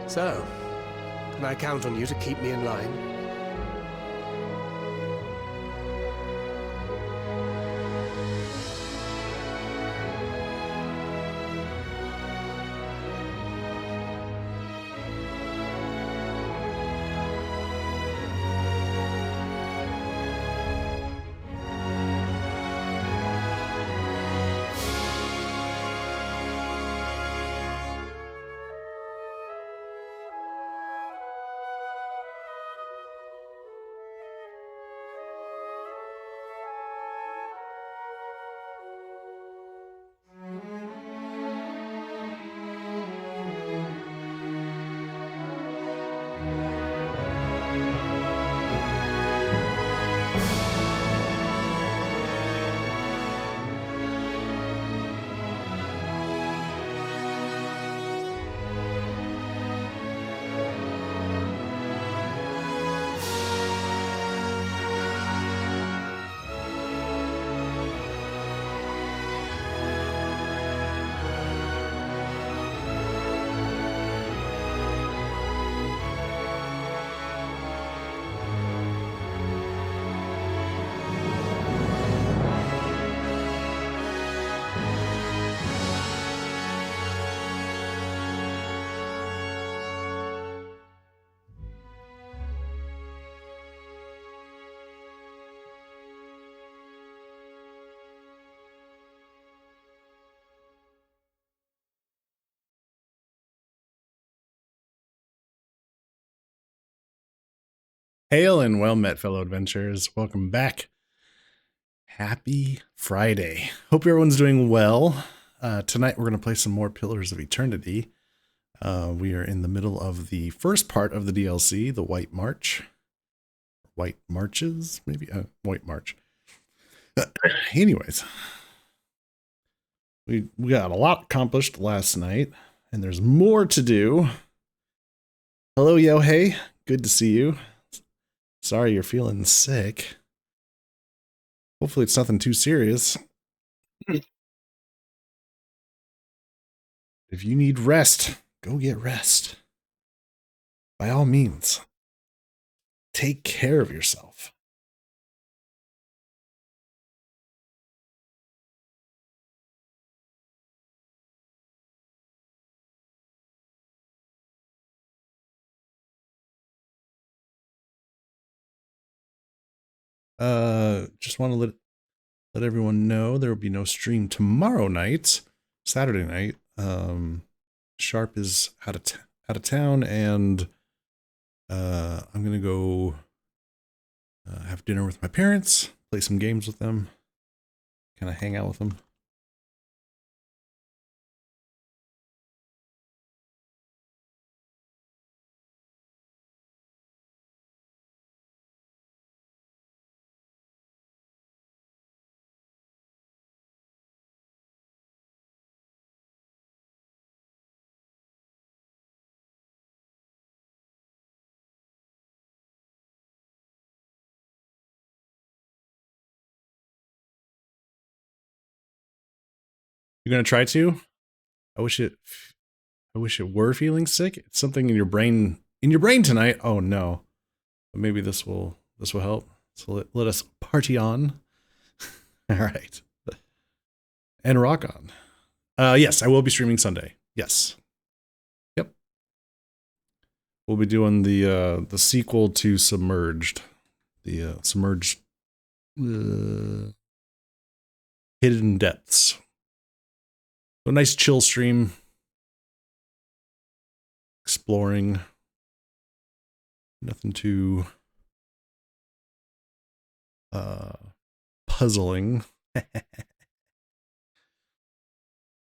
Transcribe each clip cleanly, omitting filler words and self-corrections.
So, can I count on you to keep me in line? Hail and well met, fellow adventurers. Welcome back. Happy Friday. Hope everyone's doing well. Tonight we're going to play some more Pillars of Eternity. We are in the middle of the first part of the DLC, the White March. White Marches, maybe? White March. Anyways, we got a lot accomplished last night, and there's more to do. Hello, Yohei. Good to see you. Sorry you're feeling sick. Hopefully it's nothing too serious. If you need rest, go get rest. By all means, take care of yourself. Just want to let everyone know there will be no stream tomorrow night, Saturday night. Sharp is out of town, and I'm gonna go have dinner with my parents, play some games with them, kind of hang out with them. You're gonna try to? I wish it were feeling sick. It's something in your brain tonight. Oh no. But maybe this will help. So let us party on. All right. And rock on. Yes, I will be streaming Sunday. Yes. Yep. We'll be doing the sequel to Submerged. The Submerged Hidden Depths. So a nice chill stream. Exploring. Nothing too puzzling.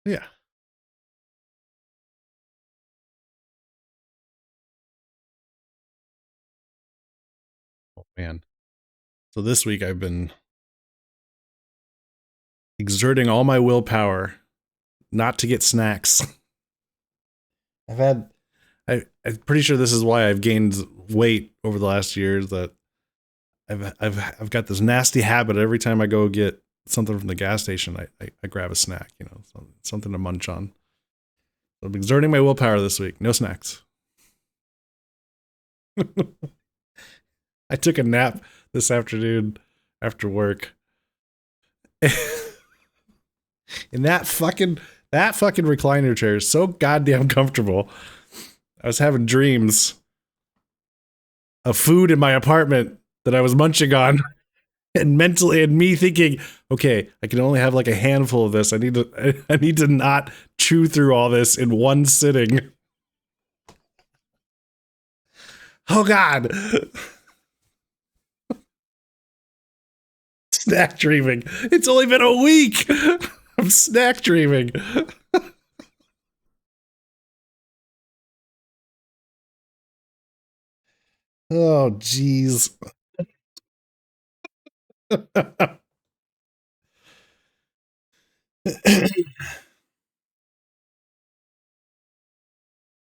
Yeah. Oh man. So this week I've been exerting all my willpower not to get snacks. I'm pretty sure this is why I've gained weight over the last years, that I've got this nasty habit. Every time I go get something from the gas station, I grab a snack, something to munch on. So I'm exerting my willpower this week. No snacks. I took a nap this afternoon after work. And that fucking recliner chair is so goddamn comfortable. I was having dreams of food in my apartment that I was munching on, and me thinking, okay, I can only have like a handful of this. I need to not chew through all this in one sitting. Oh God. Snack dreaming. It's only been a week. I'm snack dreaming. Oh, jeez.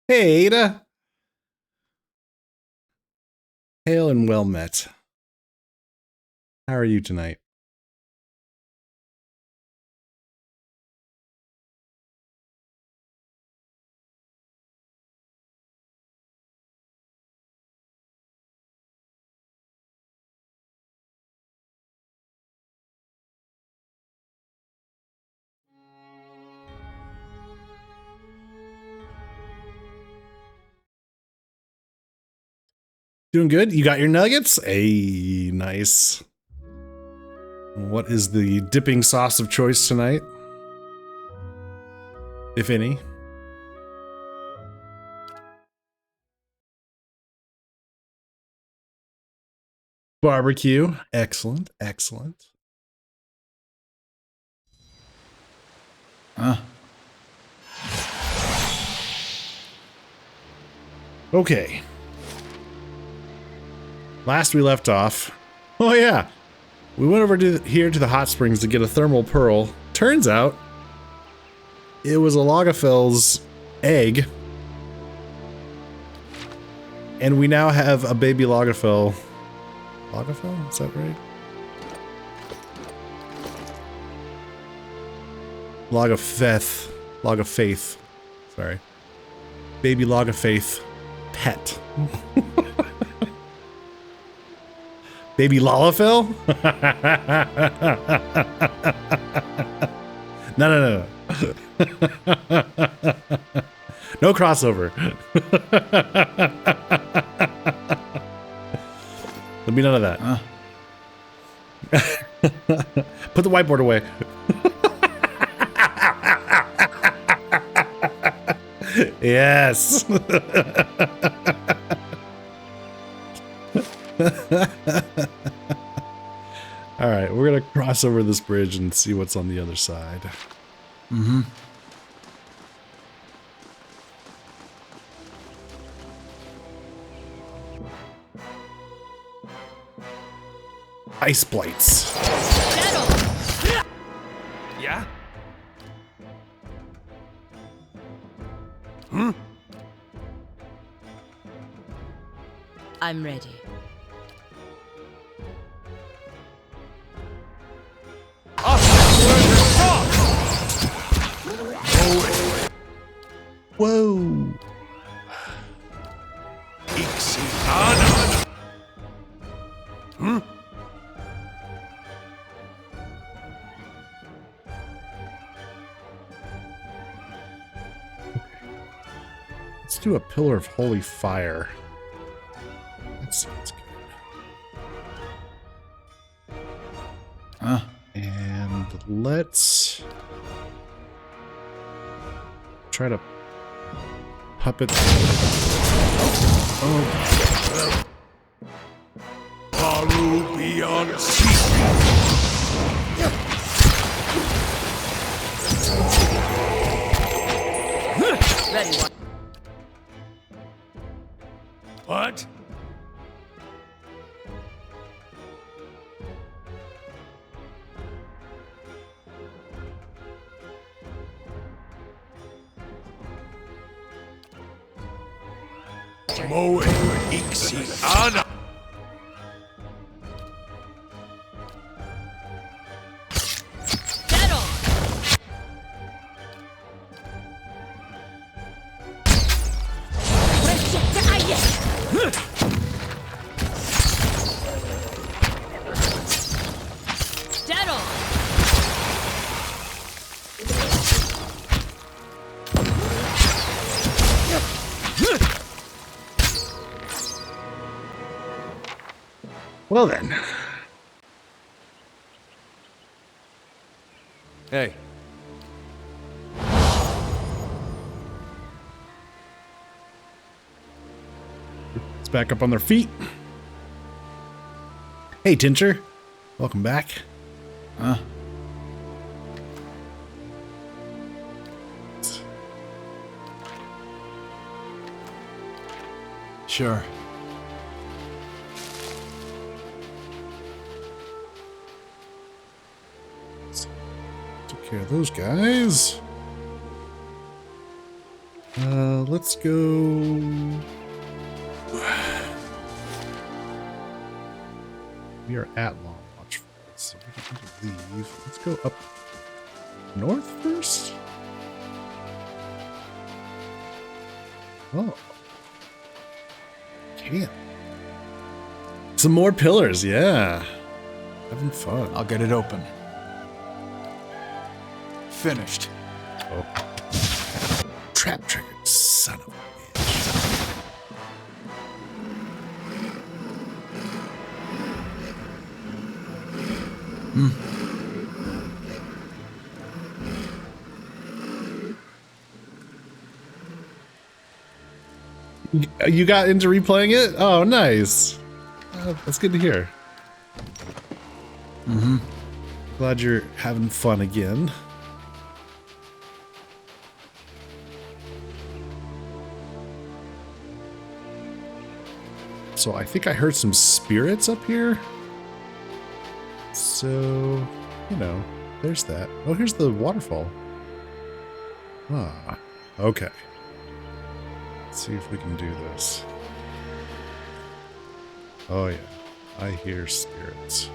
Hey, Ada. Hail and well met. How are you tonight? Doing good? You got your nuggets? Hey, nice. What is the dipping sauce of choice tonight? If any. Barbecue. Excellent, excellent. Okay. Last we left off. Oh yeah. We went over here to the hot springs to get a thermal pearl. Turns out it was a Lagafell's egg. And we now have a baby Lagafell. Lagafell? Is that right? Lagafaith. Lagafaith. Sorry. Baby Lagafaith pet. Baby Lalafell? No. No crossover. There'll be none of that. Put the whiteboard away. Yes. All right, we're gonna cross over this bridge and see what's on the other side. Mm-hmm. Ice blights. Yeah? I'm ready. Whoa. Let's do a pillar of holy fire. That sounds good. And let's try to puppet. Oh. Haru beyond sea. Ready. What? Moe Ixi Ana. Well then. Hey. Let's back up on their feet. Hey, Tincher. Welcome back. Huh? Sure. Took care of those guys. Let's go. We are at Long Watch, so we don't need to leave. Let's go up north first. Oh. Damn. Some more pillars, yeah. Having fun. I'll get it open. Finished. Oh. Trap triggered, son of a bitch. You got into replaying it? Oh, nice. That's good to hear. Glad you're having fun again. So I think I heard some spirits up here. So, you know, there's that. Oh, here's the waterfall. Ah, okay. Let's see if we can do this. Oh yeah, I hear spirits.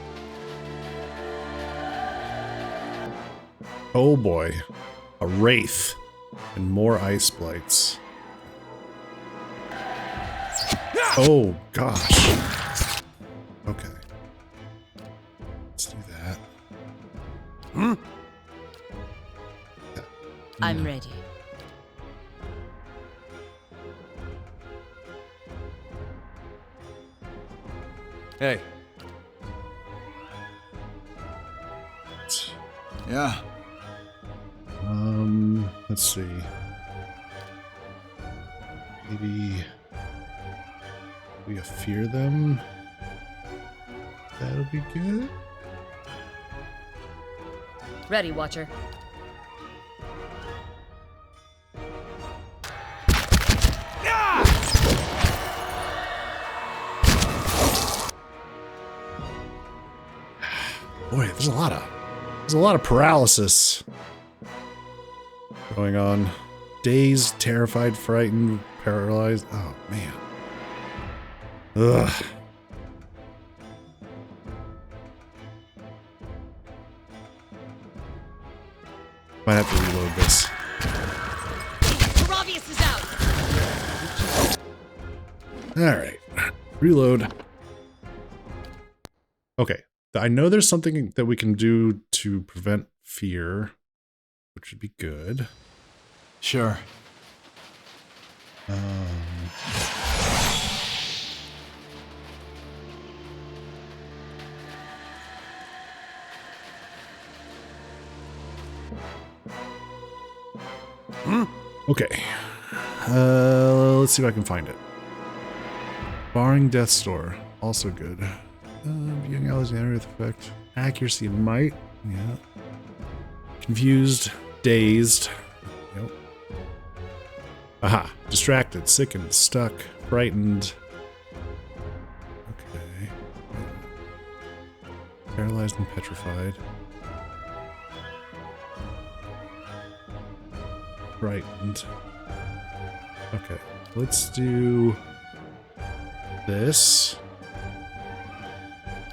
Oh boy, a wraith and more ice blights. Oh gosh. Okay. Let's do that. I'm ready. Hey. Yeah. Let's see. Maybe we fear them. That'll be good. Ready, Watcher. Boy, there's a lot of paralysis going on. Dazed, terrified, frightened, paralyzed. Oh man. Ugh. Might have to reload this. Caravius is out. All right, reload. Okay, I know there's something that we can do to prevent fear, which would be good. Sure. Okay. Let's see if I can find it. Barring Death's Door, also good. Young Alexander with effect. Accuracy and might. Yeah. Confused, dazed. Yep. Aha. Distracted, sickened, stuck, frightened. Okay. Paralyzed and petrified. Frightened. Okay. Let's do this.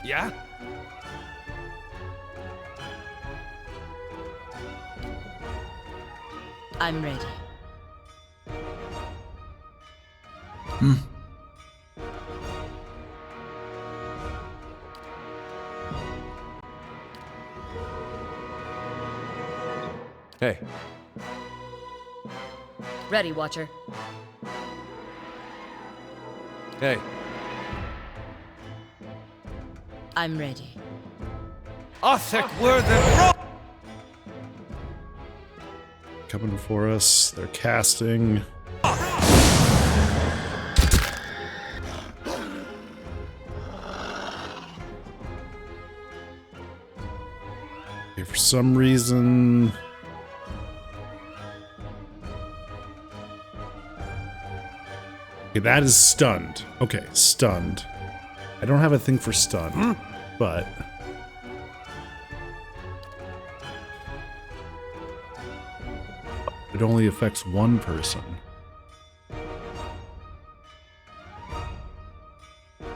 Yeah? I'm ready. Hey. Ready, Watcher. Hey. I'm ready. Coming for us. They're casting. Okay, for some reason. Okay, that is stunned. Okay, stunned. I don't have a thing for stunned, but it only affects one person.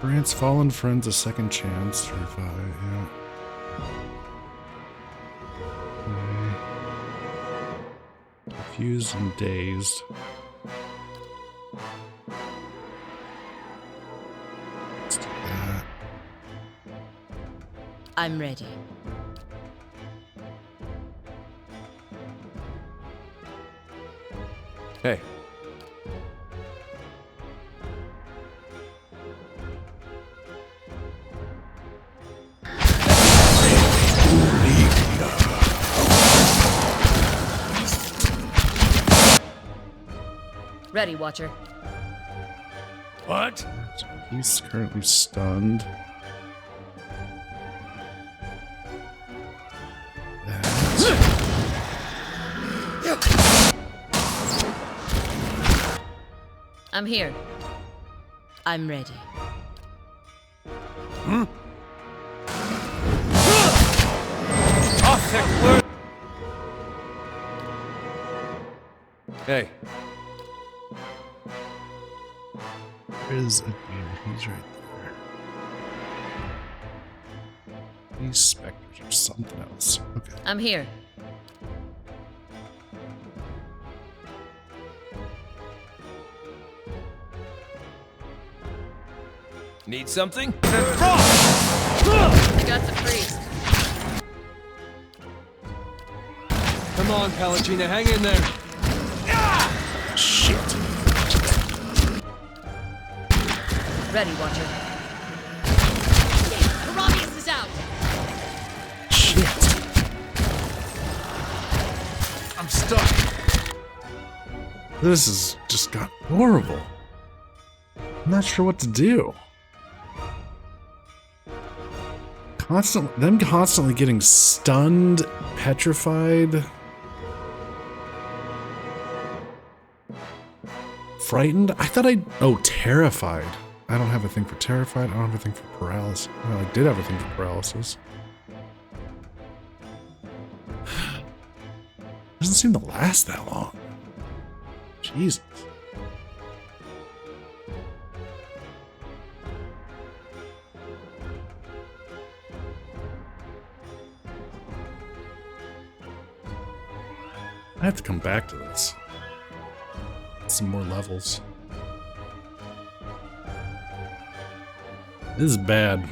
Grants fallen friends a second chance to revive. Yeah. Okay. Confused and dazed. Let's do that. I'm ready. Hey. Ready, Watcher. What? He's currently stunned. I'm here. I'm ready. Hey. There is a dude. He's right there. These specters or something else. Okay. I'm here. Need something? I got the priest. Come on, Palagina, hang in there. Shit. Ready, Watcher. Herodias is out. Shit. I'm stuck. This has just got horrible. I'm not sure what to do. Them constantly getting stunned, petrified, frightened. I thought terrified. I don't have a thing for terrified. I don't have a thing for paralysis. Well, I did have a thing for paralysis. Doesn't seem to last that long. Jesus. I have to come back to this. Some more levels. This is bad.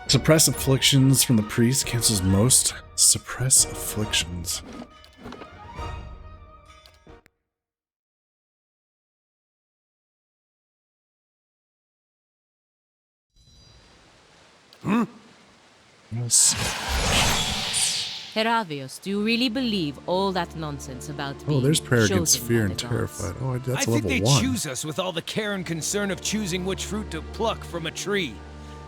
Suppress afflictions from the priest cancels most. Suppress afflictions. Yes. Heravios, do you really believe all that nonsense about Oh, being there's prayer against chosen fear by and the gods? terrified. Oh, that's I think level they 1. choose us with all the care and concern of choosing which fruit to pluck from a tree.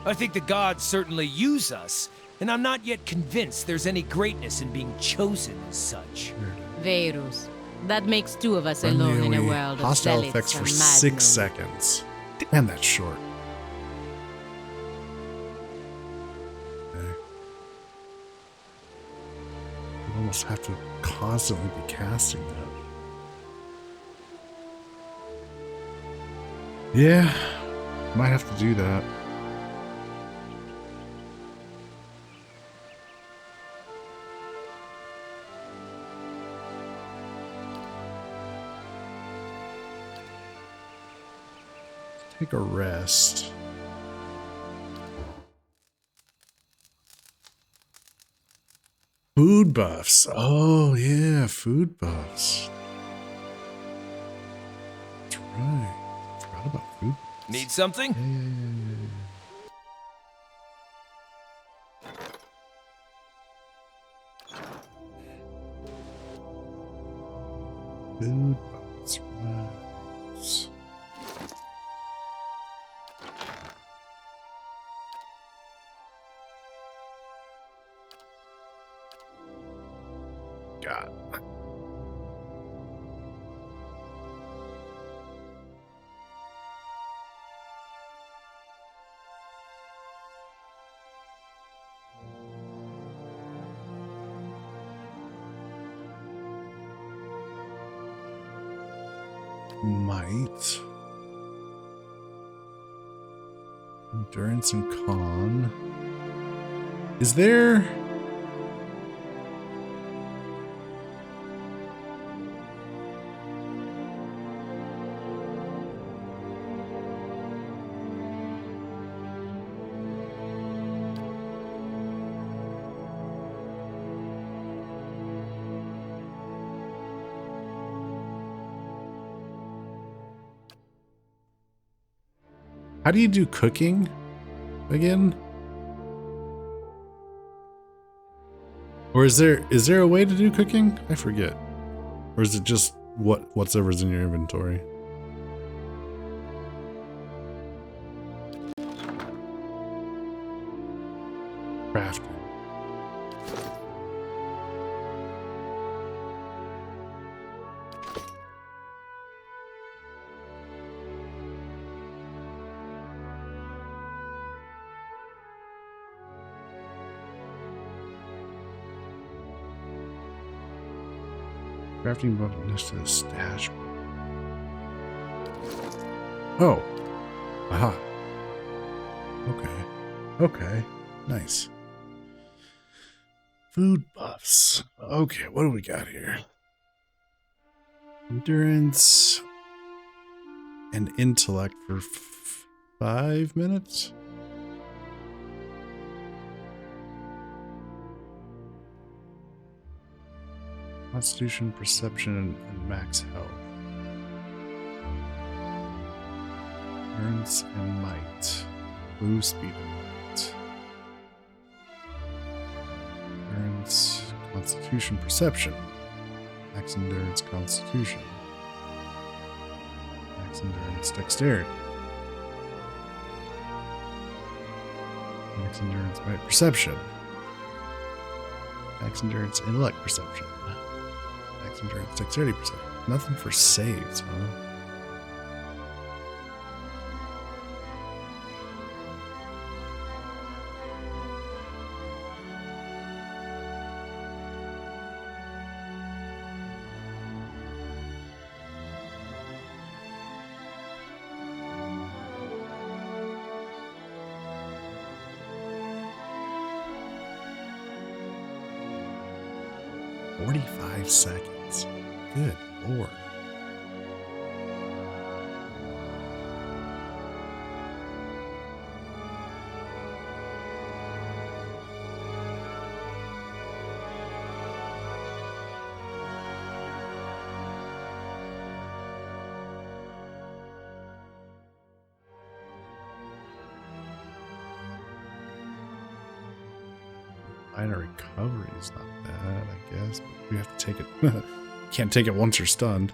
I think the gods certainly use us, and I'm not yet convinced there's any greatness in being chosen as such. Verus. That makes two of us Friendly alone in a AoE. world of Hostile zealots effects for and 6 madmen. seconds. And that's short. Okay. You almost have to constantly be casting that. Yeah, might have to do that. Take a rest. Food buffs. Oh, yeah, food buffs. Right. Forgot about food. Need something? Food box. Right. God. Might. Endurance and con. Is there... How do you do cooking again? Or is there a way to do cooking? I forget. Or is it just whatever's in your inventory? Crafting. Crafting button next to the stash. Oh. Aha. Okay. Okay. Nice. Food buffs. Okay, what do we got here? Endurance and intellect for 5 minutes. Constitution, perception, and max health. Endurance and might. Blue speed and might. Endurance, constitution, perception. Max endurance, constitution. Max endurance, dexterity. Max endurance, might, perception. Max endurance, intellect, perception. Max endurance, dexterity, perception. Nothing for saves, huh? Seconds. Good lord. Minor recovery is not bad, I guess, but we have to take it. Can't take it once you're stunned.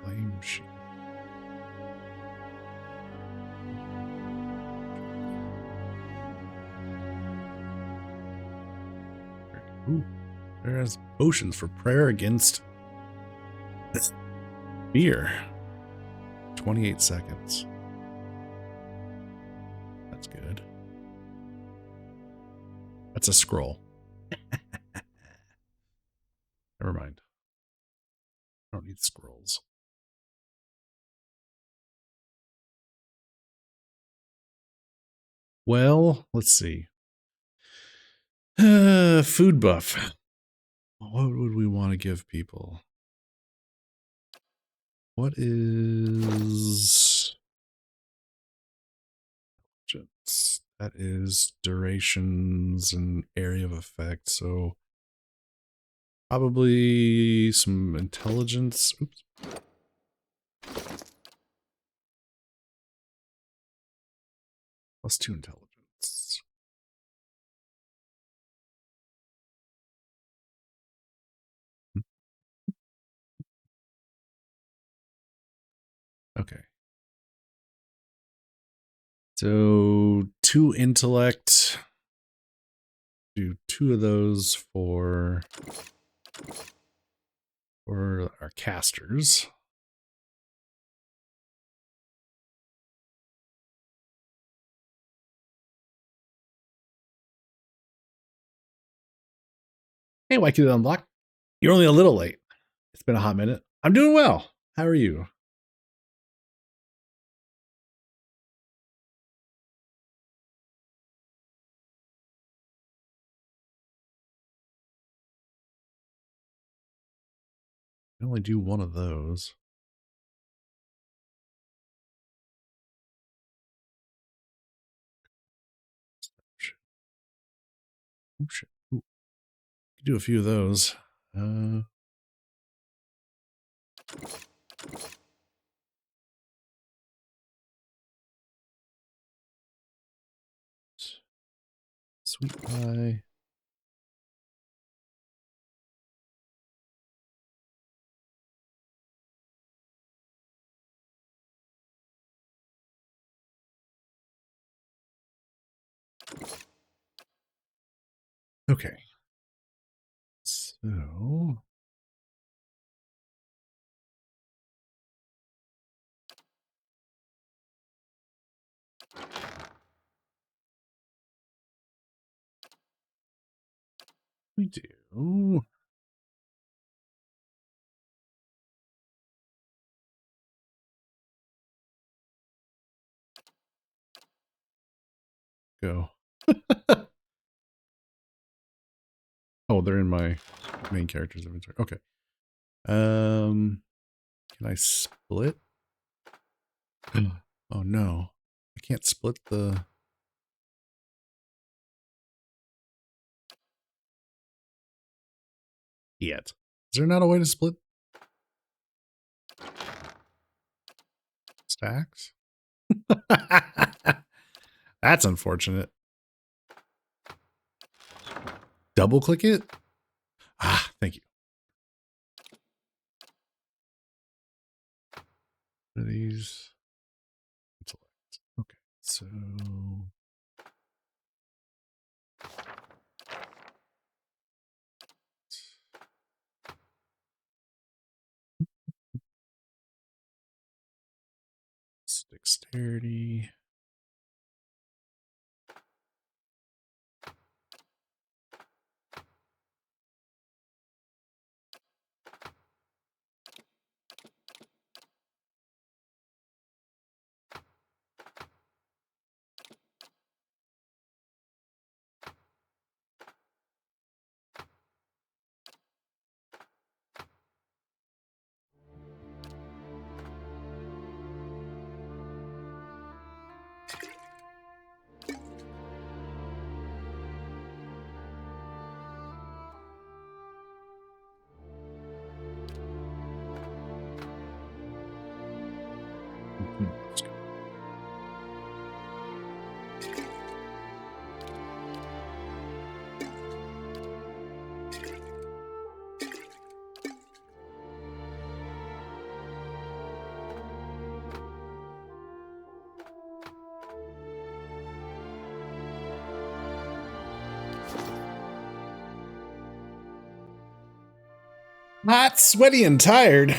Flame shield. Ooh, there's potions for prayer against fear. 28 seconds. That's good. That's a scroll. Never mind. I don't need scrolls. Well, let's see. Food buff. What would we want to give people? What is... That is durations and area of effect, so probably some intelligence. Oops. +2 intelligence. Okay. So 2 intellect. Do 2 of those for our casters. Hey, why could it unlock? You're only a little late. It's been a hot minute. I'm doing well. How are you? I can only do one of those. Oh shit. Ooh. Could do a few of those. Sweet pie. Okay. So we do. Go. Oh, they're in my main character's inventory. Okay. Can I split? Oh no. I can't split the... Yet. Is there not a way to split stacks? That's unfortunate. Double click it? Ah, thank you. What are these? Intellect. Okay, so... Dexterity. Let's go. Hot, sweaty, and tired.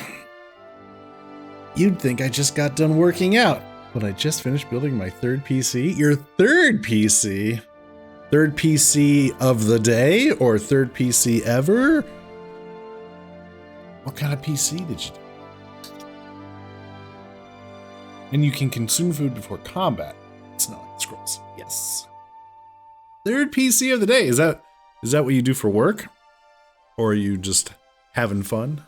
You'd think I just got done working out, but I just finished building my third PC. Your third PC? Third PC of the day or third PC ever? What kind of PC did you do? And you can consume food before combat. It's not like scrolls. Yes. Third PC of the day. Is that what you do for work? Or are you just having fun?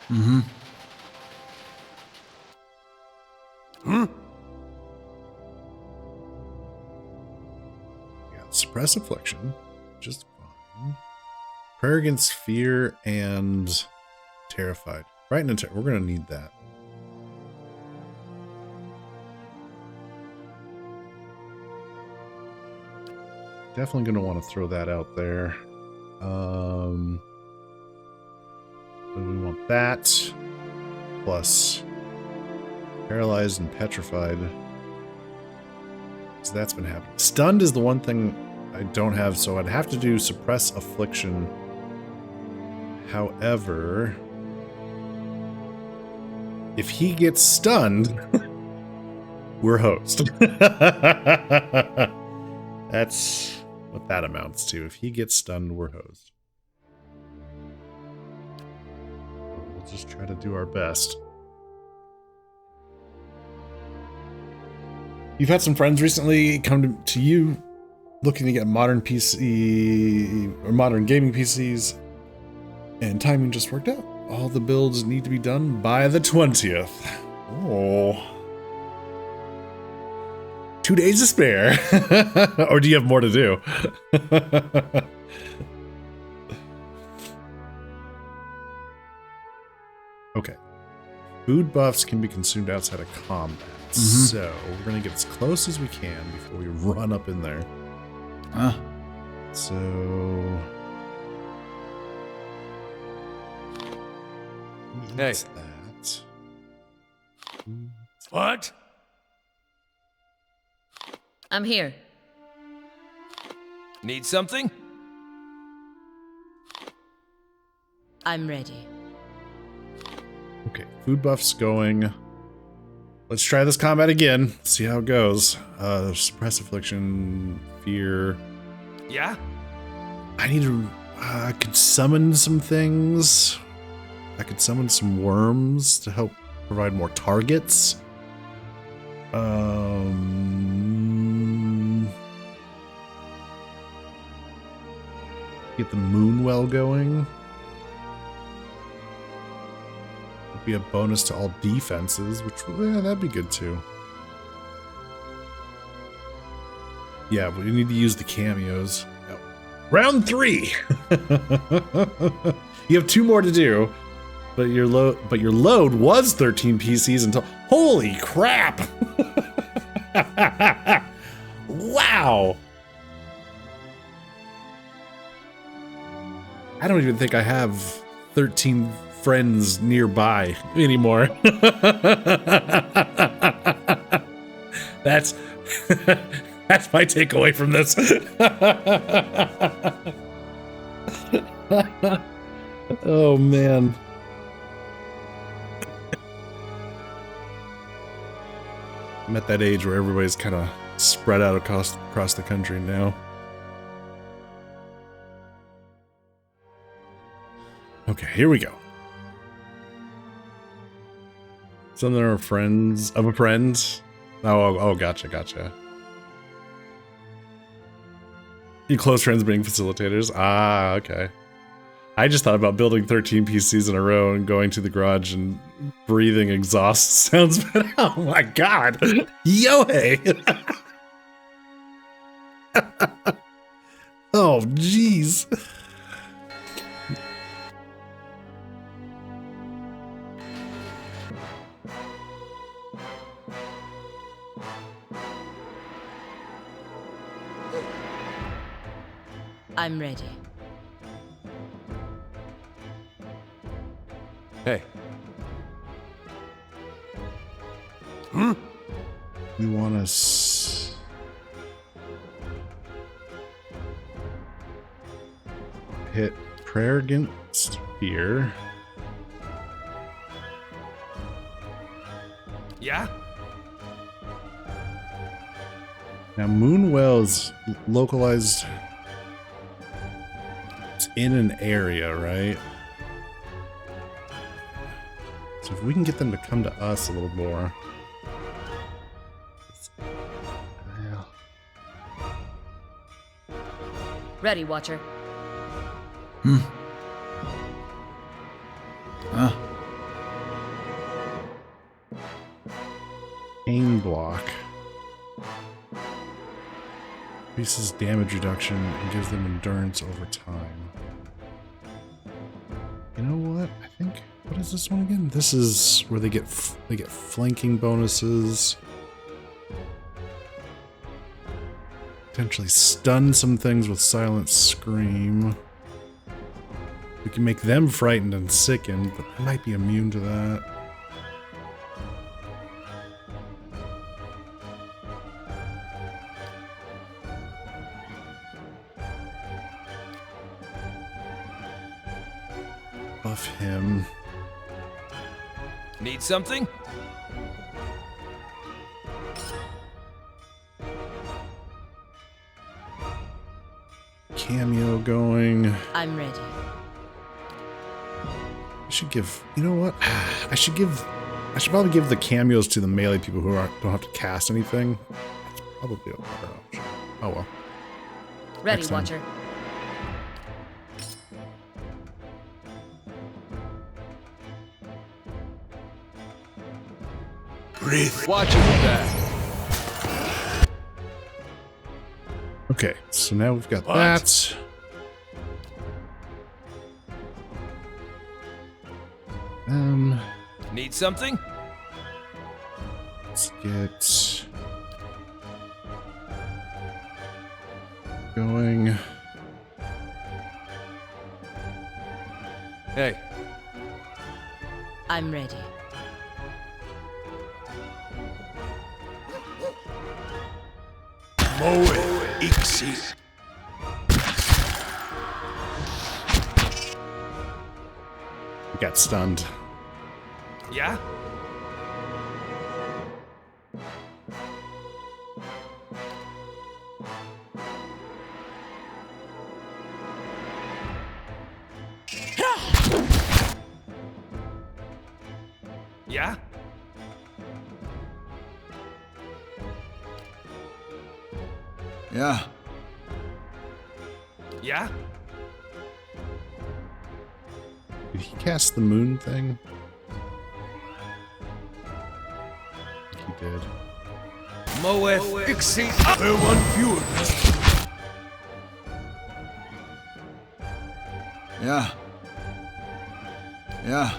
Mm-hmm. Yeah, suppress affliction, just fine. Prayer against fear and terrified. Right into we're gonna need that. Definitely gonna want to throw that out there. So we want that plus paralyzed and petrified. So that's been happening. Stunned is the one thing I don't have, so I'd have to do suppress affliction. However, if he gets stunned, we're host. That's what that amounts to. If he gets stunned, we're hosed. We'll just try to do our best. You've had some friends recently come to you looking to get modern PC or modern gaming PCs, and timing just worked out. All the builds need to be done by the 20th. Oh. 2 days to spare. Or do you have more to do? Okay. Food buffs can be consumed outside of combat. So we're going to get as close as we can before we run up in there. So... Hey. That. What? I'm here. Need something? I'm ready. Okay, food buffs going. Let's try this combat again. See how it goes. Suppress affliction, fear. Yeah? I need to. I could summon some things. I could summon some worms to help provide more targets. Get the Moonwell going. Be a bonus to all defenses, which that'd be good too. Yeah, but we need to use the cameos. Yep. Round 3. You have 2 more to do, but your load was 13 PCs until. Holy crap! Wow. I don't even think I have 13 friends nearby anymore. That's my takeaway from this. Oh man. I'm at that age where everybody's kind of spread out across the country now. Okay, here we go. Some of them are friends of a friend. Oh, gotcha. Your close friends being facilitators. Ah, okay. I just thought about building 13 PCs in a row and going to the garage and breathing exhaust sounds. But oh my god. Yo, hey. Oh, jeez. I'm ready. Hey. We want to hit prayer against fear. Yeah? Now, Moonwell's localized. It's in an area, right? So if we can get them to come to us a little more. Ready, Watcher. block. Increases damage reduction and gives them endurance over time. You know what? I think, what is this one again? This is where they get flanking bonuses. Potentially stun some things with Silent Scream. We can make them frightened and sickened, but I might be immune to that. Buff him. Need something? Cameo going. I'm ready. I should give, you know what? I should probably give the cameos to the melee people who don't have to cast anything. That's probably a better option. Oh well. Ready, Next time. Watcher. Breathe. Watch your back. Okay, so now we've got What? that. Need something? Let's get going. Hey, I'm ready. Moe Ixi. We got stunned. Yeah? Yeah? Yeah. Yeah? Did he cast the moon thing? I think he did. Moeth Ixi. We're one fewer. Yeah. Yeah.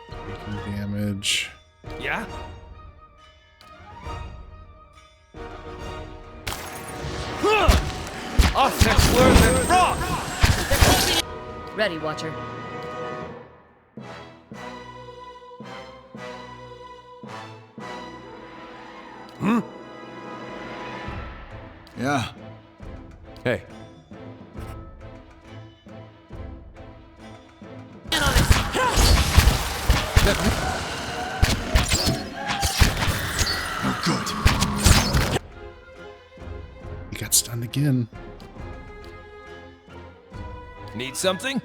Taking damage. Yeah? Offset's worse than rock! Ready, Watcher. Yeah. hey. Oh, good. He got stunned again. Need something?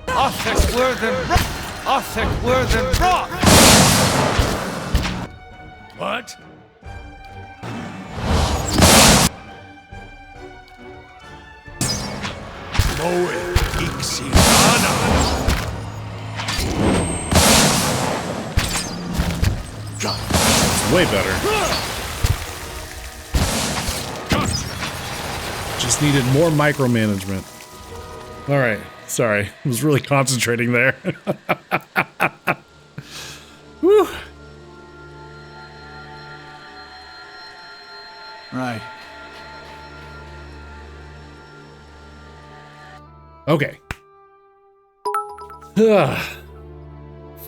Offset's worse than rock! Offset's worse than rock! What? Moe Ixi. Way better. Just needed more micromanagement. All right. Sorry. I was really concentrating there. Whew. Right. Okay.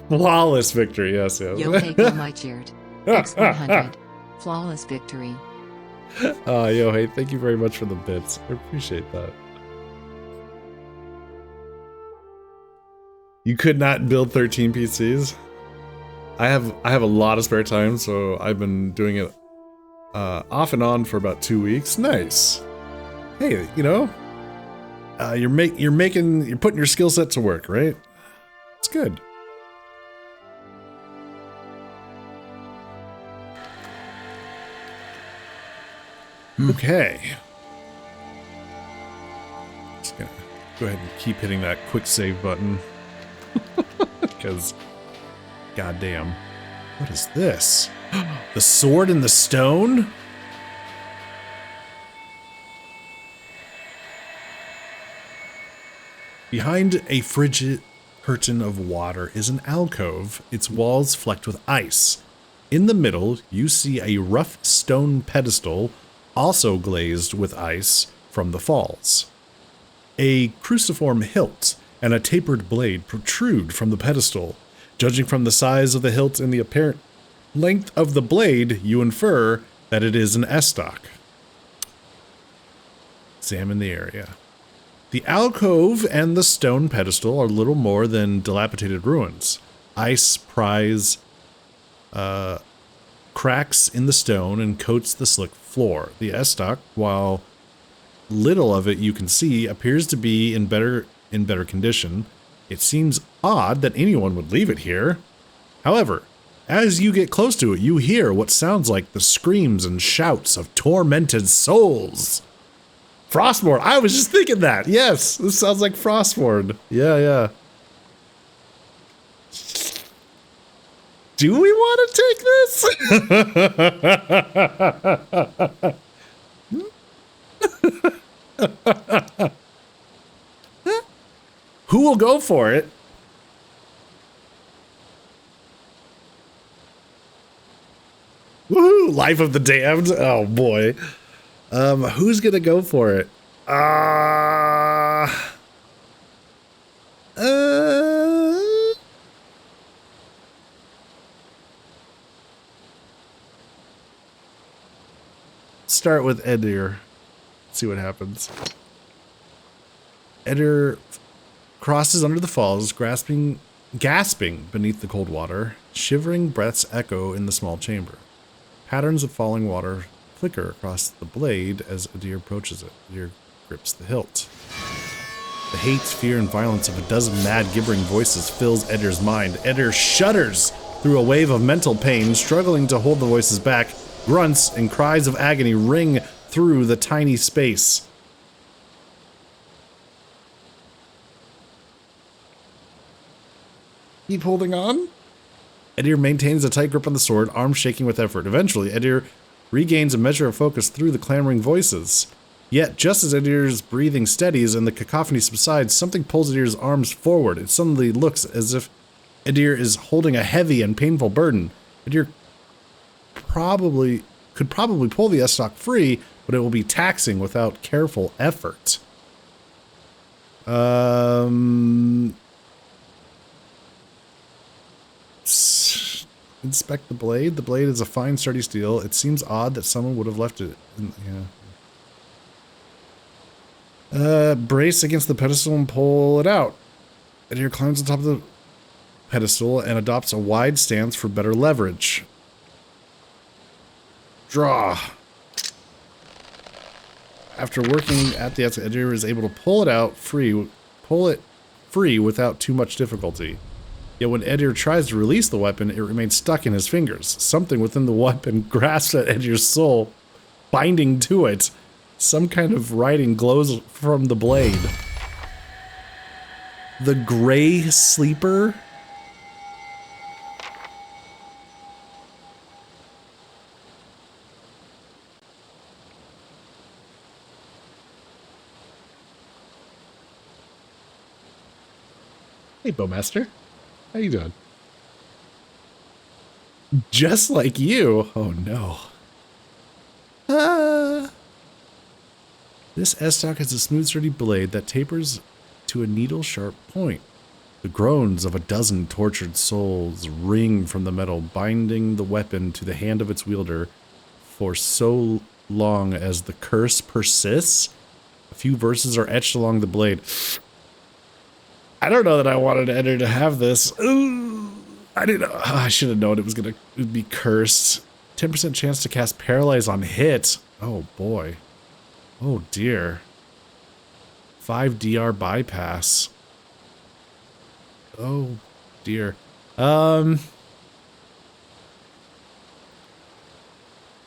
Flawless victory. Yes, yes. Yohei my cheered. X100. Flawless victory. Yo, hey, thank you very much for the bits. I appreciate that. You could not build 13 PCs. I have a lot of spare time, so I've been doing it off and on for about 2 weeks. Nice. Hey, you know, you're putting your skill set to work, right? It's good. Okay. Just gonna go ahead and keep hitting that quick save button. Because, goddamn. What is this? The sword in the stone? Behind a frigid curtain of water is an alcove, its walls flecked with ice. In the middle, you see a rough stone pedestal, also glazed with ice from the falls. A cruciform hilt and a tapered blade protrude from the pedestal. Judging from the size of the hilt and the apparent length of the blade, you infer that it is an estoc. Examine the area. The alcove and the stone pedestal are little more than dilapidated ruins. Ice pries cracks in the stone and coats the slick floor. The estoc, while little of it you can see, appears to be in better condition. It seems odd that anyone would leave it here. However, as you get close to it, you hear what sounds like the screams and shouts of tormented souls. Frostmourne. I was just thinking that. Yes, this sounds like Frostmourne. Yeah. Do we want to take this? Who will go for it? Woohoo! Life of the Damned. Oh boy. Who's gonna go for it? Start with Edir. See what happens. Edir crosses under the falls, gasping beneath the cold water. Shivering breaths echo in the small chamber. Patterns of falling water flicker across the blade as Edir approaches it. Edir grips the hilt. The hate, fear, and violence of a dozen mad, gibbering voices fills Edir's mind. Edir shudders through a wave of mental pain, struggling to hold the voices back. Grunts and cries of agony ring through the tiny space. Keep holding on. Edir maintains a tight grip on the sword, arms shaking with effort. Eventually, Edir regains a measure of focus through the clamoring voices. Yet, just as Edir's breathing steadies and the cacophony subsides, something pulls Edir's arms forward. It suddenly looks as if Edir is holding a heavy and painful burden. Edir could probably pull the estoc free, but it will be taxing without careful effort. Inspect the blade. The blade is a fine, sturdy steel. It seems odd that someone would have left it. Brace against the pedestal and pull it out. Edir climbs on top of the pedestal and adopts a wide stance for better leverage. Draw. After working at the estoc, Edir is able to pull it free without too much difficulty. Yet when Edir tries to release the weapon, it remains stuck in his fingers. Something within the weapon grasps at Edir's soul, binding to it. Some kind of writing glows from the blade. The Gray Sleeper? Hey, Bowmaster. How you doing? Just like you. Oh no. This estoc has a smooth, sturdy blade that tapers to a needle-sharp point. The groans of a dozen tortured souls ring from the metal, binding the weapon to the hand of its wielder for so long as the curse persists. A few verses are etched along the blade. I don't know that I wanted Edir to have this. Ooh, I didn't know. I should have known it would be cursed. 10% chance to cast Paralyze on hit. Oh boy. Oh dear. 5 DR bypass. Oh dear.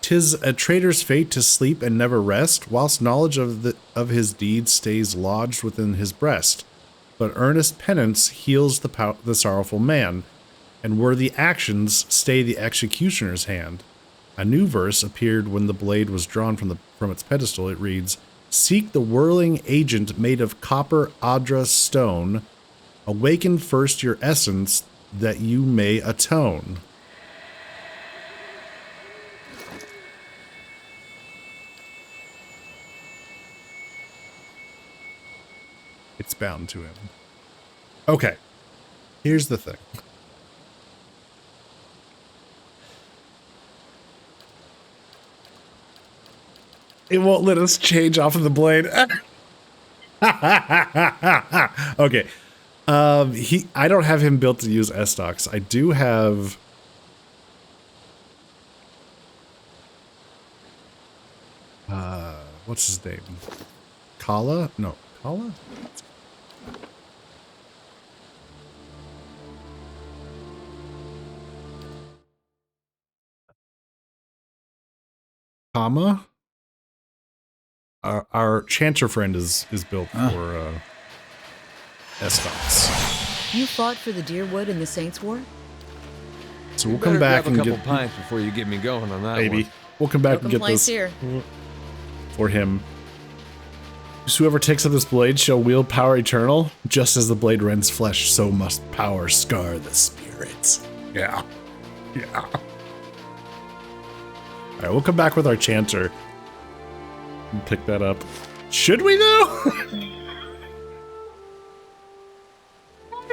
Till 'tis a traitor's fate to sleep and never rest, whilst knowledge of his deeds stays lodged within his breast. But earnest penance heals the sorrowful man, and worthy actions stay the executioner's hand. A new verse appeared when the blade was drawn from its pedestal. It reads, "Seek the whirling agent made of copper Adra stone. Awaken first your essence that you may atone." It's bound to him. Okay. Here's the thing. It won't let us change off of the blade. Okay. I don't have him built to use S-Stocks. I do have... what's his name? Kala? No. Kala? Kama? Our chanter friend is built for S-Stocks. You fought for the Deerwood in the Saints' War? So we'll come back and grab a couple get... pints before you get me going on that Maybe. one. We'll come back No and get complaints this here. for him. Whoever takes up this blade shall wield power eternal. Just as the blade rends flesh, so must power scar the spirits. Yeah. Yeah. Alright, we'll come back with our chanter. And pick that up. Should we though?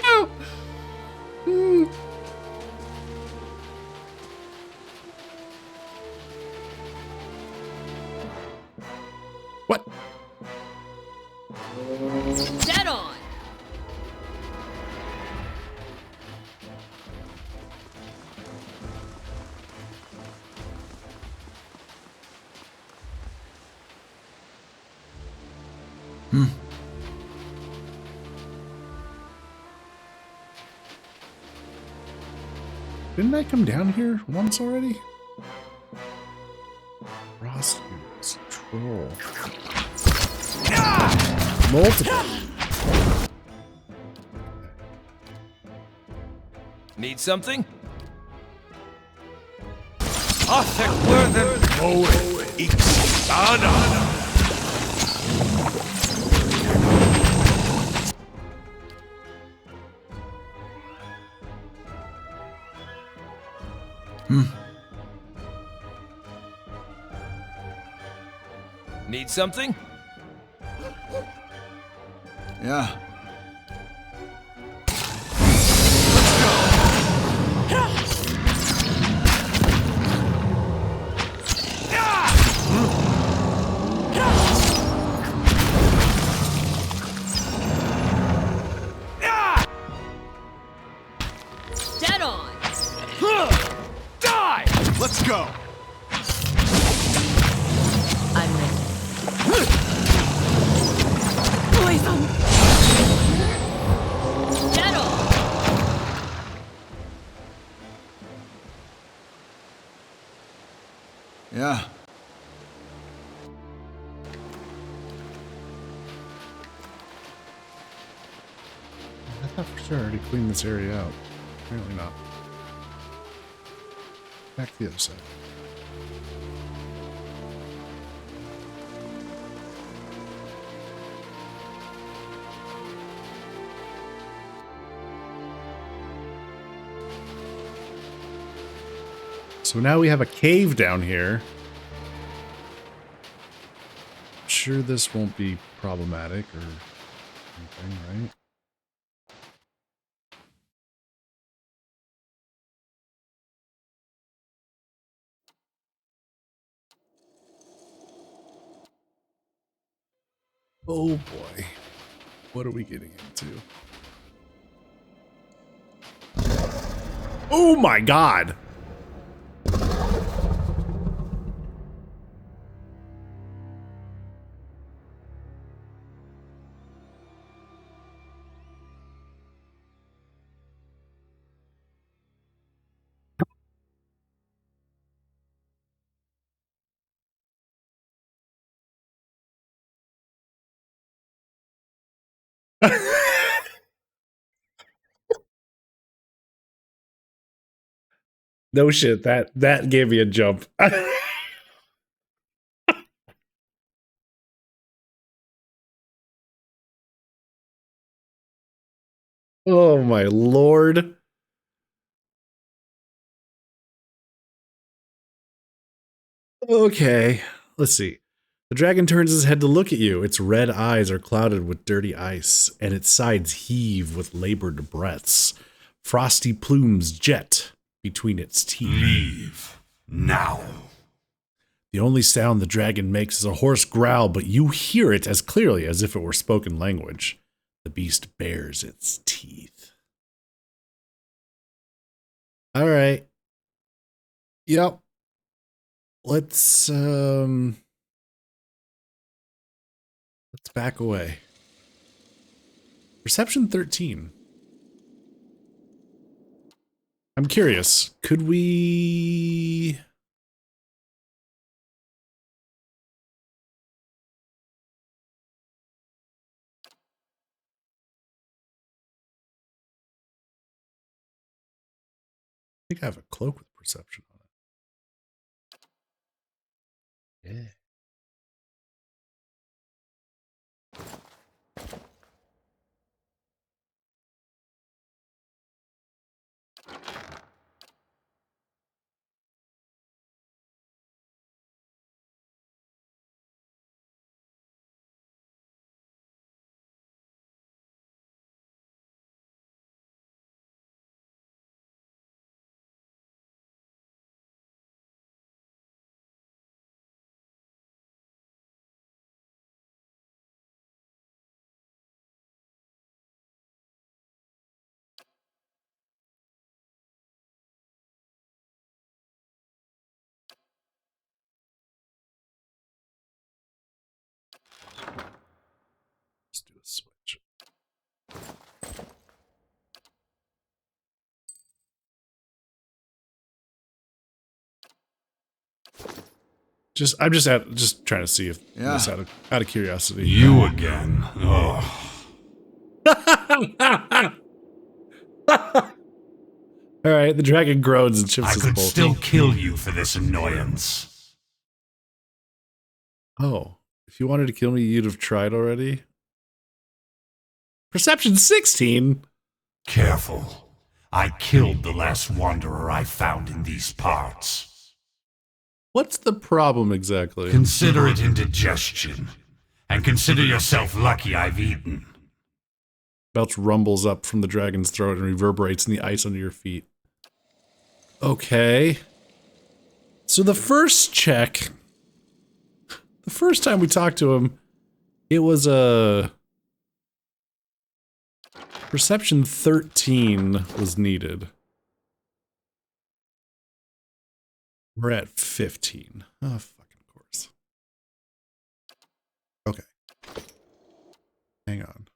No. What? Dead on! Didn't I come down here once already? Prostitutes, troll. Multiple. Need something? Afekwerden Moe Ixana. Need something? Yeah. Dead on! Die! Let's go. I'm ready. Dead on! Yeah. I thought for sure I already cleaned this area out. Apparently not. Back to the other side. So now we have a cave down here. I'm sure this won't be problematic or anything, right? Oh boy. What are we getting into? Oh my god! No shit, that gave me a jump. Oh my lord. Okay, let's see. The dragon turns his head to look at you. Its red eyes are clouded with dirty ice, and its sides heave with labored breaths. Frosty plumes jet between its teeth. Leave now. The only sound the dragon makes is a hoarse growl, but you hear it as clearly as if it were spoken language. The beast bares its teeth. All right. Yep. Let's back away. Perception 13. I'm curious. Could we... I think I have a cloak with perception on it. Yeah. Let's do a switch. I'm just trying to see if Yeah. out of curiosity. You again. Oh. All right, the dragon groans and shifts I his could bolt. still kill you for this annoyance. Oh, if you wanted to kill me, you'd have tried already. Perception 16. Careful. I killed the last wanderer I found in these parts. What's the problem exactly? Consider it indigestion. And consider yourself lucky I've eaten. Belch rumbles up from the dragon's throat and reverberates in the ice under your feet. Okay. So the first check, the first time we talked to him, it was a perception 13 was needed. We're at 15. Oh, fucking course. Okay. Hang on.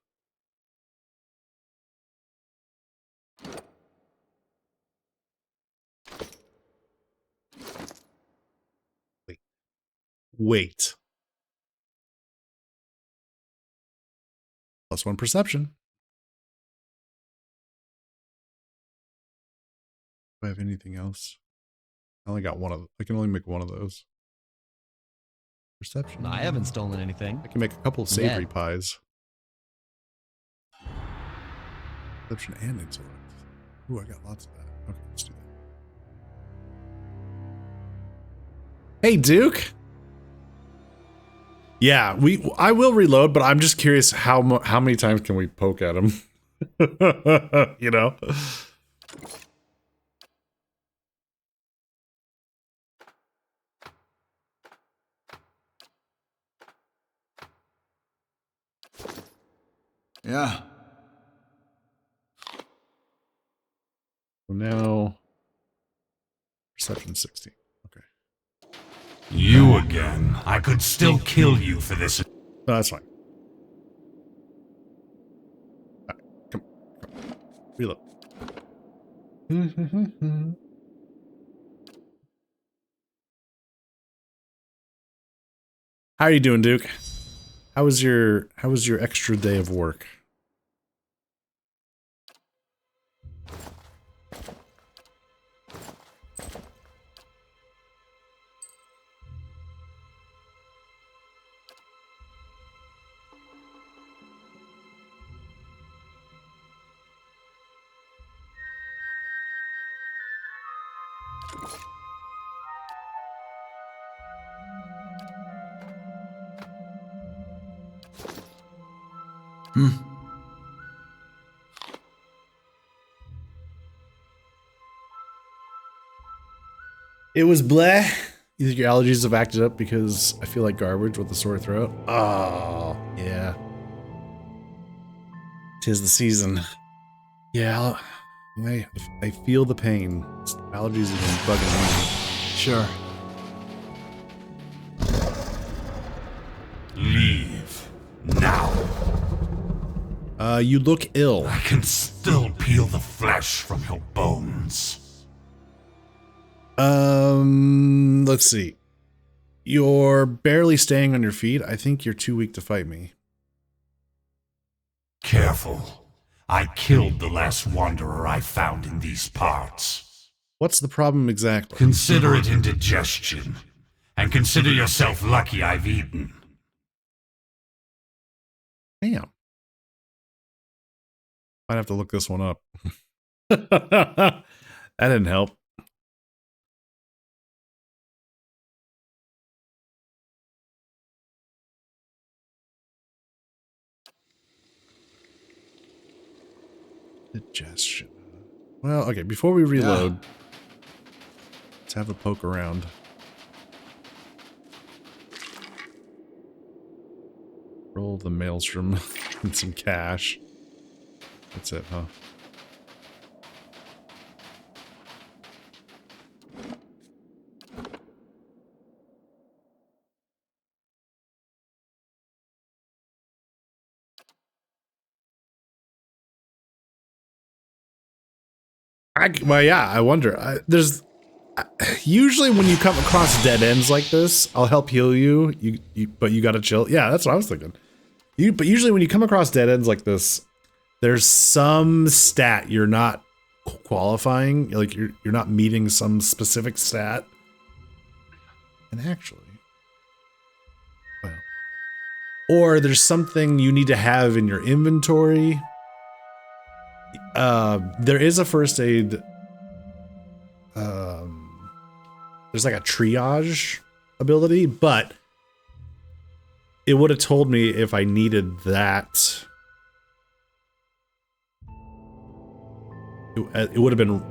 Wait. +1 perception. Do I have anything else? I only got one of them. I can only make one of those. Perception. I haven't stolen anything. I can make a couple of savory Yet. pies. Perception and intellect. Ooh, I got lots of that. Okay, let's do that. Hey, Duke. Yeah, I will reload, but I'm just curious how many times can we poke at him? You know? Yeah. So now perception 16. Okay. You again. I could still kill you for this. No, that's fine. All right, come on. Reload. How are you doing, Duke? How was your extra day of work? It was bleh. You think your allergies have acted up because I feel like garbage with a sore throat? Oh, yeah. 'Tis the season. Yeah, I feel the pain. Allergies have been bugging me. Sure. Leave now. You look ill. I can still peel the flesh from your bones. Let's see. You're barely staying on your feet. I think you're too weak to fight me. Careful. I killed the last wanderer I found in these parts. What's the problem exactly? Consider it indigestion. And consider yourself lucky I've eaten. Damn. Might have to look this one up. That didn't help. Digestion. Well, okay, before we reload, let's have a poke around. Roll the maelstrom and some cash. That's it, huh? Well, yeah, I wonder. Usually when you come across dead ends like this, I'll help heal you. But you gotta chill. Yeah, that's what I was thinking. But usually when you come across dead ends like this, there's some stat you're not qualifying. Like you're not meeting some specific stat. And actually, well, or there's something you need to have in your inventory. There is a first aid. There's like a triage ability, but it would have told me if I needed that. It would have been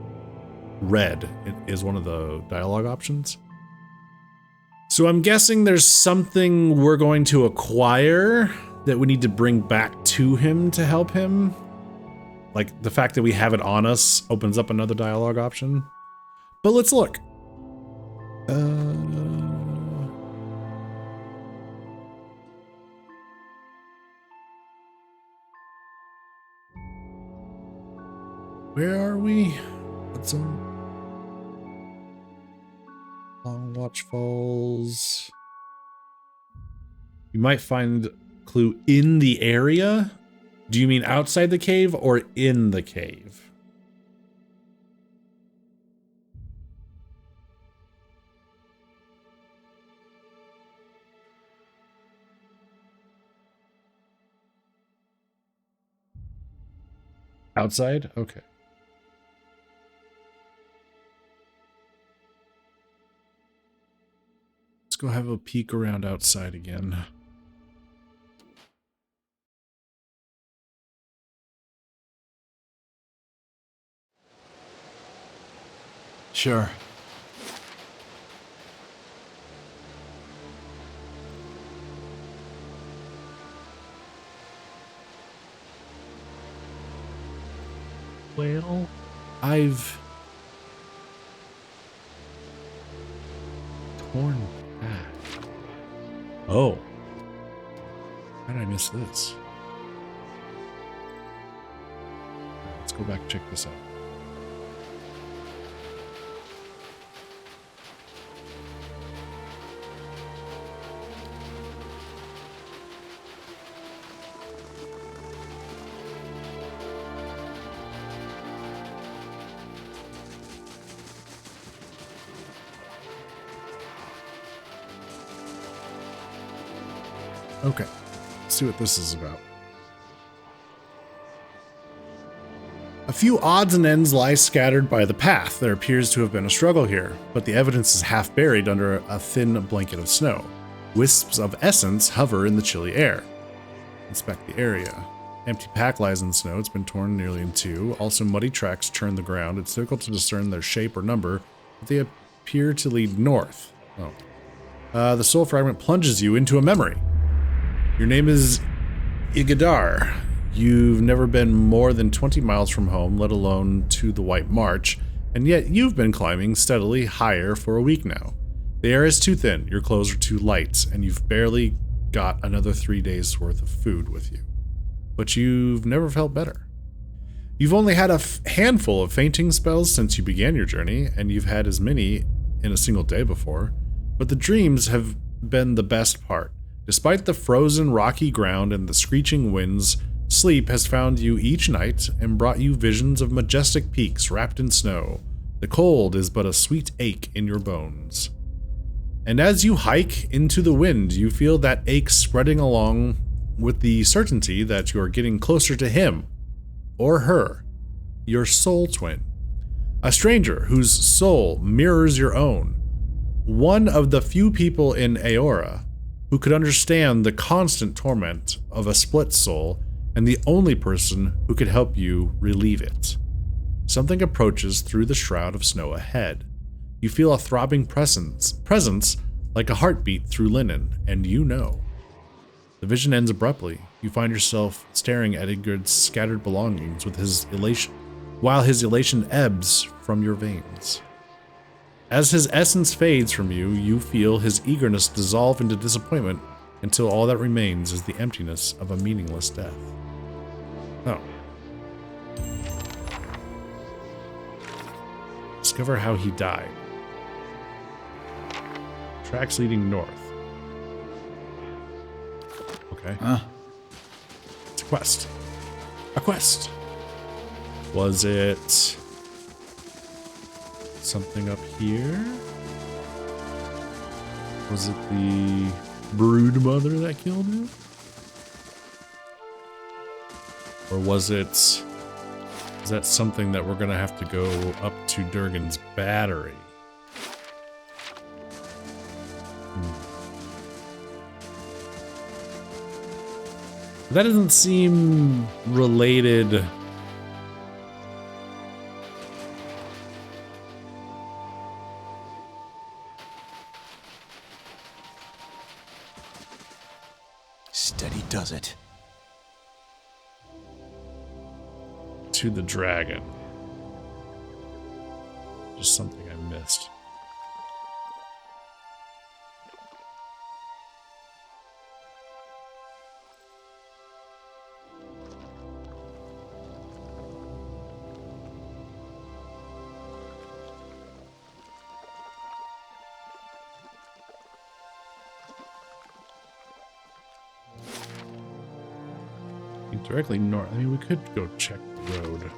red. It is one of the dialogue options. So I'm guessing there's something we're going to acquire that we need to bring back to him to help him. Like the fact that we have it on us opens up another dialogue option. But let's look. Where are we? What's on? Long Watch Falls. You might find clue in the area. Do you mean outside the cave or in the cave? Outside? Okay. Let's go have a peek around outside again. Sure. Well, I've torn back. Oh. How did I miss this? Let's go back and check this out. Okay, let's see what this is about. A few odds and ends lie scattered by the path. There appears to have been a struggle here, but the evidence is half buried under a thin blanket of snow. Wisps of essence hover in the chilly air. Inspect the area. Empty pack lies in the snow. It's been torn nearly in two. Also, muddy tracks churn the ground. It's difficult to discern their shape or number, but they appear to lead north. The soul fragment plunges you into a memory. Your name is Igadar. You've never been more than 20 miles from home, let alone to the White March, and yet you've been climbing steadily higher for a week now. The air is too thin, your clothes are too light, and you've barely got another 3 days worth of food with you. But you've never felt better. You've only had a handful of fainting spells since you began your journey, and you've had as many in a single day before. But the dreams have been the best part. Despite the frozen rocky ground and the screeching winds, sleep has found you each night and brought you visions of majestic peaks wrapped in snow. The cold is but a sweet ache in your bones. And as you hike into the wind, you feel that ache spreading along with the certainty that you are getting closer to him, or her, your soul twin. A stranger whose soul mirrors your own. One of the few people in Aora who could understand the constant torment of a split soul, and the only person who could help you relieve it. Something approaches through the shroud of snow ahead. You feel a throbbing presence like a heartbeat through linen, and you know. The vision ends abruptly. You find yourself staring at Igard's scattered belongings with his elation, while his elation ebbs from your veins. As his essence fades from you, you feel his eagerness dissolve into disappointment until all that remains is the emptiness of a meaningless death. Oh. Discover how he died. Tracks leading north. Okay. It's a quest. A quest. Was it something up here? Was it the brood mother that killed him? Or was it... Is that something that we're gonna have to go up to Durgan's battery? That doesn't seem related. Steady does it. To the dragon. Just something I missed. Directly north. I mean, we could go check the road.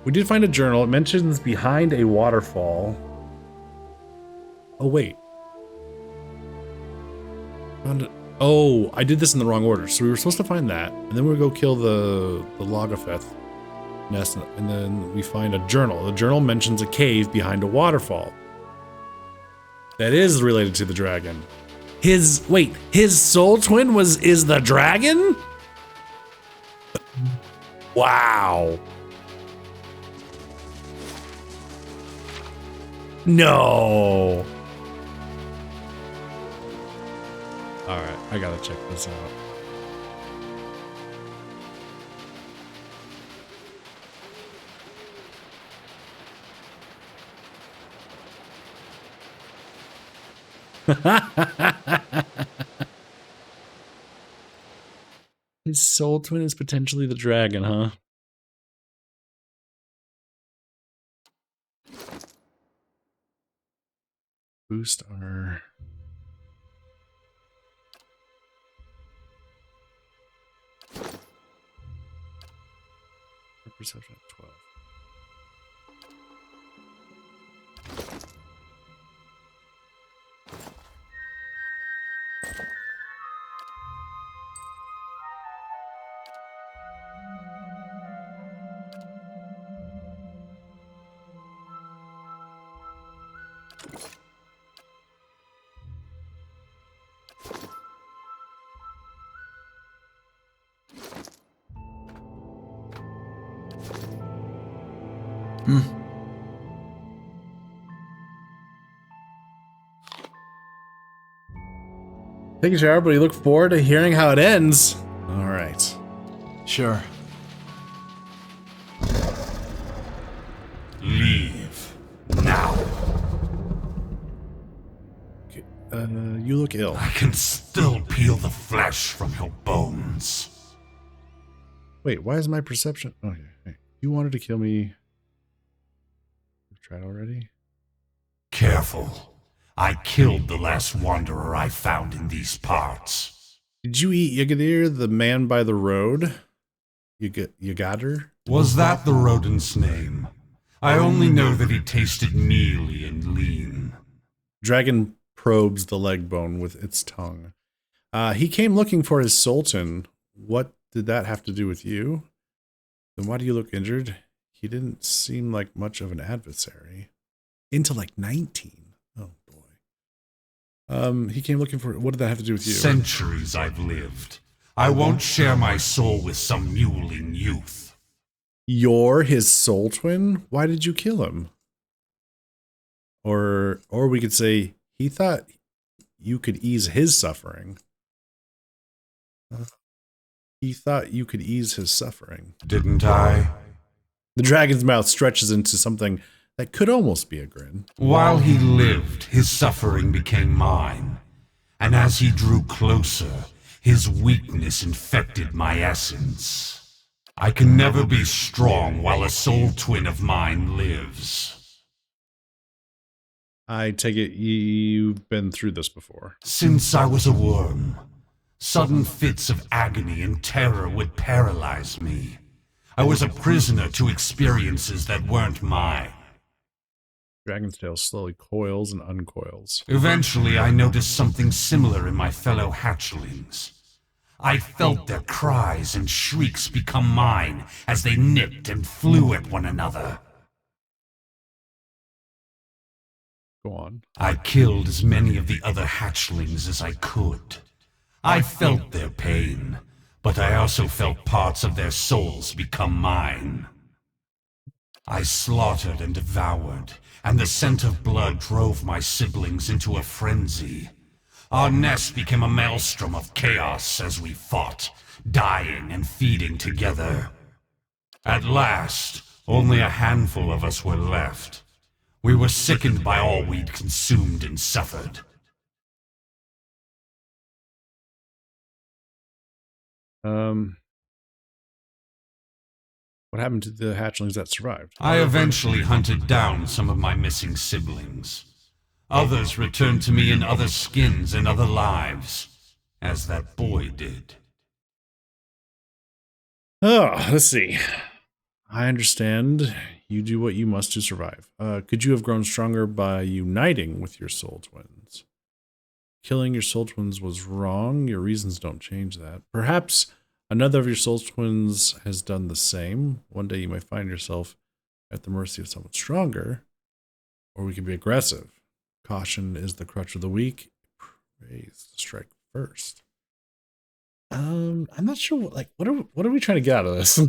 We did find a journal. It mentions behind a waterfall. Oh, wait. Found it. Oh, I did this in the wrong order. So we were supposed to find that, and then we would go kill the Logafeth nest, and then we find a journal. The journal mentions a cave behind a waterfall. That is related to the dragon. His soul twin is the dragon? Wow. No. All right, I gotta check this out. His soul twin is potentially the dragon, huh? Boost our... perception at 12. Thank you, Jared, but we look forward to hearing how it ends. All right. Sure. Leave now. You look ill. I can still peel the flesh from your bones. Wait, why is my perception... Oh, yeah. Hey, you wanted to kill me... You've tried already? Careful. I killed the last wanderer I found in these parts. Did you eat Ygadir, the man by the road? Ygadir? Was that the rodent's name? I only know that he tasted mealy and lean. Dragon probes the leg bone with its tongue. He came looking for his sultan. What did that have to do with you? Then why do you look injured? He didn't seem like much of an adversary. Into like 19. Oh boy. He came looking for... What did that have to do with you? Centuries I've lived. I won't share my soul with some mewling youth. You're his soul twin? Why did you kill him? Or we could say he thought you could ease his suffering. He thought you could ease his suffering. Didn't I? The dragon's mouth stretches into something that could almost be a grin. While he lived, his suffering became mine. And as he drew closer, his weakness infected my essence. I can never be strong while a soul twin of mine lives. I take it you've been through this before. Since I was a worm, sudden fits of agony and terror would paralyze me. I was a prisoner to experiences that weren't mine. Dragon's tail slowly coils and uncoils. Eventually, I noticed something similar in my fellow hatchlings. I felt their cries and shrieks become mine as they nipped and flew at one another. Go on. I killed as many of the other hatchlings as I could. I felt their pain, but I also felt parts of their souls become mine. I slaughtered and devoured, and the scent of blood drove my siblings into a frenzy. Our nest became a maelstrom of chaos as we fought, dying and feeding together. At last, only a handful of us were left. We were sickened by all we'd consumed and suffered. What happened to the hatchlings that survived? I eventually hunted down some of my missing siblings. Others returned to me in other skins and other lives, as that boy did. Oh, let's see. I understand. You do what you must to survive. Could you have grown stronger by uniting with your soul twins? Killing your soul twins was wrong. Your reasons don't change that. Perhaps another of your soul twins has done the same. One day you might find yourself at the mercy of someone stronger, or we can be aggressive. Caution is the crutch of the weak. Praise to strike first. I'm not sure what are we trying to get out of this?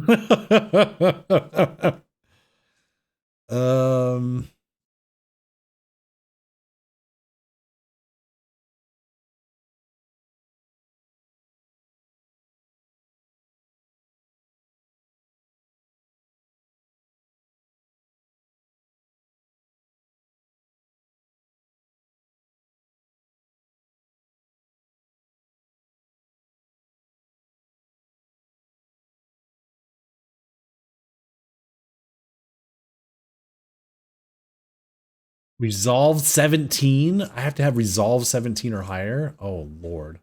Resolve 17? I have to have resolve 17 or higher? Oh, Lord.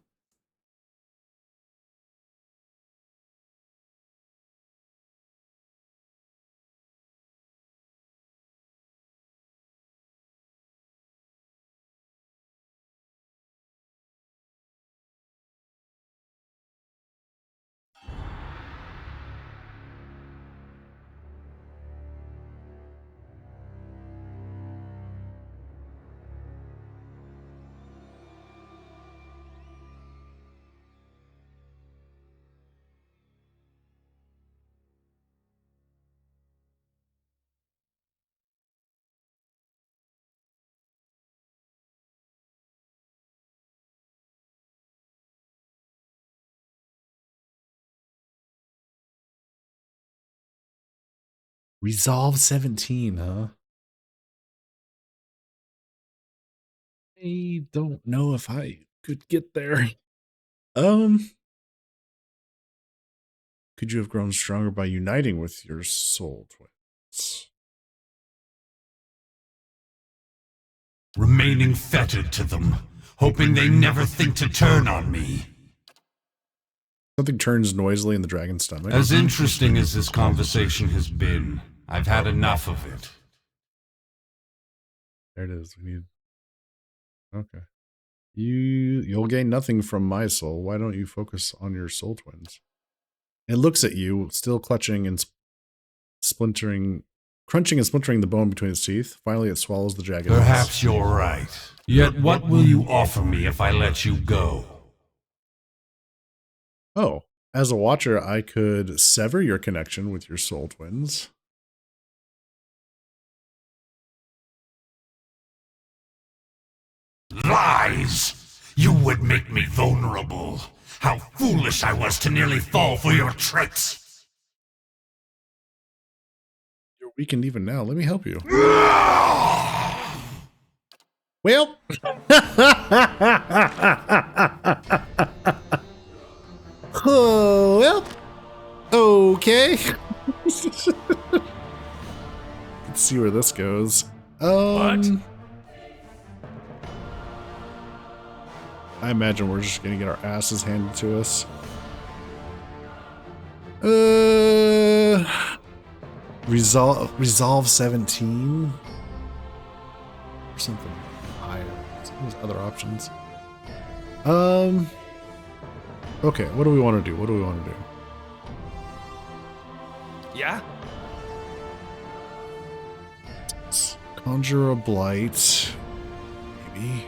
Resolve 17, huh? I don't know if I could get there. Could you have grown stronger by uniting with your soul twins? Remaining fettered to them, hoping they never think to turn on me. Something turns noisily in the dragon's stomach. As interesting as this conversation has been, I've had enough of it. There it is. We need. Okay. You'll gain nothing from my soul. Why don't you focus on your soul twins? It looks at you, still clutching and crunching and splintering the bone between its teeth. Finally, it swallows the jagged. Perhaps you're right. Yet what will you offer me if I let you go? Oh, as a watcher, I could sever your connection with your soul twins. Lies! You would make me vulnerable. How foolish I was to nearly fall for your tricks. You're weakened even now. Let me help you. Well. Oh, well. Okay. Let's see where this goes. What? I imagine we're just gonna get our asses handed to us. Resolve 17 or something higher. There's other options. Okay, what do we want to do? What do we want to do? Yeah? Let's conjure a blight, maybe.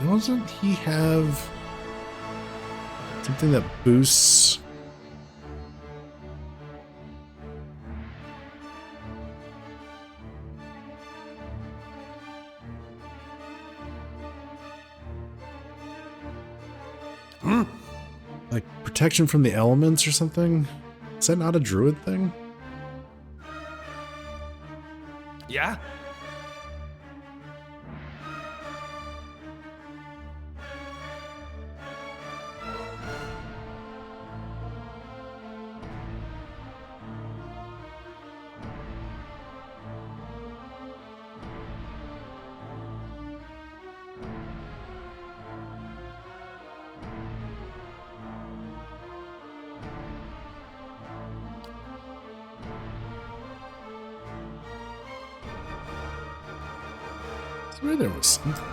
Doesn't he have something that boosts? Like protection from the elements or something? Is that not a druid thing? Yeah? I swear there was something.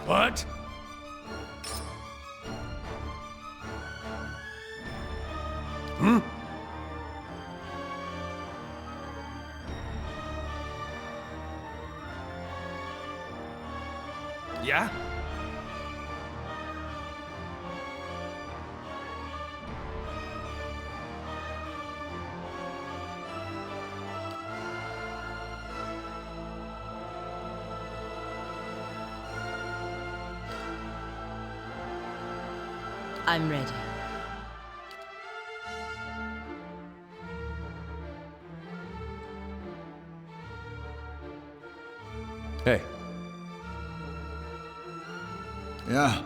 What? Hmm? Yeah? I'm ready. Hey, Yeah.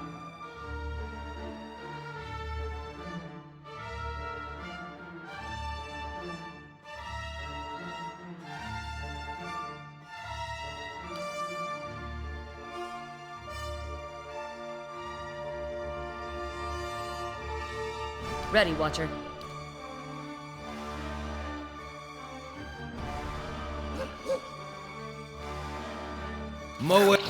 Ready, Watcher. Mow it.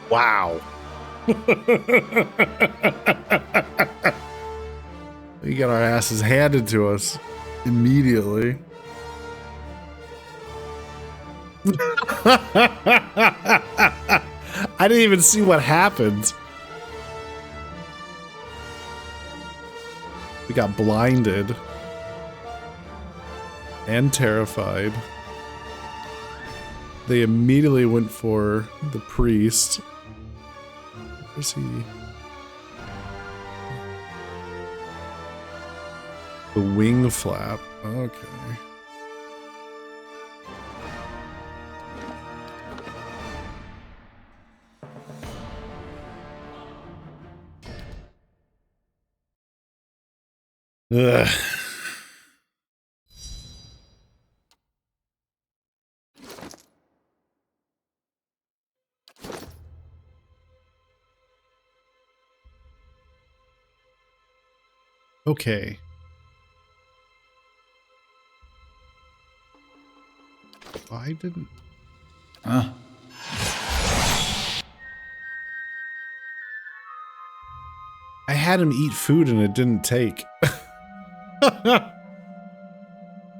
Wow. We got our asses handed to us immediately. I didn't even see what happened. We got blinded and terrified. They immediately went for the priest. Where's he? The wing flap. Okay. Ugh. Okay. I didn't. Huh? I had him eat food and it didn't take.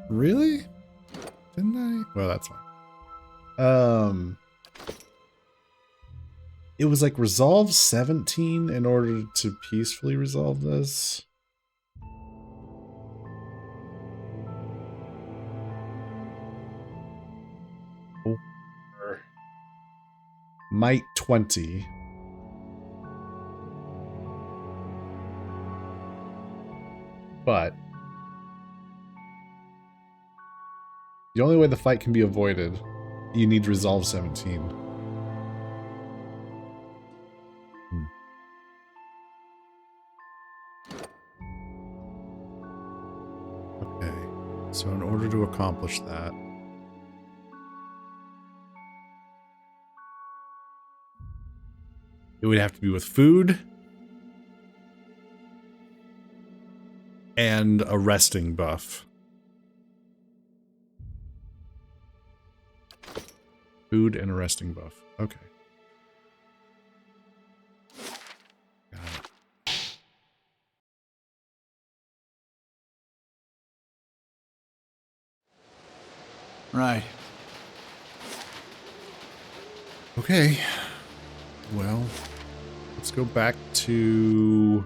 Really? Didn't I? Well, that's fine. It was like resolve 17 in order to peacefully resolve this. Or might 20. But the only way the fight can be avoided, you need resolve 17. Okay, so in order to accomplish that, it would have to be with food and a resting buff. Food and a resting buff. Okay. Got it. Right. Okay. Well, let's go back to...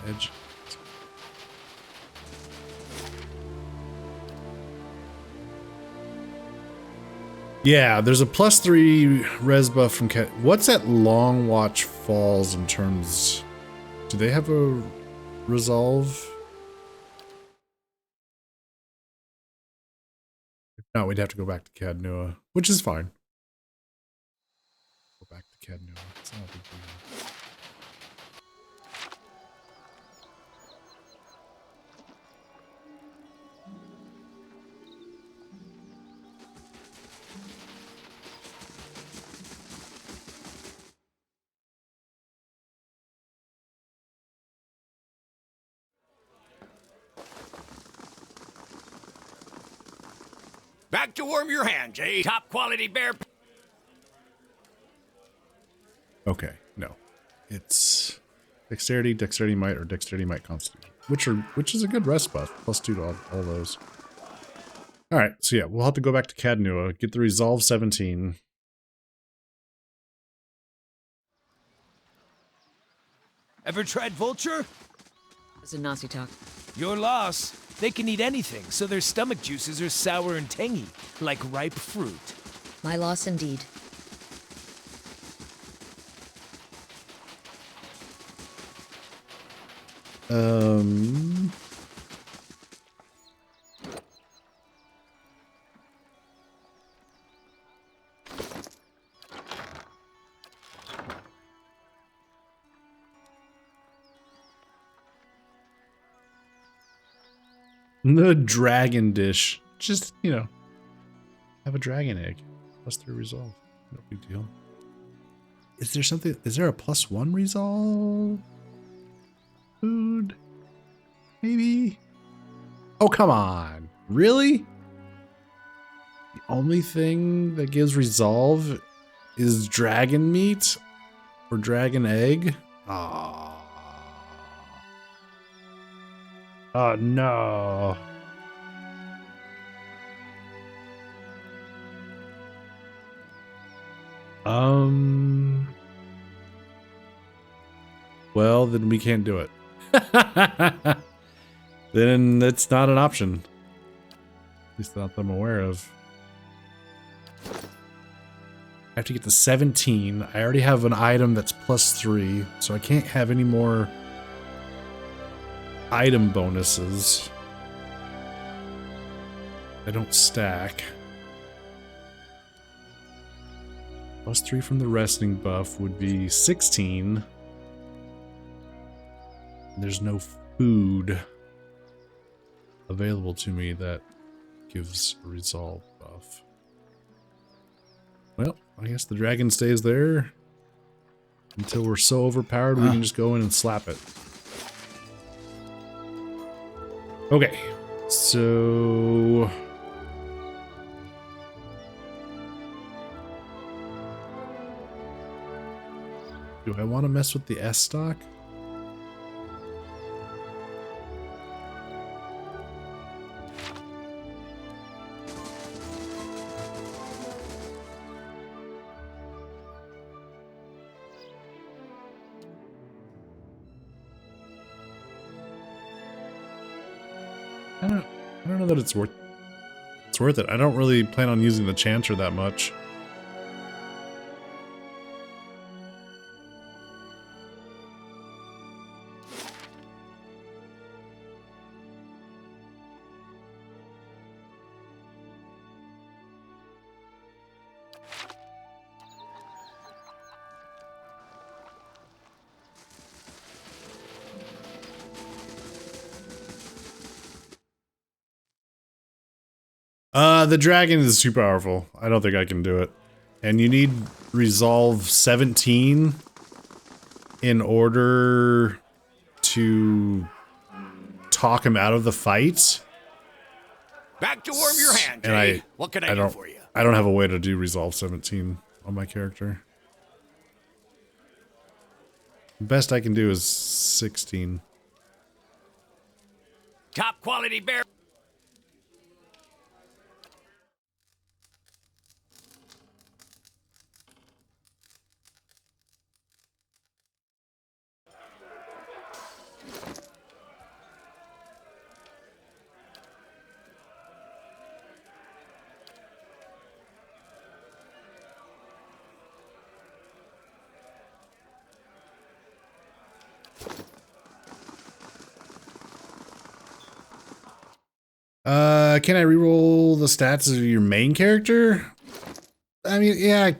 Edge. Yeah, there's a +3 res buff from Cat. What's at Long Watch Falls in terms... Do they have a resolve? If not, we'd have to go back to Cadnua, which is fine. Go back to Cadnua. It's not a big deal. Back to warm your hands, eh? Top quality bear. Okay, no. It's dexterity, dexterity might, or dexterity might constitution. Which is a good rest buff. +2 to all those. Alright, so yeah, we'll have to go back to Cadnua, get the resolve 17. Ever tried Vulture? It's a Nazi talk. Your loss. They can eat anything, so their stomach juices are sour and tangy, like ripe fruit. My loss indeed. Um. The dragon dish. Just, you know, have a dragon egg. +3 resolve. No big deal. Is there something? Is there a +1 resolve? Food? Maybe? Oh, come on. Really? The only thing that gives resolve is dragon meat or dragon egg? Ah. Oh, no. Well, then we can't do it. Then it's not an option. At least not that I'm aware of. I have to get to 17. I already have an item that's +3, so I can't have any more item bonuses. I don't stack. +3 from the resting buff would be 16. There's no food available to me that gives a resolve buff. Well, I guess the dragon stays there until we're so overpowered we can just go in and slap it. Okay, so... do I want to mess with the S stock? I don't know that it's worth it. I don't really plan on using the Chanter that much. The dragon is too powerful. I don't think I can do it. And you need resolve 17 in order to talk him out of the fight. Back to warm your hands, And eh? What can I do don't, for you? I don't have a way to do resolve 17 on my character. The best I can do is 16. Top quality bear. Can I reroll the stats of your main character? I mean, yeah,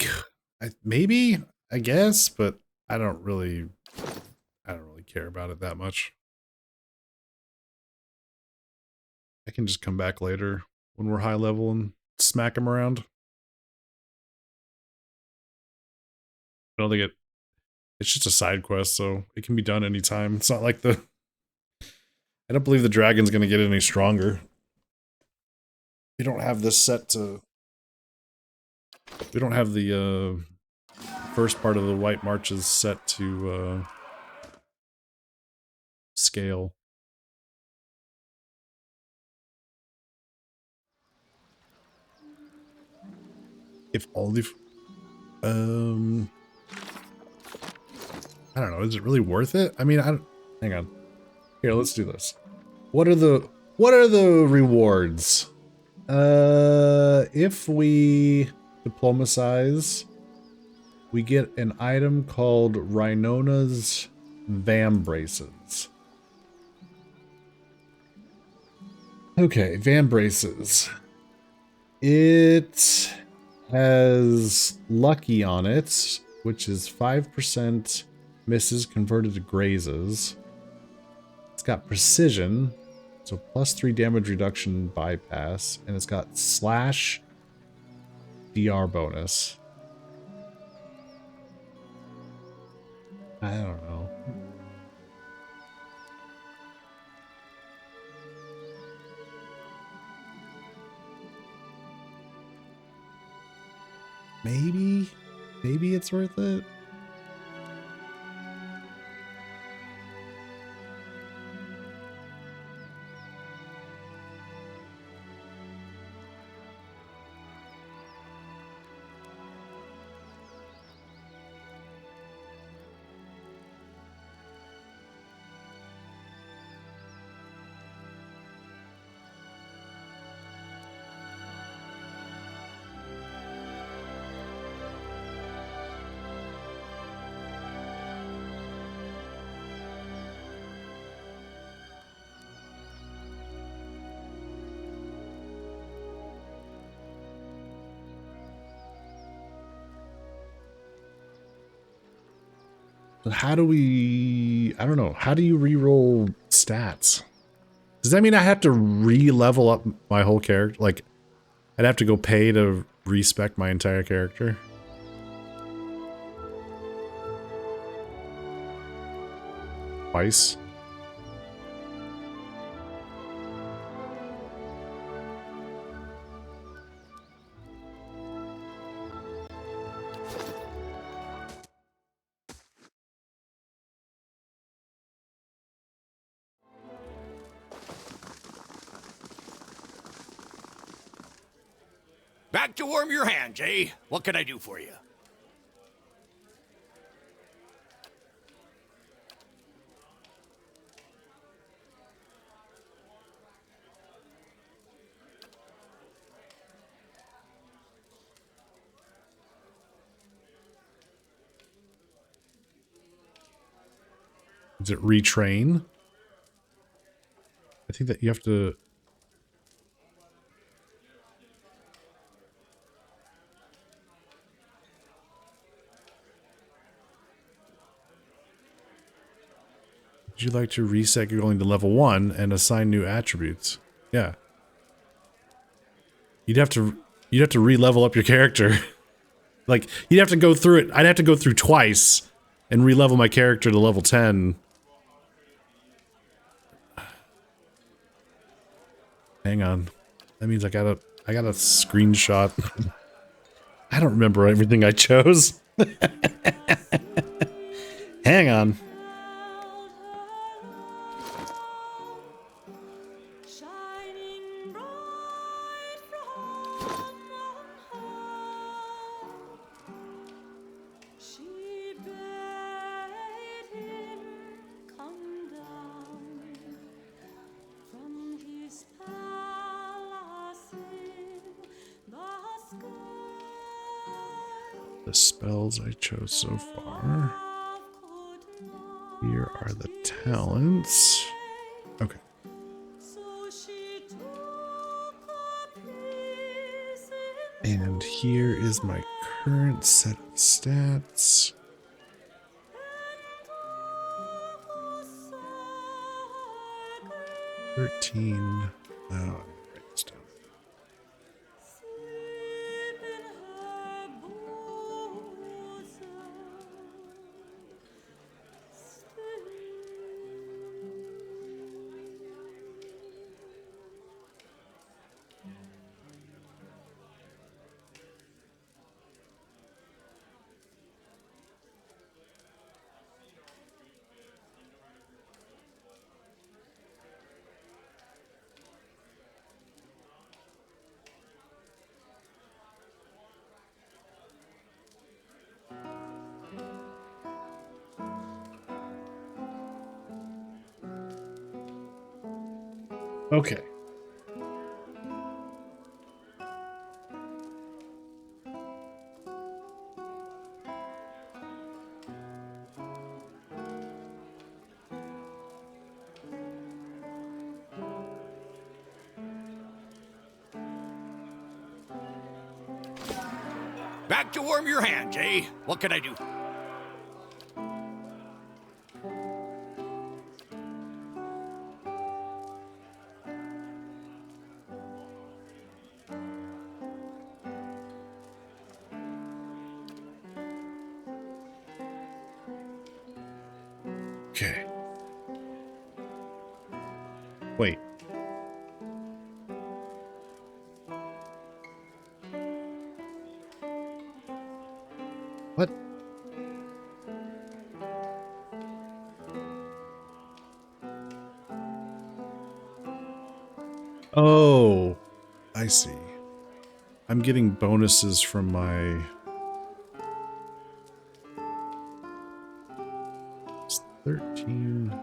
maybe, I guess, but I don't really care about it that much. I can just come back later when we're high level and smack him around. I don't think it's just a side quest, so it can be done anytime. It's not like I don't believe the dragon's gonna get any stronger. We don't have this set to... We don't have the first part of the White Marches set to scale. If only... I don't know, is it really worth it? I mean, hang on. Here, let's do this. What are the rewards? If we diplomatize, we get an item called Rhinona's Vambraces. Okay, Van Braces. It has Lucky on it, which is 5% misses converted to grazes. It's got Precision, so +3 damage reduction bypass, and it's got Slash DR bonus. I don't know. Maybe it's worth it. How do we... I don't know. How do you re-roll stats? Does that mean I have to re-level up my whole character? Like, I'd have to go pay to respec my entire character? Twice? Back to warm your hands, eh? What can I do for you? Is it retrain? I think that you have to... Would you like to reset going to level 1 and assign new attributes? Yeah. You'd have to re-level up your character. Like, you'd have to go through it. I'd have to go through twice and re-level my character to level 10. Hang on. That means I gotta screenshot. I don't remember everything I chose. Hang on. The spells I chose so far. Here are the talents. Okay. And here is my current set of stats. $13. Oh, write this down. Okay. Back to warm your hands, eh? What can I do? Okay. Wait. What? Oh, I see. I'm getting bonuses from my... It's 13.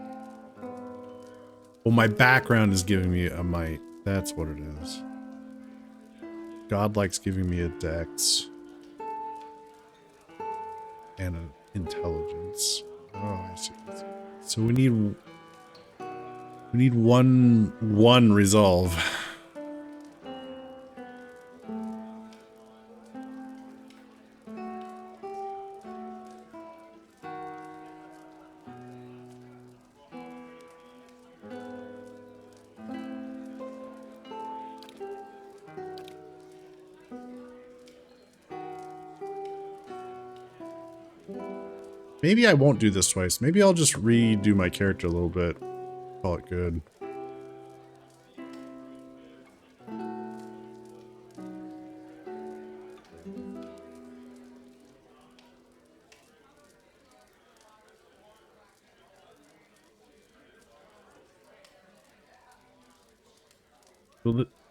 Well, my background is giving me a might. That's what it is. Godlike's giving me a dex. And an intelligence. Oh, I see. So we need one resolve. Maybe I won't do this twice. Maybe I'll just redo my character a little bit. Call it good.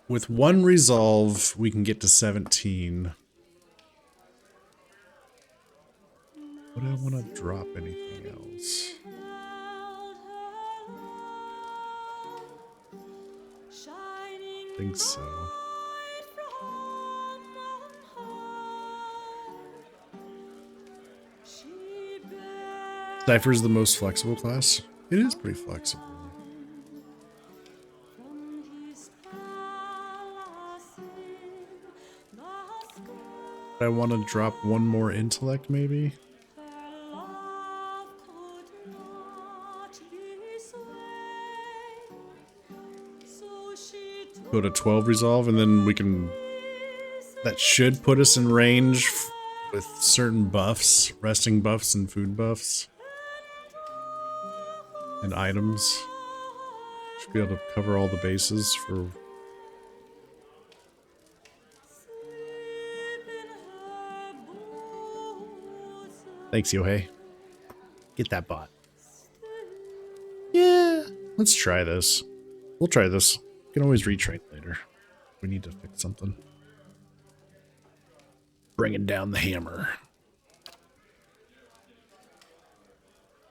With one resolve, we can get to 17. Would I want to drop anything else? I think so. Cypher's the most flexible class. It is pretty flexible. I want to drop one more intellect, maybe? Go to 12 resolve, and then we can... That should put us in range with certain buffs, resting buffs and food buffs. And items. Should be able to cover all the bases for... Thanks, Yohei. Get that bot. Yeah, let's try this. We'll try this. We can always retrain later. We need to fix something. Bringing down the hammer.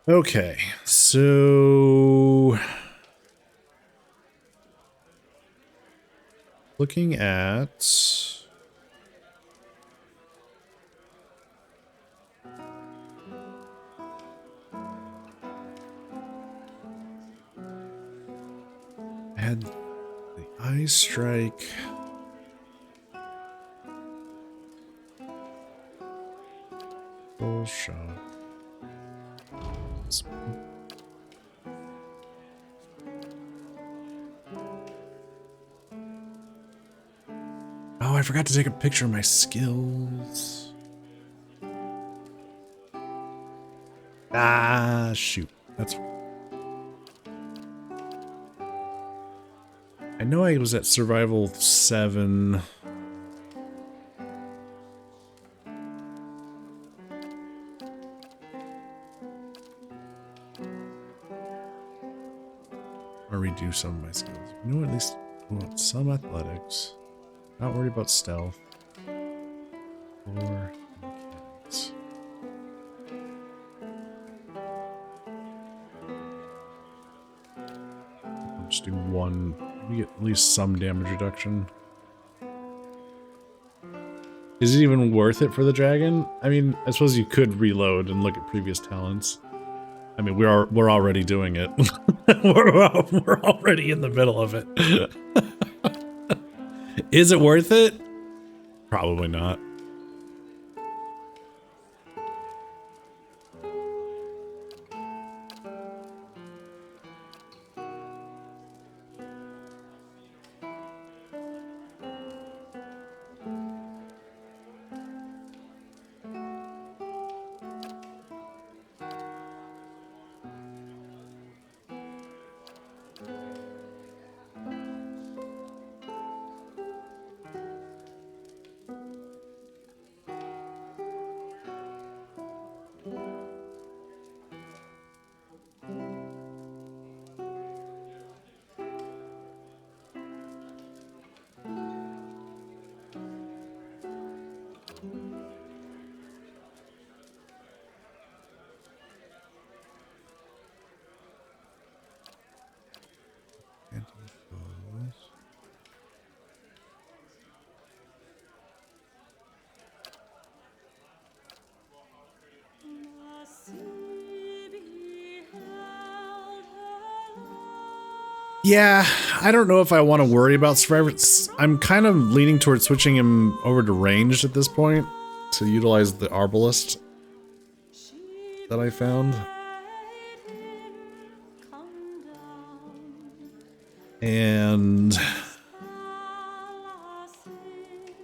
Okay, so... Looking at... I had the Eye Strike. Full shot. Oh, I forgot to take a picture of my skills. Ah, shoot. That's... I know I was at survival 7. Or redo some of my skills. You know, at least I want some athletics. Not worried about stealth. Or mechanics. I'll just do one. We get at least some damage reduction. Is it even worth it for the dragon? I mean, I suppose you could reload and look at previous talents. I mean, we're already doing it. we're already in the middle of it. Is it worth it? Probably not. Yeah, I don't know if I want to worry about Survivor. I'm kind of leaning towards switching him over to ranged at this point to utilize the Arbalist that I found. And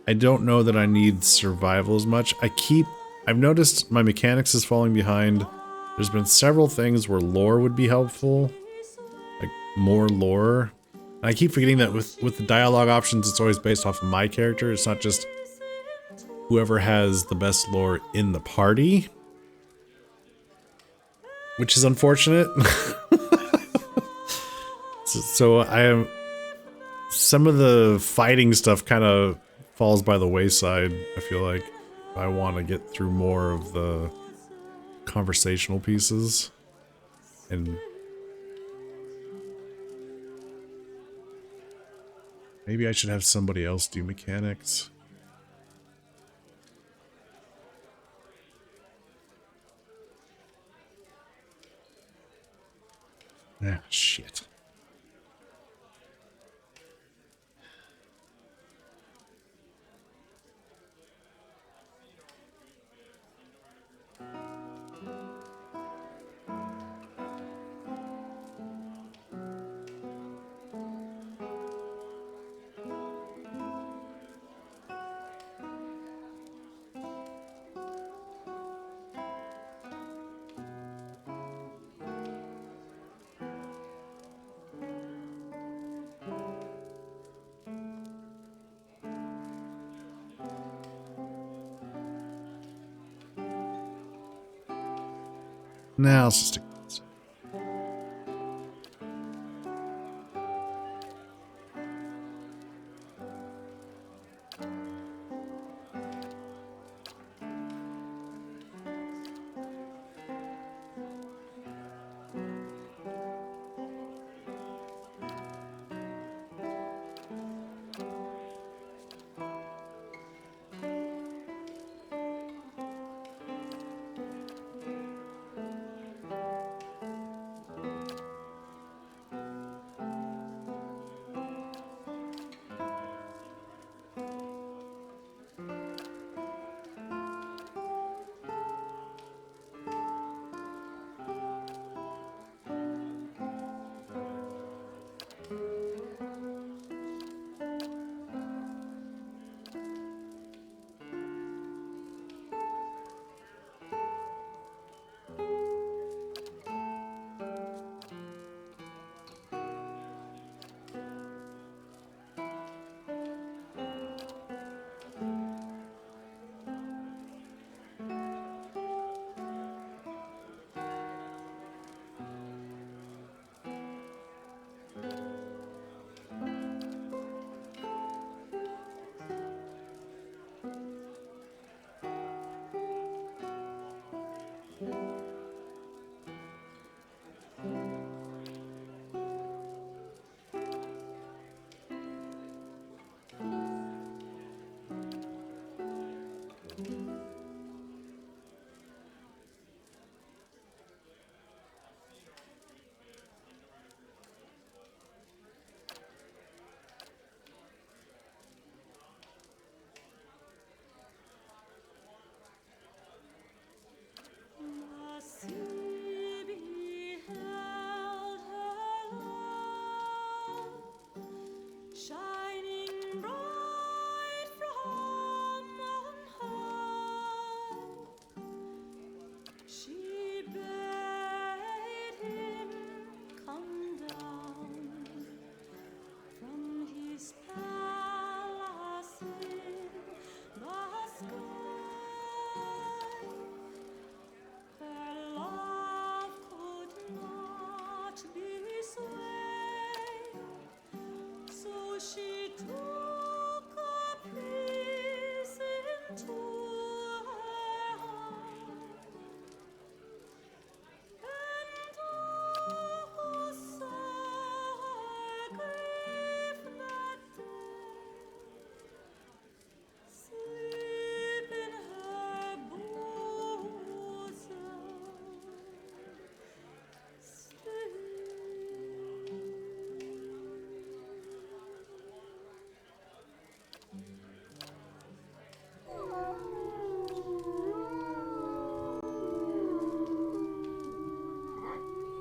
I don't know that I need survival as much. I've noticed my mechanics is falling behind. There's been several things where lore would be helpful. Like more lore. And I keep forgetting that with the dialogue options, it's always based off of my character. It's not just whoever has the best lore in the party. Which is unfortunate. So I am... Some of the fighting stuff kind of falls by the wayside, I feel like. If I want to get through more of the conversational pieces. And... maybe I should have somebody else do mechanics. Ah, shit. Now let's just stick with this.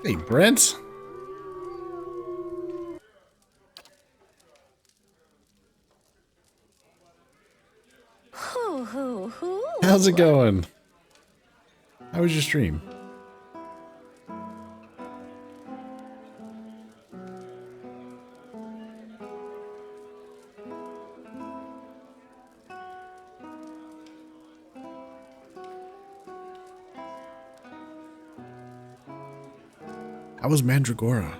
Hey, Brent. How's it going? How was your stream? How was Mandragora?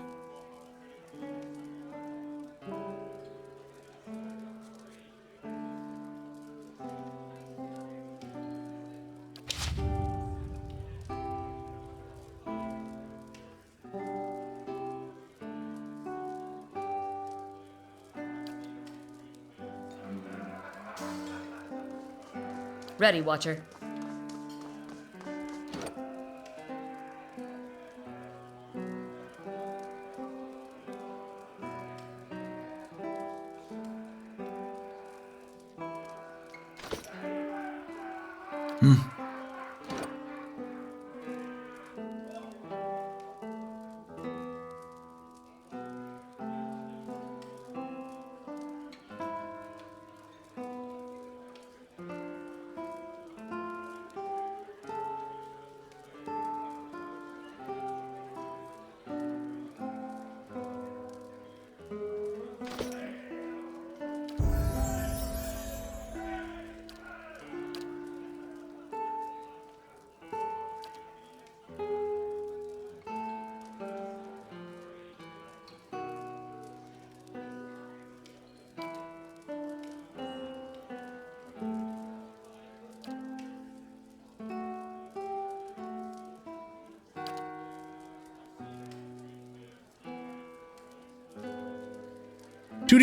Ready, Watcher.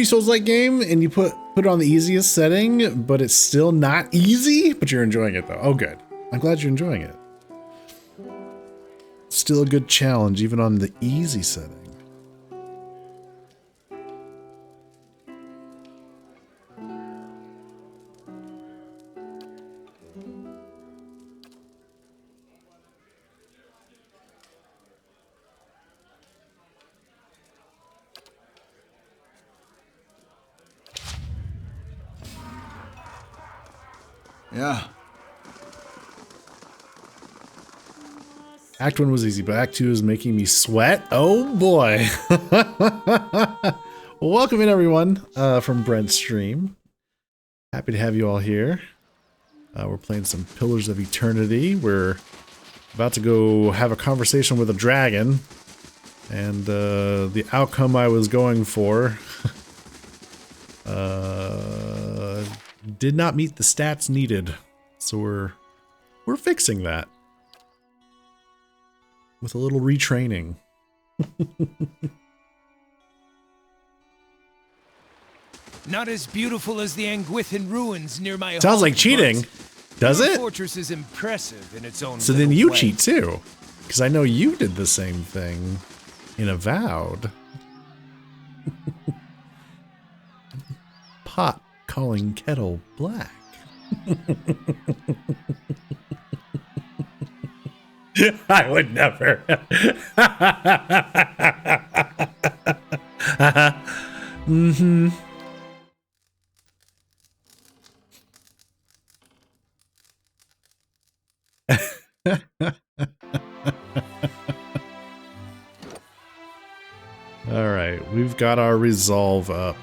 Souls-like game, and you put it on the easiest setting, but it's still not easy, but you're enjoying it though. Oh, good. I'm glad you're enjoying it. Still a good challenge, even on the easy setting. Yeah. Act 1 was easy, but Act 2 is making me sweat. Oh boy. Well, welcome in everyone from Brent's stream. Happy to have you all here. We're playing some Pillars of Eternity. We're about to go have a conversation with a dragon. And the outcome I was going for did not meet the stats needed. So we're fixing that with a little retraining. Not as beautiful as the Anguithan ruins near my Sounds home, like cheating. Does your it? fortress is impressive in its own So then little you way. cheat too. Because I know you did the same thing in Avowed. Pot calling kettle black. I would never. Mm-hmm. All right, we've got our resolve up.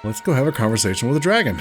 Let's go have a conversation with a dragon.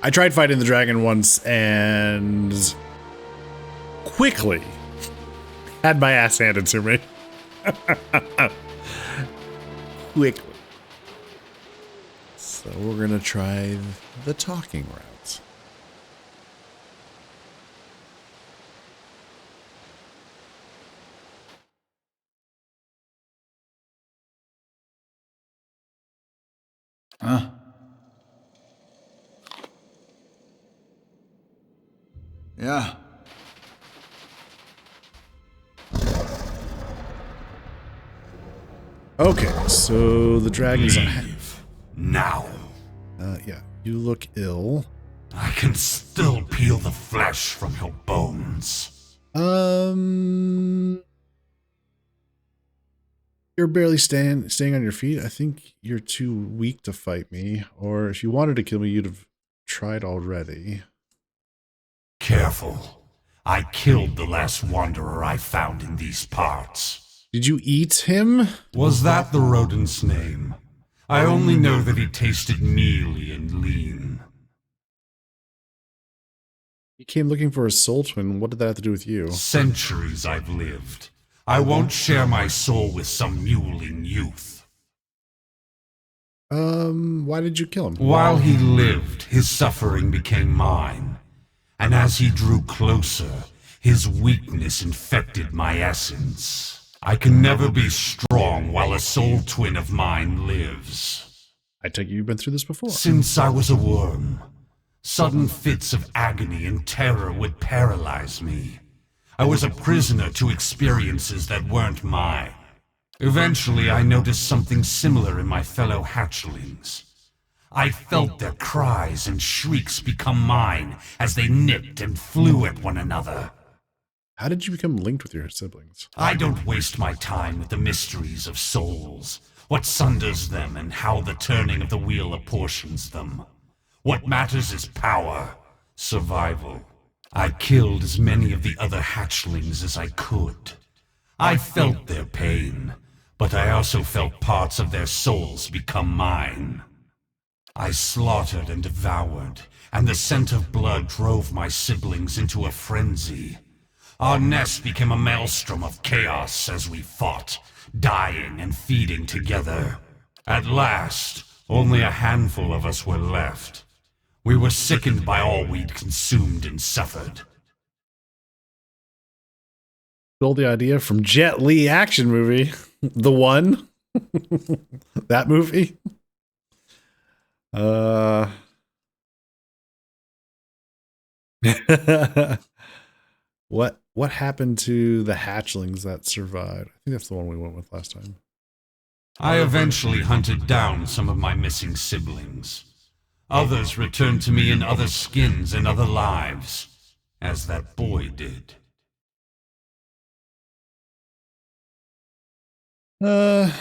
I tried fighting the dragon once and quickly had my ass handed to me. Quickly. So we're gonna try the talking route. Huh? Yeah. Okay, so the dragon's Leave now. yeah, you look ill. I can still peel the flesh from your bones. You're barely staying on your feet. I think you're too weak to fight me, or if you wanted to kill me, you'd have tried already. Careful. I killed the last wanderer I found in these parts. Did you eat him? Was that the rodent's name? I only know that he tasted mealy and lean. He came looking for his soul twin. What did that have to do with you? Centuries I've lived. I won't share my soul with some mewling youth. Why did you kill him? While he lived, his suffering became mine. And as he drew closer, his weakness infected my essence. I can never be strong while a soul twin of mine lives. I take it you've been through this before. Since I was a worm, sudden fits of agony and terror would paralyze me. I was a prisoner to experiences that weren't mine. Eventually, I noticed something similar in my fellow hatchlings. I felt their cries and shrieks become mine as they nipped and flew at one another. How did you become linked with your siblings? I don't waste my time with the mysteries of souls, what sunders them and how the turning of the wheel apportions them. What matters is power, survival. I killed as many of the other hatchlings as I could. I felt their pain, but I also felt parts of their souls become mine. I slaughtered and devoured, and the scent of blood drove my siblings into a frenzy. Our nest became a maelstrom of chaos as we fought, dying and feeding together. At last, only a handful of us were left. We were sickened by all we'd consumed and suffered. Stole the idea from Jet Li action movie. The One. That movie. What happened to the hatchlings that survived? I think that's the one we went with last time. I eventually hunted down some of my missing siblings. Others returned to me in other skins and other lives, as that boy did. Could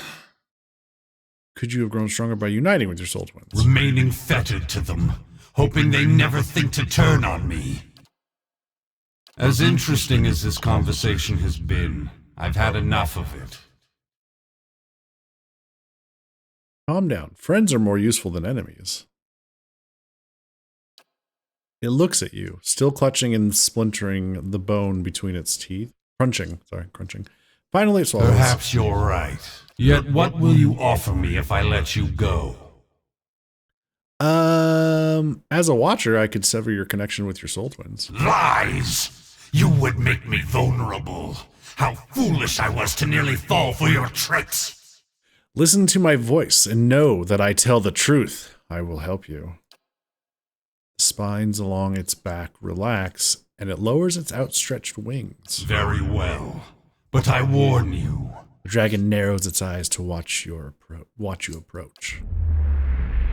you have grown stronger by uniting with your soul twins? Remaining fettered to them, hoping they never think to turn on me. As interesting as this conversation has been, I've had enough of it. Calm down. Friends are more useful than enemies. It looks at you, still clutching and splintering the bone between its teeth. Crunching. Finally, it swallows. Perhaps you're right. Yet what will you offer me if I let you go? As a watcher, I could sever your connection with your soul twins. Lies! You would make me vulnerable. How foolish I was to nearly fall for your tricks. Listen to my voice and know that I tell the truth. I will help you. The spines along its back relax, and it lowers its outstretched wings. Very well. But I warn you. The dragon narrows its eyes to watch you approach.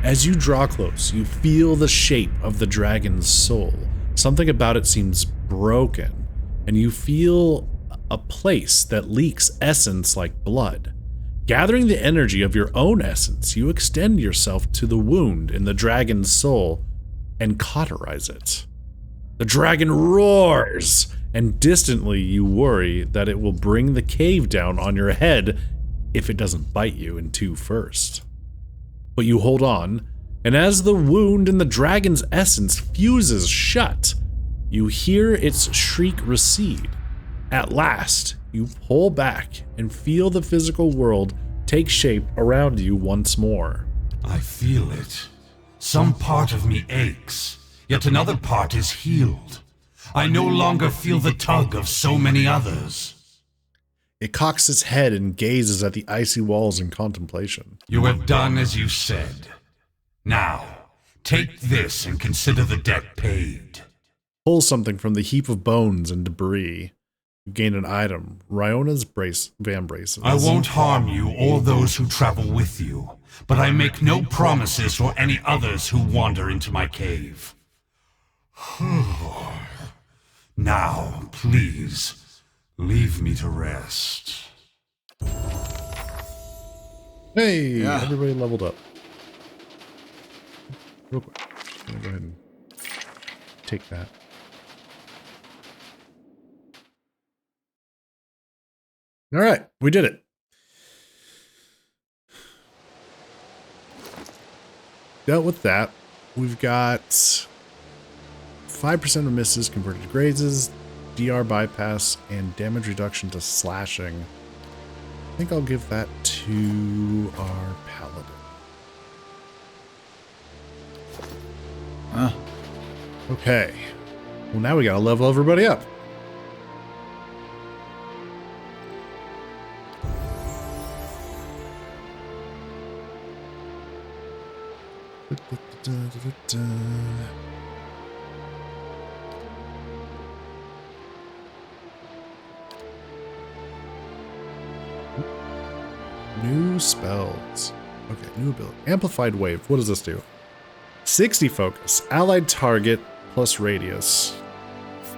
As you draw close, you feel the shape of the dragon's soul. Something about it seems broken, and you feel a place that leaks essence like blood. Gathering the energy of your own essence, you extend yourself to the wound in the dragon's soul and cauterize it. The dragon roars, and distantly you worry that it will bring the cave down on your head if it doesn't bite you in two first. But you hold on, And as the wound in the dragon's essence fuses shut, you hear its shriek recede. At last, you pull back and feel the physical world take shape around you once more. I feel it. Some part of me aches, yet another part is healed. I no longer feel the tug of so many others. It cocks its head and gazes at the icy walls in contemplation. You have done as you said. Now, take this and consider the debt paid. Pull something from the heap of bones and debris. You gain an item, Riona's van braces. I won't harm you or those who travel with you, but I make no promises for any others who wander into my cave. Now, please, leave me to rest. Hey, Yeah. everybody leveled up. Real quick. I'm gonna go ahead and take that. All right, we did it. Dealt with that. We've got 5% of misses converted to grazes, DR bypass, and damage reduction to slashing. I think I'll give that to our paladin. Huh? Okay. Well, now we gotta level everybody up. New spells. Okay, new ability. Amplified wave. What does this do? 60 focus. Allied target plus radius.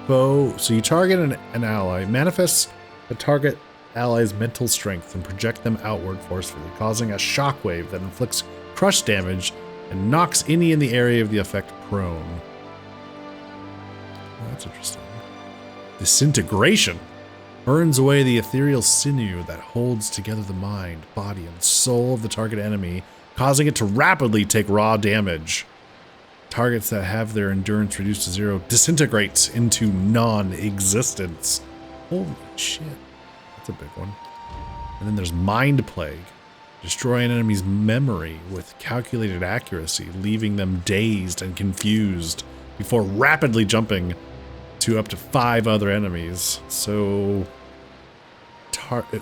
Foe. So you target an ally, manifest the target ally's mental strength and project them outward forcefully, causing a shockwave that inflicts crush damage and knocks any in the area of the effect prone. Oh, that's interesting. Disintegration. Burns away the ethereal sinew that holds together the mind, body, and soul of the target enemy, causing it to rapidly take raw damage. Targets that have their endurance reduced to 0 disintegrate into non-existence. Holy shit. That's a big one. And then there's Mind Plague. Destroy an enemy's memory with calculated accuracy, leaving them dazed and confused before rapidly jumping to up to 5 other enemies. So it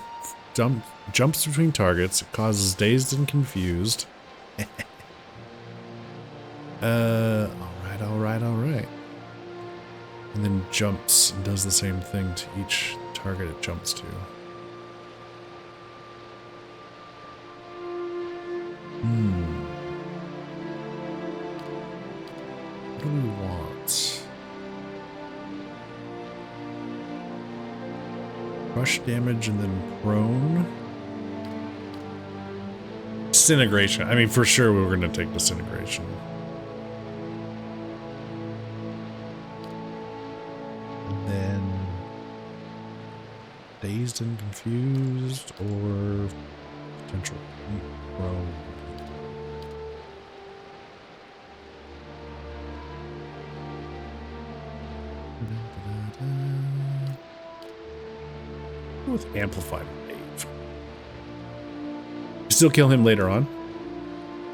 jumps between targets, it causes dazed and confused. Alright. And then jumps and does the same thing to each target it jumps to. What do we want? Crush damage and then prone. Disintegration. I mean, for sure we were going to take disintegration. And then dazed and confused or potential prone. With amplified wave. You still kill him later on.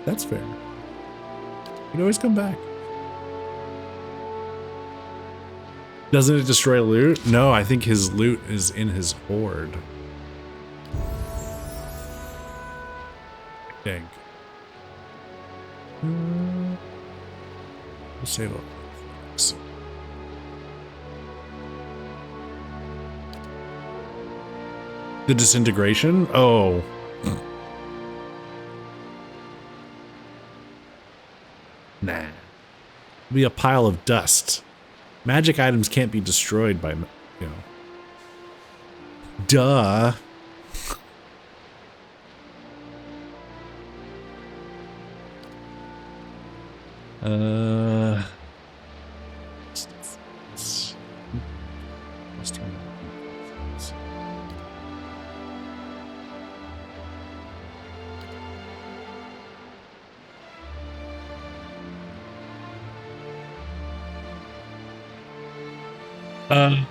That's fair. You can always come back. Doesn't it destroy loot? No, I think his loot is in his hoard. Dang. We'll save up. The disintegration? Oh. Nah. It'll be a pile of dust. Magic items can't be destroyed by, you know. Duh.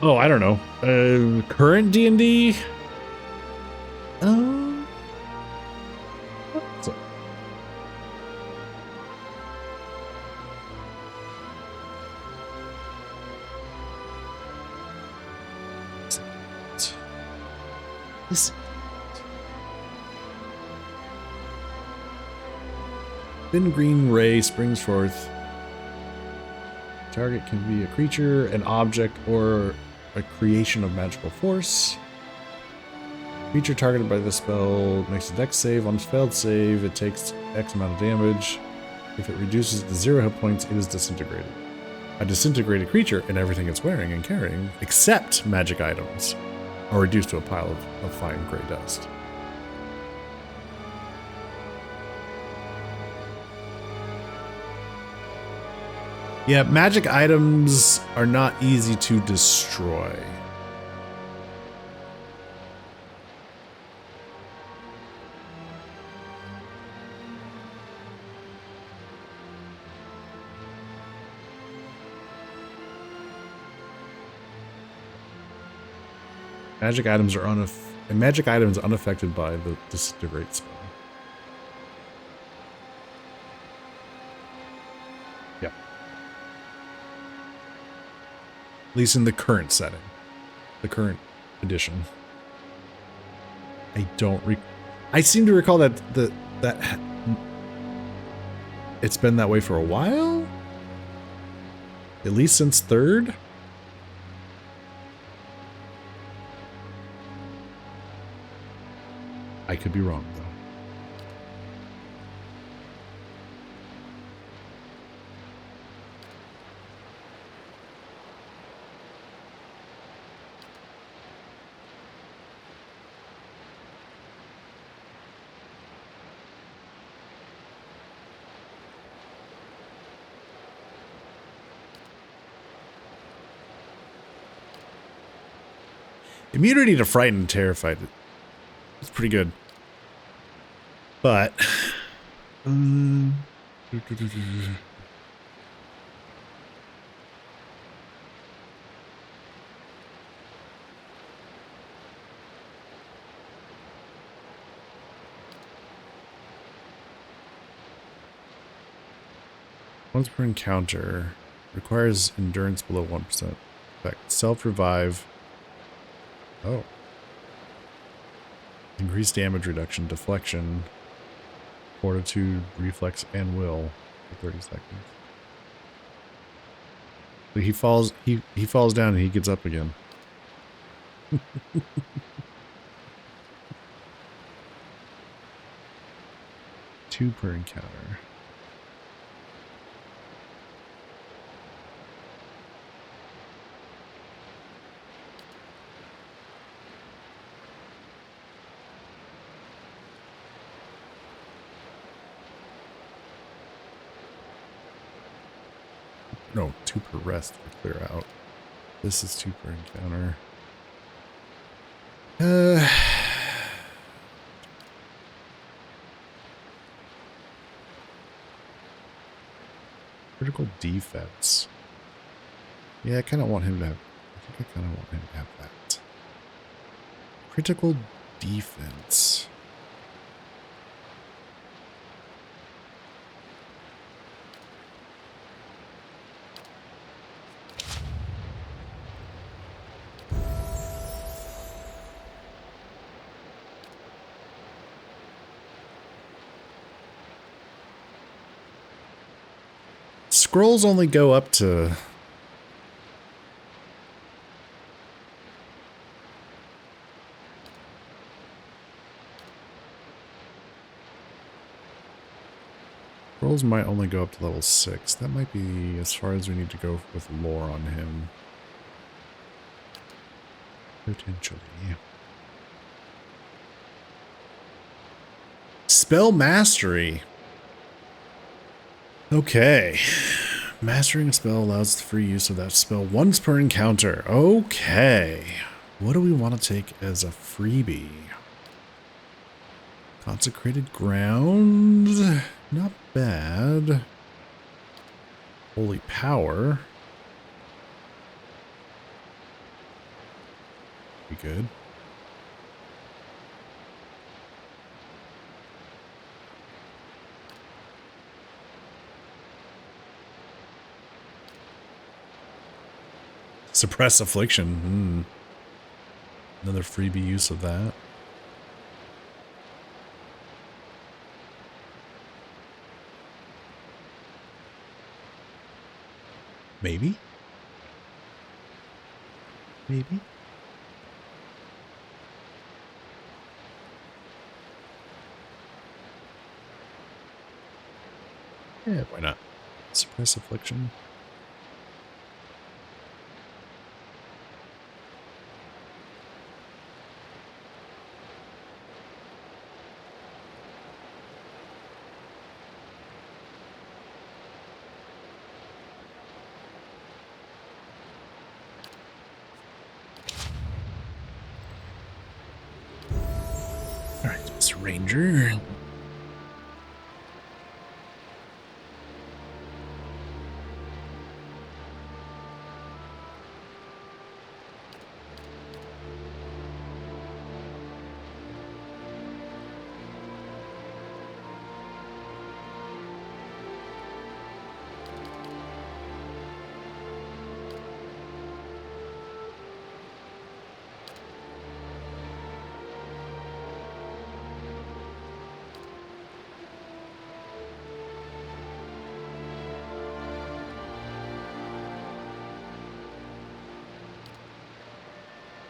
Oh, I don't know. Current D&D? So- This thin green ray springs forth. Target can be a creature, an object, or a creation of magical force. Creature targeted by this spell makes a dex save. On failed save, it takes X amount of damage. If it reduces to 0 hit points, it is disintegrated. A disintegrated creature and everything it's wearing and carrying, except magic items, are reduced to a pile of fine gray dust. Yeah, magic items are not easy to destroy. Magic items are magic items unaffected by the disintegrate spell. Yep. At least in the current setting, the current edition. I seem to recall that it's been that way for a while. At least since third. I could be wrong, though. Immunity to frightened and terrified. It's pretty good. But once per encounter, requires endurance below 1%. Effect self-revive. Oh. Increased damage reduction, deflection, fortitude, reflex, and will for 30 seconds. So he falls down and he gets up again. 2 per encounter. No, 2 per rest to clear out. This is 2 per encounter. Critical defense. Yeah, I kind of want him to have... I think I kind of want him to have that. Critical defense. Scrolls only go up to... Scrolls might only go up to level 6. That might be as far as we need to go with lore on him. Potentially. Spell mastery. Okay. Mastering a spell allows the free use of that spell once per encounter. Okay. What do we want to take as a freebie? Consecrated ground. Not bad. Holy power. good. Suppress affliction. Another freebie use of that. Maybe? Maybe? Yeah, why not? Suppress affliction. Alright, Mr. Ranger.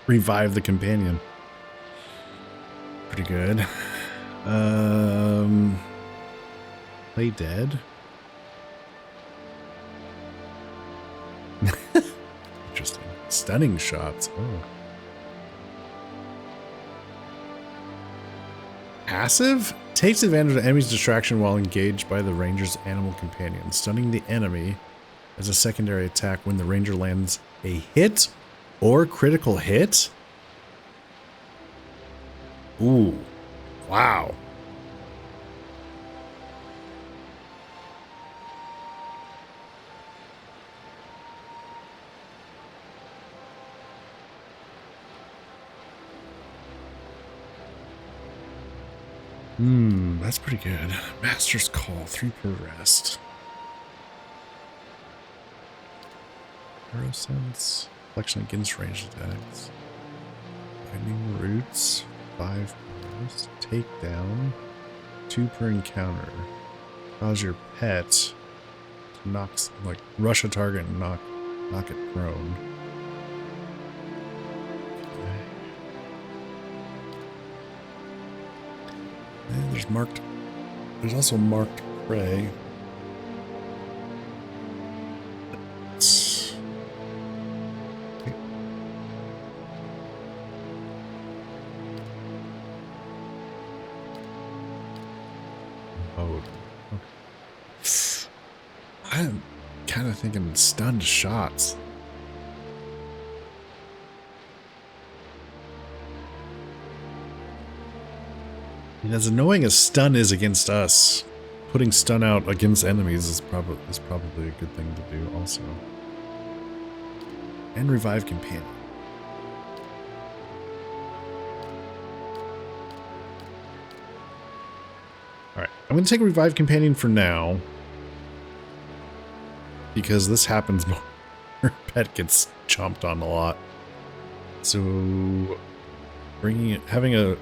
Revive the companion. Pretty good. Play dead. Interesting. Stunning shots. Oh. Passive? Takes advantage of enemy's distraction while engaged by the ranger's animal companion, stunning the enemy as a secondary attack when the ranger lands a hit or critical hit? Ooh. Wow. That's pretty good. Master's Call, 3 per rest. Arrow sense. Flexion against ranged attacks. Binding roots. 5 per rest. Takedown. 2 per encounter. Cause your pet to knock, like, rush a target and knock it prone. Okay. And there's also marked prey. I'm kind of thinking stunned shots. And as annoying as stun is against us, putting stun out against enemies is probably a good thing to do also. And revive companion. Alright, I'm going to take a revive companion for now. Because this happens more. Her pet gets chomped on a lot. So having a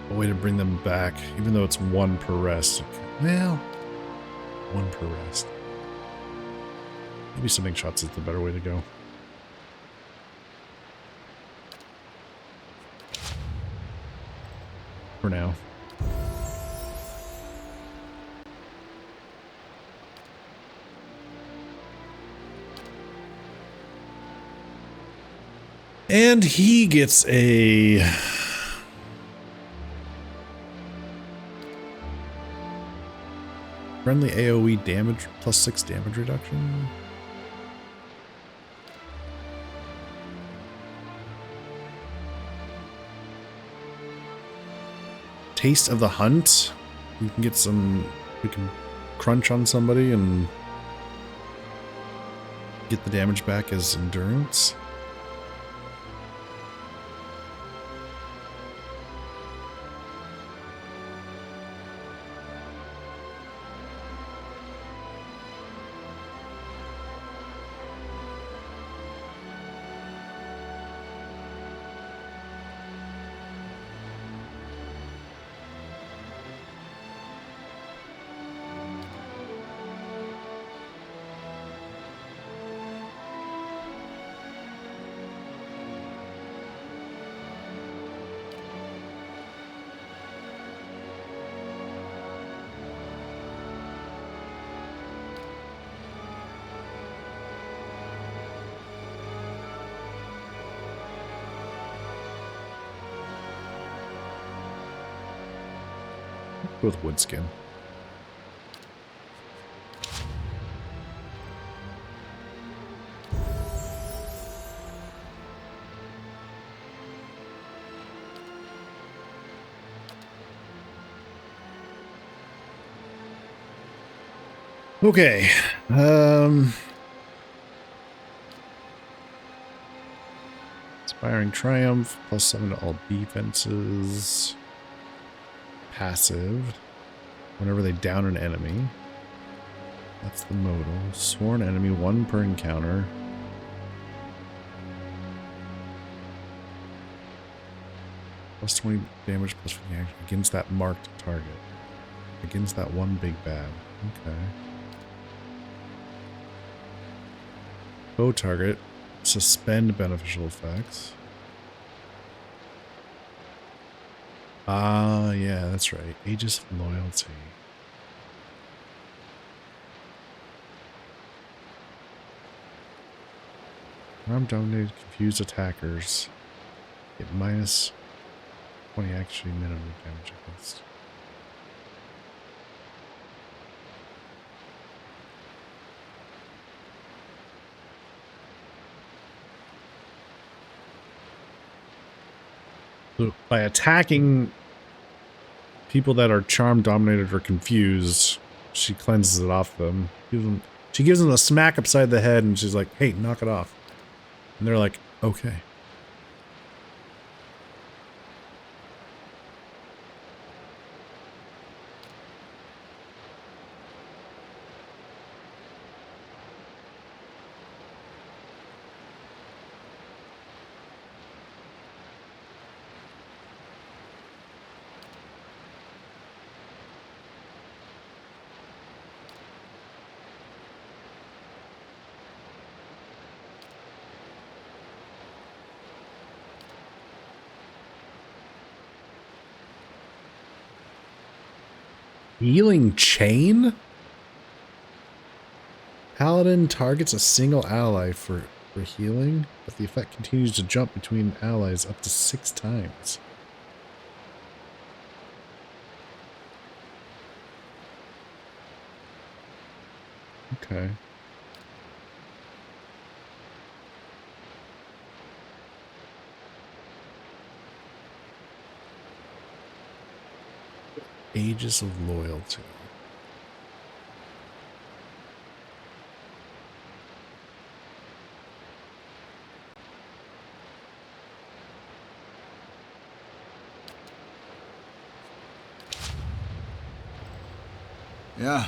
way to bring them back, even though it's 1 per rest. Well, 1 per rest. Maybe sending shots is the better way to go. For now. And he gets a friendly AoE damage plus 6 damage reduction. Taste of the Hunt. We can crunch on somebody and get the damage back as endurance. Go with wood skin. Okay. Inspiring Triumph, +7 to all defenses. Passive. Whenever they down an enemy. That's the modal. Sworn enemy, 1 per encounter. +20 damage, +50 action against that marked target. Against that one big bad. Okay. Bow target. Suspend beneficial effects. Ah, yeah, that's right. Aegis of Loyalty. Arm dominated confused attackers. Get -20 actually minimum damage against. So by attacking people that are charmed, dominated, or confused, she cleanses it off them. She gives them a smack upside the head and she's like, hey, knock it off. And they're like, okay. Healing Chain? Paladin targets a single ally for healing, but the effect continues to jump between allies up to 6 times. Okay. Aegis of Loyalty. Yeah.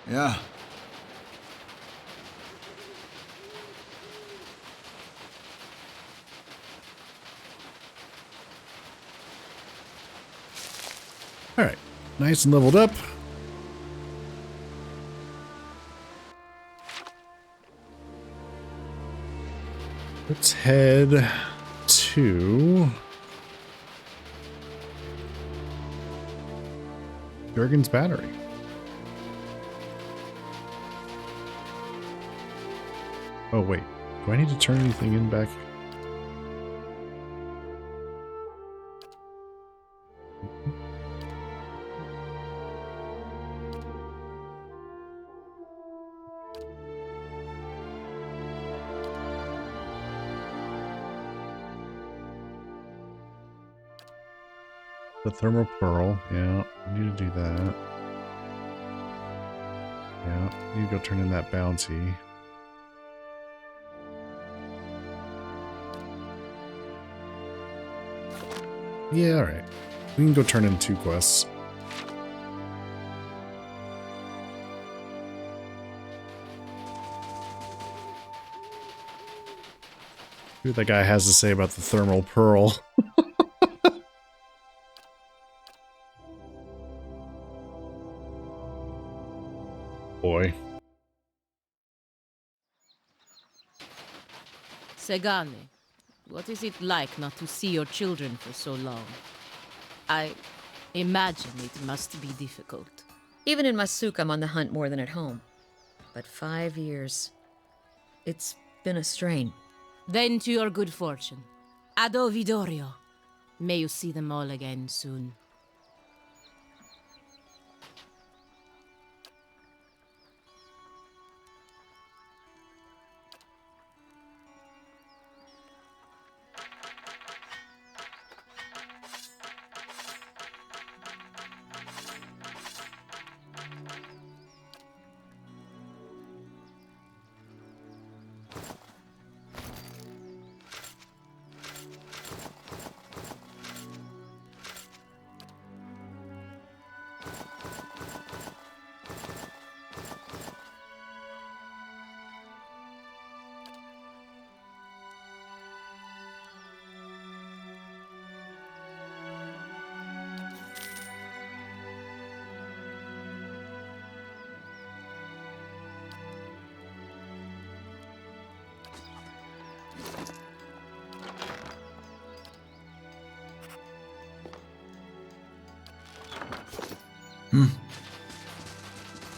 Yeah. All right, nice and leveled up. Let's head to Jurgen's Battery. Oh wait, do I need to turn anything in back? The thermal pearl, yeah, I need to do that. Yeah, I need to go turn in that bounty. Yeah, alright. We can go turn in 2 quests. See what that guy has to say about the thermal pearl. Boy. Segane, What is it like not to see your children for so long? I imagine it must be difficult. Even in Masuk, I'm on the hunt more than at home. But 5 years... it's been a strain. Then to your good fortune. Ado Vidorio. May you see them all again soon.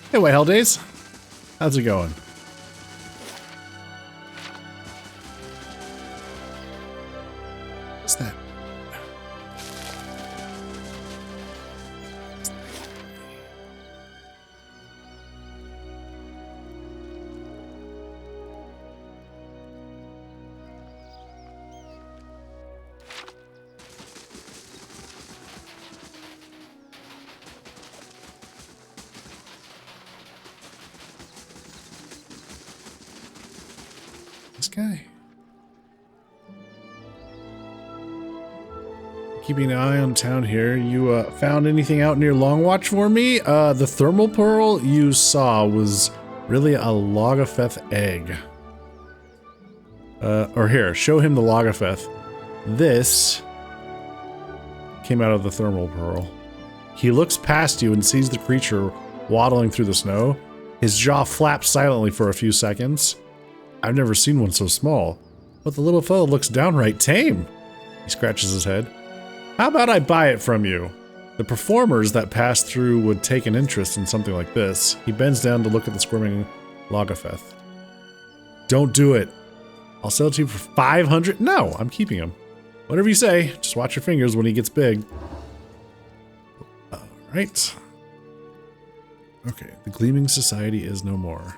Hey, White Hell Days. How's it going? What's that? This guy. Keeping an eye on town here. You found anything out near Longwatch for me? The thermal pearl you saw was really a Logafeth egg. Or here, show him the Logafeth. This came out of the thermal pearl. He looks past you and sees the creature waddling through the snow. His jaw flaps silently for a few seconds. I've never seen one so small, but the little fellow looks downright tame. He scratches his head. How about I buy it from you? The performers that pass through would take an interest in something like this. He bends down to look at the squirming Logafeth. Don't do it. I'll sell it to you for 500. No, I'm keeping him. Whatever you say, just watch your fingers when he gets big. All right. Okay, the Gleaming Society is no more.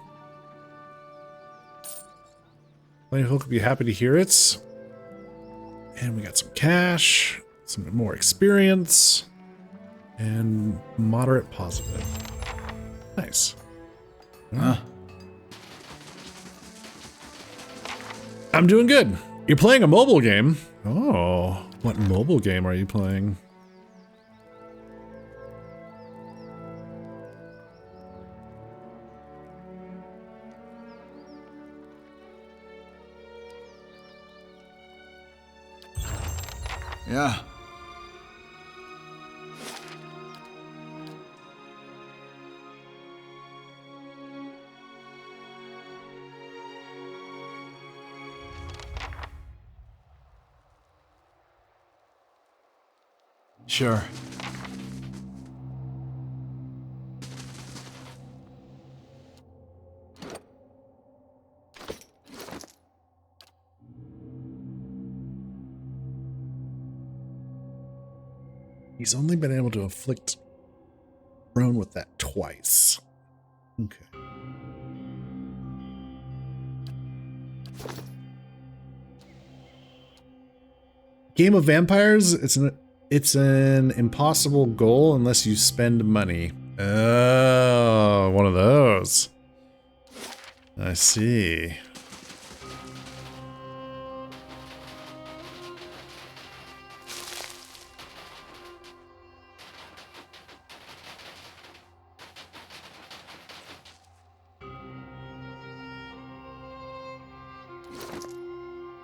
Plenty of folk would be happy to hear it. And we got some cash, some more experience, and moderate positive. Nice. Huh? I'm doing good. You're playing a mobile game. Oh, what mobile game are you playing? Yeah. Sure. He's only been able to afflict prone with that twice. Okay. Game of Vampires, it's an impossible goal unless you spend money. Oh, one of those. I see.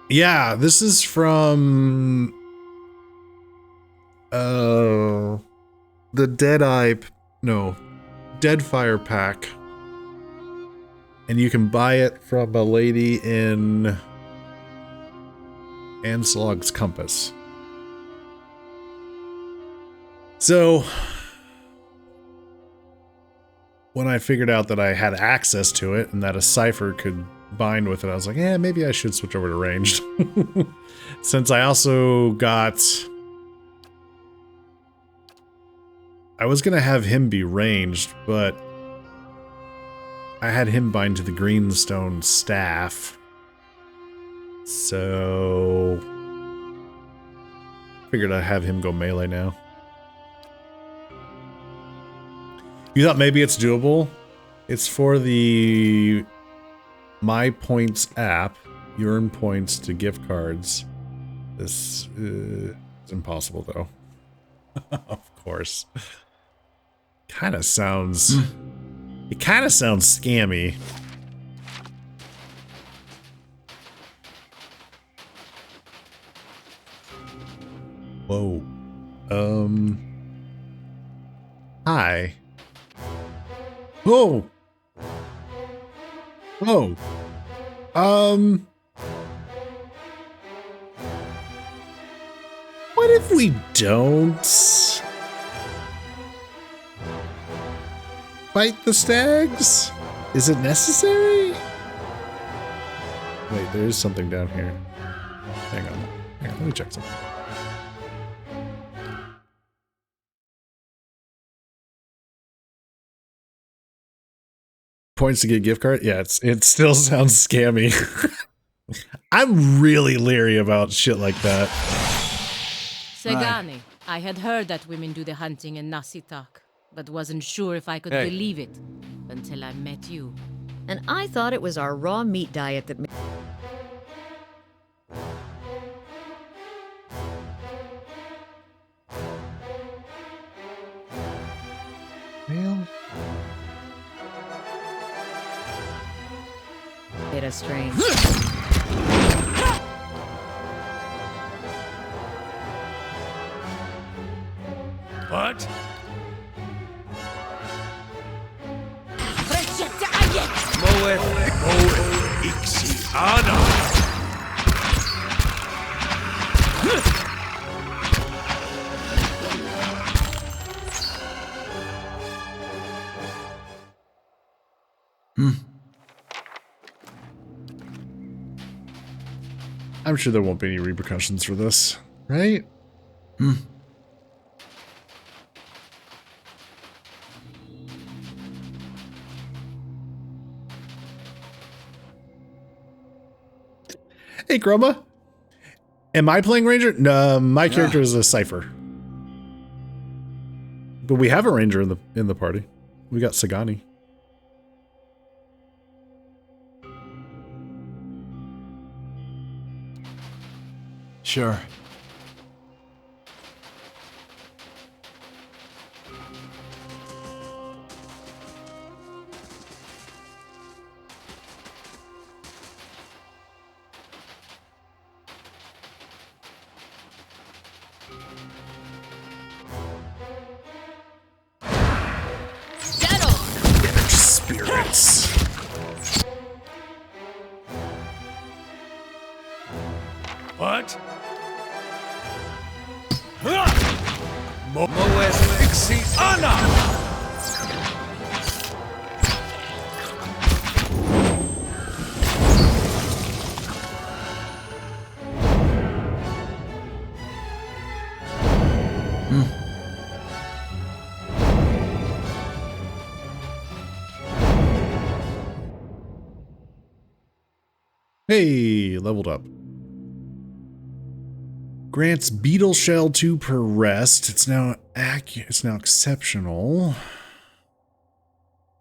Yeah, this is from the Deadfire pack. And you can buy it from a lady in Anslog's compass. So, when I figured out that I had access to it and that a cipher could bind with it, I was like, yeah, maybe I should switch over to ranged. Since I also got... I was going to have him be ranged, but I had him bind to the greenstone staff. So... figured I'd have him go melee now. You thought maybe it's doable? It's for the My Points app. You earn points to gift cards. This is impossible, though. Of course. Kind of sounds... It kind of sounds scammy. Whoa. Hi. Oh. Oh. What if we don't fight the stags? Is it necessary? Wait, there is something down here. Hang on. Let me check something. Points to get gift card? Yeah, it still sounds scammy. I'm really leery about shit like that. Segani, I had heard that women do the hunting in Nasitak, but wasn't sure if I could believe it until I met you. And I thought it was our raw meat diet that... Well... made us strange. What? Moeth Ixiana. I'm sure there won't be any repercussions for this, right? Hey, Chroma. Am I playing Ranger? No, my character is a Cypher. But we have a Ranger in the party. We got Sagani. Sure. Spirits. What? Moeth Ixiana. Hey, leveled up. Grants Beetle Shell 2 per rest. It's now exceptional.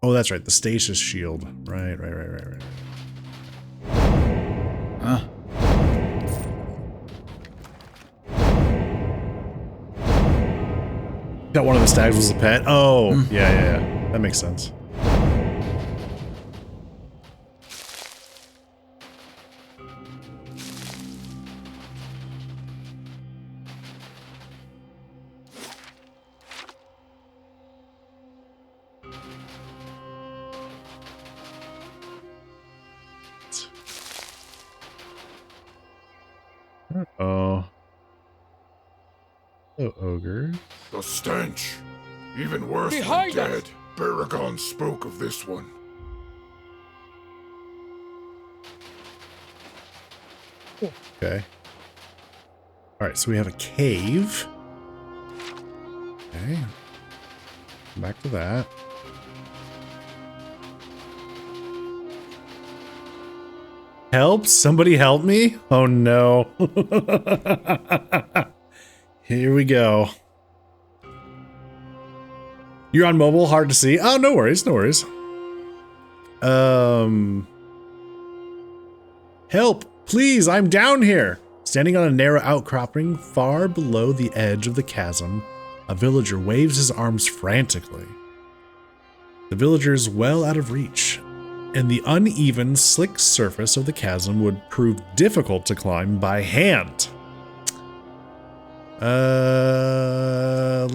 Oh, that's right. The stasis shield. Right. Huh? That one of the stags was a pet. Oh, yeah. That makes sense. Oh, ogre. The stench. Even worse Behind than us! dead. Baragon spoke of this one. Okay. Alright, so we have a cave. Okay. Back to that. Help! Somebody help me! Oh no. Here we go. You're on mobile, hard to see. Oh, no worries, no worries. Help! Please, I'm down here! Standing on a narrow outcropping far below the edge of the chasm, a villager waves his arms frantically. The villager is well out of reach, and the uneven, slick surface of the chasm would prove difficult to climb by hand.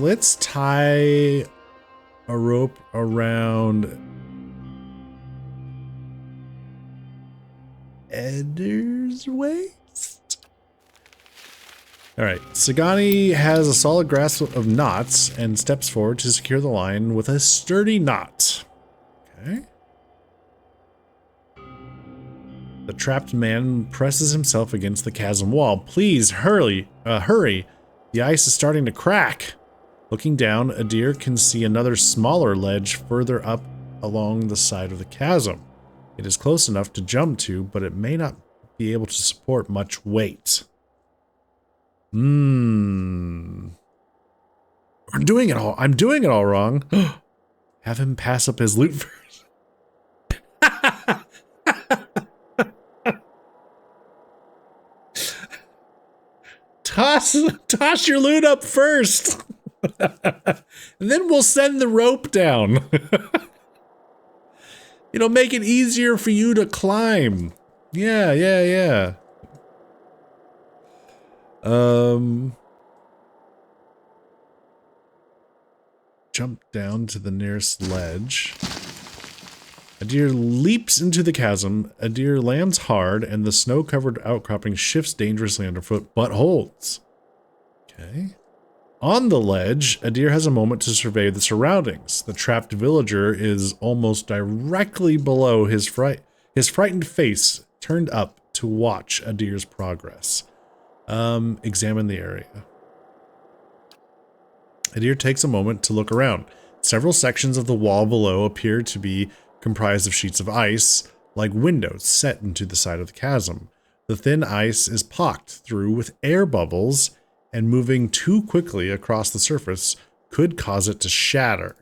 Let's tie a rope around Edder's waist? Alright, Sagani has a solid grasp of knots and steps forward to secure the line with a sturdy knot. Okay. The trapped man presses himself against the chasm wall. Please, hurry! Hurry! The ice is starting to crack. Looking down, Adir can see another smaller ledge further up along the side of the chasm. It is close enough to jump to, but it may not be able to support much weight. I'm doing it all wrong. Have him pass up his loot first. Toss your loot up first. And then we'll send the rope down. It'll make it easier for you to climb. Yeah. Jump down to the nearest ledge. Adir leaps into the chasm. Adir lands hard, and the snow-covered outcropping shifts dangerously underfoot, but holds. Okay. On the ledge, Adir has a moment to survey the surroundings. The trapped villager is almost directly below his frightened face turned up to watch Adir's progress. Examine the area. Adir takes a moment to look around. Several sections of the wall below appear to be comprised of sheets of ice, like windows set into the side of the chasm. The thin ice is pocked through with air bubbles, and moving too quickly across the surface could cause it to shatter.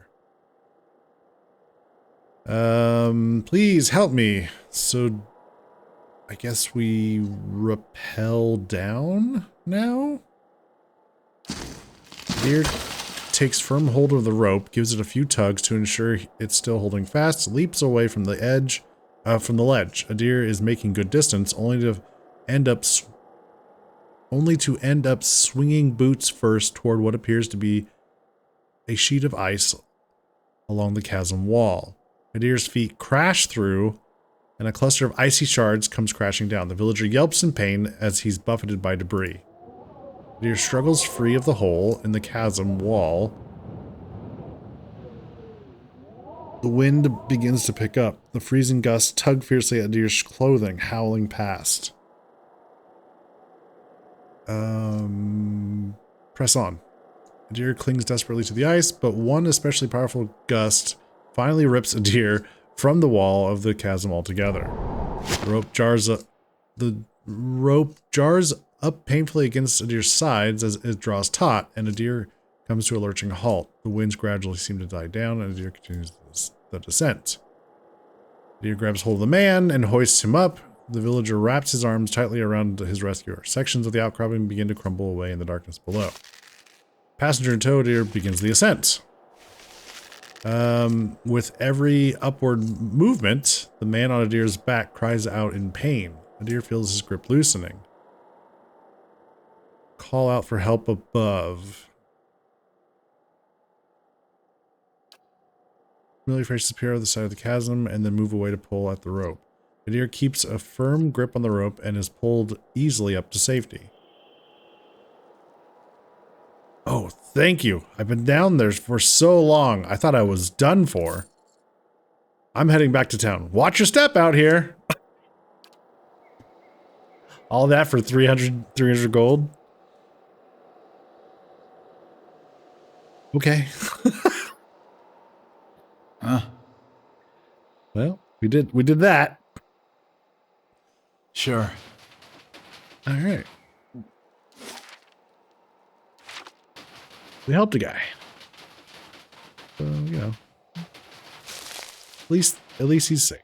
Please help me. So, I guess we rappel down now? Adir takes firm hold of the rope, gives it a few tugs to ensure it's still holding fast, leaps away from the ledge. Adir is making good distance, only to end up swinging boots first toward what appears to be a sheet of ice along the chasm wall. Adir's feet crash through, and a cluster of icy shards comes crashing down. The villager yelps in pain as he's buffeted by debris. Adir struggles free of the hole in the chasm wall. The wind begins to pick up. The freezing gusts tug fiercely at Adir's clothing, howling past. Press on. Adir clings desperately to the ice, but one especially powerful gust finally rips Adir from the wall of the chasm altogether. The rope jars up painfully against Adir's sides as it draws taut, and Adir comes to a lurching halt. The winds gradually seem to die down, and Adir continues the descent. Adir grabs hold of the man and hoists him up. The villager wraps his arms tightly around his rescuer. Sections of the outcropping begin to crumble away in the darkness below. Passenger in tow, Adir begins the ascent. With every upward movement, the man on Adir's back cries out in pain. Adir feels his grip loosening. Call out for help above. Familiar faces appear on the side of the chasm and then move away to pull at the rope. Adir keeps a firm grip on the rope and is pulled easily up to safety. Oh, thank you. I've been down there for so long. I thought I was done for. I'm heading back to town. Watch your step out here. All that for 300 gold. Okay. Well, we did that. Sure. All right. We helped a guy. So, you know. At least he's safe.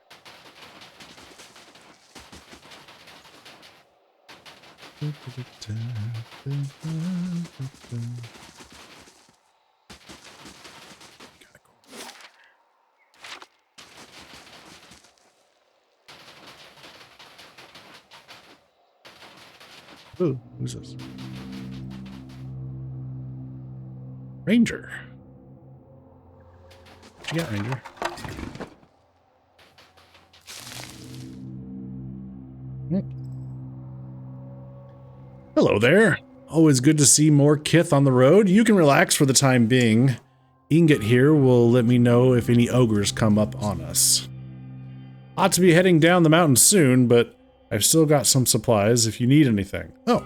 Ooh, who's this? Ranger. What you got, Ranger? Hello there. Always good to see more kith on the road. You can relax for the time being. Ingot here will let me know if any ogres come up on us. Ought to be heading down the mountain soon, but I've still got some supplies if you need anything. Oh.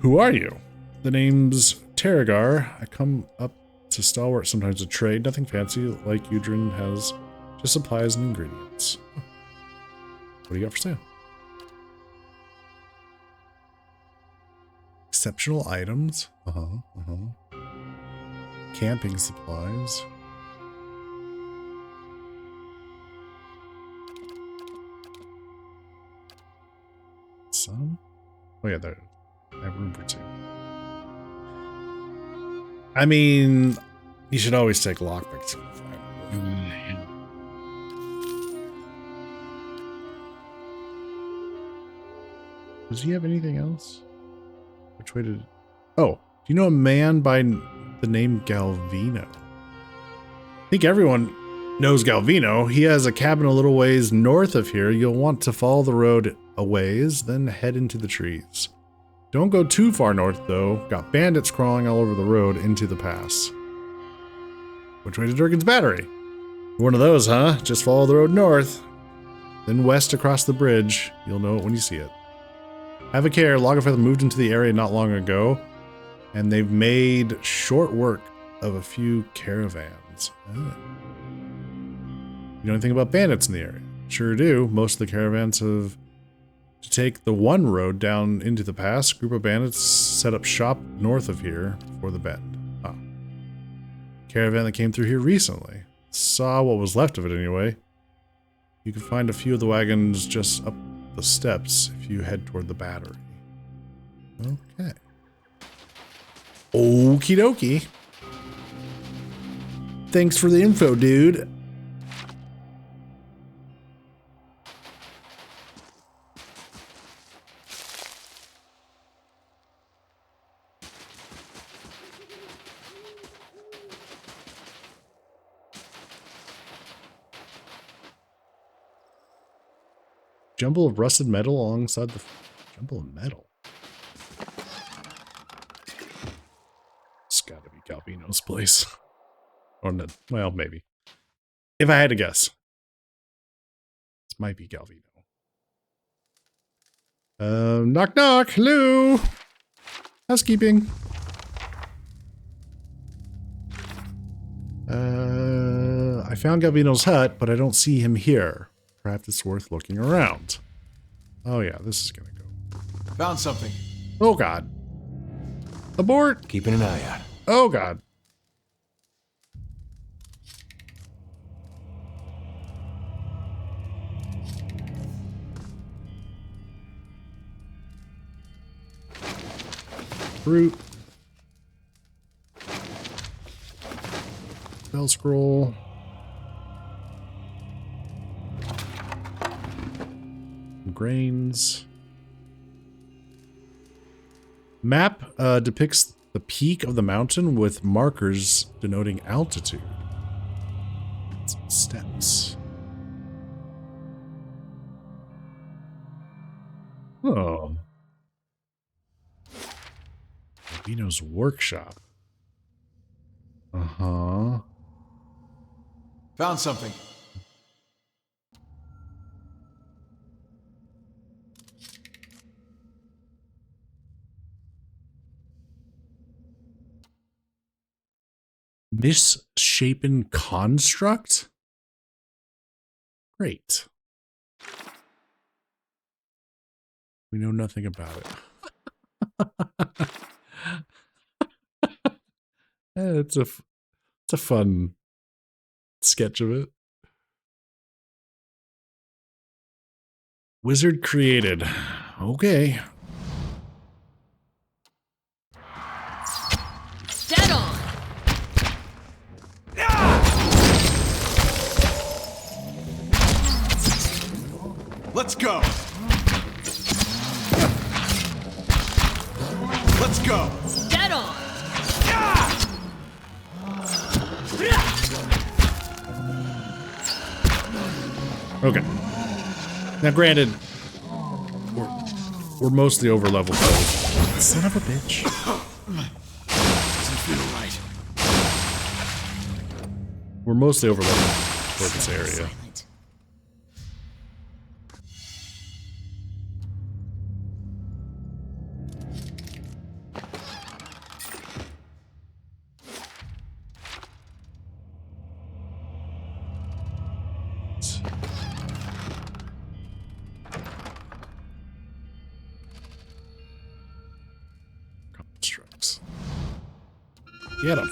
Who are you? The name's Terragar. I come up to Stalwart sometimes to trade. Nothing fancy like Udrin has. Just supplies and ingredients. Oh. What do you got for sale? Exceptional items. Camping supplies. Some? Oh yeah, there. I have room for two. I mean, you should always take lockpicks. Does he have anything else? Which way did... Oh, do you know a man by the name Galvino? I think everyone knows Galvino. He has a cabin a little ways north of here. You'll want to follow the road a ways, then head into the trees. Don't go too far north, though. Got bandits crawling all over the road into the pass. Which way to Durgan's Battery? One of those, huh? Just follow the road north, then west across the bridge. You'll know it when you see it. Have a care, Loggerfeth moved into the area not long ago, and they've made short work of a few caravans. You know anything about bandits in the area? Sure do. Most of the caravans have to take the one road down into the pass. Group of bandits set up shop north of here for the bend. Ah. Caravan that came through here recently. Saw what was left of it anyway. You can find a few of the wagons just up the steps if you head toward the battery. Okay. Okie dokie. Thanks for the info, dude. Jumble of rusted metal alongside the jumble of metal. It's gotta be Galvino's place. Or no, well, maybe. If I had to guess. This might be Galvino. Knock knock, hello. Housekeeping. I found Galvino's hut, but I don't see him here. Perhaps it's worth looking around. Oh yeah, this is gonna go. Found something. Oh god. Abort! Keeping an eye out. Oh god. Fruit. Spell scroll. Grains. Map depicts the peak of the mountain with markers denoting altitude. Some steps. Oh. Vino's workshop. Uh-huh. Found something. Misshapen construct? Great. We know nothing about it. It's a fun sketch of it. Wizard created. Okay. Dead on! Let's go. Let's go. Dead on! Okay. Now, granted, we're mostly over level 12. Son of a bitch. Doesn't feel right. We're mostly over level for this area. Silent. Constructs. Get him.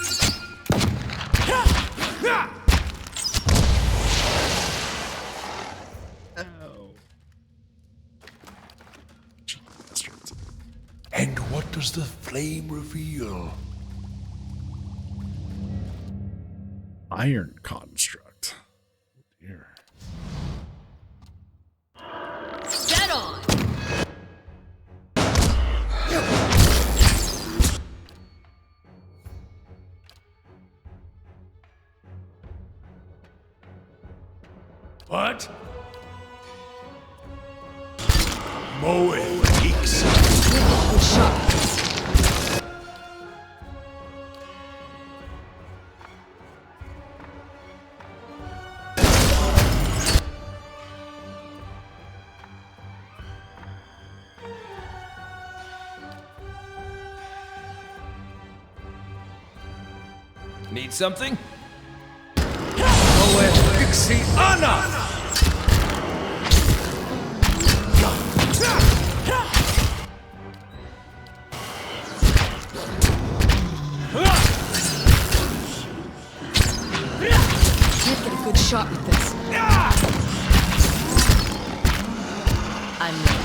And what does the flame reveal? Iron construct. Dear. Dead on! What? Moe Geeks. Good shot. Need something? Moe Pixie Anna! Can't get a good shot with this. I'm ready.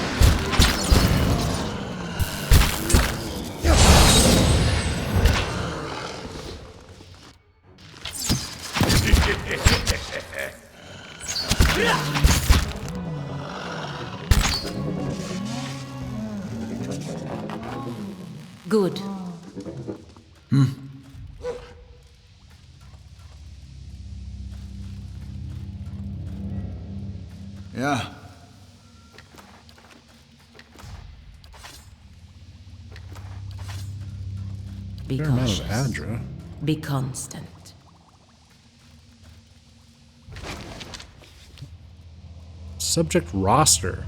Good. Yeah. Be Fair amount of cautious. Adra. Be constant. Subject roster.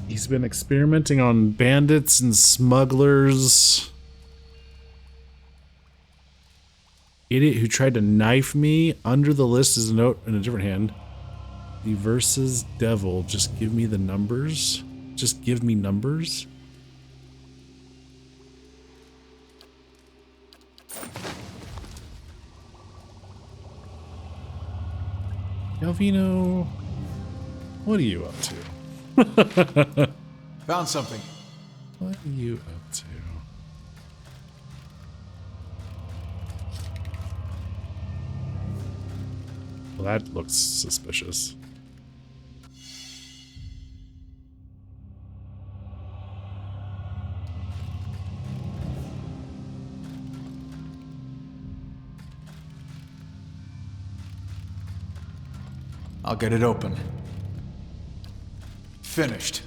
He's been experimenting on bandits and smugglers. Idiot who tried to knife me. Under the list is a note in a different hand. The versus devil. Just give me the numbers. Just give me numbers. Galvino, what are you up to? Found something. What are you up to? Well, that looks suspicious. I'll get it open. Finished.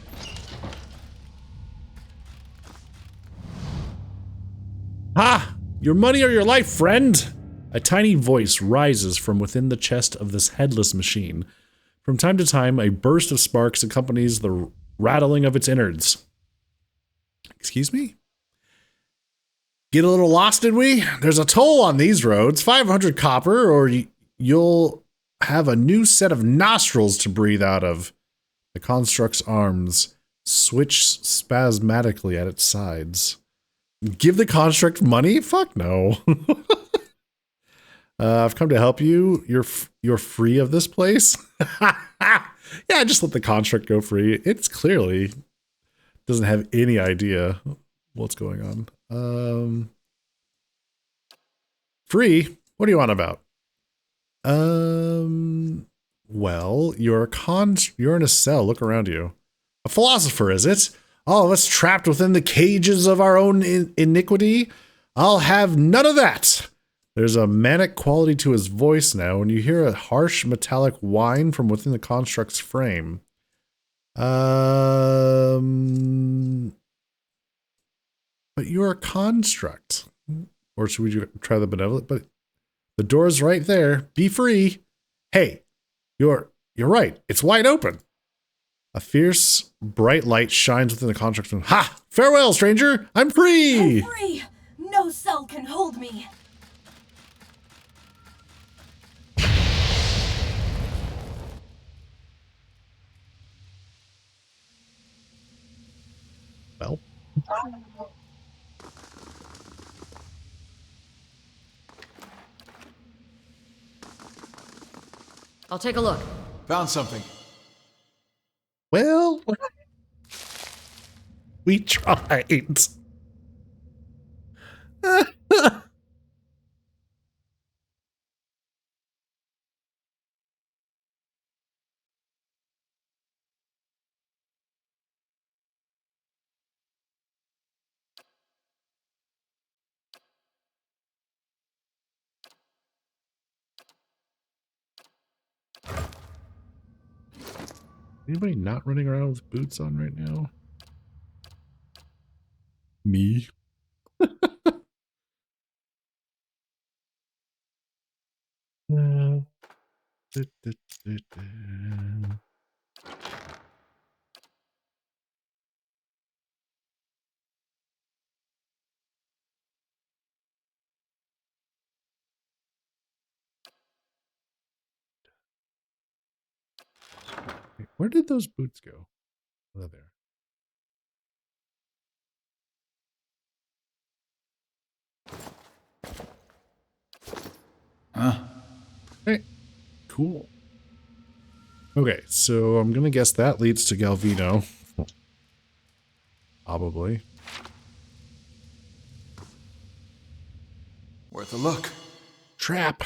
Ha! Your money or your life, friend! A tiny voice rises from within the chest of this headless machine. From time to time, a burst of sparks accompanies the rattling of its innards. Excuse me? Get a little lost, did we? There's a toll on these roads, 500 copper, or you'll have a new set of nostrils to breathe out of. The construct's arms switch spasmodically at its sides. Give the construct money? Fuck no. I've come to help you. You're free of this place. Yeah, just let the construct go free. It's clearly doesn't have any idea what's going on. Free? What do you want about? Well, you're in a cell. Look around you. A philosopher, is it? All of us trapped within the cages of our own iniquity? I'll have none of that. There's a manic quality to his voice now, and you hear a harsh metallic whine from within the construct's frame. But you're a construct. Or should we try the benevolent? But the door's right there. Be free. Hey, you're right. It's wide open. A fierce, bright light shines within the construct's room. Ha! Farewell, stranger! I'm free! I'm free! No cell can hold me! Well. I'll take a look. Found something. Well, we tried. Anybody not running around with boots on right now? Me. Where did those boots go? Oh, there. Huh? Hey, cool. Okay, so I'm gonna guess that leads to Galvino. Probably. Worth a look. Trap.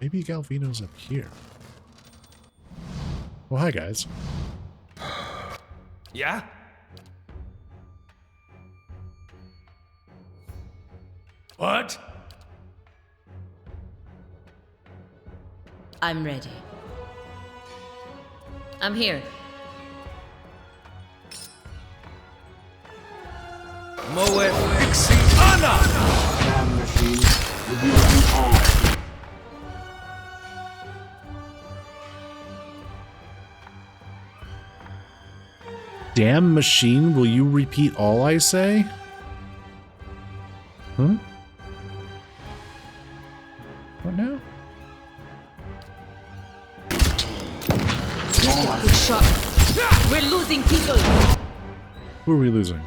Maybe Galvino's up here. Well, hi, guys. Yeah? What? I'm ready. I'm here. Moet Flexi Anna! Damn machine, will you repeat all I say? Huh? What now? Good shot. We're losing people. Who are we losing?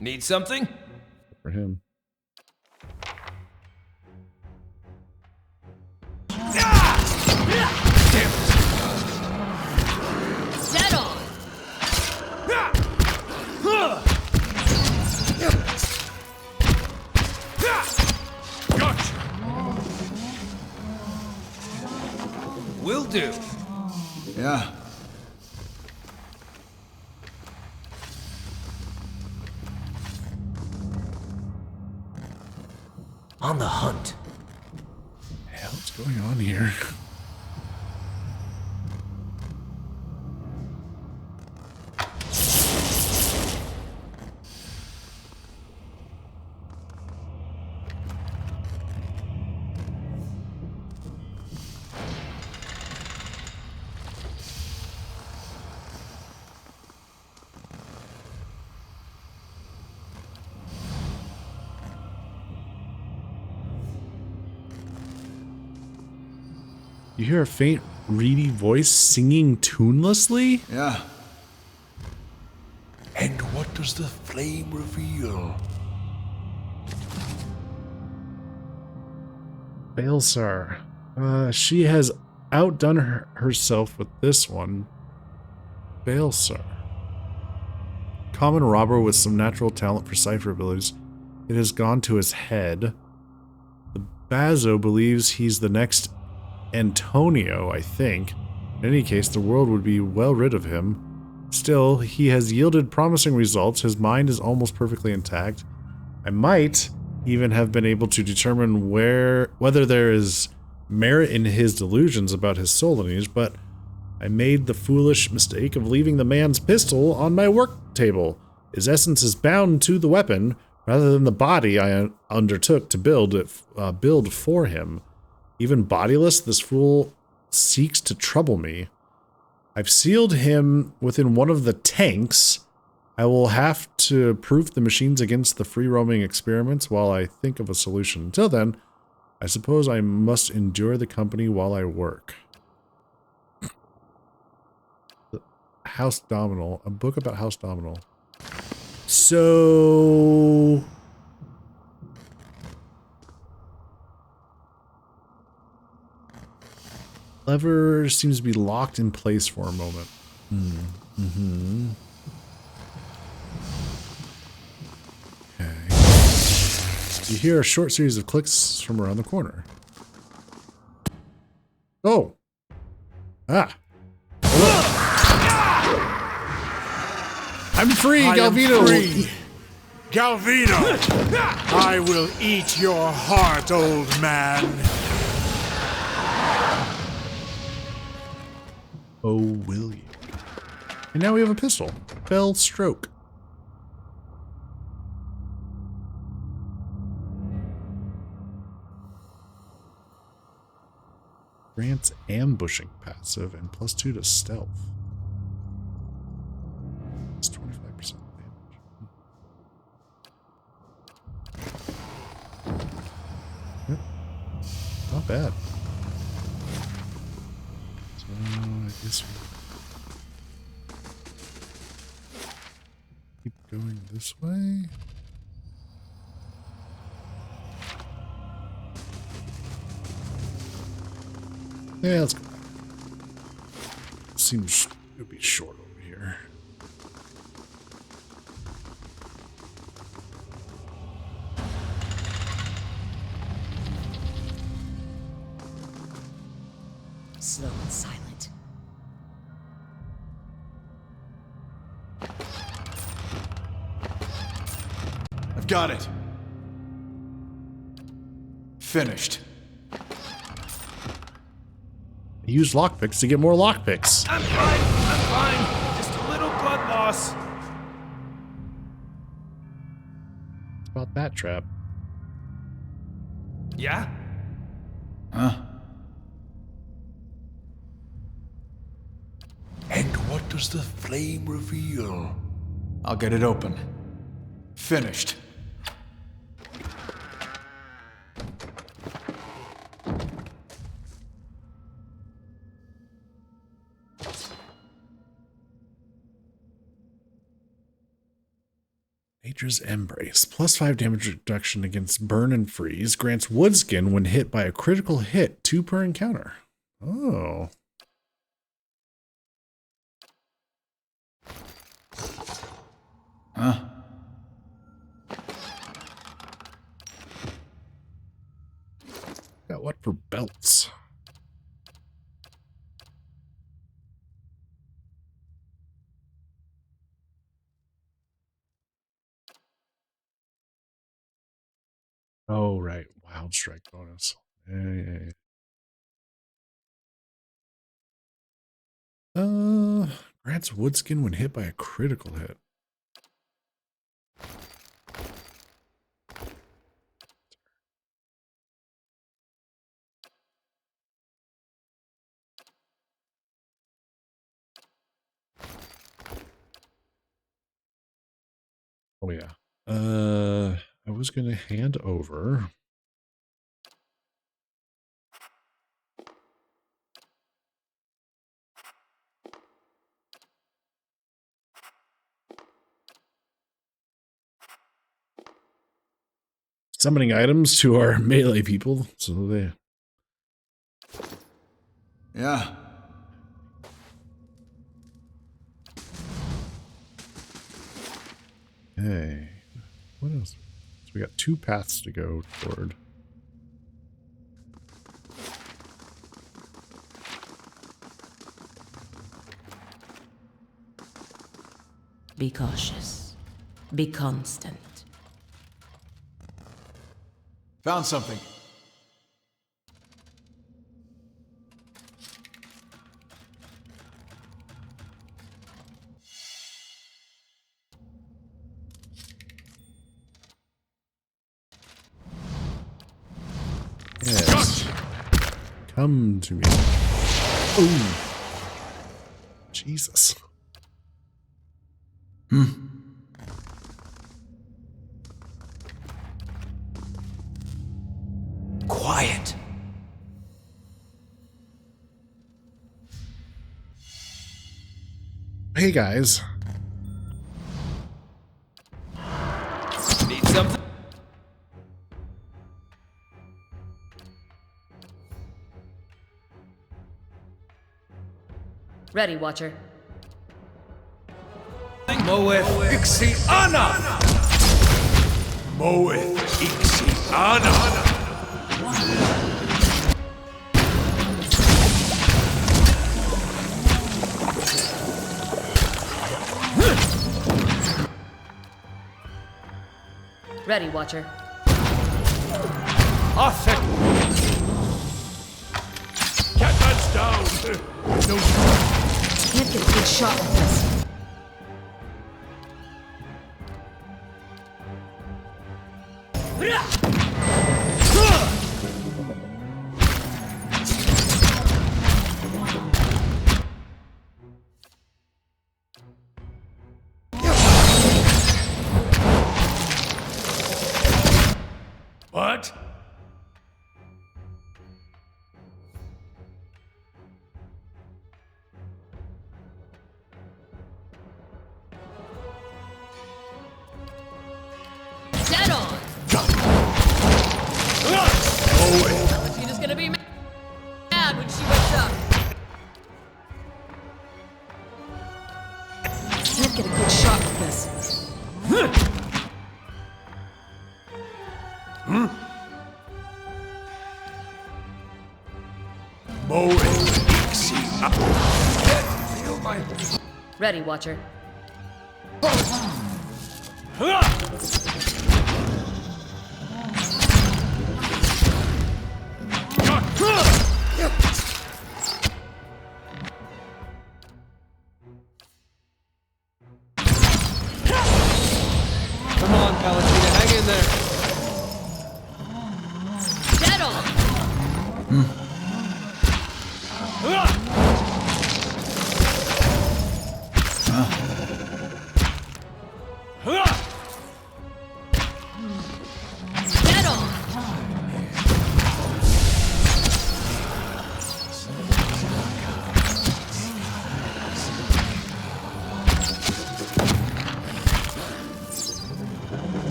Need something? For him. Dead on. do. Yeah. On the hunt. Hell, what's going on here? You hear a faint, reedy voice singing tunelessly? Yeah. And what does the flame reveal? Baelsar. She has outdone herself with this one. Baelsar. Common robber with some natural talent for cipher abilities. It has gone to his head. The Bazo believes he's the next Antonio, I think. In any case, the world would be well rid of him. Still, he has yielded promising results. His mind is almost perfectly intact. I might even have been able to determine whether there is merit in his delusions about his soul lineage, but I made the foolish mistake of leaving the man's pistol on my work table. His essence is bound to the weapon rather than the body I undertook to build for him. Even bodiless, this fool seeks to trouble me. I've sealed him within one of the tanks. I will have to proof the machines against the free-roaming experiments while I think of a solution. Until then, I suppose I must endure the company while I work. House Dominal. A book about House Dominal. So... lever seems to be locked in place for a moment. Okay. You hear a short series of clicks from around the corner. Oh. Ah. I'm free, Galvino. Free. Galvino! I will eat your heart, old man. Oh, will you? And now we have a pistol. Bell Stroke. Grants ambushing passive and +2 to stealth. It's 25% damage. Yep. Not bad. I guess we keep going this way. Yeah, let's go. Seems it would be short over here. Slow and silent. I've got it. Finished. Use lockpicks to get more lockpicks. I'm fine. Just a little blood loss. It's about that trap. Yeah? Huh? And what does the flame reveal? I'll get it open. Finished. Nature's Embrace. +5 damage reduction against burn and freeze. Grants Woodskin when hit by a critical hit. 2 per encounter. Oh. Huh? Got what for belts? Oh, right. Wild strike bonus. Yeah. Grants Woodskin when hit by a critical hit. Oh yeah. I was gonna hand over. Summoning items to our melee people, so they. Yeah. Hey, what else? So we got 2 paths to go toward. Be cautious. Be constant. Found something. Yes. Come to me. Oh, Jesus. Quiet. Hey guys. Need something? Ready, Watcher. Moeth Ixiana! Moeth Ixiana! Ready, Watcher. Offit! Catman's down! No. Can't get a good shot with this. What? Dead on! Tina's gonna be mad when she wakes up. Can't get a good shot with this. Moeth Ixiana! Feel my... Ready, Watcher. Come on, Palatina, hang in there. Dead on! Dead on!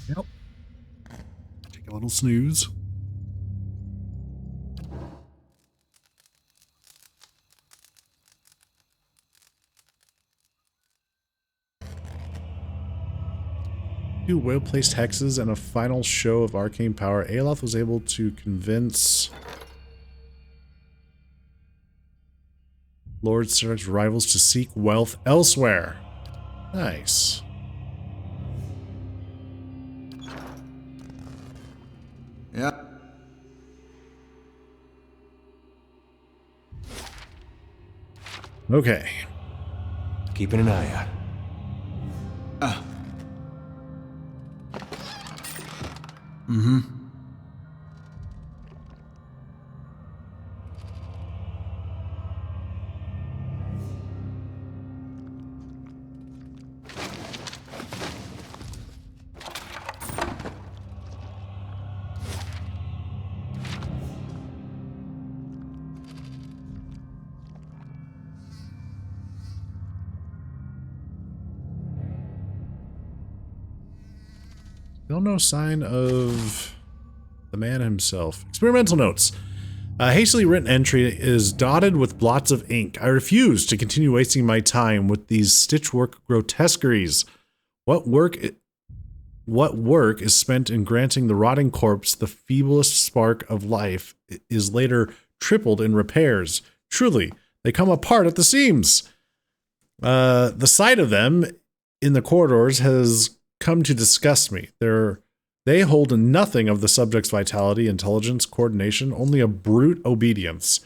Yep. Take a little snooze. Two well-placed hexes and a final show of arcane power, Aeloth was able to convince Lord Syrinx's rivals to seek wealth elsewhere. Nice. Yeah. Okay. Keeping an eye out. Mm-hmm. Still no sign of the man himself. Experimental notes. A hastily written entry is dotted with blots of ink. I refuse to continue wasting my time with these stitchwork grotesqueries. What work is spent in granting the rotting corpse the feeblest spark of life is later tripled in repairs. Truly, they come apart at the seams. The sight of them in the corridors has come to disgust me. They hold nothing of the subject's vitality, intelligence, coordination, only a brute obedience.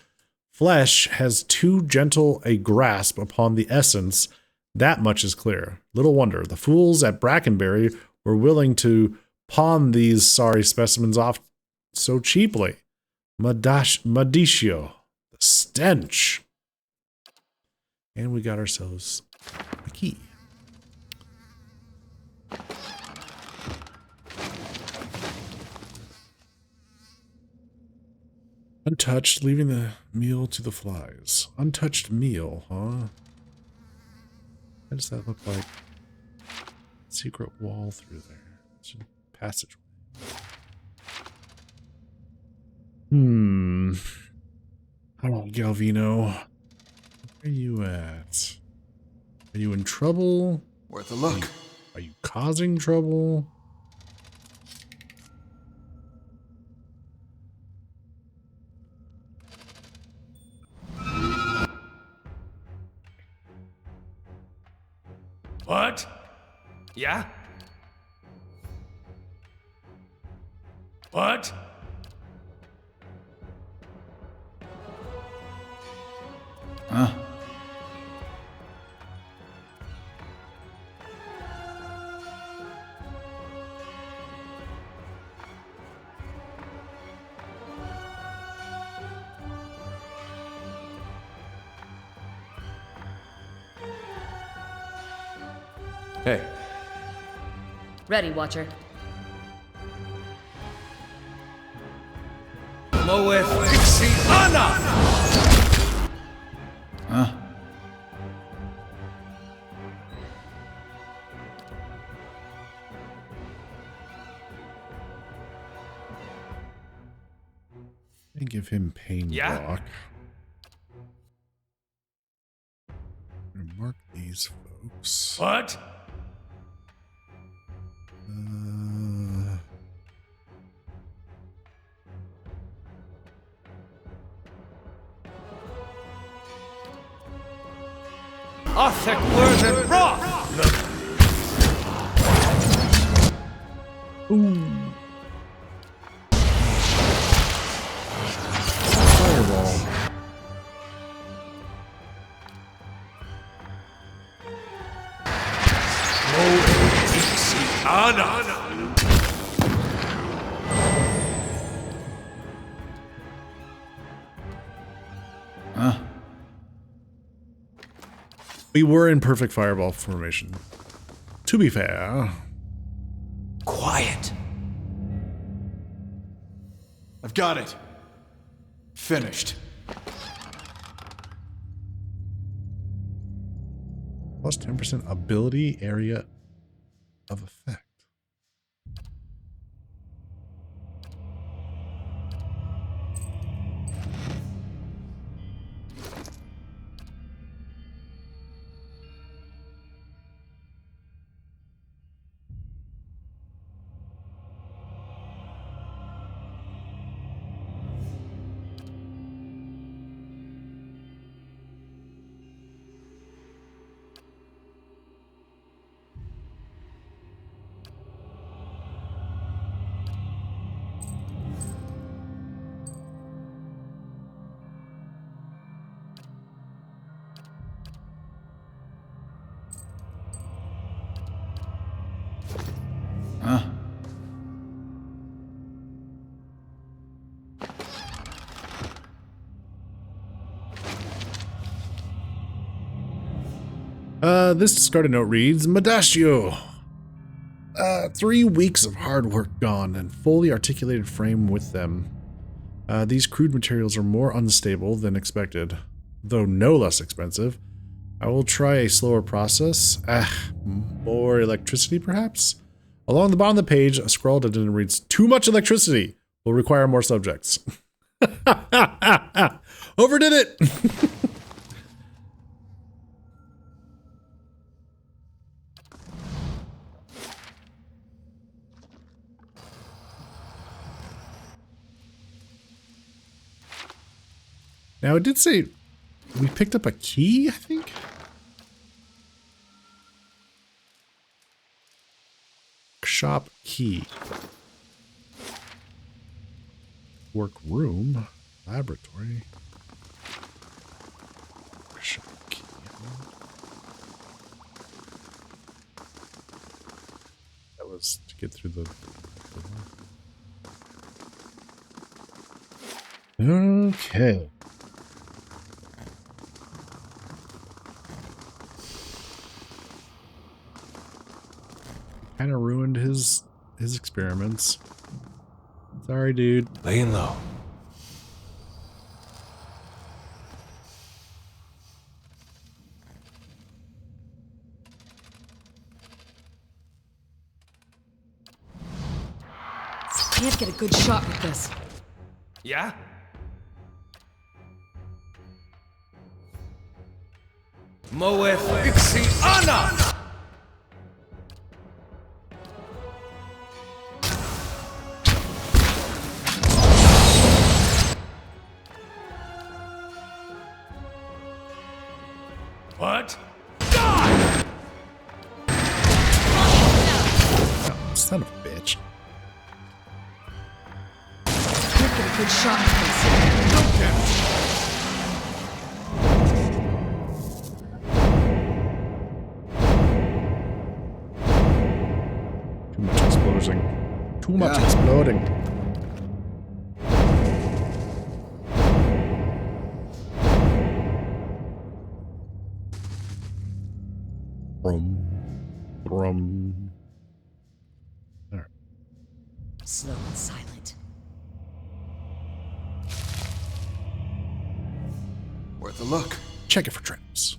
Flesh has too gentle a grasp upon the essence, that much is clear. Little wonder the fools at Brackenbury were willing to pawn these sorry specimens off so cheaply. Medicio, the stench. And we got ourselves a key. Untouched, leaving the meal to the flies. Untouched meal, huh? What does that look like? Secret wall through there. It's a passage. Oh, Galvino. Where are you at? Are you in trouble? Worth a look. Are you causing trouble? What? Yeah? What? Huh? Hey. Ready, Watcher. Loeth Fixiana! Huh? And give him pain Yeah? block. I'm gonna mark these folks. What? Othek Werthen Roth! Fireball. Huh? We were in perfect fireball formation. To be fair. Quiet. I've got it. Finished. Plus 10% ability area of effect. This discarded note reads, Medastio. 3 weeks of hard work gone and fully articulated frame with them. These crude materials are more unstable than expected, though no less expensive. I will try a slower process. More electricity, perhaps? Along the bottom of the page, a scrawled addendum reads, Too much electricity will require more subjects. Overdid it! Now, it did say we picked up a key, I think? Shop key. Work room. Laboratory. Shop key. That was to get through the okay. Kind of ruined his experiments. Sorry, dude. Laying low. Can't get a good shot with this. Yeah? Moeth Ixiana! What? Die! Oh, son of a bitch. Can't get a good shot with this. Don't get it. Too much exploding. Too much exploding. Brum. There. Slow and silent. Worth a look. Check it for traps.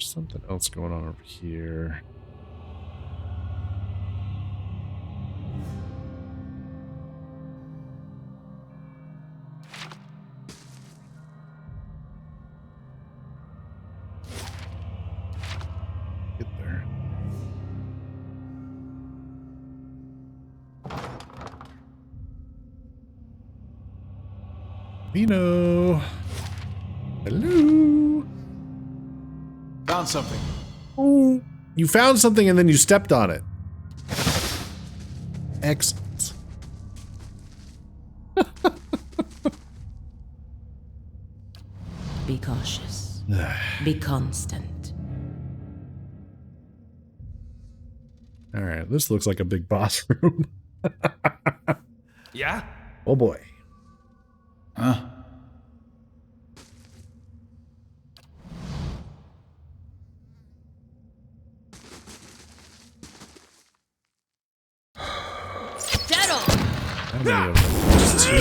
Something else going on over here. Get there. Vino. Hello. Found something. Oh, you found something and then you stepped on it. Excellent. Be cautious. Be constant. All right, this looks like a big boss room. Yeah? Oh boy. Huh? Dead on! How many of them? Just 2?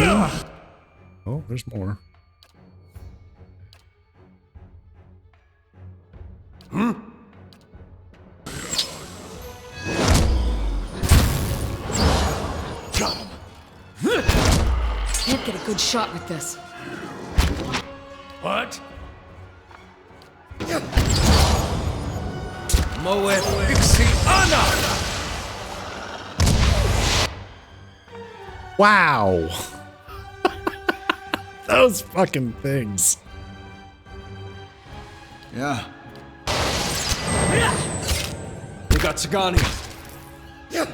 Oh, there's more. Got him. Can't get a good shot with this. What? Moeth Ixiana! Wow. Those fucking things. Yeah. We got Sagani. Yeah.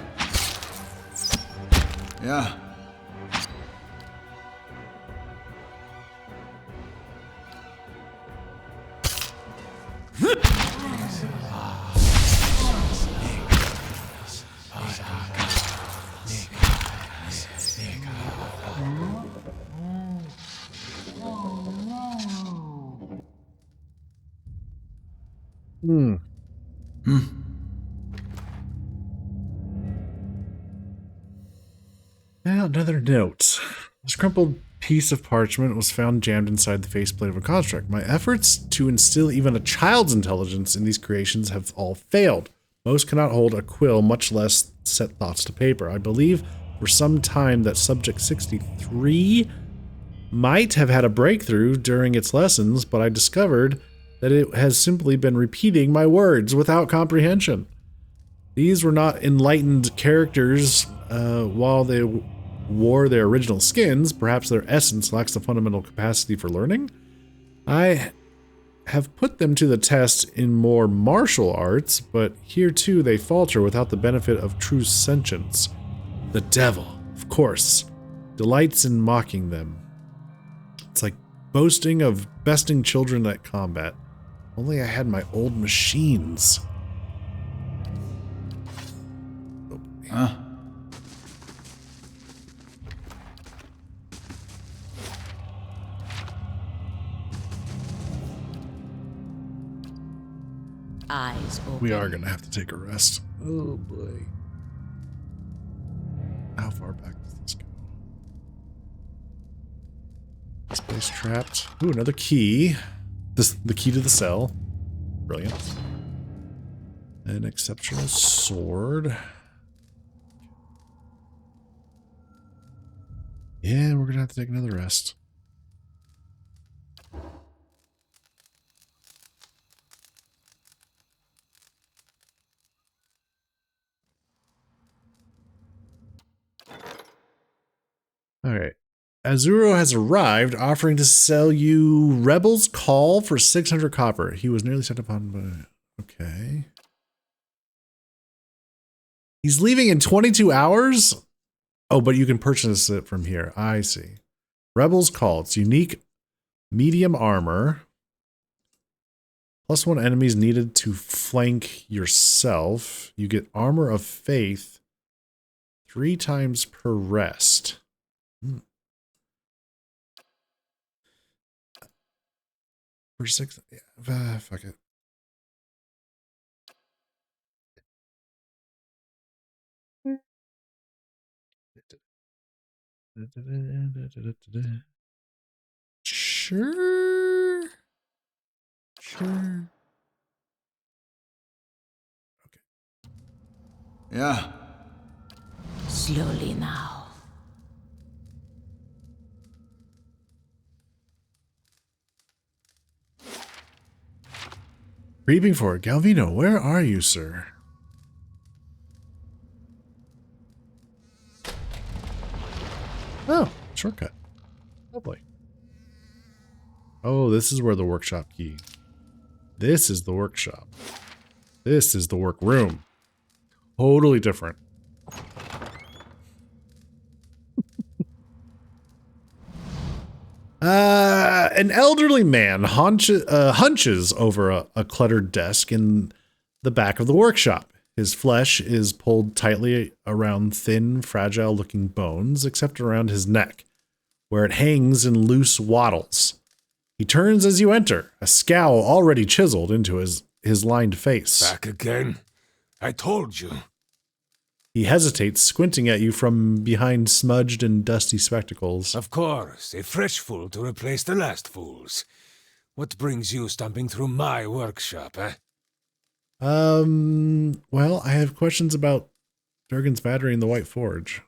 Now, another note. This crumpled piece of parchment was found jammed inside the faceplate of a construct. My efforts to instill even a child's intelligence in these creations have all failed. Most cannot hold a quill, much less set thoughts to paper. I believe for some time that Subject 63 might have had a breakthrough during its lessons, but I discovered that it has simply been repeating my words without comprehension. These were not enlightened characters while they wore their original skins. Perhaps their essence lacks the fundamental capacity for learning. I have put them to the test in more martial arts, but here too they falter without the benefit of true sentience. The devil, of course, delights in mocking them. It's like boasting of besting children at combat. Only I had my old machines. Huh? Eyes open. We are gonna have to take a rest. Oh boy. How far back does this go? This place trapped. Ooh, another key. The key to the cell. Brilliant. An exceptional sword. Yeah, we're gonna have to take another rest. Alright. Azuro has arrived, offering to sell you Rebel's Call for 600 copper. He was nearly set upon by... Okay. He's leaving in 22 hours? Oh, but you can purchase it from here. I see. Rebel's Call. It's unique medium armor. +1 enemies needed to flank yourself. You get Armor of Faith 3 times per rest. For 6, yeah, fuck it. Sure. Sure. Okay. Yeah. Slowly now. Creeping forward. Galvino, where are you, sir? Oh, shortcut. Lovely. Oh, this is where the workshop key. This is the workshop. This is the workroom. Totally different. An elderly man hunches over a cluttered desk in the back of the workshop. His flesh is pulled tightly around thin, fragile-looking bones, except around his neck, where it hangs in loose wattles. He turns as you enter, a scowl already chiseled into his lined face. Back again? I told you. He hesitates, squinting at you from behind smudged and dusty spectacles. Of course, a fresh fool to replace the last fools. What brings you stomping through my workshop, eh? Well, I have questions about Durgan's battery in the White Forge.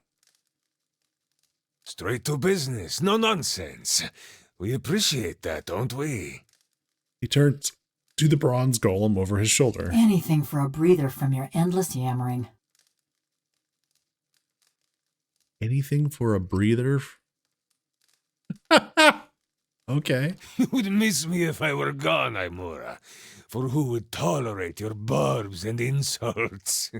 Straight to business, no nonsense. We appreciate that, don't we? He turns to the bronze golem over his shoulder. Anything for a breather from your endless yammering. Anything for a breather? Okay. You would miss me if I were gone, Aimura. For who would tolerate your barbs and insults?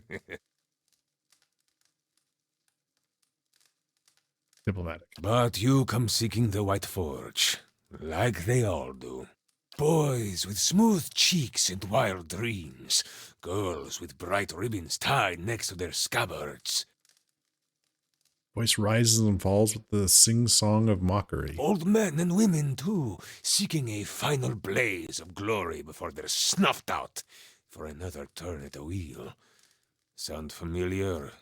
Diplomatic. But you come seeking the White Forge, like they all do. Boys with smooth cheeks and wild dreams. Girls with bright ribbons tied next to their scabbards. Voice rises and falls with the sing-song of mockery. Old men and women, too, seeking a final blaze of glory before they're snuffed out for another turn at the wheel. Sound familiar?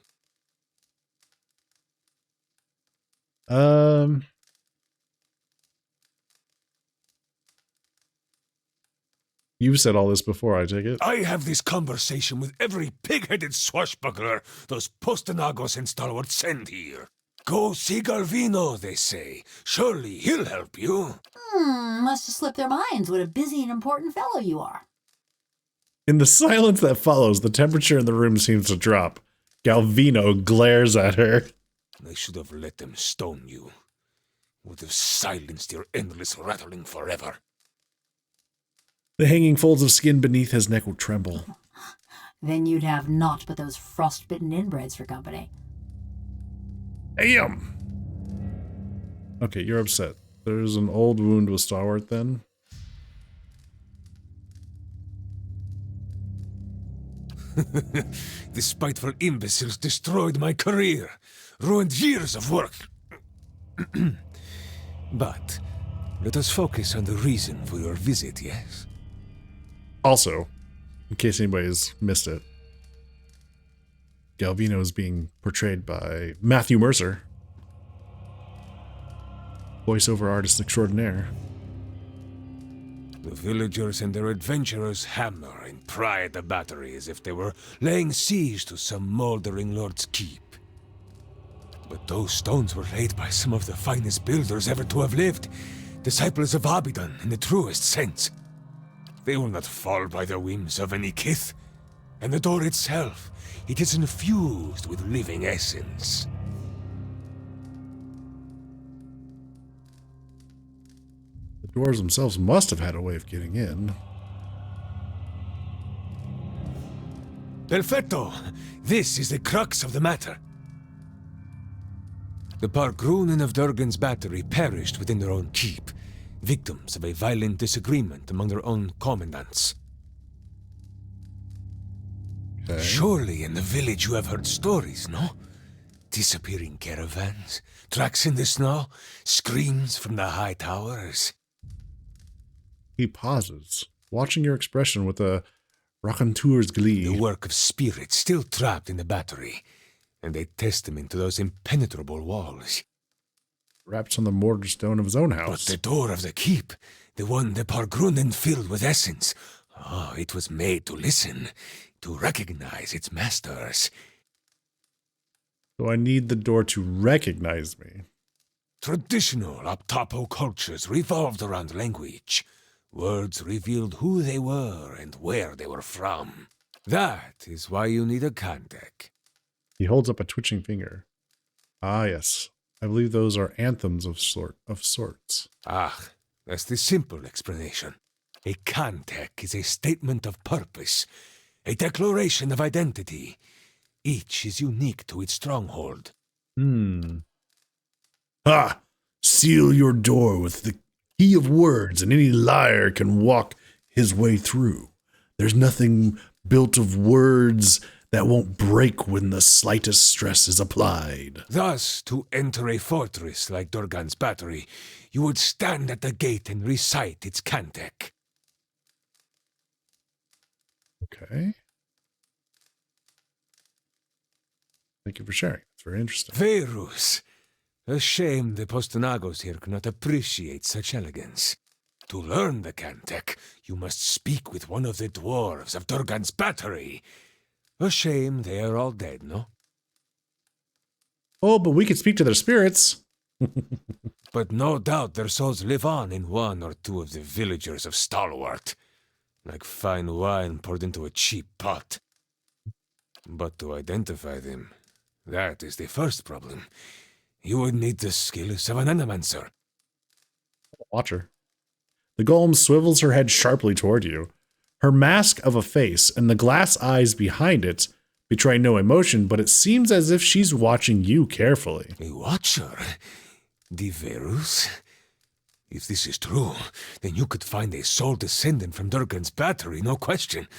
You've said all this before, I take it? I have this conversation with every pig-headed swashbuckler those Postonagos and stalwarts send here. Go see Galvino, they say. Surely he'll help you. Must have slipped their minds what a busy and important fellow you are. In the silence that follows, the temperature in the room seems to drop. Galvino glares at her. I should have let them stone you. Would have silenced your endless rattling forever. The hanging folds of skin beneath his neck will tremble. Then you'd have naught but those frostbitten inbreds for company. Damn! Okay, you're upset. There's an old wound with Stalwart then? The spiteful imbeciles destroyed my career, ruined years of work. But let us focus on the reason for your visit, yes? Also, in case anybody's missed it, Galvino is being portrayed by Matthew Mercer, voiceover artist extraordinaire. The villagers and their adventurers hammer and pry at the battery as if they were laying siege to some moldering lord's keep. But those stones were laid by some of the finest builders ever to have lived, disciples of Abidan in the truest sense. They will not fall by the whims of any kith. And the door itself, it is infused with living essence. The dwarves themselves must have had a way of getting in. Perfetto! This is the crux of the matter. The Pargrunen of Durgan's battery perished within their own keep, victims of a violent disagreement among their own commandants. Okay. Surely in the village you have heard stories, no? Disappearing caravans, tracks in the snow, screams from the high towers. He pauses, watching your expression with a raconteur's glee. The work of spirits still trapped in the battery, and a testament to those impenetrable walls. Wrapped on the mortar stone of his own house. But the door of the keep, the one the Pargrunen filled with essence, it was made to listen, to recognize its masters. So I need the door to recognize me. Traditional Aptapo cultures revolved around language. Words revealed who they were and where they were from. That is why you need a Kantek. He holds up a twitching finger. Ah, yes. I believe those are anthems of sorts. Ah, that's the simple explanation. A Kantek is a statement of purpose, a declaration of identity. Each is unique to its stronghold. Ha! Seal your door with the key of words, and any liar can walk his way through. There's nothing built of words that won't break when the slightest stress is applied. Thus, to enter a fortress like Durgan's battery, you would stand at the gate and recite its Kantek. Okay. Thank you for sharing. It's very interesting. Verus! A shame the Postonagos here cannot appreciate such elegance. To learn the Kantek, you must speak with one of the dwarves of Durgan's battery. A shame they are all dead, no? Oh, but we could speak to their spirits. But no doubt their souls live on in one or two of the villagers of Stalwart, like fine wine poured into a cheap pot. But to identify them, that is the first problem. You would need the skills of an animancer. Watch her. The golem swivels her head sharply toward you. Her mask of a face and the glass eyes behind it betray no emotion, but it seems as if she's watching you carefully. A watcher? The Verus? If this is true, then you could find a sole descendant from Durgan's battery, no question.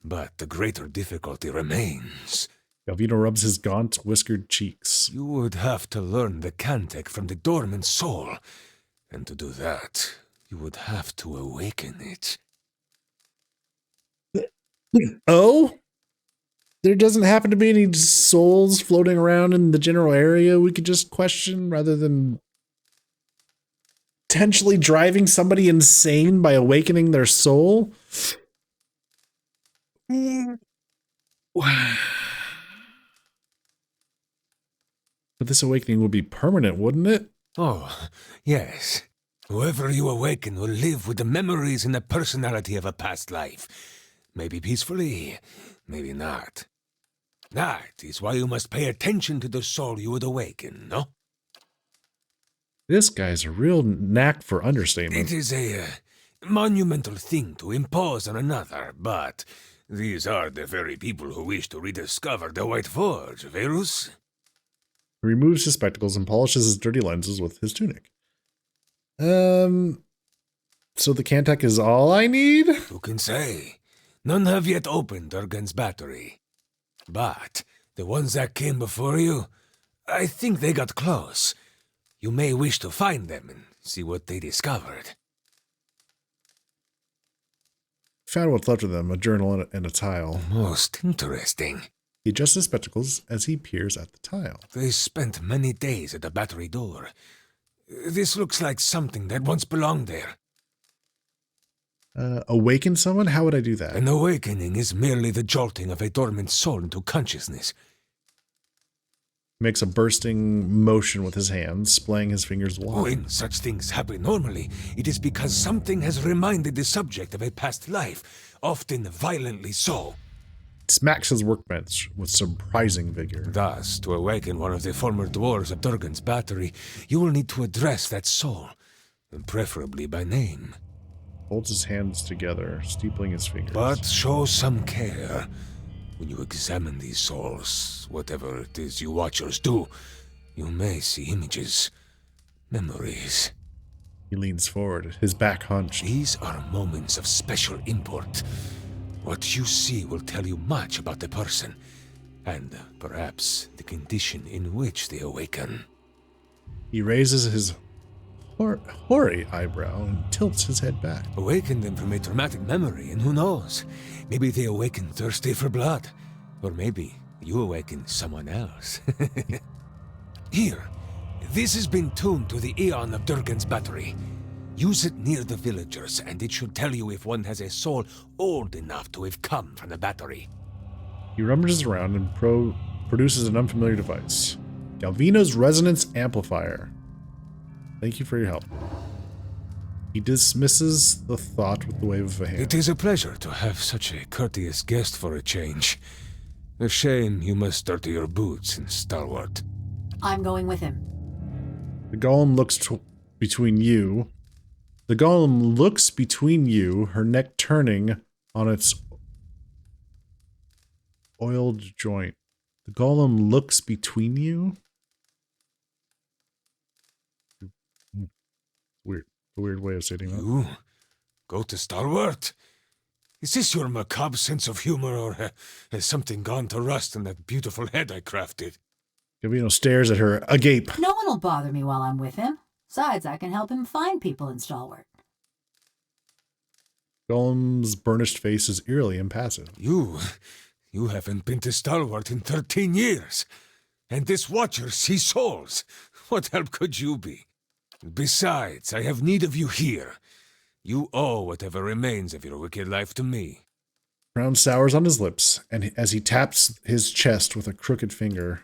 But the greater difficulty remains. Galvino rubs his gaunt, whiskered cheeks. You would have to learn the Cantek from the dormant soul. And to do that, you would have to awaken it. Oh? There doesn't happen to be any souls floating around in the general area we could just question rather than potentially driving somebody insane by awakening their soul? But this awakening would be permanent, wouldn't it? Oh, yes. Whoever you awaken will live with the memories and the personality of a past life. Maybe peacefully, maybe not. That is why you must pay attention to the soul you would awaken, no? This guy's a real knack for understatement. It is a monumental thing to impose on another, but these are the very people who wish to rediscover the White Forge, Verus. He removes his spectacles and polishes his dirty lenses with his tunic. So the Cantek is all I need? Who can say? None have yet opened Durgan's battery. But the ones that came before you, I think they got close. You may wish to find them and see what they discovered. Found what's left of them, a journal and a tile. Most interesting. He adjusts his spectacles as he peers at the tile. They spent many days at the battery door. This looks like something that once belonged there. Awaken someone? How would I do that? An awakening is merely the jolting of a dormant soul into consciousness. Makes a bursting motion with his hands, splaying his fingers wide. When such things happen normally, it is because something has reminded the subject of a past life, often violently so. Smacks his workbench with surprising vigor. Thus, to awaken one of the former dwarves of Durgan's battery, you will need to address that soul, and preferably by name. Holds his hands together, steepling his fingers. But show some care. When you examine these souls, whatever it is you watchers do, you may see images, memories. He leans forward, his back hunched. These are moments of special import. What you see will tell you much about the person, and perhaps the condition in which they awaken. He raises his hoary eyebrow and tilts his head back. Awaken them from a traumatic memory, and who knows? Maybe they awaken thirsty for blood. Or maybe you awaken someone else. Here, this has been tuned to the Aeon of Durgan's battery. Use it near the villagers, and it should tell you if one has a soul old enough to have come from the battery. He rummages around and produces an unfamiliar device. Galvino's resonance amplifier. Thank you for your help. He dismisses the thought with the wave of a hand. It is a pleasure to have such a courteous guest for a change. A shame you must dirty your boots in Stalwart. I'm going with him. The golem looks between you. The golem looks between you, her neck turning on its oiled joint. The golem looks between you? Weird. A weird way of stating that. You go to Stalwart? Is this your macabre sense of humor, or has something gone to rust in that beautiful head I crafted? Galvino stares at her, agape. No one will bother me while I'm with him. Besides, I can help him find people in Stalwart. Golem's burnished face is eerily impassive. You haven't been to Stalwart in 13 years. And this watcher sees souls. What help could you be? Besides, I have need of you here. You owe whatever remains of your wicked life to me. Frown sours on his lips, and as he taps his chest with a crooked finger,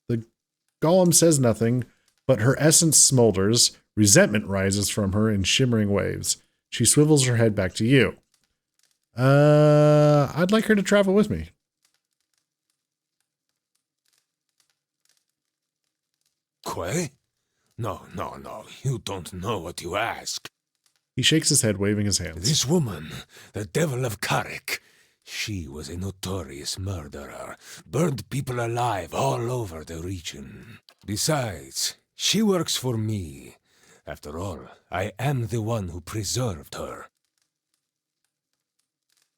the golem says nothing, but her essence smolders. Resentment rises from her in shimmering waves. She swivels her head back to you. I'd like her to travel with me. Quay? No, you don't know what you ask. He shakes his head, waving his hands. This woman, the Devil of Carrick, she was a notorious murderer, burned people alive all over the region. Besides, she works for me. After all, I am the one who preserved her.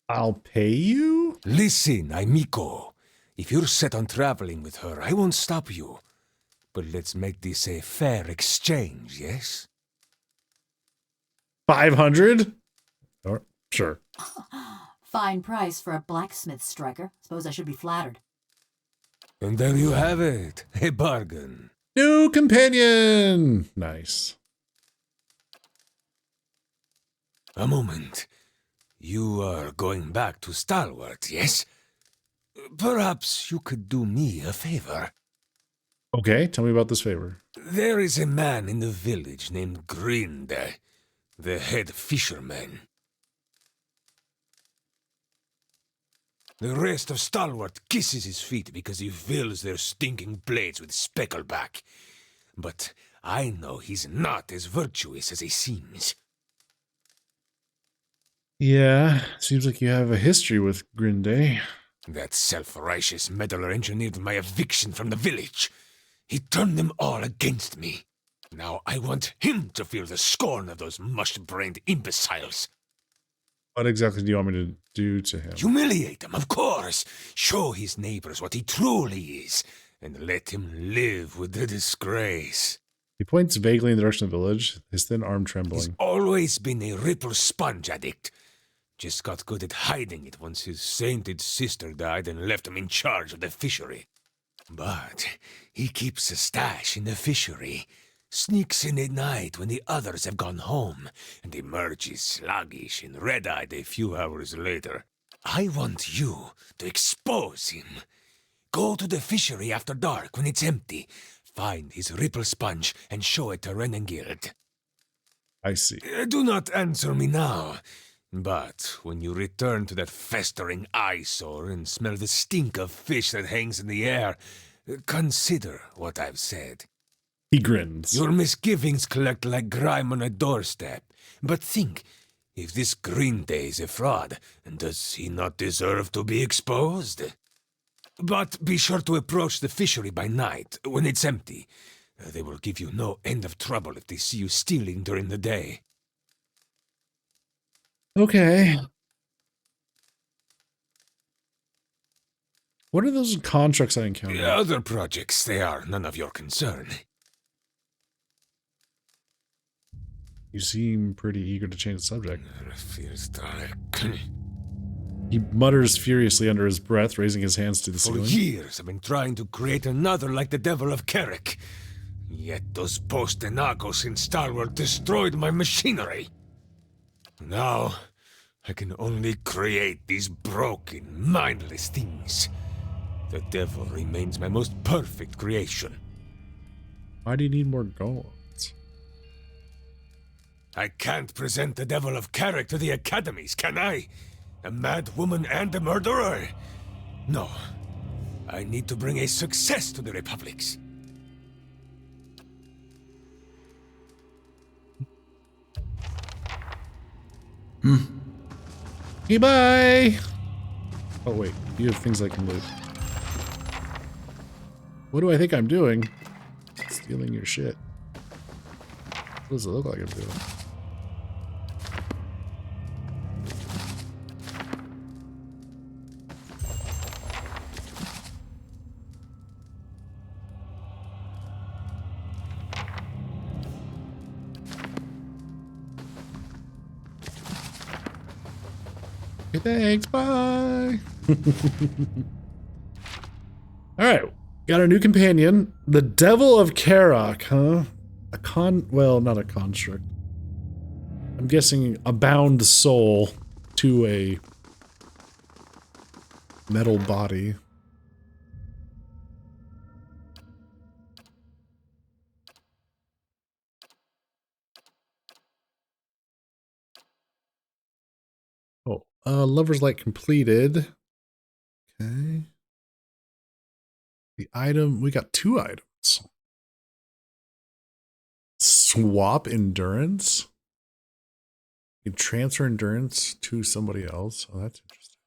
I'll pay you? Listen, amico. If you're set on traveling with her, I won't stop you. But let's make this a fair exchange, yes? 500? Oh, sure. Fine price for a blacksmith striker. Suppose I should be flattered. And there you have it. A bargain. New companion! Nice. A moment. You are going back to Stalwart, yes? Perhaps you could do me a favor. Okay, tell me about this favor. There is a man in the village named Grinde, the head fisherman. The rest of Stalwart kisses his feet because he fills their stinking blades with speckleback. But I know he's not as virtuous as he seems. Yeah, seems like you have a history with Grinde. That self-righteous meddler engineered my eviction from the village. He turned them all against me. Now I want him to feel the scorn of those mush-brained imbeciles. What exactly do you want me to do to him? Humiliate him, of course. Show his neighbors what he truly is, and let him live with the disgrace. He points vaguely in the direction of the village, his thin arm trembling. He's always been a ripple sponge addict. Just got good at hiding it once his sainted sister died and left him in charge of the fishery. But he keeps a stash in the fishery, sneaks in at night when the others have gone home, and emerges sluggish and red-eyed a few hours later. I want you to expose him. Go to the fishery after dark when it's empty. Find his ripple sponge and show it to Renengild. I see. Do not answer me now. But when you return to that festering eyesore and smell the stink of fish that hangs in the air, consider what I've said. He grins. Your misgivings collect like grime on a doorstep. But think, if this Grinde is a fraud, does he not deserve to be exposed? But be sure to approach the fishery by night, when it's empty. They will give you no end of trouble if they see you stealing during the day. Okay. What are those contracts I encountered? Other projects, they are none of your concern. You seem pretty eager to change the subject. It feels dark. He mutters furiously under his breath, raising his hands to the For ceiling. years I've been trying to create another like the Devil of Carrick. Yet those Postenagos in Stalwart destroyed my machinery. Now, I can only create these broken, mindless things. The devil remains my most perfect creation. Why do you need more gold? I can't present the Devil of Carrick to the academies, can I? A mad woman and a murderer? No. I need to bring a success to the Republics. Hey, bye! Oh, wait. You have things I can loot. What do I think I'm doing? Stealing your shit. What does it look like I'm doing? Okay, thanks, bye! Alright, got our new companion. The Devil of Karok, huh? Well, not a construct. I'm guessing a bound soul to a metal body. Oh, Lover's Light completed. Okay. The item, we got 2 items. Swap endurance. You can transfer endurance to somebody else. Oh, that's interesting.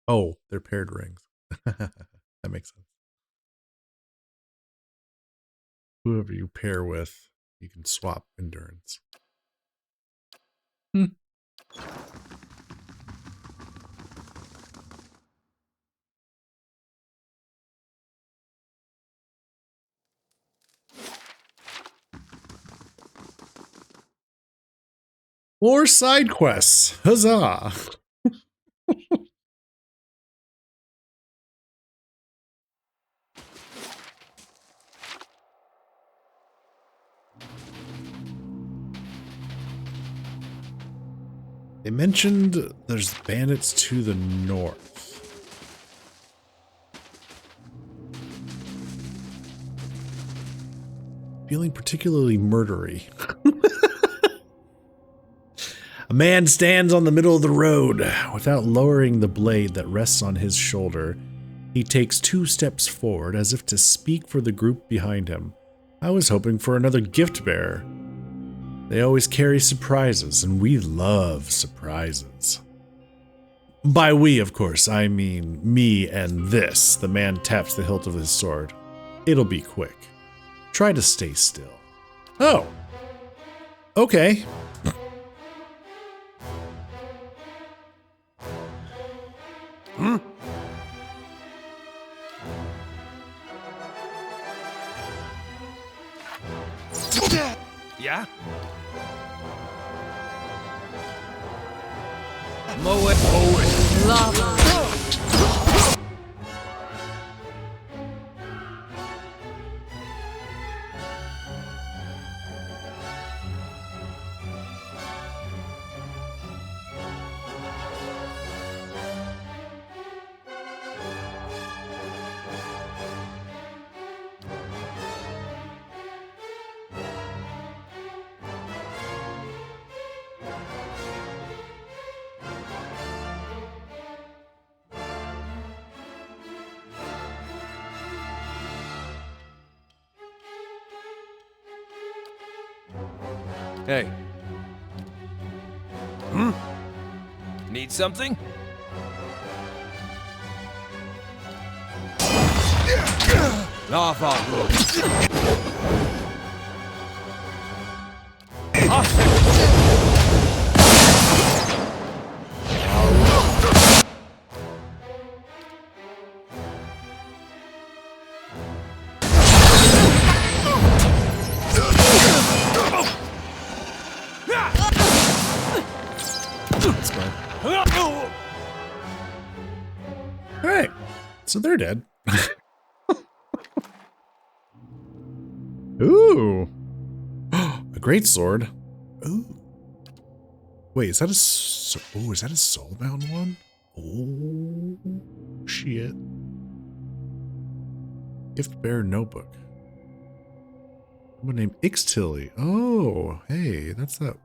Oh, they're paired rings. That makes sense. Whoever you pair with, you can swap endurance. More side quests. Huzzah. They mentioned there's bandits to the north. Feeling particularly murdery. A man stands on the middle of the road. Without lowering the blade that rests on his shoulder, he takes 2 steps forward as if to speak for the group behind him. I was hoping for another gift bearer. They always carry surprises, and we love surprises. By we, of course, I mean me and this. The man taps the hilt of his sword. It'll be quick. Try to stay still. Oh. Okay. Hmm? Yeah? Mow it. Lava. Hey. Hmm? Need something? Lava. Alright. So they're dead. Ooh. A great sword. Ooh. Wait, is that a soulbound one? Oh, shit. Gift bearer notebook. Someone named Ixtilly. Oh, hey, that's that.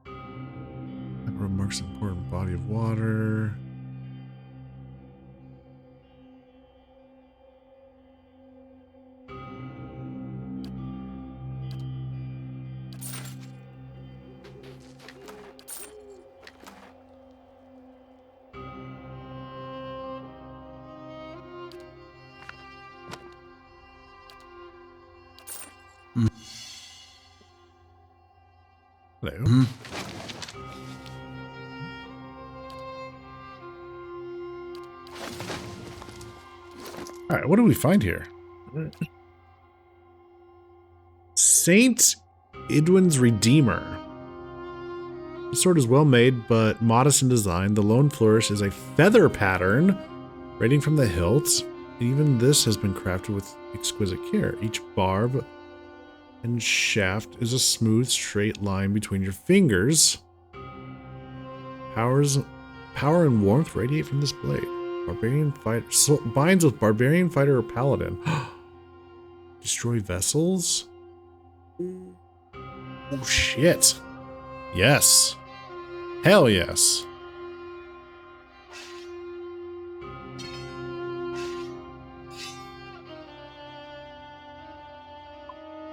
That remarks important body of water. Hello. All right, what do we find here? Saint Idwin's Redeemer. The sword is well made, but modest in design. The lone flourish is a feather pattern radiating from the hilt. Even this has been crafted with exquisite care. Each barb and shaft is a smooth, straight line between your fingers. Power and warmth radiate from this blade. Barbarian fighter binds with barbarian fighter or paladin. Destroy vessels. Oh shit! Yes. Hell yes.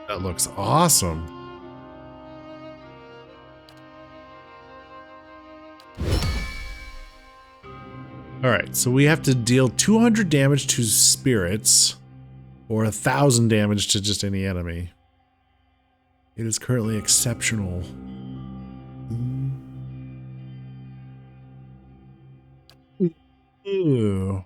That looks awesome. Alright, so we have to deal 200 damage to spirits, or 1,000 damage to just any enemy. It is currently exceptional. Ew.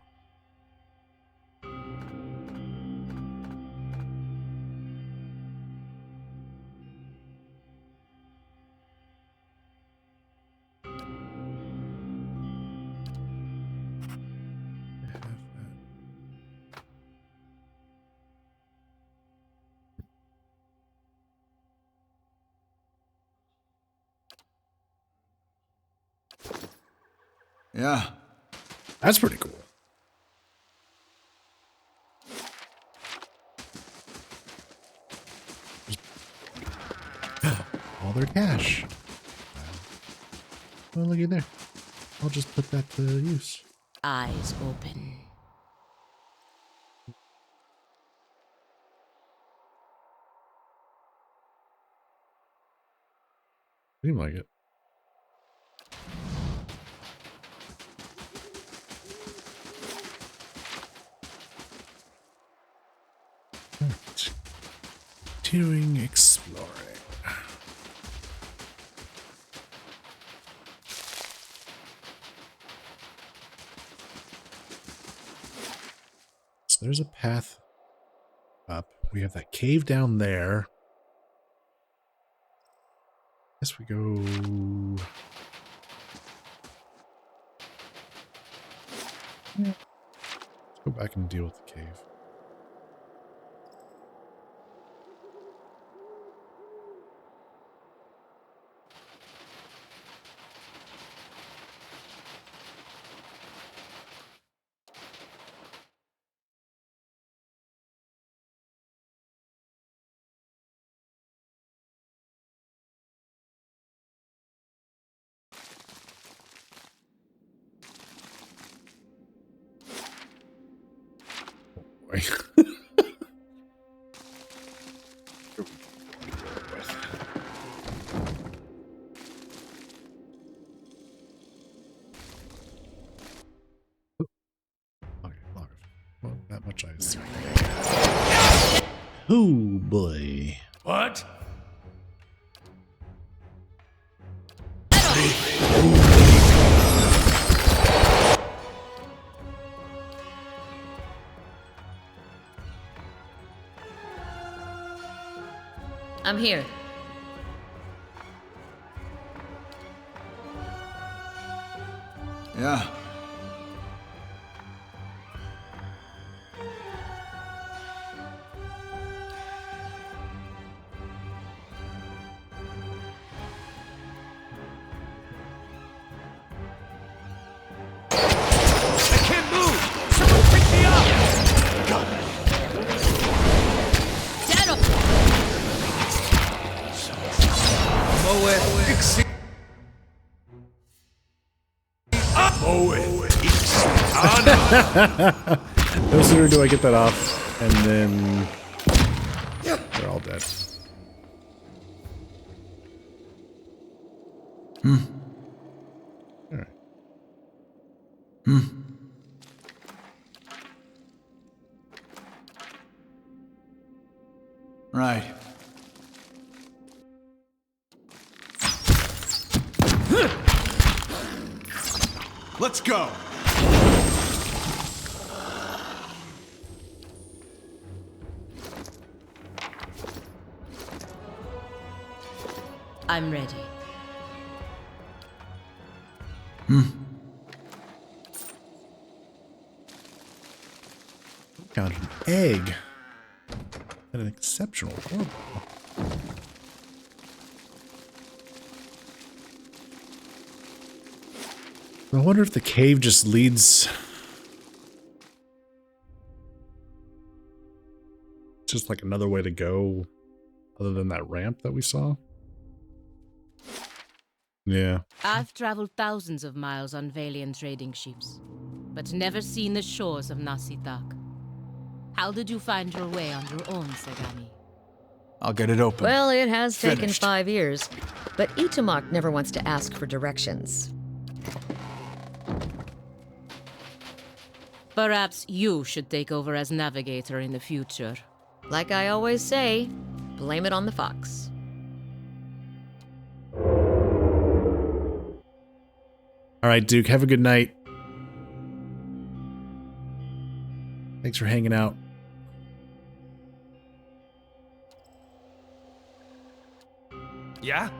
Yeah. That's pretty cool. All their cash. Well, looky there. I'll just put that to use. Eyes open. Seem like it. Right. Continuing exploring. So there's a path up. We have that cave down there. Guess we go. Yeah. Let's go back and deal with the cave. Boy. Okay, well, that much I assume. Oh boy. What? I'm here. Yeah. I can't move! Someone pick me up! No sooner do I get that off, and then they're all dead. All right. Right. Let's go. I'm ready. Got an egg. At an exceptional horrible. I wonder if the cave just leads. Just like another way to go, other than that ramp that we saw. Yeah. I've traveled thousands of miles on Valian trading ships, but never seen the shores of Nasitak. How did you find your way on your own, Sagani? I'll get it open. Well, it has taken Finished. 5 years, but Itumak never wants to ask for directions. Perhaps you should take over as navigator in the future. Like I always say, blame it on the fox. All right, Duke, have a good night. Thanks for hanging out. Yeah?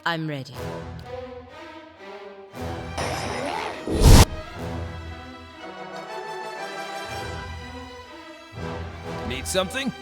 I'm ready. Need like something?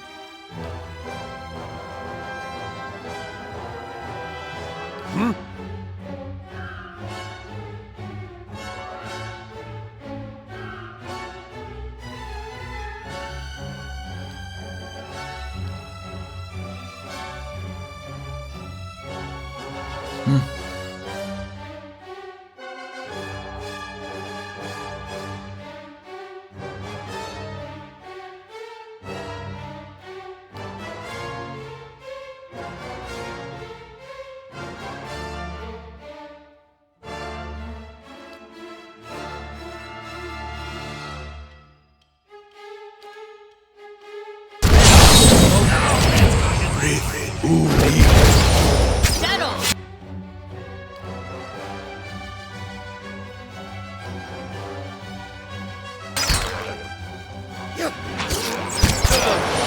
Settle!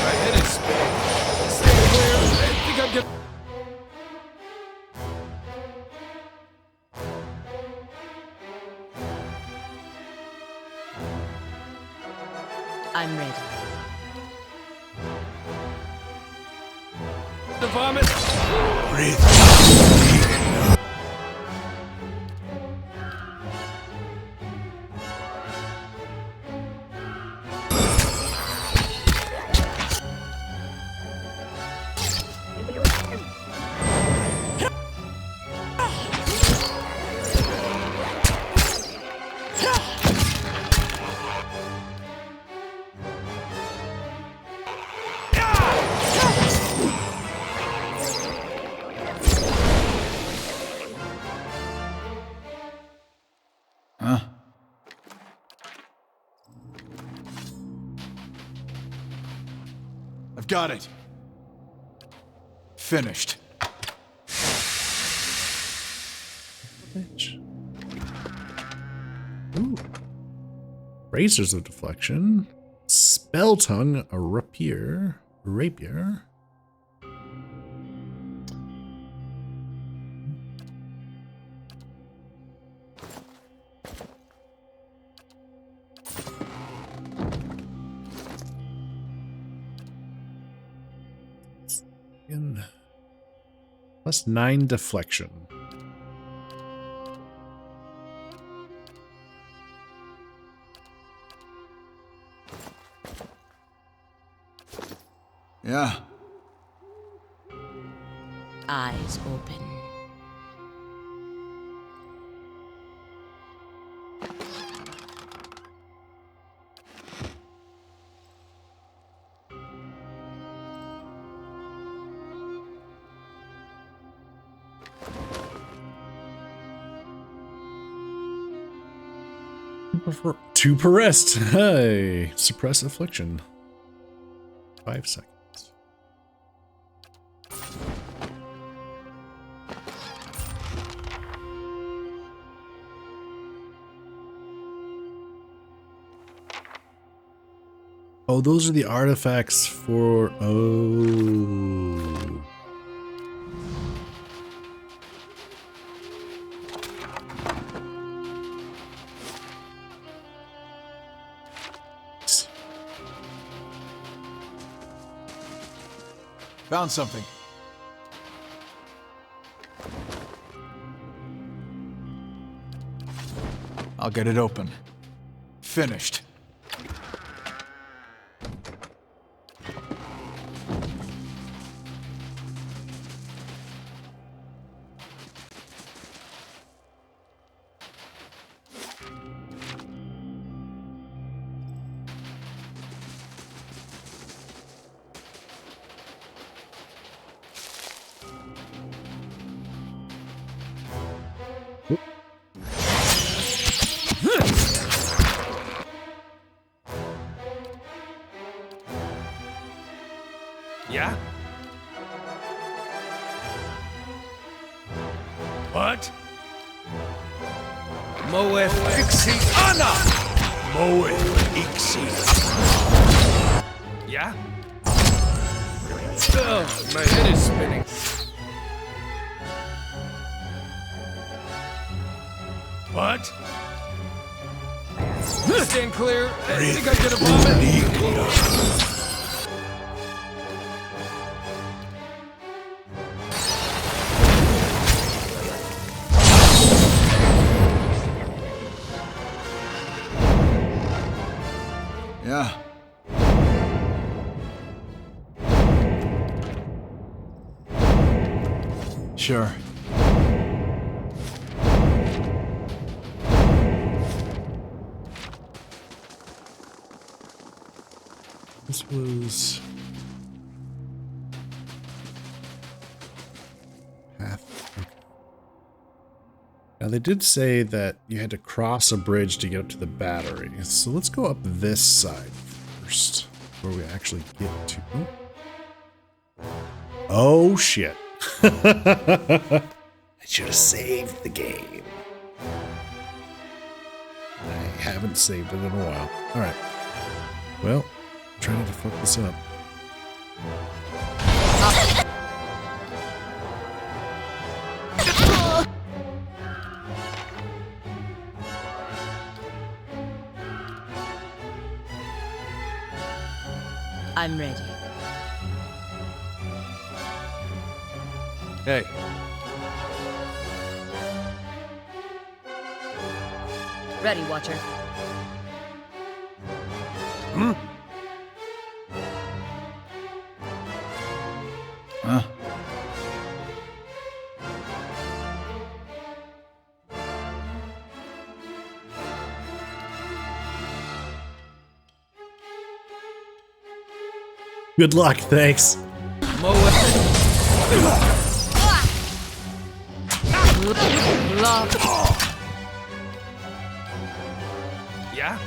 My head is spinning. Stay clear. I think I'm getting... I'm ready. The vomit. Huh? I've got it. Finished. Ooh. Razors of deflection. Spell tongue, a rapier. In +9 deflection. Yeah. Eyes open. To arrest. Hey, suppress affliction. 5 seconds. Oh, those are the artifacts for... Oh. Found something. I'll get it open. Finished. Yeah? What? Moeth Ixi Ana! Moeth Ixi. Yeah? Oh, my head is spinning. What? Stand clear. I think I'm gonna vomit. Yeah. Sure. This was path. Okay. Now they did say that you had to cross a bridge to get up to the battery. So let's go up this side first, where we actually get to. Oh shit. I should have saved the game. I haven't saved it in a while. Alright. Well, try not to fuck this up. I'm ready. Hey. Ready, Watcher. Hmm? Huh? Good luck, thanks. Yeah?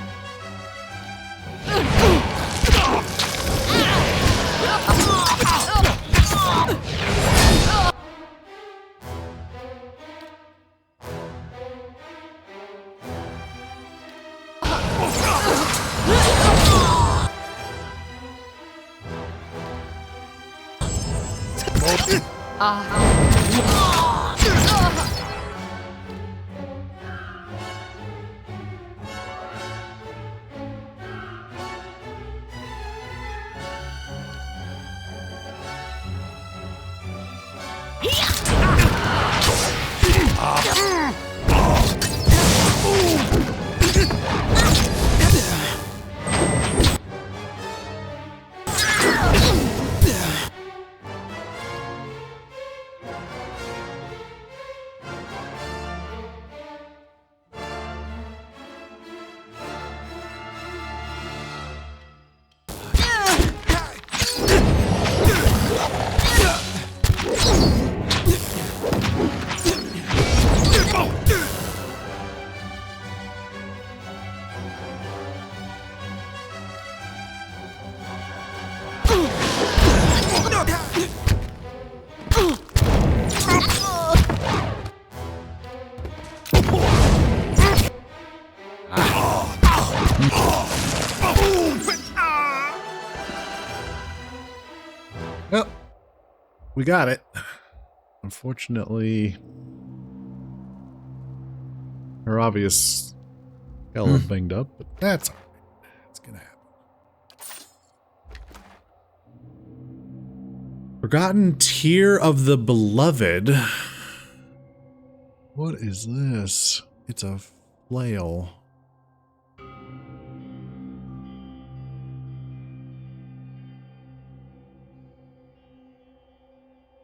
Well, we got it. Unfortunately, her obvious got a little banged up, but that's all right. It's gonna happen. Forgotten Tear of the Beloved. What is this? It's a flail.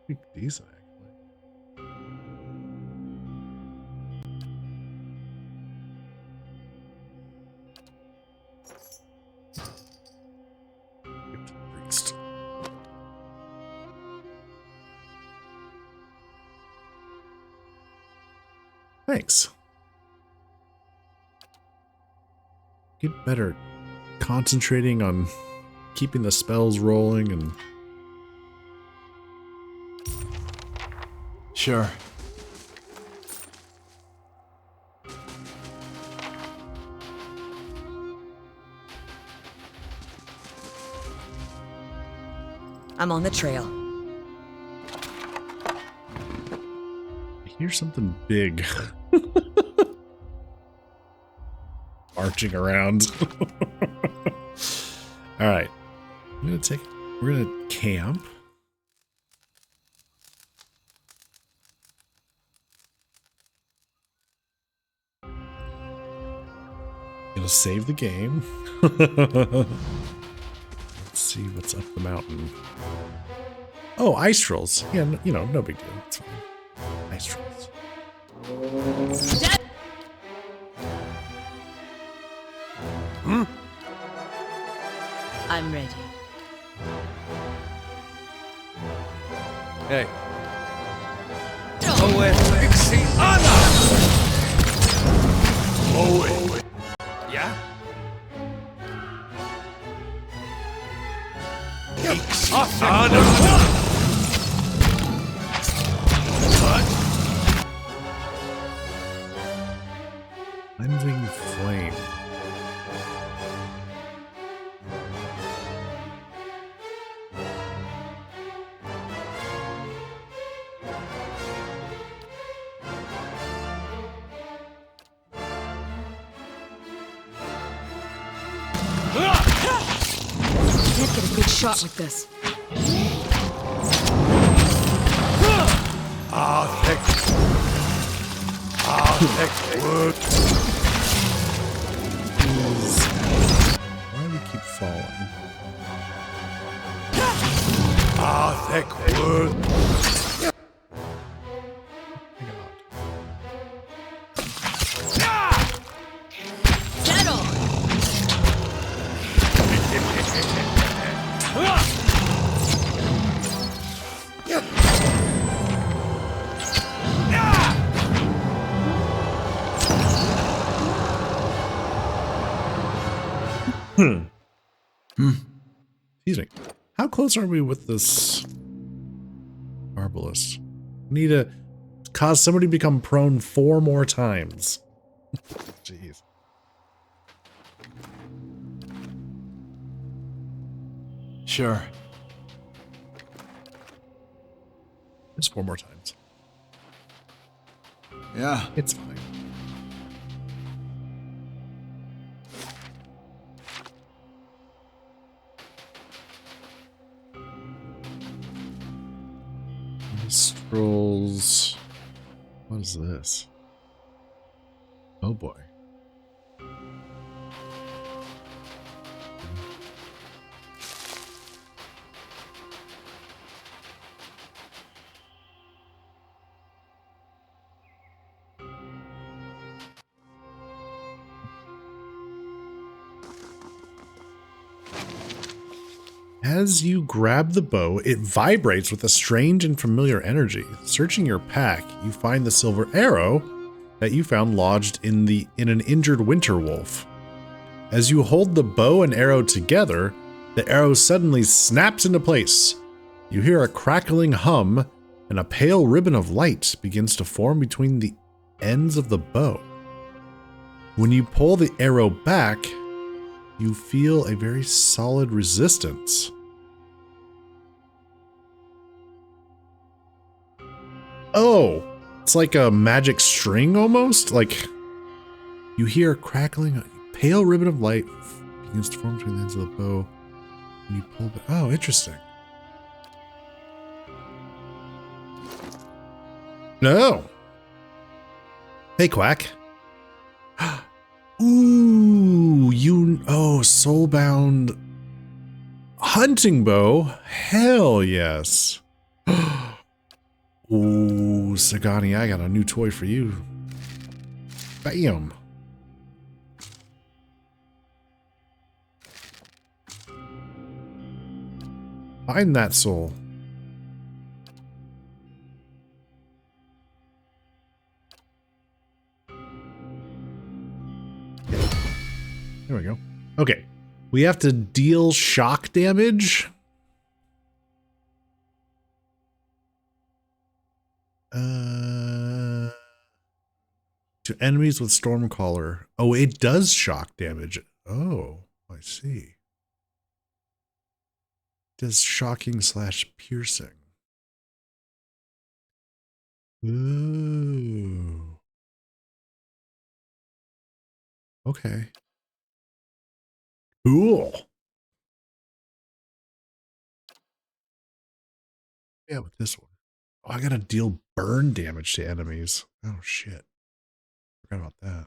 Pretty decent, actually. Give it to the priest. Thanks. Get better at concentrating on keeping the spells rolling and... Sure. I'm on the trail. I hear something big. Marching around. All right. We're gonna camp. Get a Gotta save the game. Let's see what's up the mountain. Oh, ice trolls. Yeah, you know, no big deal. It's fine. Ice trolls. I'm ready. Hey, Yeah? Cleansing flame. Can't get a good shot with this. Why do we keep falling? Excuse me. How close are we with this Arbalest? Need to cause somebody to become prone 4 more times. Jeez. Sure. Just 4 more times. Yeah. It's fine. Scrolls. What is this? Oh boy. As you grab the bow, it vibrates with a strange and familiar energy. Searching your pack, you find the silver arrow that you found lodged in an injured winter wolf. As you hold the bow and arrow together, the arrow suddenly snaps into place. You hear a crackling hum, and a pale ribbon of light begins to form between the ends of the bow. When you pull the arrow back, you feel a very solid resistance. Oh, it's like a magic string almost. Like you hear a crackling, a pale ribbon of light begins to form between the ends of the bow. And you pull it. Oh, interesting. No. Hey, Quack. Ooh, soulbound hunting bow. Hell yes. Ooh, Sagani, I got a new toy for you. Bam. Find that soul. There we go. Okay. We have to deal shock damage. To enemies with Stormcaller. Oh, it does shock damage. Oh, I see. It does shocking / piercing. Ooh. Okay. Cool. Yeah, with this one. Oh, I gotta deal burn damage to enemies. Oh shit. Forgot about that.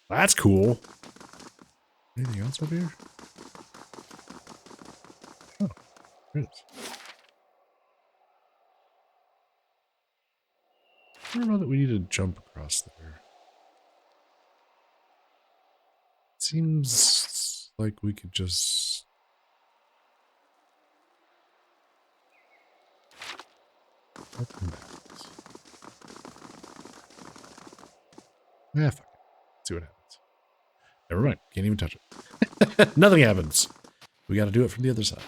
That's cool. Anything else up here? Oh, there it is. I don't know that we need to jump across there. Seems like we could just... open that. Yeah, fuck it. See what happens. Never mind. Can't even touch it. Nothing happens. We got to do it from the other side.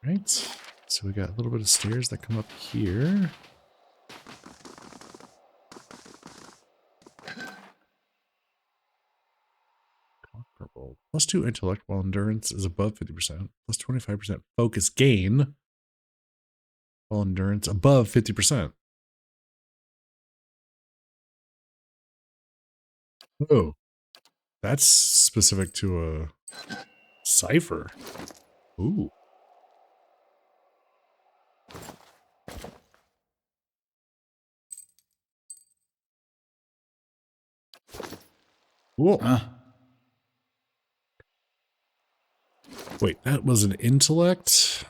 Right. So we got a little bit of stairs that come up here. Conquerable. +2 intellect while endurance is above 50%. +25% focus gain while endurance above 50%. Oh, that's specific to a cipher. Ooh. Cool. Wait, that was an intellect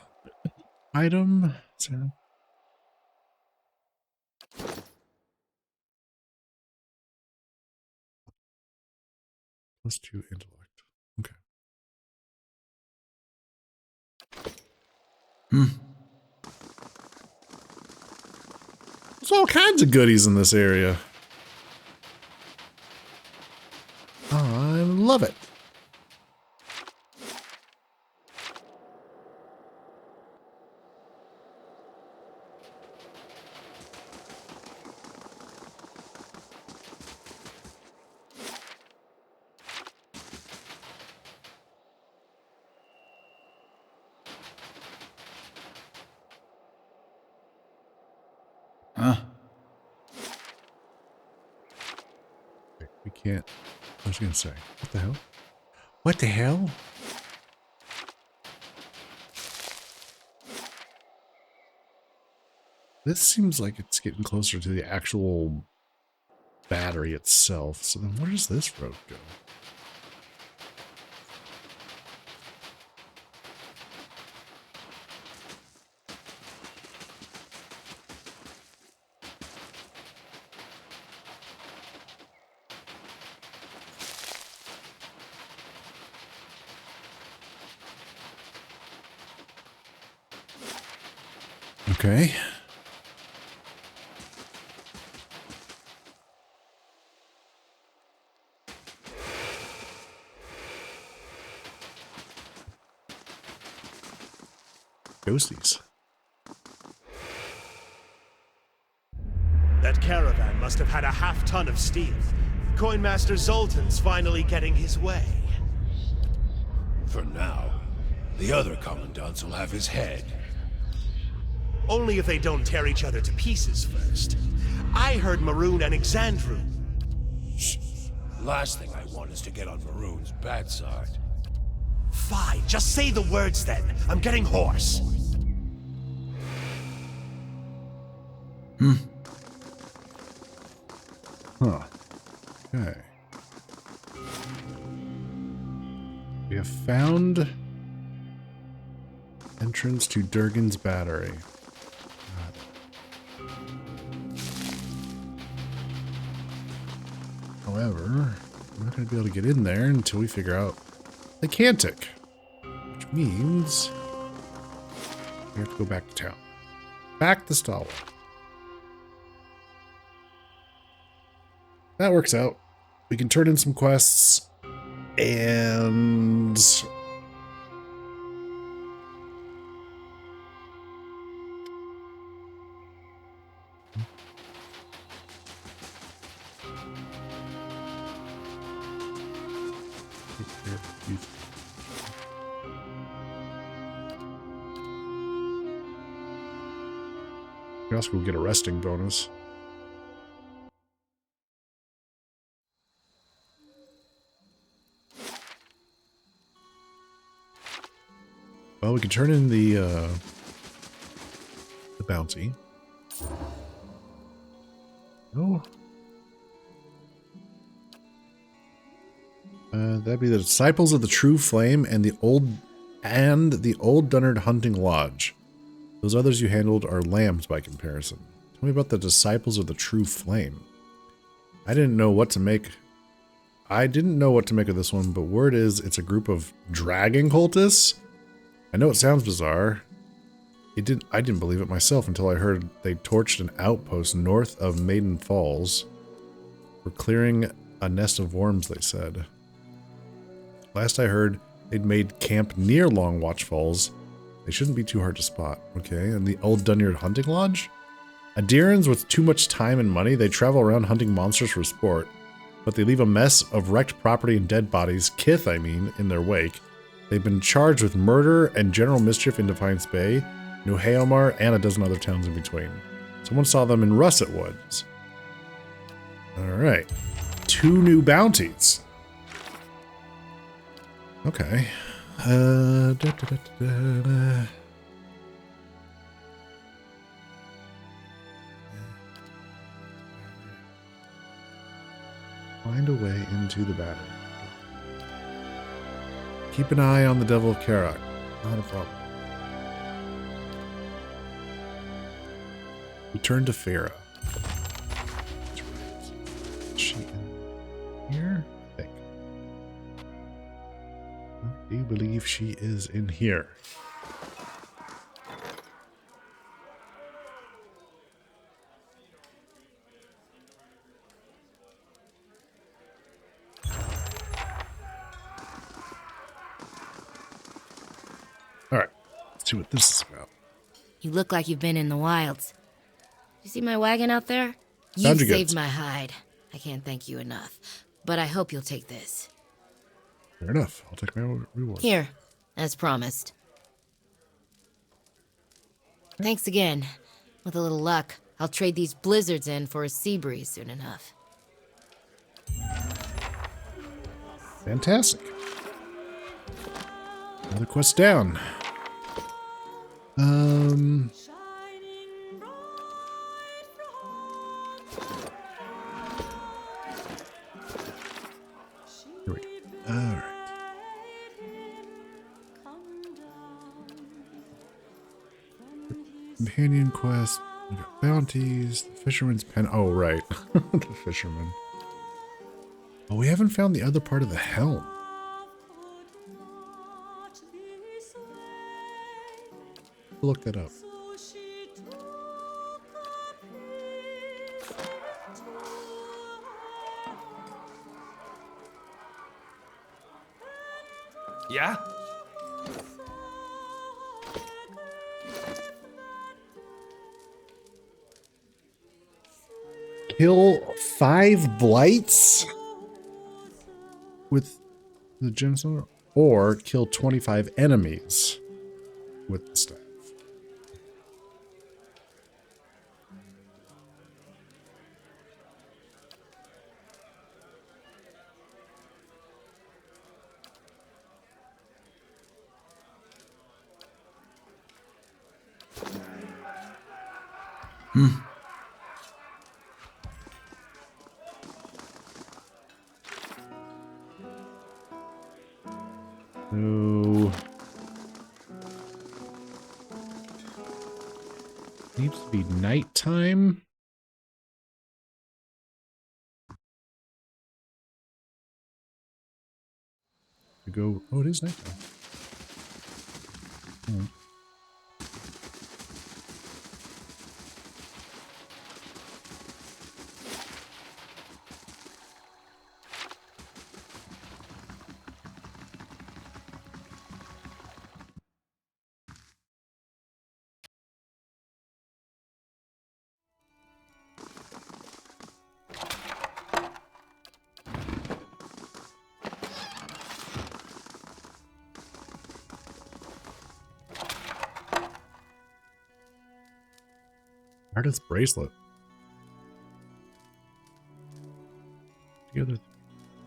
item? So... +2 intellect. Okay. There's all kinds of goodies in this area. I love it. We can't. I was gonna say, what the hell? What the hell? This seems like it's getting closer to the actual battery itself. So then where does this road go? Okay. Ghosties. That caravan must have had a half-ton of steel. Coinmaster Zoltan's finally getting his way. For now. The other commandants will have his head. Only if they don't tear each other to pieces first. I heard Maroon and Exandru. Last thing I want is to get on Maroon's bad side. Fine, just say the words then. I'm getting hoarse. Huh. Okay. We have found entrance to Durgan's battery. However, we're not going to be able to get in there until we figure out the Cantic, which means we have to go back to town. Back to Stalwart. That works out. We can turn in some quests and we also will get a resting bonus. Well, we can turn in the bounty. Oh, That'd be the Disciples of the True Flame and the Old Dunnard Hunting Lodge. Those others you handled are lambs by comparison. Tell me about the Disciples of the True Flame. I didn't know what to make of this one, but word is it's a group of dragon cultists. I know it sounds bizarre. I didn't believe it myself until I heard they torched an outpost north of Maiden Falls. We're clearing a nest of worms, they said. Last I heard, they'd made camp near Longwatch Falls. They shouldn't be too hard to spot. Okay, and the Old Dunyard Hunting Lodge? Adirans with too much time and money, they travel around hunting monsters for sport, but they leave a mess of wrecked property and dead bodies, Kith I mean, in their wake. They've been charged with murder and general mischief in Defiance Bay, New Haomar, and a dozen other towns in between. Someone saw them in Russet Woods. Alright. 2 new bounties. Okay. Find a way into the battle. Keep an eye on the Devil of Karak. Not a problem. Return to Farah. That's right. Is she in here? I think. I do believe she is in here. Alright, let's see what this is about. You look like you've been in the wilds. You see my wagon out there? Found You've your saved goods. my hide. I can't thank you enough. But I hope you'll take this. Fair enough. I'll take my reward. Here, as promised. Thanks again. With a little luck, I'll trade these blizzards in for a sea breeze soon enough. Fantastic. Another quest down. Here we go. Alright. Companion quest. We got bounties. The fisherman's pen. Oh, right. The fisherman. Oh, we haven't found the other part of the helm. Look that up. Yeah? Kill 5 blights with the gemstone, or kill 25 enemies with the staff. So needs to be nighttime. We go. Oh, it is nighttime. Oh. Arda's bracelet. Together.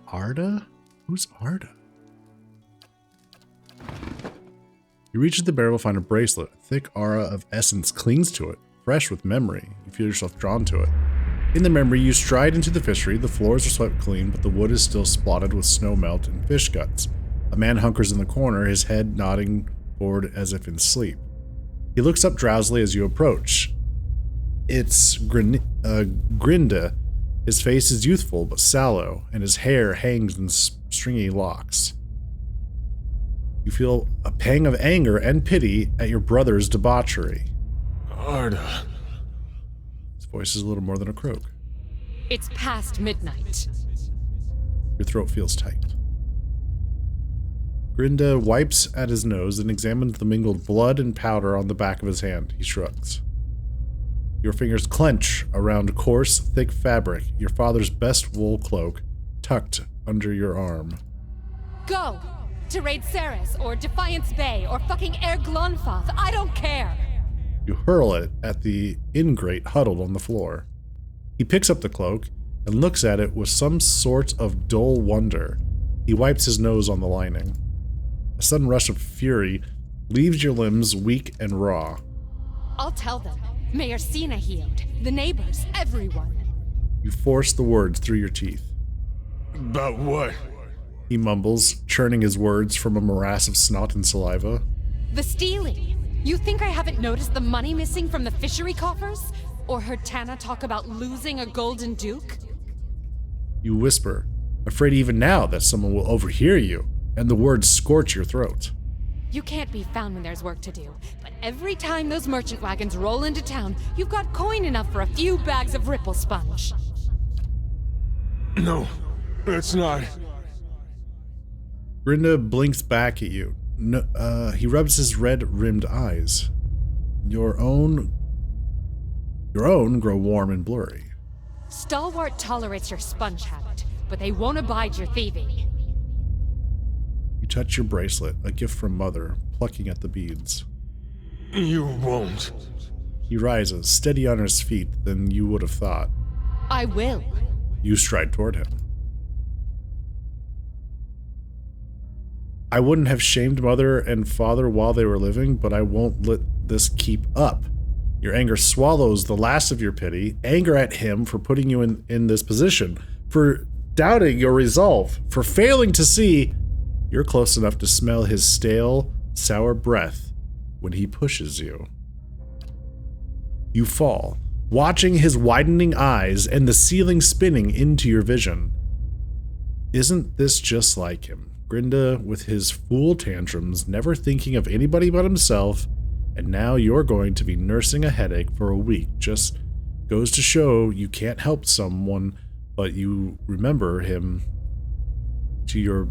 Arda? Who's Arda? You reach the barrel, find a bracelet. A thick aura of essence clings to it, fresh with memory. You feel yourself drawn to it. In the memory, you stride into the fishery. The floors are swept clean, but the wood is still spotted with snow melt and fish guts. A man hunkers in the corner, his head nodding forward as if in sleep. He looks up drowsily as you approach. It's Grinda. His face is youthful but sallow, and his hair hangs in stringy locks. You feel a pang of anger and pity at your brother's debauchery. Arda. His voice is a little more than a croak. It's past midnight. Your throat feels tight. Grinda wipes at his nose and examines the mingled blood and powder on the back of his hand. He shrugs. Your fingers clench around coarse, thick fabric, your father's best wool cloak, tucked under your arm. Go! To raid Ceres, or Defiance Bay, or fucking Air Glonfoth. I don't care! You hurl it at the ingrate huddled on the floor. He picks up the cloak and looks at it with some sort of dull wonder. He wipes his nose on the lining. A sudden rush of fury leaves your limbs weak and raw. I'll tell them. Mayor Sina healed. The neighbors. Everyone. You force the words through your teeth. About what? He mumbles, churning his words from a morass of snot and saliva. The stealing. You think I haven't noticed the money missing from the fishery coffers? Or heard Tana talk about losing a golden duke? You whisper, afraid even now that someone will overhear you, and the words scorch your throat. You can't be found when there's work to do, but every time those merchant wagons roll into town, you've got coin enough for a few bags of ripple sponge. No, it's not. Grinda blinks back at you. No, he rubs his red-rimmed eyes. Your own grow warm and blurry. Stalwart tolerates your sponge habit, but they won't abide your thieving. You touch your bracelet, a gift from Mother, plucking at the beads. You won't. He rises, steady on his feet than you would have thought. I will. You stride toward him. I wouldn't have shamed Mother and Father while they were living, but I won't let this keep up. Your anger swallows the last of your pity, anger at him for putting you in this position, for doubting your resolve, for failing to see you're close enough to smell his stale, sour breath when he pushes you. You fall, watching his widening eyes and the ceiling spinning into your vision. Isn't this just like him? Grinda with his fool tantrums, never thinking of anybody but himself, and now you're going to be nursing a headache for a week. Just goes to show you can't help someone, but you remember him to your...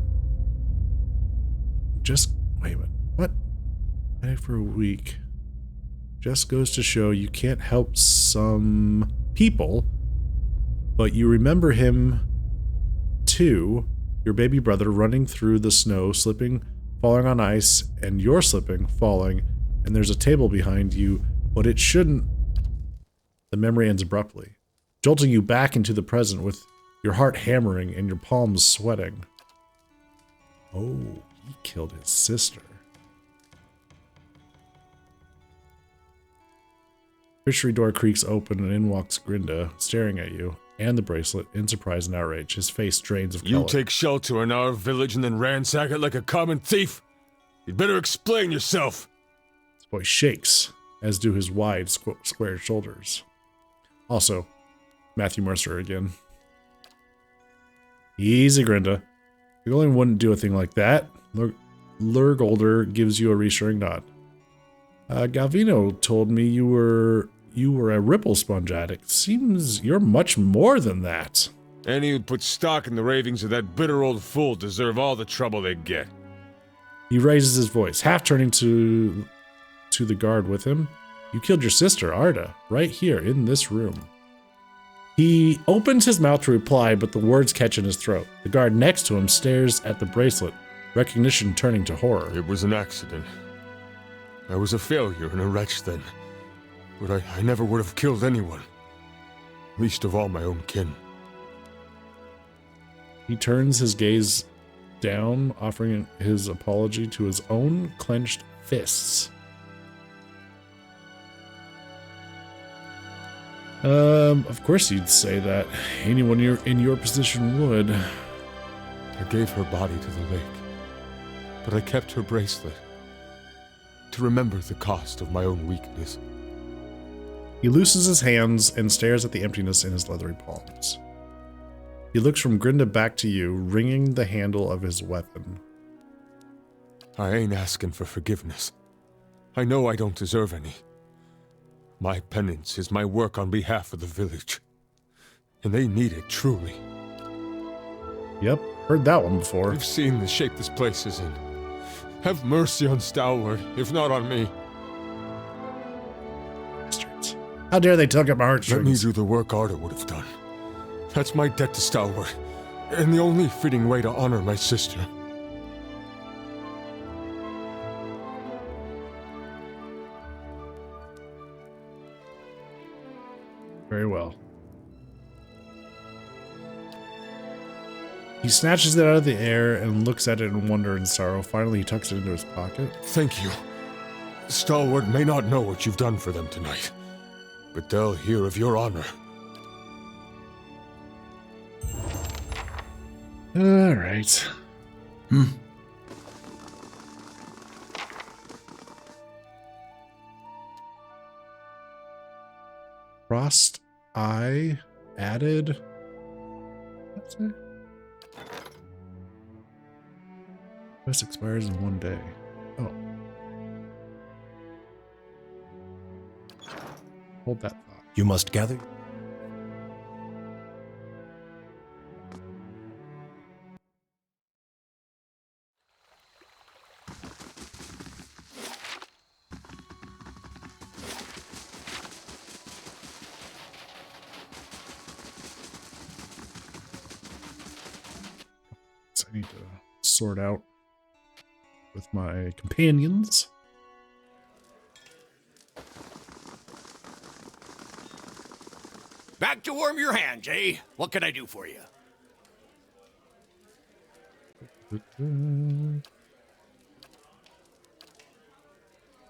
Wait a minute. What? Headache for a week. Just goes to show you can't help some people, but you remember him too. Your baby brother running through the snow, slipping, falling on ice, and you're slipping, falling, and there's a table behind you, but it shouldn't. The memory ends abruptly, jolting you back into the present with your heart hammering and your palms sweating. Oh, he killed his sister. Fishery door creaks open and in walks Grinda, staring at you and the bracelet in surprise and outrage. His face drains of color. You take shelter in our village and then ransack it like a common thief? You'd better explain yourself. His voice shakes, as do his wide, square shoulders. Also, Matthew Mercer again. Easy, Grinda. The Golem wouldn't do a thing like that. Lurgolder gives you a reassuring nod. Galvino told me you were a ripple sponge addict. Seems you're much more than that. Any who'd put stock in the ravings of that bitter old fool deserve all the trouble they get. He raises his voice, half turning to the guard with him. You killed your sister, Arda, right here in this room. He opens his mouth to reply, but the words catch in his throat. The guard next to him stares at the bracelet, recognition turning to horror. It was an accident. I was a failure and a wretch then. But I never would have killed anyone. Least of all my own kin. He turns his gaze down, offering his apology to his own clenched fists. Of course you'd say that. Anyone in your position would. I gave her body to the lake, but I kept her bracelet to remember the cost of my own weakness. He loosens his hands and stares at the emptiness in his leathery palms. He looks from Grinda back to you, wringing the handle of his weapon. I ain't asking for forgiveness. I know I don't deserve any. My penance is my work on behalf of the village. And they need it truly. Yep, heard that one before. You've seen the shape this place is in. Have mercy on Stalwart, if not on me. Bastards. How dare they tug at my heartstrings? Let me do the work Arda would have done. That's my debt to Stalwart, and the only fitting way to honor my sister. Very well. He snatches it out of the air and looks at it in wonder and sorrow. Finally, he tucks it into his pocket. Thank you. Stalwart may not know what you've done for them tonight, but they'll hear of your honor. All right. Frost Eye added. What's it? This expires in 1 day. Oh. Hold that thought. You must gather. I need to sort out with my companions. Back to warm your hands, eh? What can I do for you?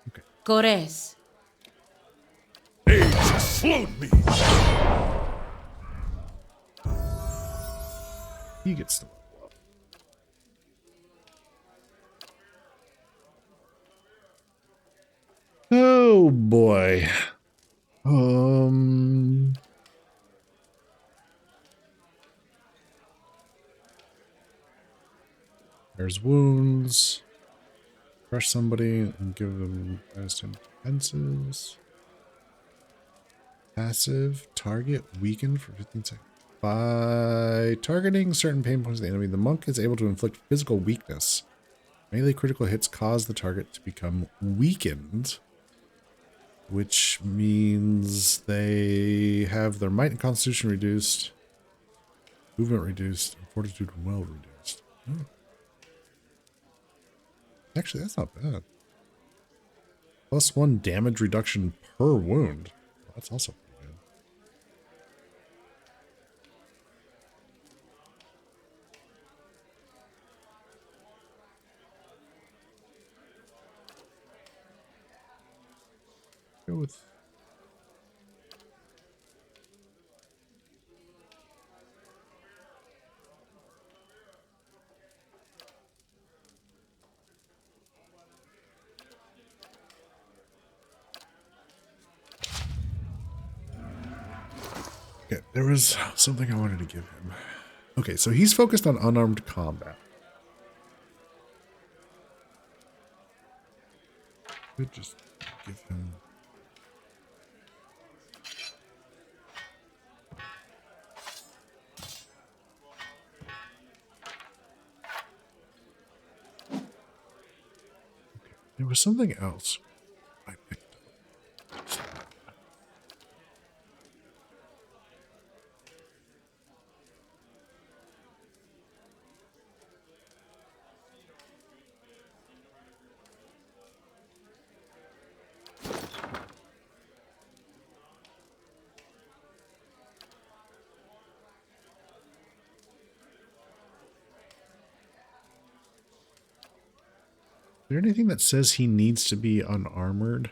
Okay. Gores. Age has slowed me. He gets to. Oh boy. There's wounds. Crush somebody and give them defenses. Passive target weakened for 15 seconds. By targeting certain pain points of the enemy, the monk is able to inflict physical weakness. Melee critical hits cause the target to become weakened, which means they have their might and constitution reduced, movement reduced, and fortitude and will reduced. Oh. Actually, that's not bad. +1 damage reduction per wound. Well, that's also pretty good. Go with okay, there was something I wanted to give him. Okay, so he's focused on unarmed combat. Could just give him. There was something else I picked up. Is there anything that says he needs to be unarmored?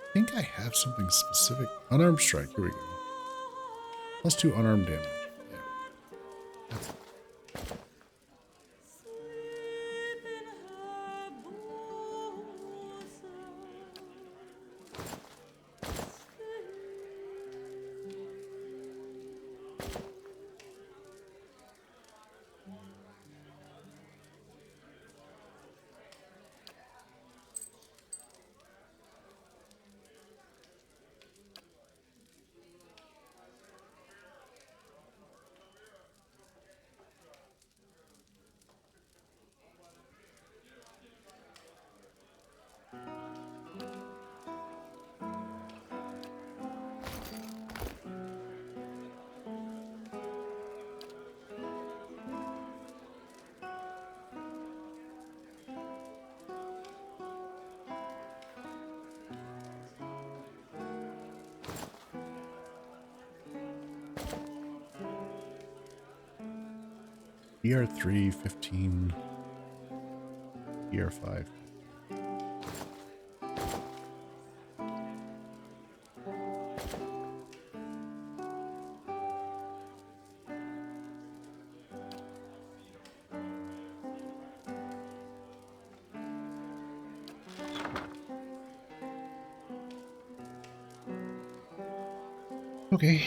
I think I have something specific. Unarmed strike. Here we go. +2 unarmed damage. Yeah. That's it. ER3, 15, ER5. Okay.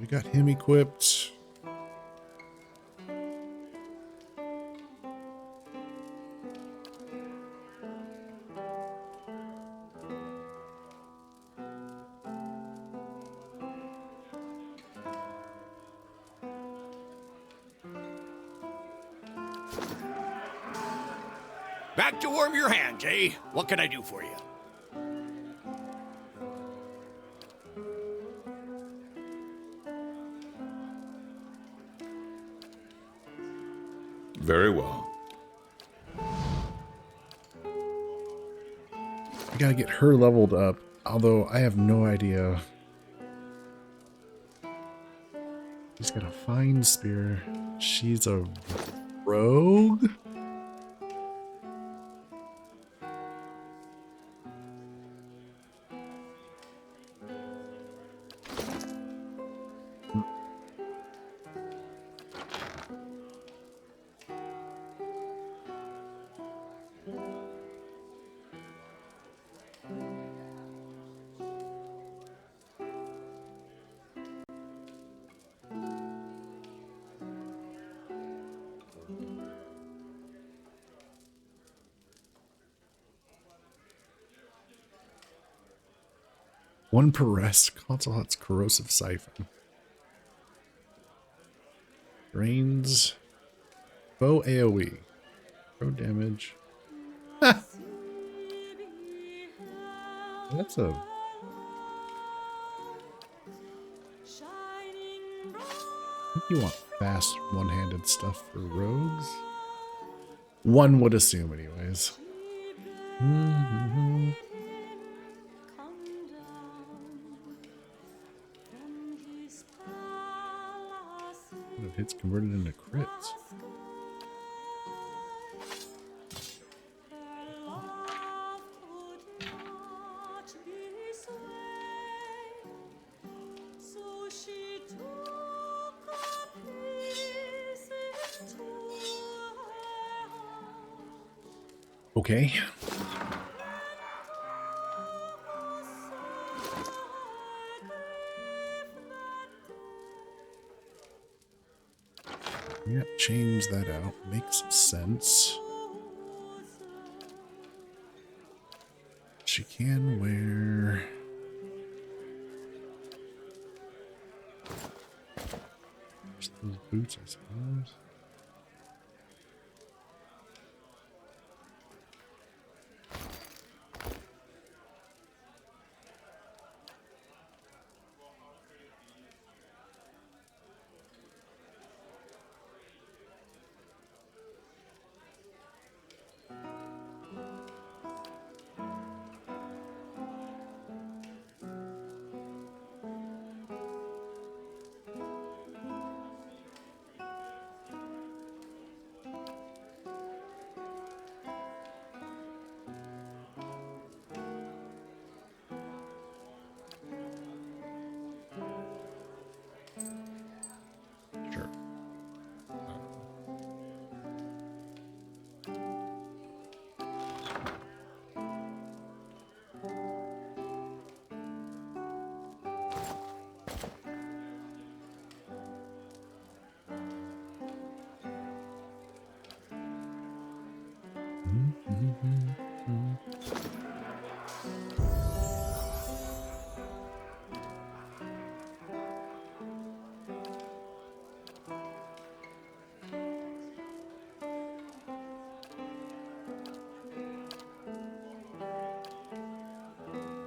We got him equipped. Back to warm your hands, eh? What can I do for you? Very well. I gotta get her leveled up, although I have no idea. She's got a fine spear. She's a rogue? One per rest. Console Hut's corrosive siphon. Drains. Bow AoE. Pro damage. Ha! That's a... I think you want fast one-handed stuff for rogues. One would assume anyways. Mm-hmm. It hits converted into crits. Okay. Yeah, change that out. Makes sense. She can wear... just those boots, I suppose.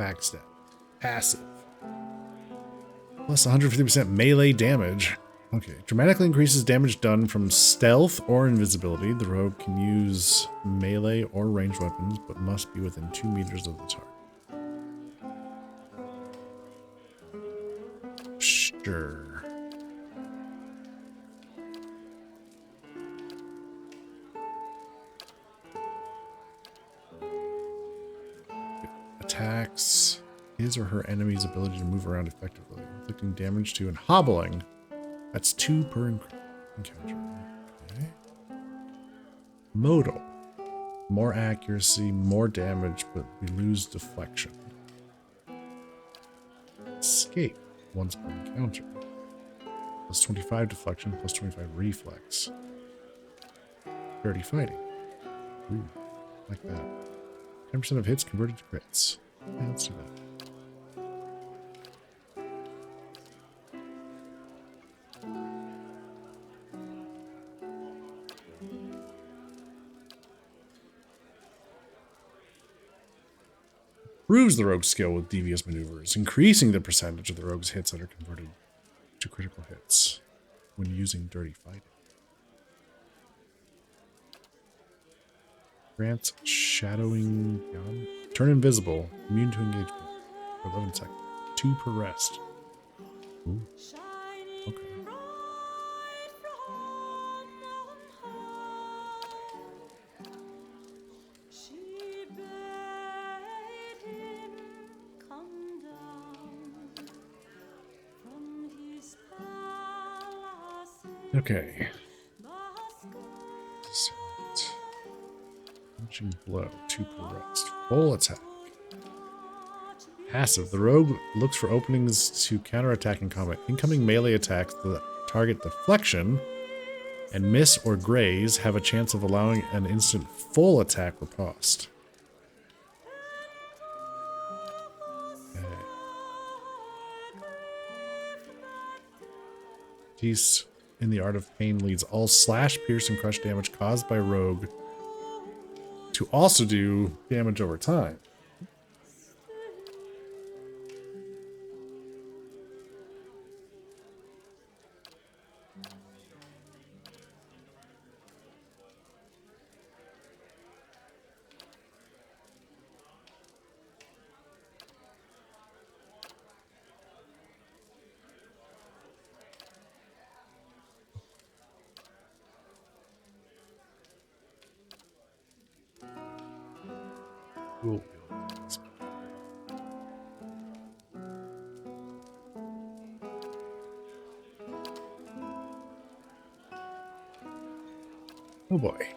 backstab. Passive. Plus 150% melee damage. Okay. Dramatically increases damage done from stealth or invisibility. The rogue can use melee or ranged weapons, but must be within 2 meters of the target. Sure. Attacks his or her enemy's ability to move around effectively, inflicting damage to and hobbling. That's 2 per encounter. Okay. Modal. More accuracy, more damage, but we lose deflection. Escape. Once per encounter. Plus 25 deflection, plus 25 reflex. Dirty fighting. Ooh, like that. 10% of hits converted to crits. Yeah, let's do that. Improves the rogue's skill with devious maneuvers, increasing the percentage of the rogue's hits that are converted to critical hits when using dirty fighting. Grants shadowing gun. Turn invisible. Immune to engagement. For 11 seconds. 2 per rest. Ooh. Okay. Okay. Punching blow, 2 per rest. Full attack. Passive. The rogue looks for openings to counterattack in combat. Incoming melee attacks that target deflection and miss or graze have a chance of allowing an instant full attack riposte. Okay. Peace in the Art of Pain leads all slash, pierce, and crush damage caused by rogue to also do damage over time. Cool. Oh boy.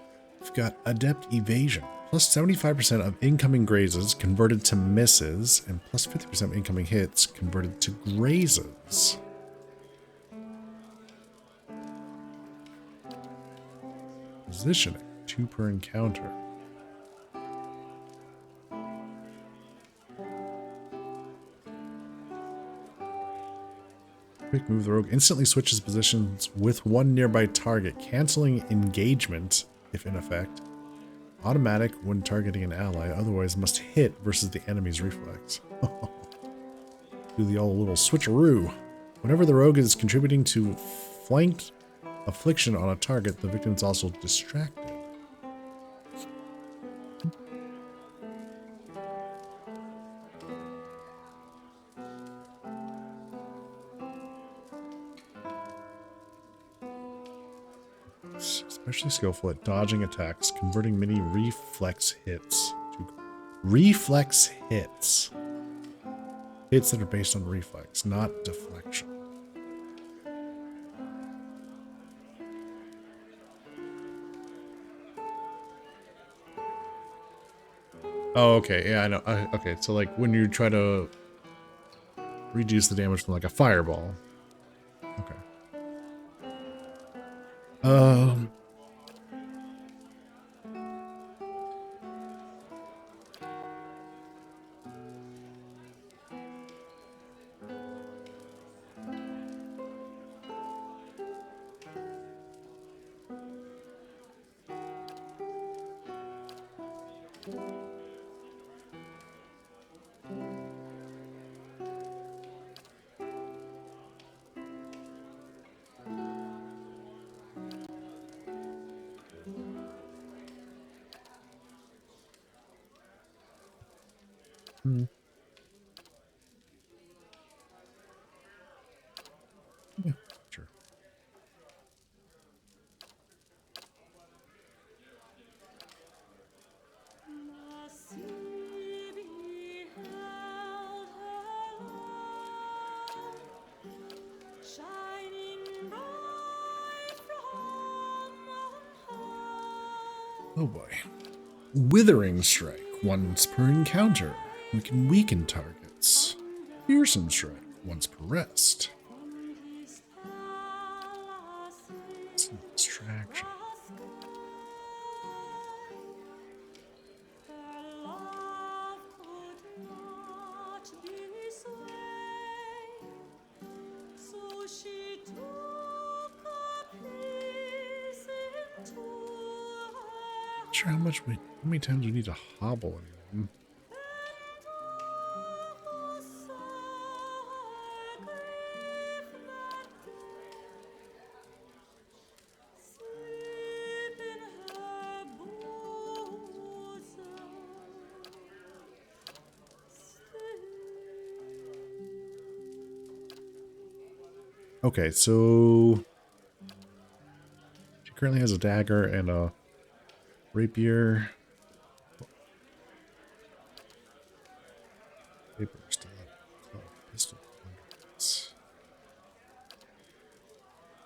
We've got Adept Evasion. Plus 75% of incoming grazes converted to misses, and plus 50% of incoming hits converted to grazes. Positioning. 2 per encounter. Quick move. The rogue instantly switches positions with one nearby target, canceling engagement if in effect. Automatic when targeting an ally, otherwise must hit versus the enemy's reflex. Do the old little switcheroo. Whenever the rogue is contributing to flanked affliction on a target, the victim is also distracted. Especially skillful at dodging attacks, converting many reflex hits to reflex hits. Hits that are based on reflex, not deflection. Oh, okay. Yeah, I know. Okay, so like when you try to reduce the damage from like a fireball. Okay. Yeah, sure. Oh boy. Withering Strike. Once per encounter. We can weaken targets. Fearsome Strike. Once per rest. Distraction. Not sure how many times we need to hobble anyone. Okay, so she currently has a dagger and a rapier. Paper still have a pistol.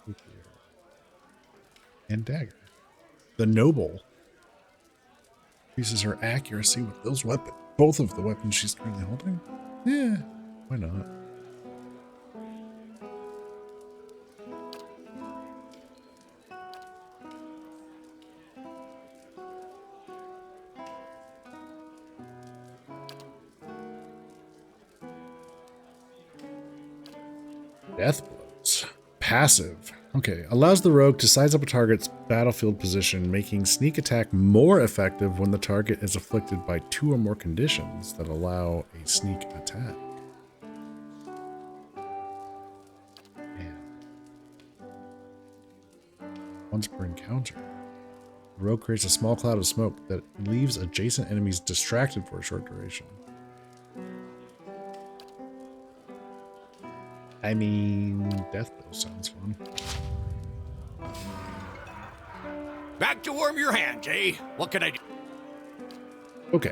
Rapier. And dagger. The noble increases her accuracy with those weapons. Both of the weapons she's currently holding? Yeah, why not? Death blows. Passive. Okay, allows the rogue to size up a target's battlefield position, making sneak attack more effective when the target is afflicted by 2 or more conditions that allow a sneak attack. Man. Once per encounter. The rogue creates a small cloud of smoke that leaves adjacent enemies distracted for a short duration. I mean, death blow sounds fun. Back to warm your hands, eh? What can I do? Okay.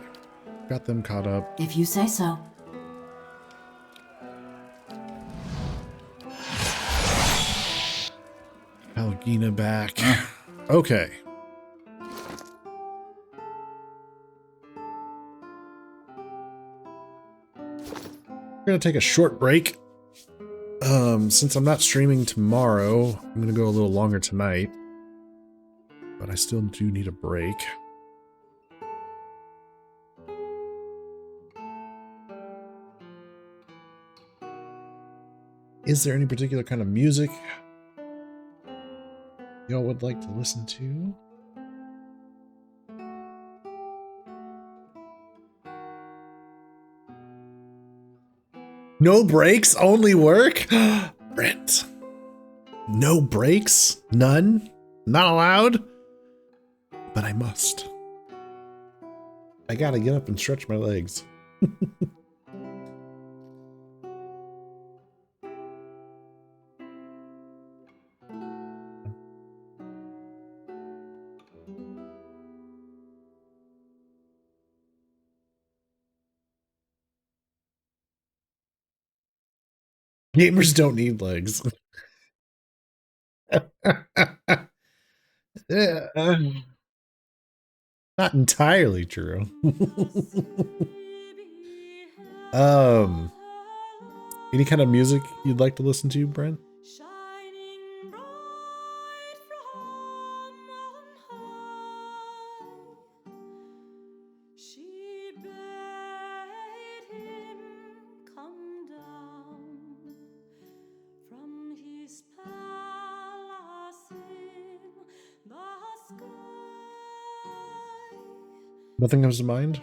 Got them caught up. If you say so. Algina back. Okay. We're going to take a short break. Since I'm not streaming tomorrow, I'm going to go a little longer tonight. But I still do need a break. Is there any particular kind of music y'all would like to listen to? No breaks, only work? Brent. No breaks? None? Not allowed? But I must. I gotta get up and stretch my legs. Gamers don't need legs. Not entirely true. Any kind of music you'd like to listen to, Brent? Nothing comes to mind?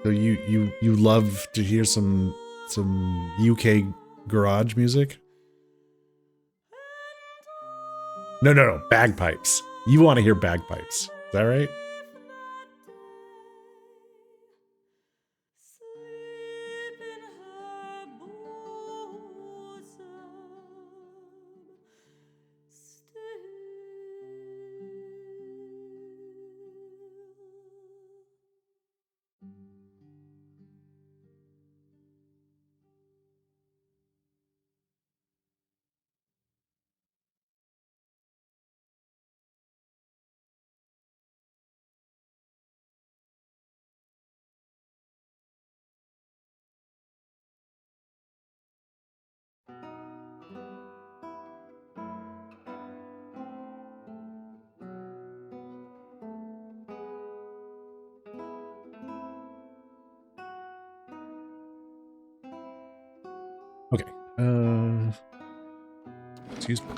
So you love to hear some UK garage music? No. Bagpipes. You want to hear bagpipes. Is that right? Okay. Excuse me.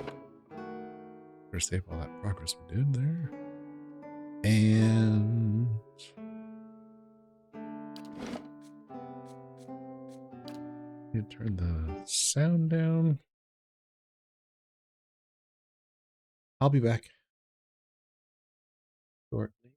Better save all that progress we did there. And you turn the sound down. I'll be back shortly.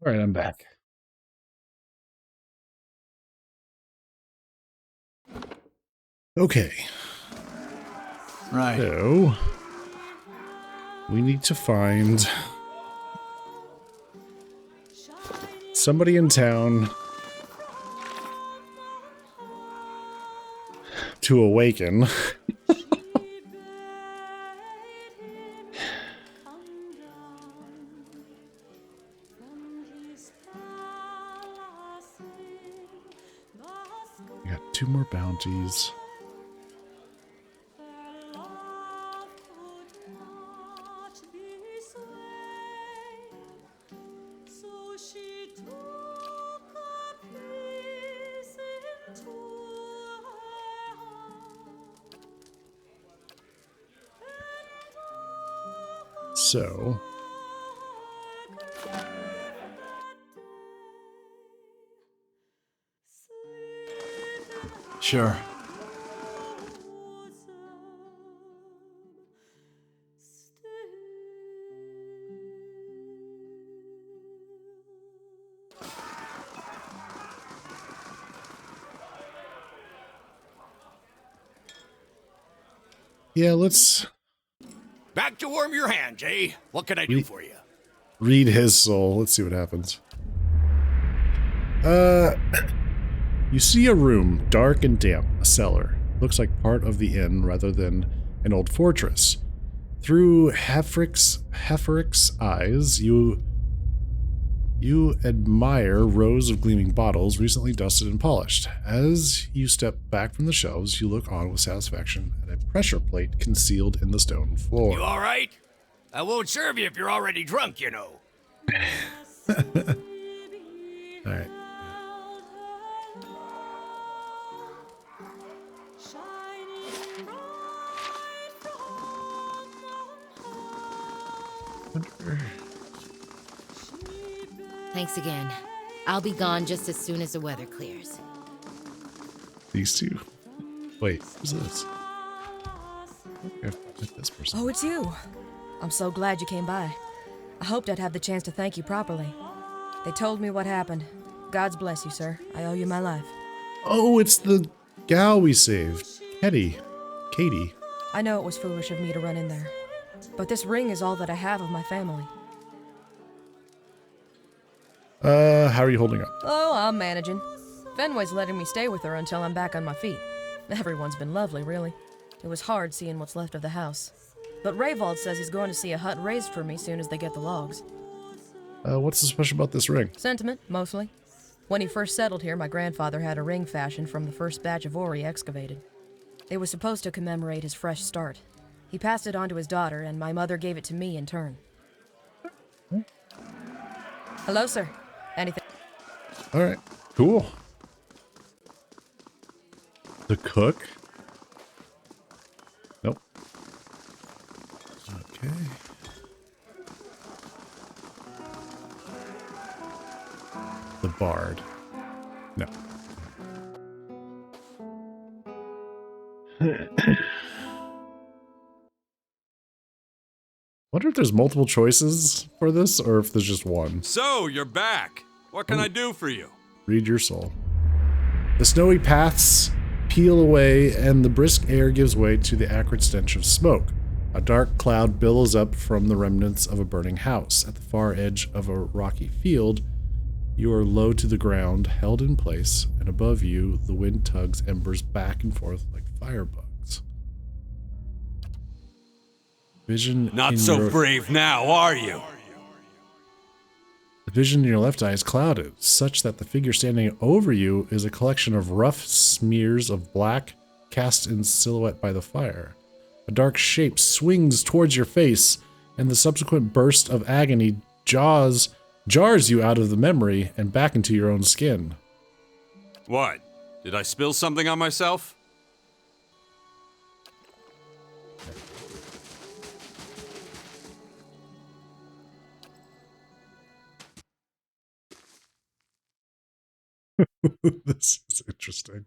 All right, I'm back. Okay. Right. So we need to find somebody in town to awaken. We got 2 more bounties. So Sure. yeah, let's Back to warm your hands, eh? What can I do for you? read his soul. Let's see what happens. You see a room, dark and damp, a cellar. Looks like part of the inn rather than an old fortress. Through Hefric's eyes, you admire rows of gleaming bottles, recently dusted and polished. As you step back from the shelves, you look on with satisfaction at a pressure plate concealed in the stone floor. You all right? I won't serve you if you're already drunk, you know. All right. Thanks again. I'll be gone just as soon as the weather clears. These two. Wait, who's this? Okay, this person. Oh, it's you. I'm so glad you came by. I hoped I'd have the chance to thank you properly. They told me what happened. God's bless you, sir. I owe you my life. Oh, it's the gal we saved. Katie. I know it was foolish of me to run in there, but this ring is all that I have of my family. How are you holding up? Oh, I'm managing. Fenway's letting me stay with her until I'm back on my feet. Everyone's been lovely, really. It was hard seeing what's left of the house. But Rayvald says he's going to see a hut raised for me soon as they get the logs. What's so special about this ring? Sentiment, mostly. When he first settled here, my grandfather had a ring fashioned from the first batch of ore he excavated. It was supposed to commemorate his fresh start. He passed it on to his daughter, and my mother gave it to me in turn. Hello, sir. Anything? All right, cool. The cook? Nope. Okay. The bard? No. Wonder if there's multiple choices for this, or if there's just one. So, you're back. What can I do for you? Read your soul. The snowy paths peel away, and the brisk air gives way to the acrid stench of smoke. A dark cloud billows up from the remnants of a burning house. At the far edge of a rocky field, you are low to the ground, held in place, and above you, the wind tugs embers back and forth like firebugs. Vision Not in so your... brave now, are you? The vision in your left eye is clouded, such that the figure standing over you is a collection of rough smears of black cast in silhouette by the fire. A dark shape swings towards your face, and the subsequent burst of agony jars you out of the memory and back into your own skin. What? Did I spill something on myself? This is interesting.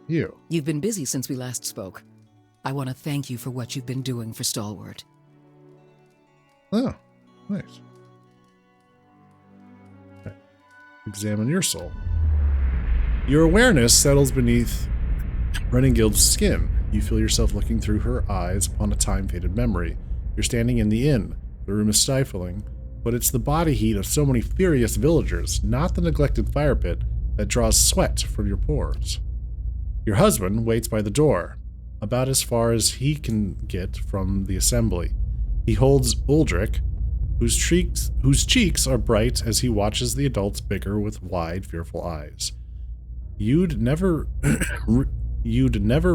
You. You've been busy since we last spoke. I want to thank you for what you've been doing for Stalwart. Oh. Nice. Okay. Examine your soul. Your awareness settles beneath Renegild's skin. You feel yourself looking through her eyes upon a time-faded memory. You're standing in the inn. The room is stifling, but it's the body heat of so many furious villagers, not the neglected fire pit, that draws sweat from your pores. Your husband waits by the door, about as far as he can get from the assembly. He holds Uldric, whose cheeks are bright as he watches the adults bicker with wide, fearful eyes. You'd never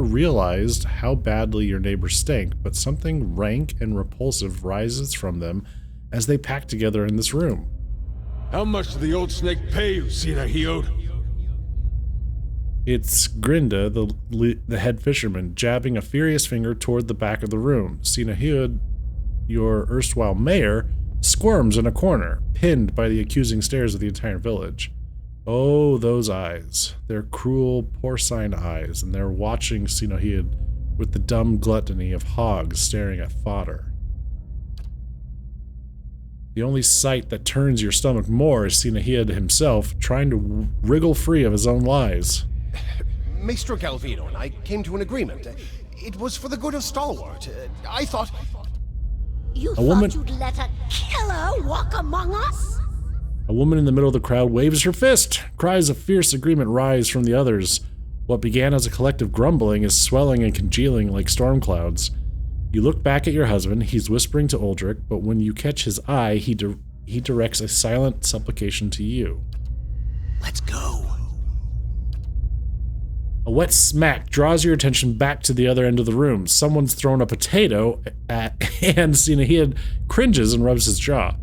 realized how badly your neighbors stank, but something rank and repulsive rises from them as they pack together in this room. How much did the old snake pay you, Sinahiod? It's Grinda, the head fisherman, jabbing a furious finger toward the back of the room. Sinahiod, your erstwhile mayor, squirms in a corner, pinned by the accusing stares of the entire village. Oh, those eyes. They're cruel, porcine eyes, and they're watching Sinahiod with the dumb gluttony of hogs staring at fodder. The only sight that turns your stomach more is Sinahiod himself trying to wriggle free of his own lies. Maestro Galvino and I came to an agreement. It was for the good of Stalwart. I thought... You thought you'd let a killer walk among us? A woman in the middle of the crowd waves her fist. Cries of fierce agreement rise from the others. What began as a collective grumbling is swelling and congealing like storm clouds. You look back at your husband. He's whispering to Uldric, but when you catch his eye, he directs a silent supplication to you. Let's go. A wet smack draws your attention back to the other end of the room. Someone's thrown a potato and Sinahiod cringes and rubs his jaw.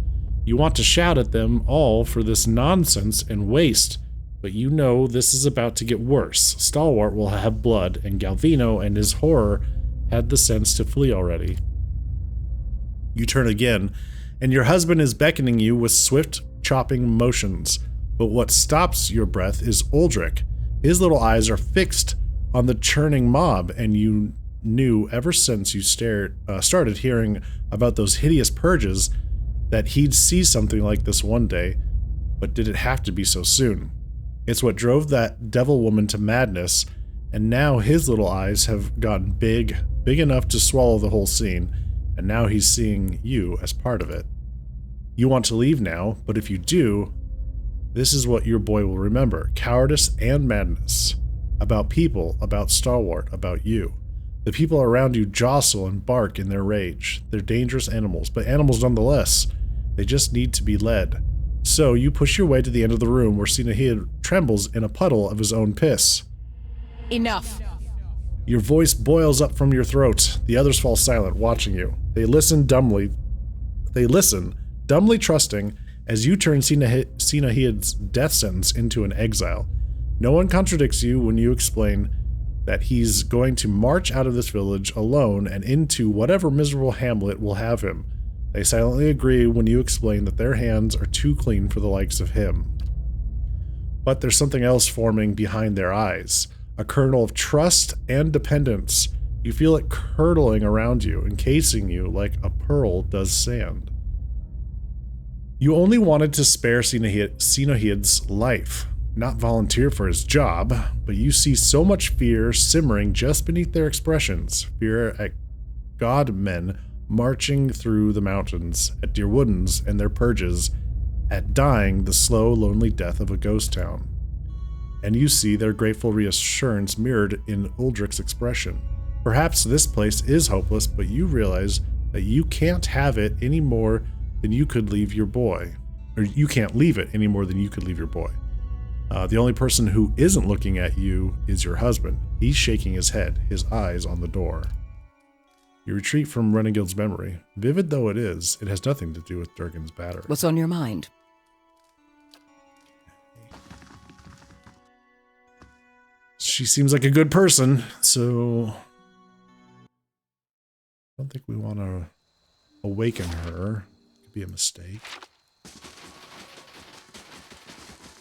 You want to shout at them all for this nonsense and waste, but you know this is about to get worse. Stalwart will have blood, and Galvino and his horror had the sense to flee already. You turn again, and your husband is beckoning you with swift, chopping motions. But what stops your breath is Uldric. His little eyes are fixed on the churning mob, and you knew ever since you started hearing about those hideous purges that he'd see something like this one day, but did it have to be so soon? It's what drove that devil woman to madness, and now his little eyes have gotten big enough to swallow the whole scene, and now he's seeing you as part of it. You want to leave now, but if you do, this is what your boy will remember: cowardice and madness. About people, about Stalwart, about you. The people around you jostle and bark in their rage. They're dangerous animals, but animals nonetheless. They just need to be led. So you push your way to the end of the room where Sinahiod trembles in a puddle of his own piss. Enough. Your voice boils up from your throat. The others fall silent, watching you. They listen, dumbly trusting, as you turn Sinahiod's death sentence into an exile. No one contradicts you when you explain that he's going to march out of this village alone and into whatever miserable hamlet will have him. They silently agree when you explain that their hands are too clean for the likes of him. But there's something else forming behind their eyes. A kernel of trust and dependence. You feel it curdling around you, encasing you like a pearl does sand. You only wanted to spare Sinahiod's life, not volunteer for his job, but you see so much fear simmering just beneath their expressions. Fear at god-men marching through the mountains, at Deerwoodens and their purges, at dying the slow, lonely death of a ghost town. And you see their grateful reassurance mirrored in Uldric's expression. Perhaps this place is hopeless, but you realize that you can't have it any more than you could leave your boy. Or you can't leave it any more than you could leave your boy. The only person who isn't looking at you is your husband. He's shaking his head, his eyes on the door. You retreat from Renegild's memory. Vivid though it is, it has nothing to do with Durgan's battery. What's on your mind? She seems like a good person, so I don't think we want to awaken her. Could be a mistake.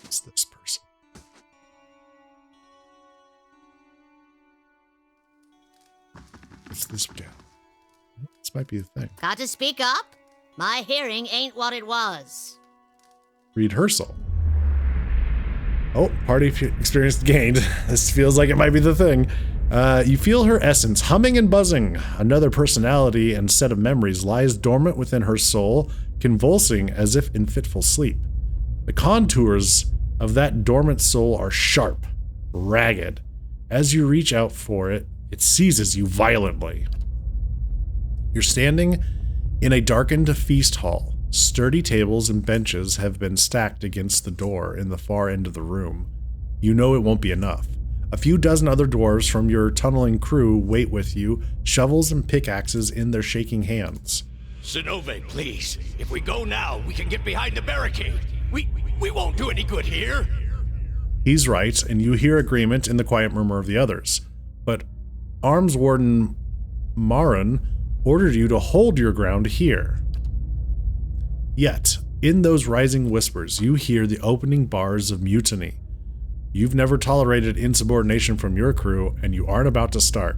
It's this person. It's this guy. This might be the thing. Got to speak up? My hearing ain't what it was. Read her soul. Oh, party experience gained. This feels like it might be the thing. You feel her essence humming and buzzing. Another personality and set of memories lies dormant within her soul, convulsing as if in fitful sleep. The contours of that dormant soul are sharp, ragged. As you reach out for it, it seizes you violently. You're standing in a darkened feast hall. Sturdy tables and benches have been stacked against the door in the far end of the room. You know it won't be enough. A few dozen other dwarves from your tunneling crew wait with you, shovels and pickaxes in their shaking hands. Zenove, please. If we go now, we can get behind the barricade. We won't do any good here. He's right, and you hear agreement in the quiet murmur of the others. But Arms Warden Marin ordered you to hold your ground here. Yet, in those rising whispers, you hear the opening bars of mutiny. You've never tolerated insubordination from your crew, and you aren't about to start.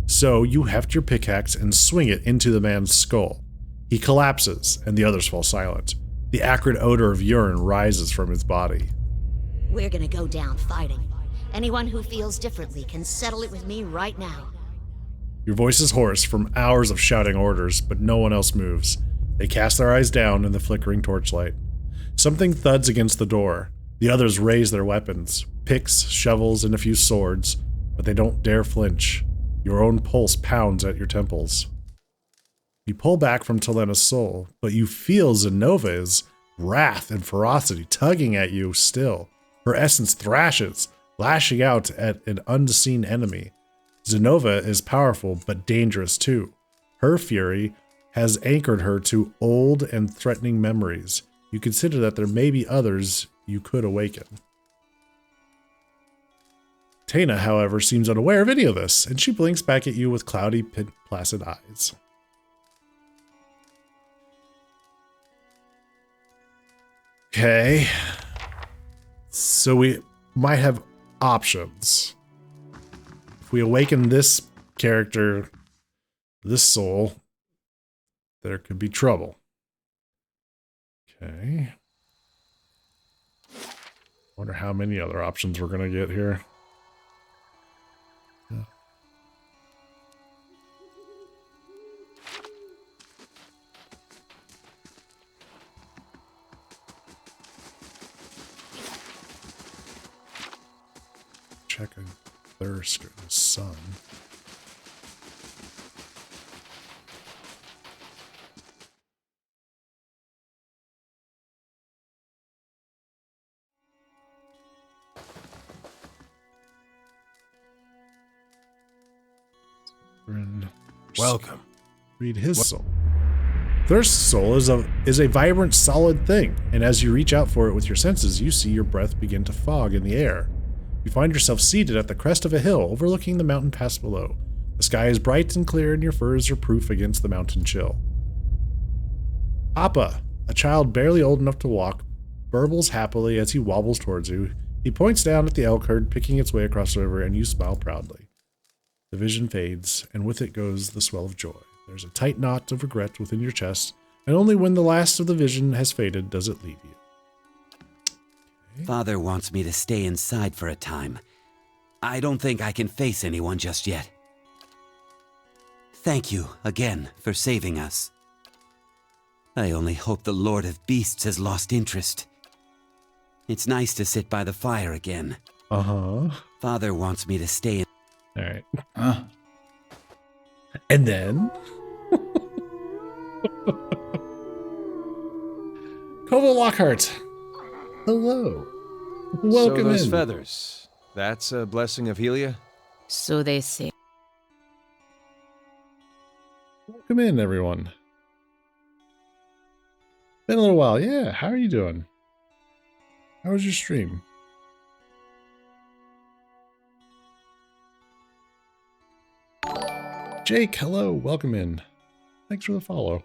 So you heft your pickaxe and swing it into the man's skull. He collapses, and the others fall silent. The acrid odor of urine rises from his body. We're gonna go down fighting. Anyone who feels differently can settle it with me right now. Your voice is hoarse from hours of shouting orders, but no one else moves. They cast their eyes down in the flickering torchlight. Something thuds against the door. The others raise their weapons, picks, shovels, and a few swords, but they don't dare flinch. Your own pulse pounds at your temples. You pull back from Telena's soul, but you feel Zenova's wrath and ferocity tugging at you still. Her essence thrashes, lashing out at an unseen enemy. Zenova is powerful, but dangerous too. Her fury has anchored her to old and threatening memories. You consider that there may be others you could awaken. Tana, however, seems unaware of any of this, and she blinks back at you with cloudy, placid eyes. Okay. So we might have options. If we awaken this character, this soul, there could be trouble. Okay. Wonder how many other options we're gonna get here. Yeah. Checking thirst or the sun. Welcome. Read his soul. Thirst soul is a vibrant, solid thing, and as you reach out for it with your senses, you see your breath begin to fog in the air. You find yourself seated at the crest of a hill overlooking the mountain pass below. The sky is bright and clear, and your furs are proof against the mountain chill. Appa, a child barely old enough to walk, burbles happily as he wobbles towards you. He points down at the elk herd picking its way across the river, and you smile proudly. The vision fades, and with it goes the swell of joy. There's a tight knot of regret within your chest, and only when the last of the vision has faded does it leave you. Okay. Father wants me to stay inside for a time. I don't think I can face anyone just yet. Thank you again for saving us. I only hope the Lord of Beasts has lost interest. It's nice to sit by the fire again. Uh-huh. Father wants me to stay in. All right. And then Koval Lockhart. Hello. Welcome so those in. feathers. That's a blessing of Helia? So they say. Welcome in, everyone. Been a little while. Yeah, how are you doing? How was your stream? Jake, hello, welcome in. Thanks for the follow.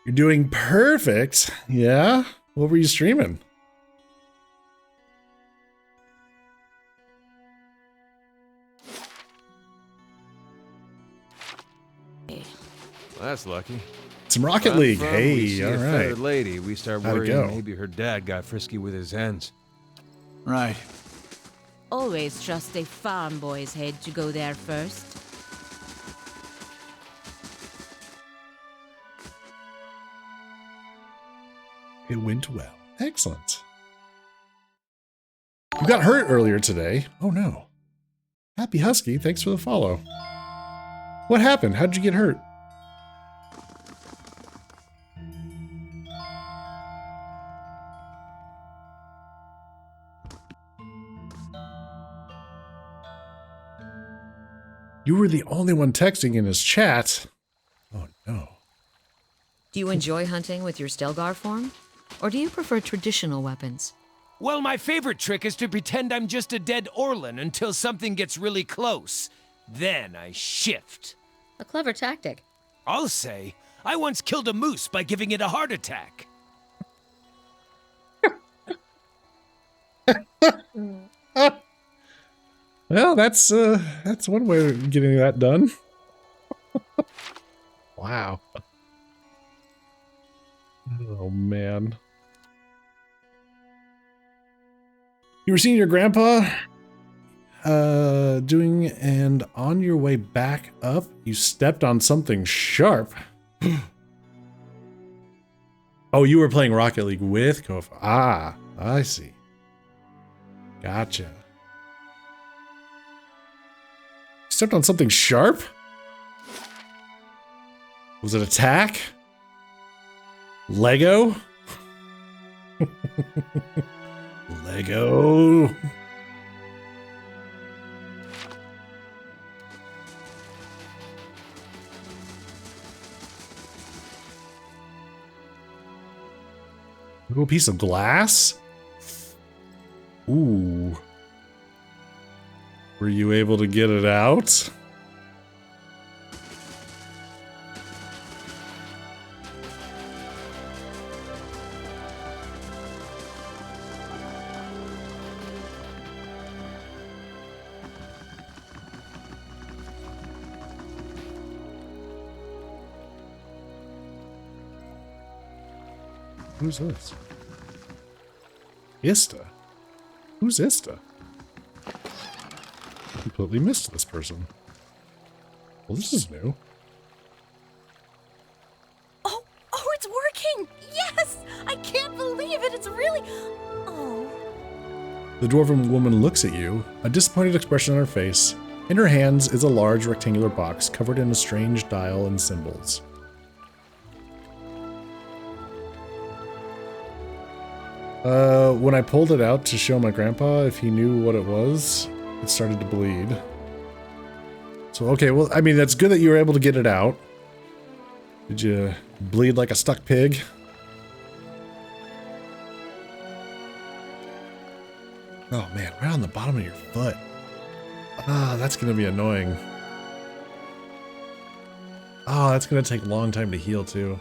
You're doing perfect. Yeah? What were you streaming? That's lucky. Some Rocket Where I'm League. from, Hey, we see all a right. feathered lady, we start How'd it worrying go? maybe her dad got frisky with his hens. Right. Always trust a farm boy's head to go there first. It went well. Excellent. You got hurt earlier today. Oh no. Happy Husky, thanks for the follow. What happened? How'd you get hurt? You were the only one texting in his chat. Oh no. Do you enjoy hunting with your Stelgar form? Or do you prefer traditional weapons? Well, my favorite trick is to pretend I'm just a dead Orlan until something gets really close. Then I shift. A clever tactic. I'll say, I once killed a moose by giving it a heart attack. Well, that's one way of getting that done. Wow. Oh man. You were seeing your grandpa doing, and on your way back up, you stepped on something sharp. Oh, you were playing Rocket League with Kofa. Ah, I see. Gotcha. Stepped on something sharp? Was it attack? Lego? Lego. Little piece of glass? Ooh. Were you able to get it out? Who's this? Ista? Who's Ista? Completely missed this person. Well, this is new. Oh, it's working! Yes! I can't believe it! It's really... Oh. The dwarven woman looks at you, a disappointed expression on her face. In her hands is a large rectangular box covered in a strange dial and symbols. When I pulled it out to show my grandpa if he knew what it was, it started to bleed. So, okay, well, I mean, that's good that you were able to get it out. Did you bleed like a stuck pig? Oh man, right on the bottom of your foot. Ah, that's gonna be annoying. Oh, that's gonna take a long time to heal too.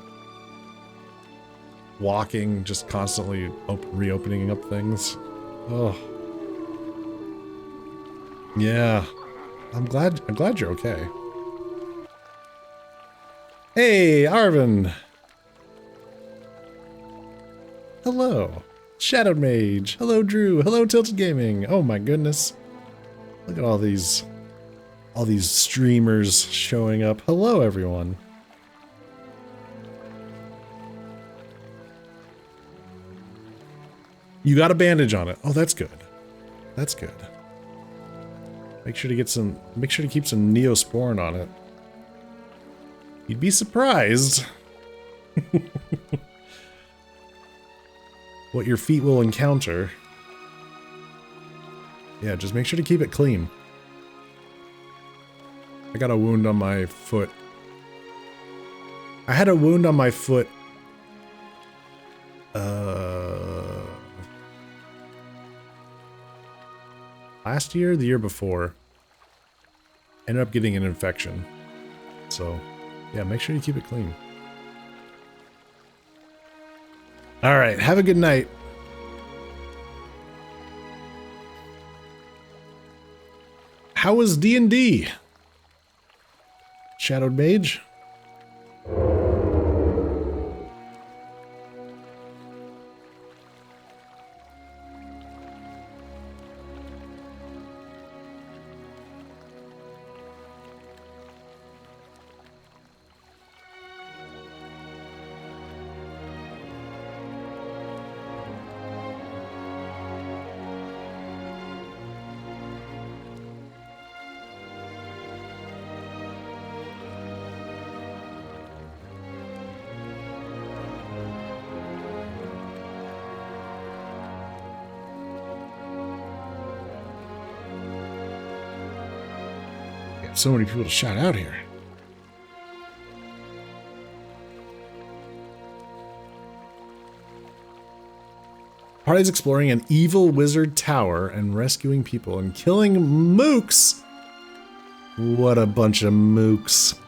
Walking, just constantly reopening up things. Oh. Yeah. I'm glad you're okay. Hey, Arvin. Hello. Shadowed Mage. Hello, Drew. Hello, Tilted Gaming. Oh my goodness. Look at all these streamers showing up. Hello, everyone. You got a bandage on it. Oh, that's good. That's good. Make sure to keep some Neosporin on it. You'd be surprised what your feet will encounter. Yeah, just make sure to keep it clean. I got a wound on my foot. I had a wound on my foot. Last year, the year before. Ended up getting an infection. So, yeah, make sure you keep it clean. Alright, have a good night. How was D&D? Shadowed Mage? So many people to shout out here. Party's exploring an evil wizard tower and rescuing people and killing mooks. What a bunch of mooks.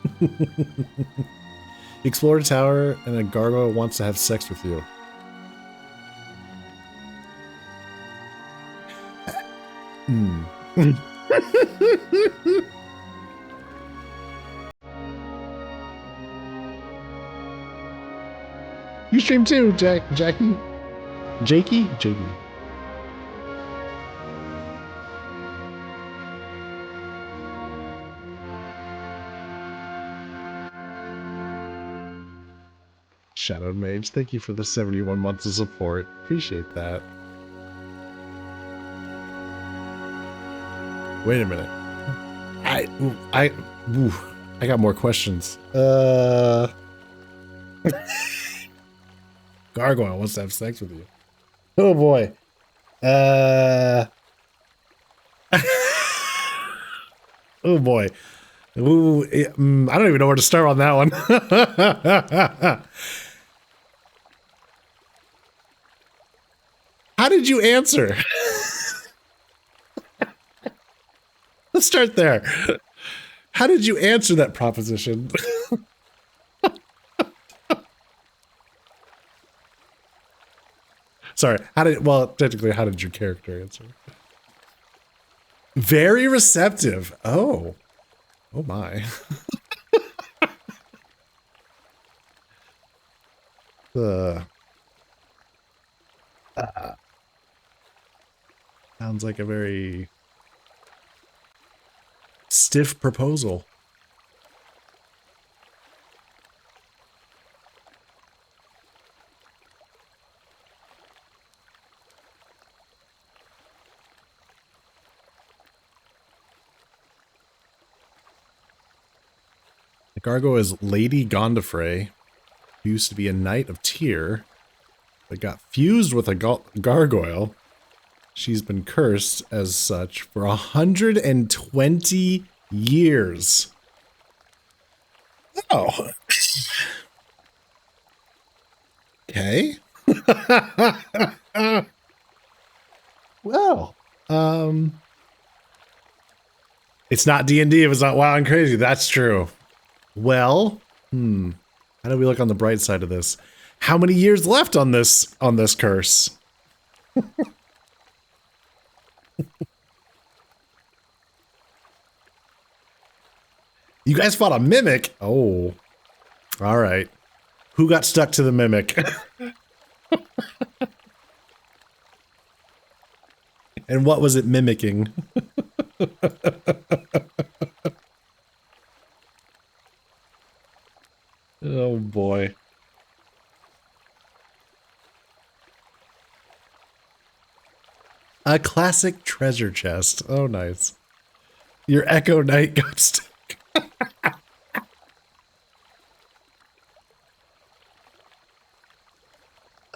Explore a tower and a gargoyle wants to have sex with you. You stream too, Jackie. Jakey? Shadow Mage, thank you for the 71 months of support. Appreciate that. Wait a minute. I got more questions. Gargoyle wants to have sex with you. Oh boy. Oh boy. Ooh, I don't even know where to start on that one. How did you answer? Let's start there. How did you answer that proposition? Sorry, technically, how did your character answer? Very receptive. Oh my. Sounds like a very stiff proposal. The gargoyle is Lady Gondofrey, who used to be a knight of Tyr, but got fused with a gargoyle. She's been cursed as such for 120 years. Oh. Okay. Well, it's not D&D if it's not wild and crazy. That's true. Well, how do we look on the bright side of this? How many years left on this curse? You guys fought a mimic? Oh. All right. Who got stuck to the mimic? And what was it mimicking? Oh boy. A classic treasure chest. Oh, nice. Your Echo Knight got stuck.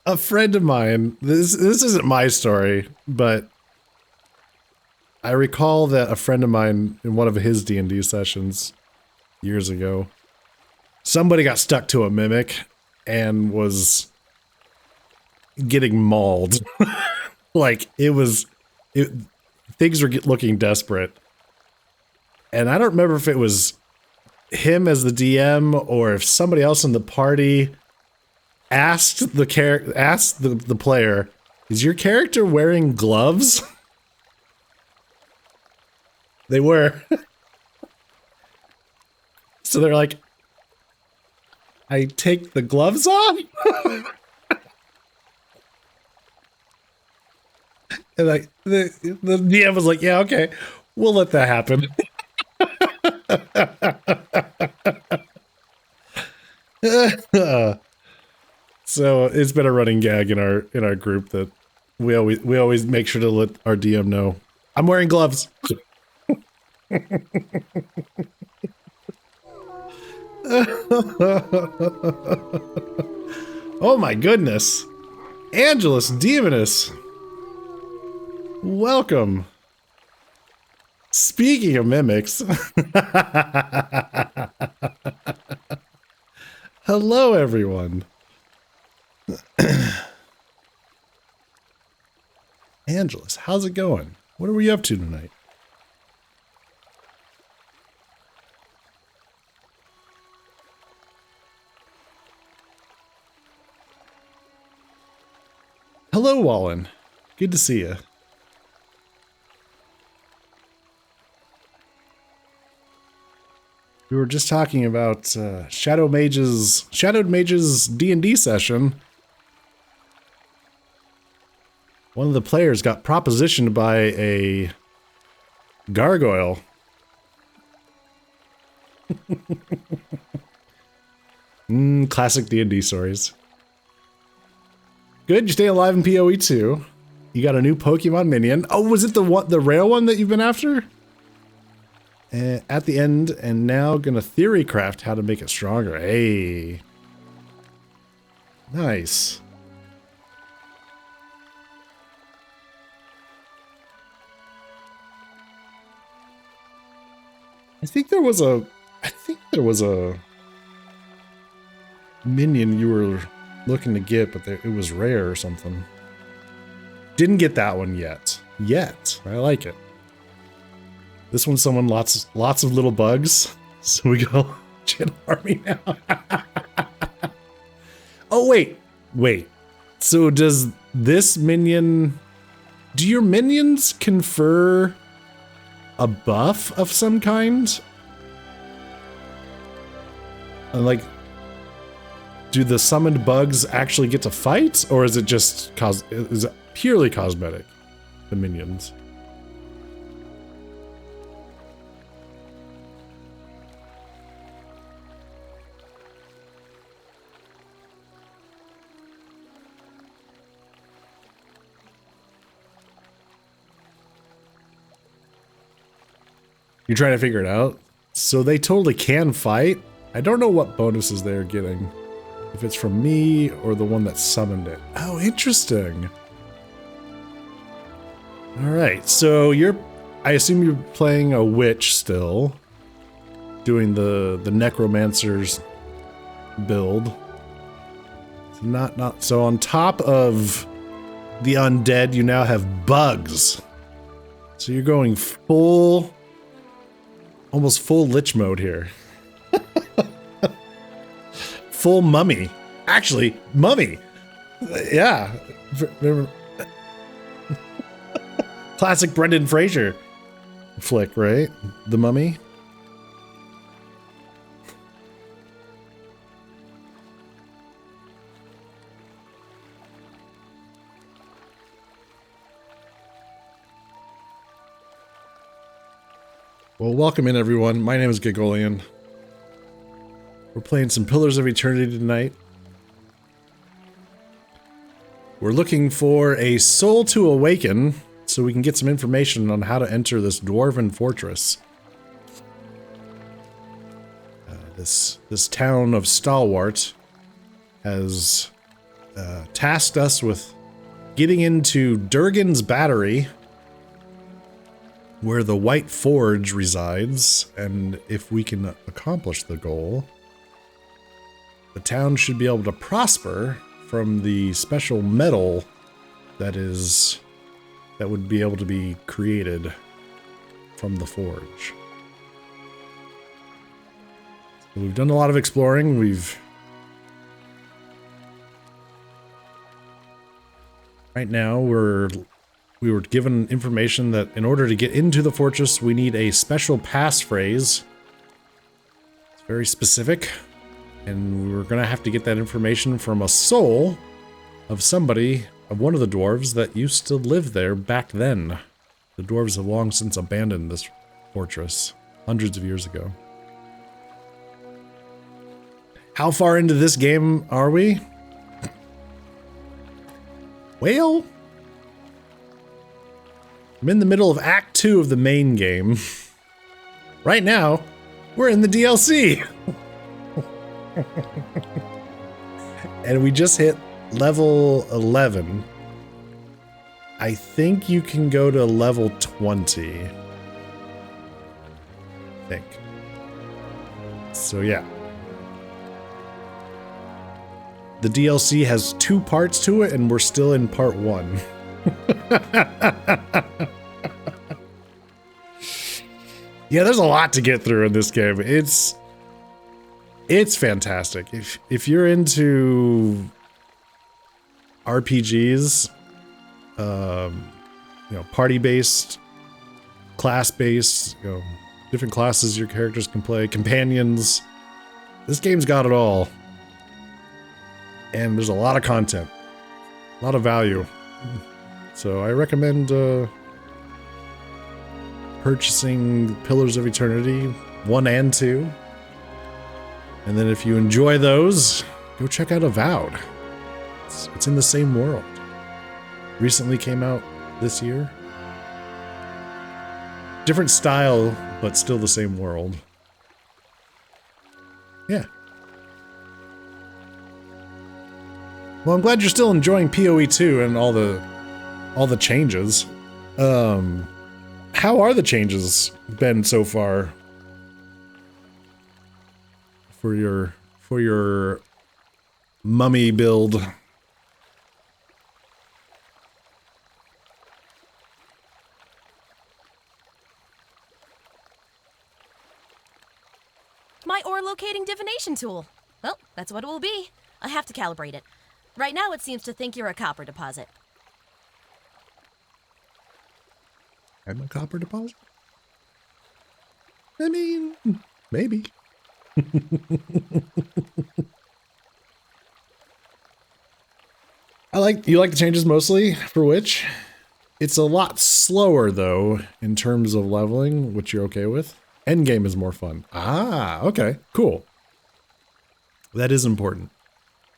A friend of mine, this isn't my story, but I recall that a friend of mine in one of his D&D sessions years ago, somebody got stuck to a mimic and was getting mauled. Like, things were looking desperate. And I don't remember if it was him as the DM or if somebody else in the party asked the player, "Is your character wearing gloves?" They were. So they're like, "I take the gloves off?" And like the DM was like, "Yeah, okay, we'll let that happen." So it's been a running gag in our group that we always make sure to let our DM know, "I'm wearing gloves." Oh my goodness. Angelus Demonus. Welcome. Speaking of mimics. Hello, everyone. Angelus, how's it going? What are we up to tonight? Hello, Wallen. Good to see you. We were just talking about Shadowed Mage's D&D session. One of the players got propositioned by a gargoyle. Classic D&D stories. Good, you stay alive in PoE 2. You got a new Pokemon minion. Oh, was it the rare one that you've been after? At the end, and now gonna theory craft how to make it stronger. Hey. Nice. I think there was a minion you were looking to get, but it was rare or something. Didn't get that one yet. I like it. This one's someone lots of little bugs. So we go Jin Army now. Oh wait. So does this minion, do your minions confer a buff of some kind? And like, do the summoned bugs actually get to fight, or is it just is it purely cosmetic, the minions? You're trying to figure it out? So they totally can fight. I don't know what bonuses they're getting. If it's from me or the one that summoned it. Oh, interesting. Alright, so I assume you're playing a witch still. Doing the necromancer's build. So on top of the undead, you now have bugs. So you're going almost full lich mode here. Full mummy. Actually, mummy. Yeah. Classic Brendan Fraser flick, right? The Mummy. Well, welcome in, everyone. My name is Gigolian. We're playing some Pillars of Eternity tonight. We're looking for a soul to awaken so we can get some information on how to enter this dwarven fortress. This town of Stalwart has tasked us with getting into Durgan's Battery, where the White Forge resides, and if we can accomplish the goal, the town should be able to prosper from the special metal that would be able to be created from the forge. So we've done a lot of exploring. Right now we were given information that in order to get into the fortress, we need a special passphrase. It's very specific. And we're going to have to get that information from a soul of one of the dwarves that used to live there back then. The dwarves have long since abandoned this fortress, hundreds of years ago. How far into this game are we? Well, I'm in the middle of Act 2 of the main game. Right now, we're in the DLC. And we just hit level 11. I think you can go to level 20. think. So yeah. The DLC has 2 parts to it, and we're still in part 1. Yeah, there's a lot to get through in this game. It's fantastic. If you're into RPGs, party-based, class-based, different classes your characters can play, companions. This game's got it all. And there's a lot of content. A lot of value. So I recommend purchasing Pillars of Eternity 1 and 2. And then if you enjoy those, go check out Avowed. It's in the same world. Recently came out this year. Different style, but still the same world. Yeah. Well, I'm glad you're still enjoying PoE 2 and all the changes. How are the changes been so far for your mummy build? My ore locating divination tool. Well, that's what it will be. I have to calibrate it. Right now it seems to think you're a copper deposit. I'm a copper deposit? I mean, maybe. You like the changes mostly for Witch? It's a lot slower though in terms of leveling, which you're okay with. Endgame is more fun. Ah, okay, cool. That is important.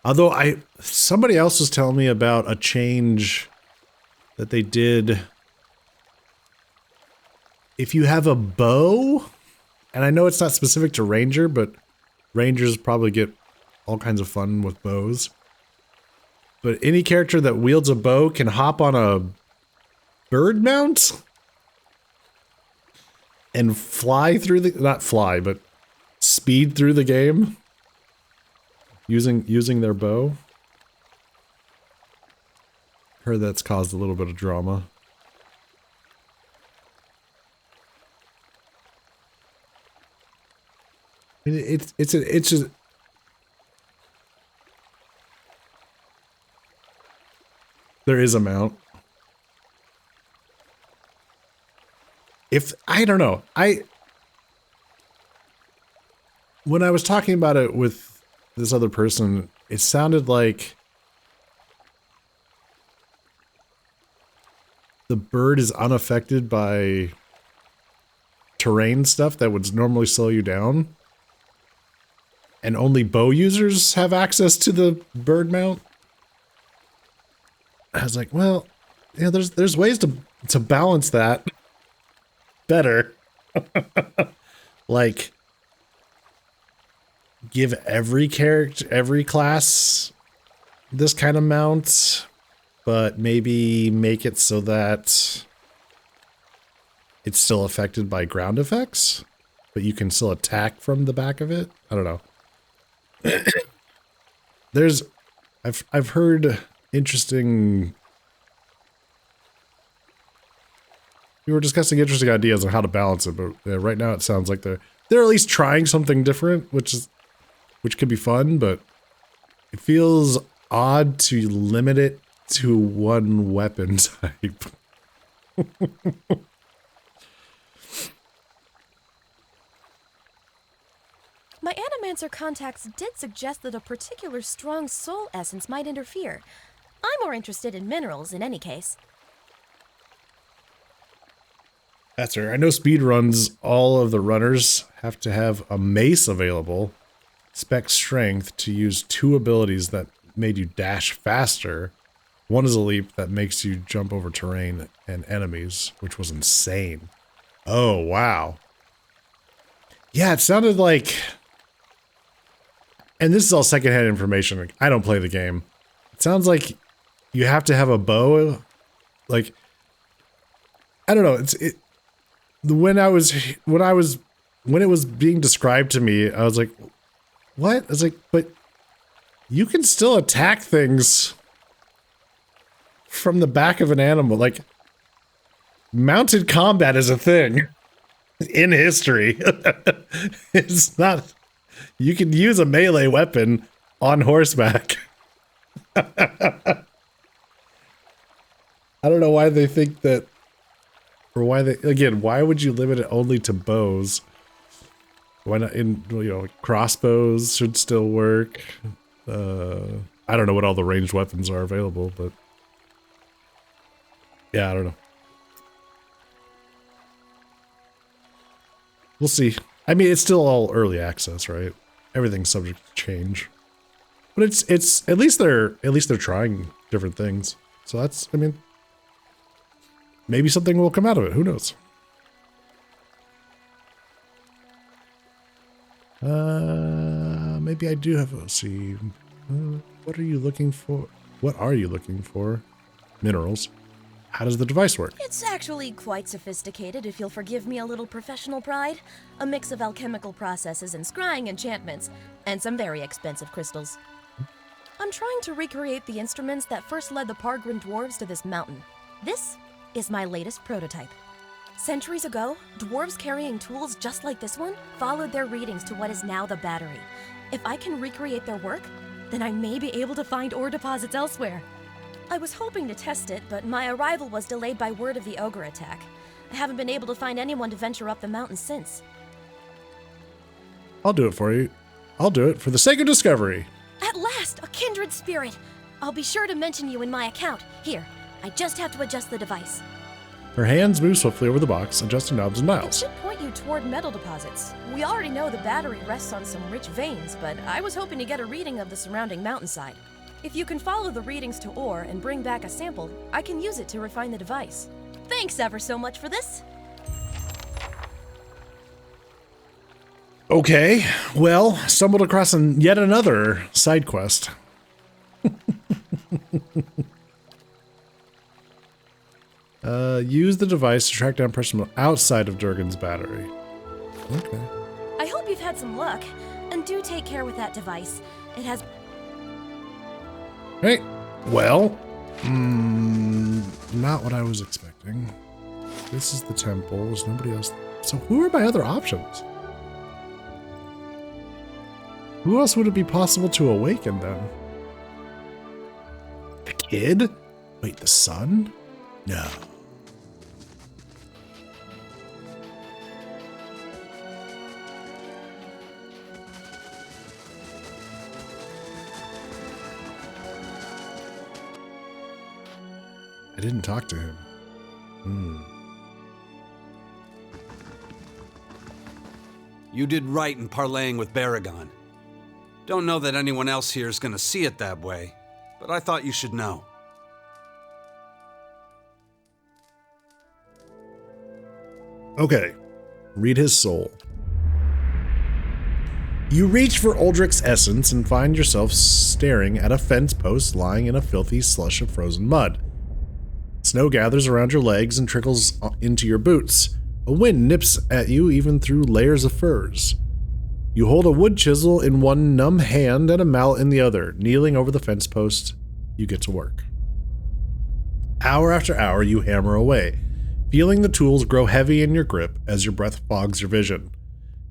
Although somebody else was telling me about a change that they did. If you have a bow, and I know it's not specific to Ranger, but Rangers probably get all kinds of fun with bows. But any character that wields a bow can hop on a bird mount and fly through not fly, but speed through the game using their bow. Heard that's caused a little bit of drama. It's just there is a mount. I don't know. When I was talking about it with this other person, it sounded like the bird is unaffected by terrain stuff that would normally slow you down. And only bow users have access to the bird mount. I was like, well, yeah, there's ways to balance that better. Like, give every class this kind of mount, but maybe make it so that it's still affected by ground effects, but you can still attack from the back of it. I don't know. I've heard interesting. We were discussing interesting ideas on how to balance it, but right now it sounds like they're at least trying something different, which could be fun, but it feels odd to limit it to one weapon type. My Animancer contacts did suggest that a particular strong soul essence might interfere. I'm more interested in minerals in any case. That's right. I know speedruns, all of the runners have to have a mace available, spec strength, to use 2 abilities that made you dash faster. One is a leap that makes you jump over terrain and enemies, which was insane. Oh, wow. Yeah, it sounded like... And this is all secondhand information. I don't play the game. It sounds like you have to have a bow. Like, I don't know. When I was when it was being described to me, I was like, what? I was like, but you can still attack things from the back of an animal. Like, mounted combat is a thing in history. It's not, you can use a melee weapon on horseback. I don't know why they think that, or why they, again, why would you limit it only to bows? Why not crossbows should still work. I don't know what all the ranged weapons are available, but yeah, I don't know. We'll see. I mean, it's still all early access, right? Everything's subject to change. But it's at least they're trying different things. So that's, I mean, maybe something will come out of it. Who knows? Maybe I do have, let's see. What are you looking for? What are you looking for? Minerals. How does the device work? It's actually quite sophisticated, if you'll forgive me a little professional pride. A mix of alchemical processes and scrying enchantments, and some very expensive crystals. I'm trying to recreate the instruments that first led the Pargrin dwarves to this mountain. This is my latest prototype. Centuries ago, dwarves carrying tools just like this one followed their readings to what is now the Battery. If I can recreate their work, then I may be able to find ore deposits elsewhere. I was hoping to test it, but my arrival was delayed by word of the ogre attack. I haven't been able to find anyone to venture up the mountain since. I'll do it for you. I'll do it for the sake of discovery. At last, a kindred spirit! I'll be sure to mention you in my account. Here, I just have to adjust the device. Her hands move swiftly over the box, adjusting knobs and It dials. should point you toward metal deposits. We already know the Battery rests on some rich veins, but I was hoping to get a reading of the surrounding mountainside. If you can follow the readings to ore and bring back a sample, I can use it to refine the device. Thanks ever so much for this. Okay, well, stumbled across yet another side quest. Use the device to track down person outside of Durgan's battery. Okay. I hope you've had some luck, and do take care with that device. It has... Hey, well, not what I was expecting. This is the temple. There's nobody else. So who are my other options? Who else would it be possible to awaken then? The kid? Wait, the son? No. I didn't talk to him. You did right in parlaying with Baragon. Don't know that anyone else here is gonna see it that way, but I thought you should know. Okay, read his soul. You reach for Uldric's essence and find yourself staring at a fence post lying in a filthy slush of frozen mud. Snow gathers around your legs and trickles into your boots. A wind nips at you even through layers of furs. You hold a wood chisel in one numb hand and a mallet in the other. Kneeling over the fence post, you get to work. Hour after hour, you hammer away, feeling the tools grow heavy in your grip as your breath fogs your vision.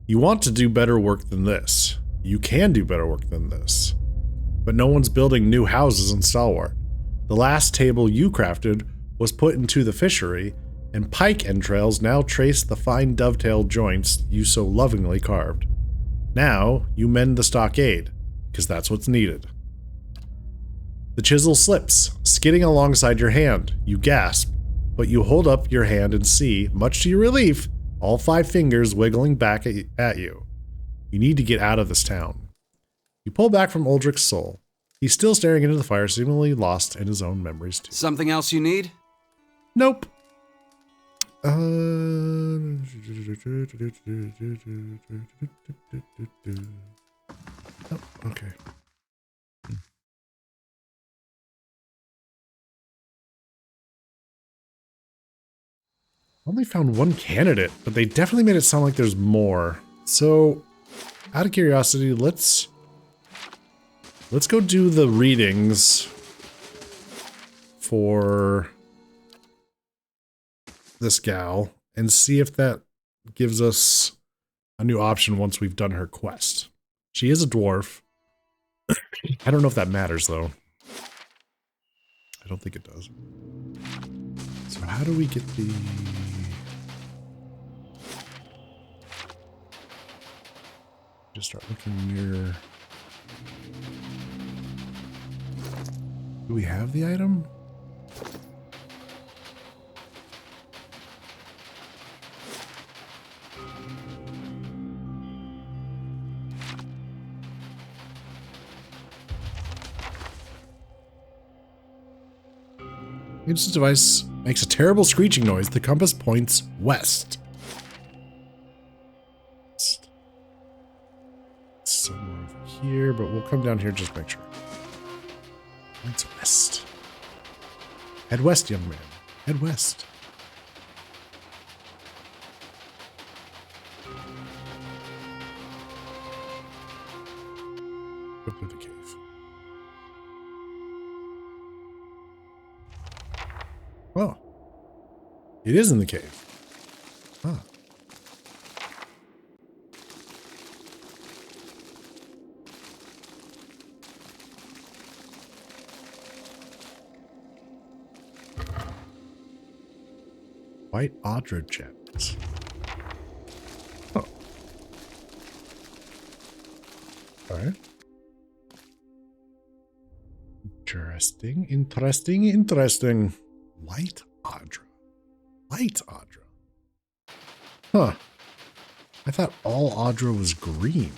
You want to do better work than this. You can do better work than this. But no one's building new houses in Stalwart. The last table you crafted was put into the fishery, and pike entrails now trace the fine dovetail joints you so lovingly carved. Now, you mend the stockade, because that's what's needed. The chisel slips, skidding alongside your hand. You gasp, but you hold up your hand and see, much to your relief, all 5 fingers wiggling back at you. You need to get out of this town. You pull back from Uldric's soul. He's still staring into the fire, seemingly lost in his own memories too. Something else you need? Nope. Oh, okay. Only found one candidate, but they definitely made it sound like there's more. So, out of curiosity, let's go do the readings for this gal and see if that gives us a new option once we've done her quest. She is a dwarf. I don't know if that matters, though. I don't think it does. So how do we get the... Just start looking near... Do we have the item? This device makes a terrible screeching noise. The compass points west. It's somewhere over here, but we'll come down here just to make sure. Points west. Head west, young man. Head west. Go through the cave. Oh. It is in the cave. Huh. White Audra gems. Oh. Alright. Interesting, interesting, interesting. White Audra. White Audra. Huh. I thought all Audra was green.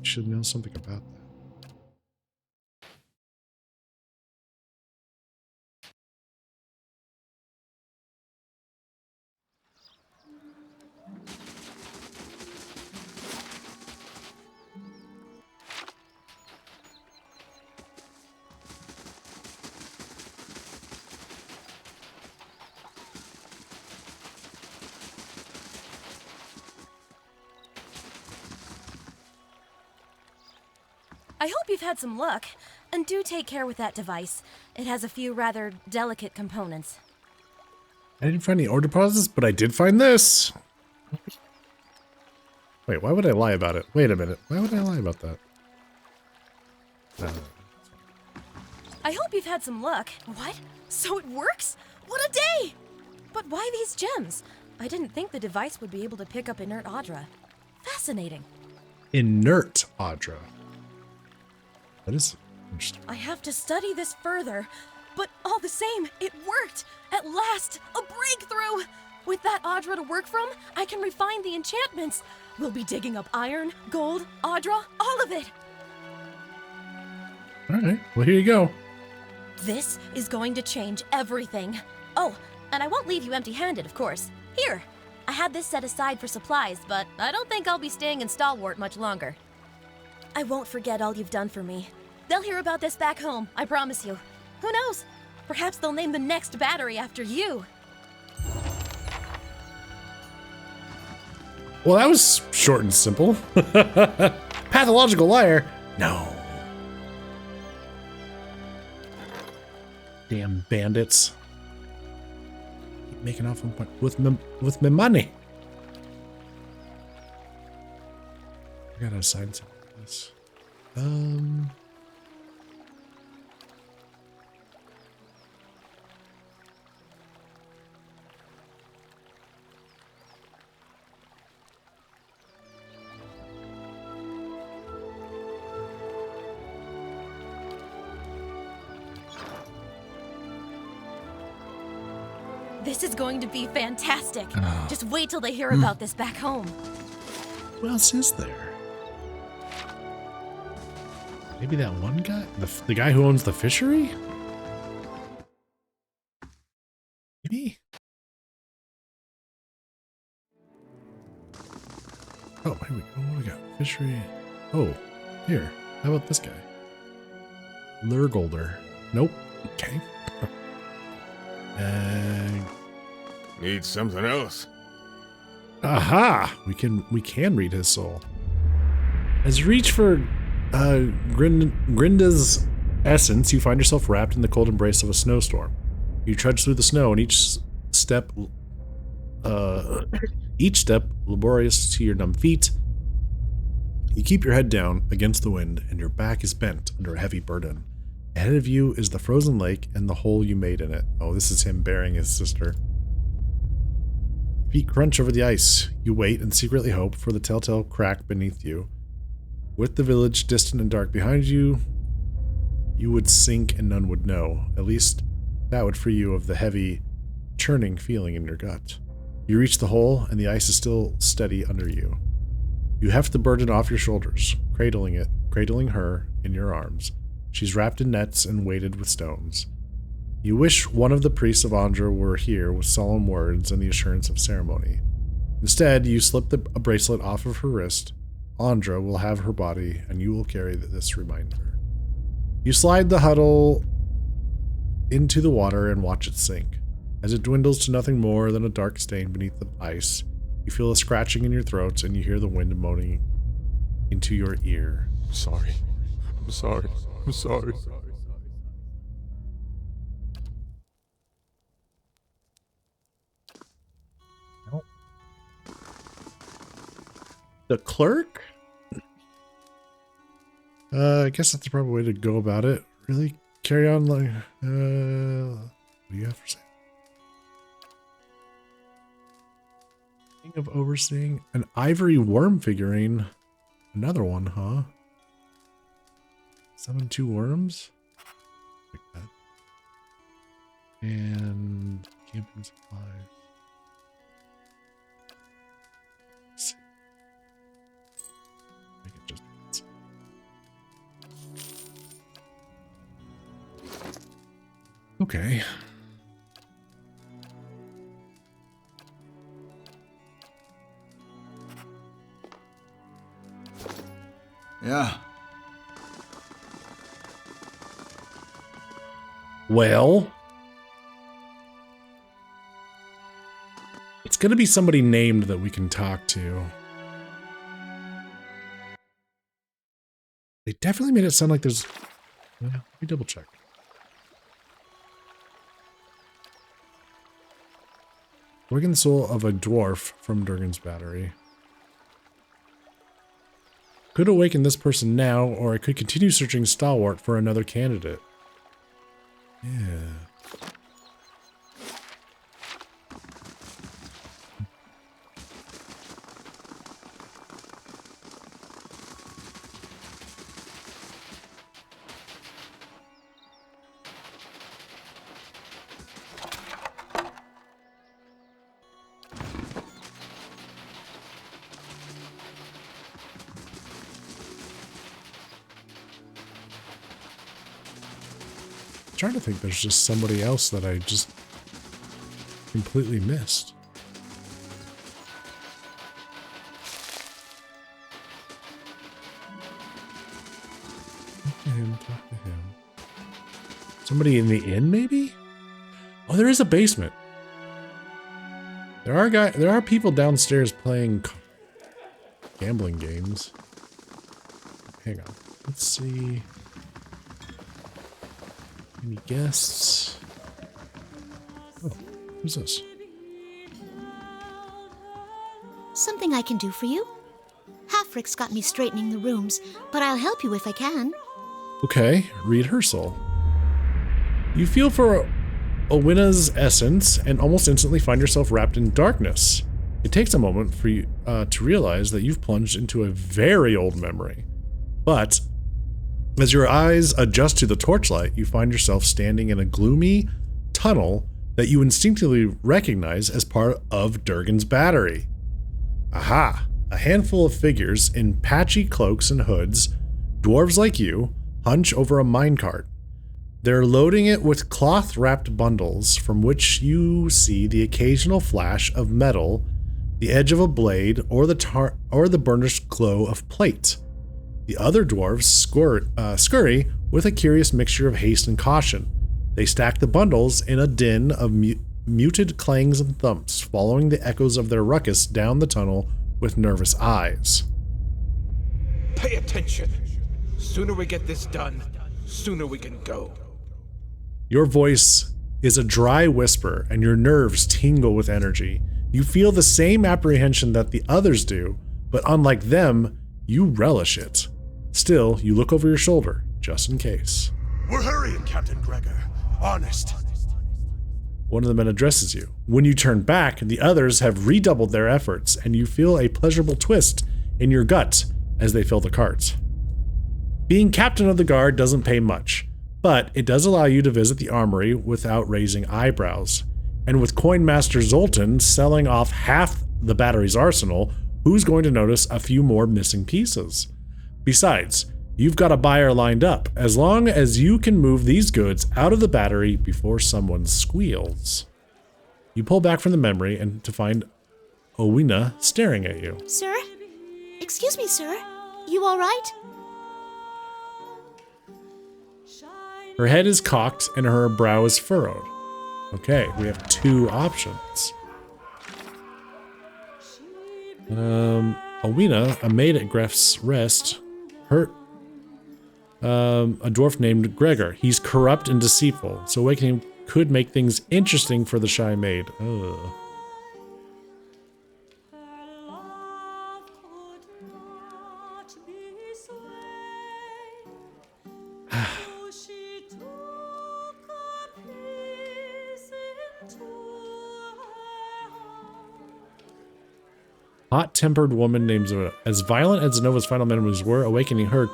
Should know something about that. I hope you've had some luck, and do take care with that device. It has a few rather delicate components. I didn't find any order pauses, but I did find this. Wait, why would I lie about it? Wait a minute. Why would I lie about that? I hope you've had some luck. What? So it works? What a day! But why these gems? I didn't think the device would be able to pick up inert Audra. Fascinating. Inert Audra. That is interesting. I have to study this further, but all the same, it worked! At last, a breakthrough! With that Audra to work from, I can refine the enchantments. We'll be digging up iron, gold, Audra, all of it! Alright, well here you go. This is going to change everything. Oh, and I won't leave you empty-handed, of course. Here, I had this set aside for supplies, but I don't think I'll be staying in Stalwart much longer. I won't forget all you've done for me. They'll hear about this back home, I promise you. Who knows? Perhaps they'll name the next battery after you. Well, that was short and simple. Pathological liar? No. Damn bandits. Keep making off with my money. I gotta assign some of this. This is going to be fantastic. Just wait till they hear about this back home. Who else is there? Maybe that one guy? The guy who owns the fishery? Maybe? Oh, here we go. What do we got? Fishery. Oh, here. How about this guy? Lurgolder. Nope. Okay. Need something else? Aha! We can read his soul. As you reach for Grinda's essence, you find yourself wrapped in the cold embrace of a snowstorm. You trudge through the snow, and each step laborious to your numb feet. You keep your head down against the wind, and your back is bent under a heavy burden. Ahead of you is the frozen lake and the hole you made in it. Oh, this is him burying his sister. Feet crunch over the ice. You wait and secretly hope for the telltale crack beneath you. With the village distant and dark behind you, you would sink and none would know. At least that would free you of the heavy, churning feeling in your gut. You reach the hole, and the ice is still steady under you. You heft the burden off your shoulders, cradling her in your arms. She's wrapped in nets and weighted with stones. You wish one of the priests of Andra were here with solemn words and the assurance of ceremony. Instead, you slip a bracelet off of her wrist. Andra will have her body, and you will carry this reminder. You slide the huddle into the water and watch it sink. As it dwindles to nothing more than a dark stain beneath the ice, you feel a scratching in your throats and you hear the wind moaning into your ear. I'm sorry. I'm sorry. I'm sorry. The clerk? I guess that's the proper way to go about it. Really carry on like, what do you have for say? King of Overseeing, an ivory worm figurine. Another one, huh? Summon 2 worms? Like that. And camping supplies. Let's see. Make it just once. Okay. Yeah. Well, it's going to be somebody named that we can talk to. They definitely made it sound like there's... Yeah, let me double check. Awaken the soul of a dwarf from Durgan's Battery. Could awaken this person now, or I could continue searching Stalwart for another candidate. Yeah. Trying to think there's just somebody else that I just completely missed. Talk to him, talk to him. Somebody in the inn, maybe? Oh, there is a basement. There are people downstairs playing gambling games. Hang on. Let's see. Any guests? Oh, who's this? Something I can do for you? Halfrick's got me straightening the rooms, but I'll help you if I can. Okay, read her soul. You feel for Owina's essence and almost instantly find yourself wrapped in darkness. It takes a moment for you to realize that you've plunged into a very old memory. But as your eyes adjust to the torchlight, you find yourself standing in a gloomy tunnel that you instinctively recognize as part of Durgan's Battery. Aha! A handful of figures in patchy cloaks and hoods, dwarves like you, hunch over a minecart. They're loading it with cloth-wrapped bundles from which you see the occasional flash of metal, the edge of a blade, or the burnished glow of plate. The other dwarves scurry with a curious mixture of haste and caution. They stack the bundles in a din of muted clangs and thumps, following the echoes of their ruckus down the tunnel with nervous eyes. Pay attention. Sooner we get this done, sooner we can go. Your voice is a dry whisper, and your nerves tingle with energy. You feel the same apprehension that the others do, but unlike them, you relish it. Still, you look over your shoulder, just in case. We're hurrying, Captain Gregor. Honest. One of the men addresses you. When you turn back, the others have redoubled their efforts, and you feel a pleasurable twist in your gut as they fill the cart. Being captain of the guard doesn't pay much, but it does allow you to visit the armory without raising eyebrows. And with Coinmaster Zoltan selling off half the battery's arsenal, who's going to notice a few more missing pieces? Besides, you've got a buyer lined up, as long as you can move these goods out of the battery before someone squeals. You pull back from the memory and to find Owina staring at you. Sir? Excuse me, sir. You all right? Her head is cocked and her brow is furrowed. Okay, we have two options. Owina, a maid at Gref's Rest, a dwarf named Gregor. He's corrupt and deceitful, so awakening could make things interesting for the shy maid. Ugh. Hot-tempered woman named Zora. As violent as Zenova's final memories were, awakening her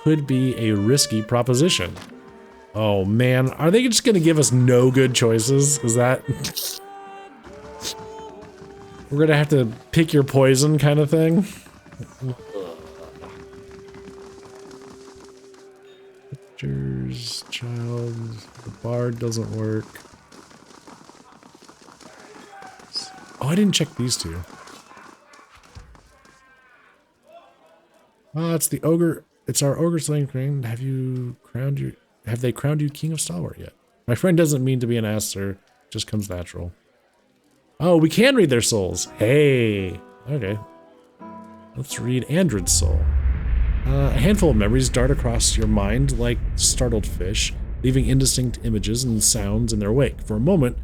could be a risky proposition. Oh man, are they just gonna give us no good choices? Is that... We're gonna have to pick your poison kind of thing? Pictures, child, the bard doesn't work. Oh, I didn't check these two. It's the ogre. It's our ogre slaying queen. Have they crowned you king of Stalwart yet? My friend doesn't mean to be an ass, sir. Just comes natural. Oh, we can read their souls. Hey. Okay. Let's read Andred's soul. A handful of memories dart across your mind like startled fish, leaving indistinct images and sounds in their wake. For a moment,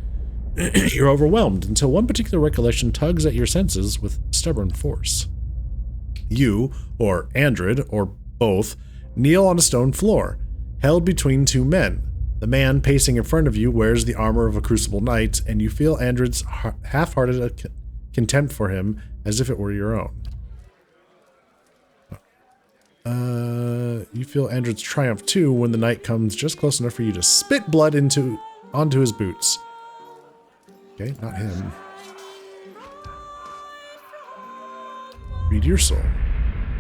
you're overwhelmed until one particular recollection tugs at your senses with stubborn force. You, or Andred, or both, kneel on a stone floor, held between two men. The man pacing in front of you wears the armor of a crucible knight, and you feel Andred's half-hearted contempt for him as if it were your own. You feel Andred's triumph too when the knight comes just close enough for you to spit blood onto his boots. Okay, not him. Read your soul.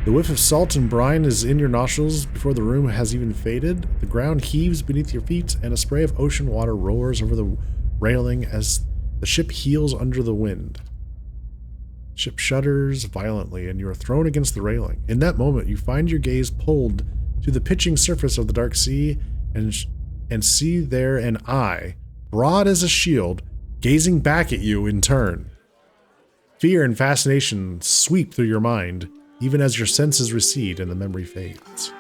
The whiff of salt and brine is in your nostrils before the room has even faded. The ground heaves beneath your feet, and a spray of ocean water roars over the railing as the ship heels under the wind. The ship shudders violently, and you are thrown against the railing. In that moment, you find your gaze pulled to the pitching surface of the dark sea, and see there an eye, broad as a shield, gazing back at you in turn. Fear and fascination sweep through your mind, even as your senses recede and the memory fades.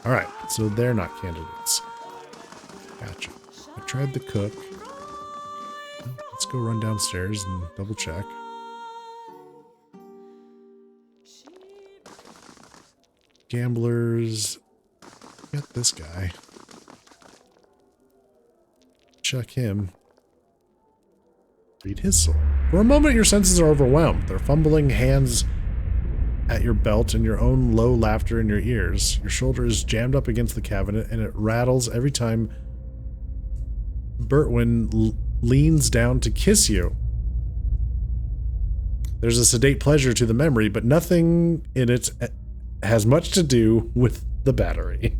Alright, so they're not candidates. Gotcha. I tried the cook. Let's go run downstairs and double check. Gamblers. Got this guy. Check him. Read his soul. For a moment, your senses are overwhelmed. Their fumbling hands at your belt and your own low laughter in your ears. Your shoulder is jammed up against the cabinet, and it rattles every time Bertwin leans down to kiss you. There's a sedate pleasure to the memory, but nothing in it has much to do with the battery.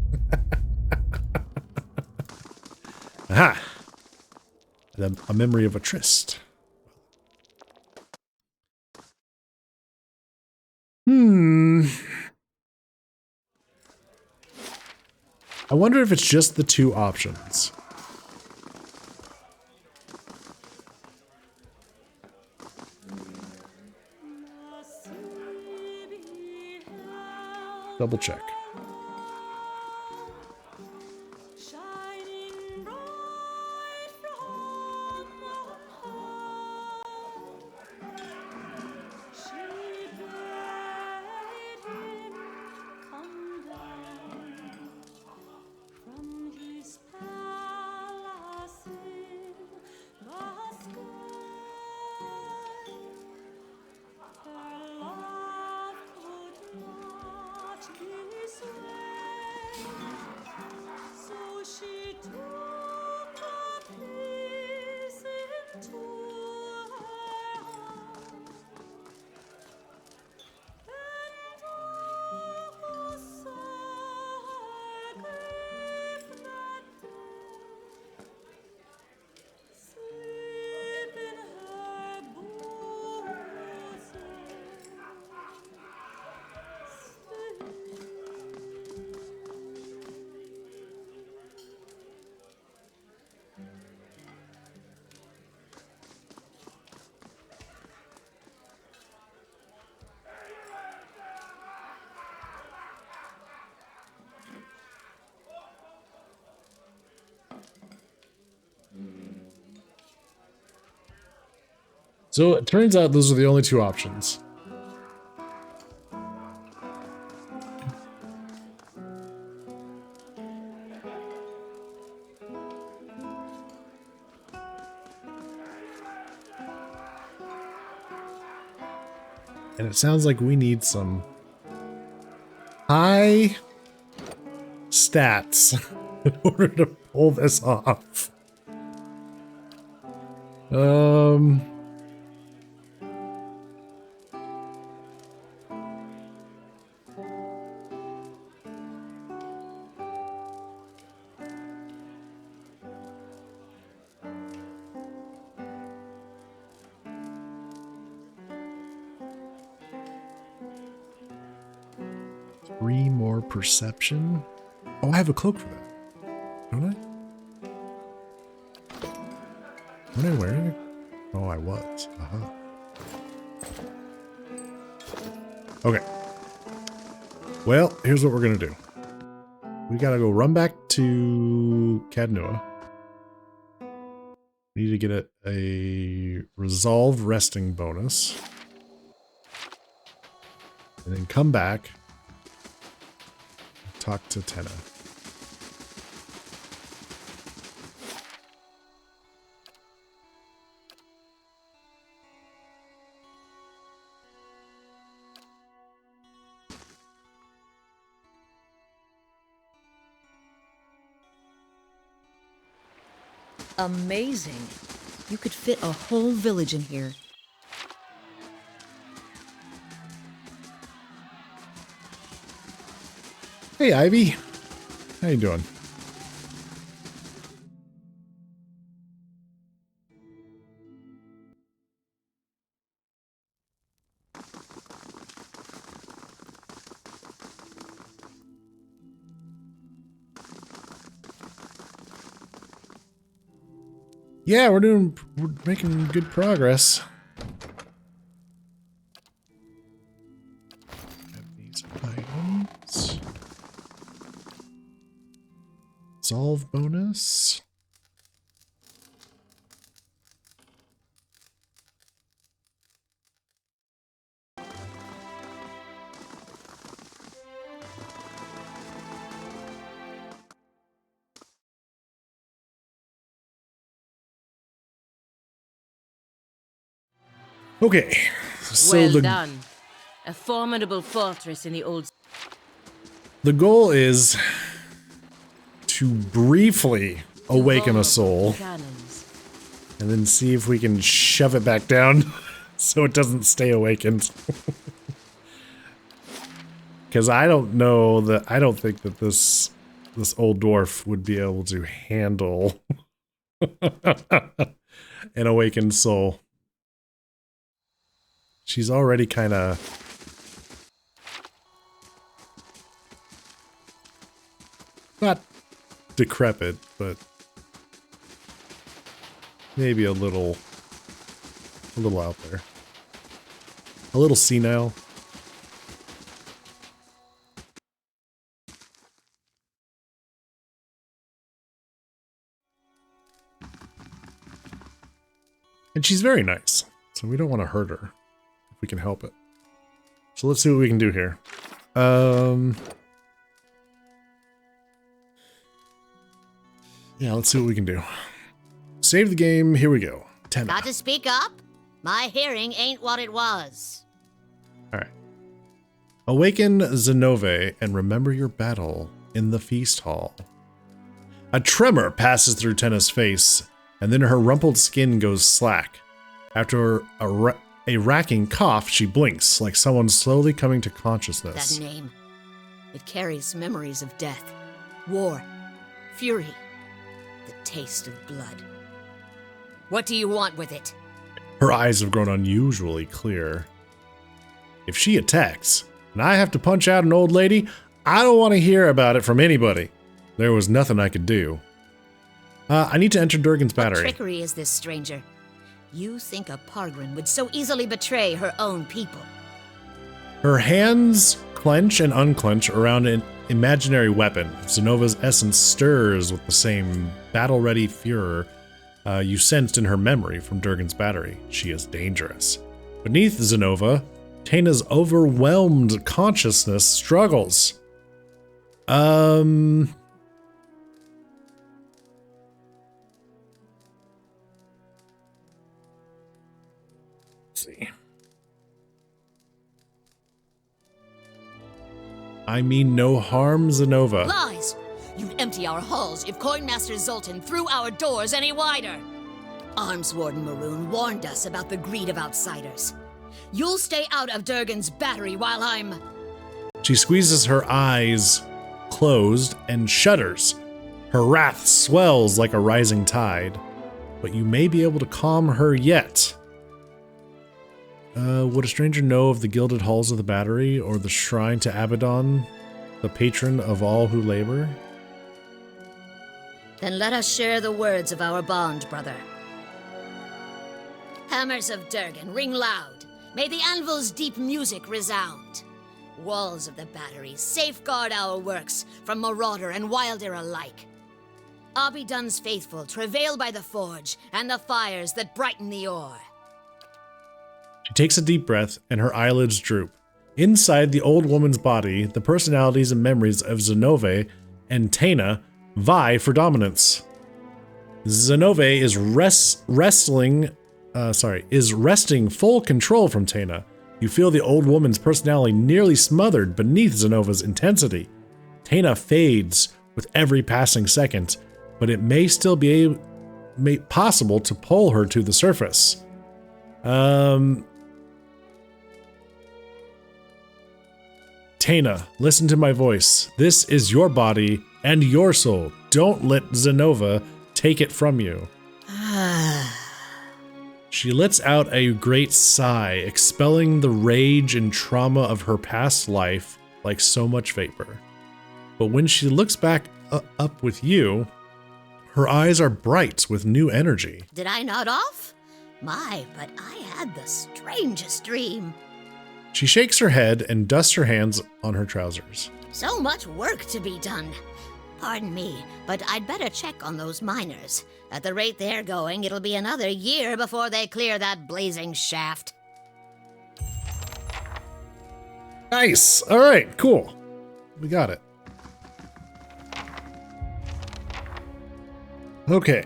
Aha! A memory of a tryst. I wonder if it's just the two options. double check. So it turns out those are the only two options. And it sounds like we need some high stats in order to pull this off. 3 more perception. Oh, I have a cloak for that. Don't I? What am I wearing? Oh, I was. Okay. Well, here's what we're gonna do. We gotta go run back to Cadnua. Need to get a resolve resting bonus. And then come back. Talk to Tenna. Amazing. You could fit a whole village in here. Hey, Ivy. How you doing? Yeah, we're making good progress. Have these items. Solve bonus. Okay, so well done. A formidable fortress in the old... The goal is to briefly awaken a soul and then see if we can shove it back down so it doesn't stay awakened. Because I don't think that this old dwarf would be able to handle an awakened soul. She's already kind of not decrepit, but maybe a little out there. A little senile. And she's very nice, so we don't want to hurt her if we can help it. So let's see what we can do here. Yeah, let's see what we can do. Save the game. Here we go. 10. Got to speak up? My hearing ain't what it was. All right. Awaken Zenove and remember your battle in the feast hall. A tremor passes through Tenna's face, and then her rumpled skin goes slack. After a racking cough, she blinks like someone slowly coming to consciousness. That name. It carries memories of death, war, fury, the taste of blood. What do you want with it? Her eyes have grown unusually clear. If she attacks, and I have to punch out an old lady, I don't want to hear about it from anybody. There was nothing I could do. I need to enter Durgan's battery. What trickery is this, stranger? You think a Pargrin would so easily betray her own people? Her hands clench and unclench around an imaginary weapon. Zenova's essence stirs with the same battle-ready furor you sensed in her memory from Durgan's battery. She is dangerous. Beneath Zenova, Taina's overwhelmed consciousness struggles. Let's see. I mean no harm, Zenova. Lies! You'd empty our halls if Coinmaster Zoltan threw our doors any wider. Arms Warden Maroon warned us about the greed of outsiders. You'll stay out of Durgan's battery while I'm... She squeezes her eyes closed and shudders. Her wrath swells like a rising tide. But you may be able to calm her yet. Would a stranger know of the gilded halls of the battery or the shrine to Abaddon, the patron of all who labor? Then let us share the words of our bond, brother. Hammers of Durgan, ring loud. May the anvil's deep music resound. Walls of the battery, safeguard our works from marauder and wilder alike. Abidun's faithful travail by the forge and the fires that brighten the ore. She takes a deep breath and her eyelids droop. Inside the old woman's body, the personalities and memories of Zenove and Taina vie for dominance. Zenove is wresting full control from Taina. You feel the old woman's personality nearly smothered beneath Zenova's intensity. Taina fades with every passing second, but it may still be possible to pull her to the surface. Taina, listen to my voice. This is your body and your soul. Don't let Zenova take it from you. She lets out a great sigh, expelling the rage and trauma of her past life like so much vapor. But when she looks back up with you, her eyes are bright with new energy. Did I nod off? My, but I had the strangest dream. She shakes her head and dusts her hands on her trousers. So much work to be done. Pardon me, but I'd better check on those miners. At the rate they're going, it'll be another year before they clear that blazing shaft. Nice. All right, cool. We got it. Okay.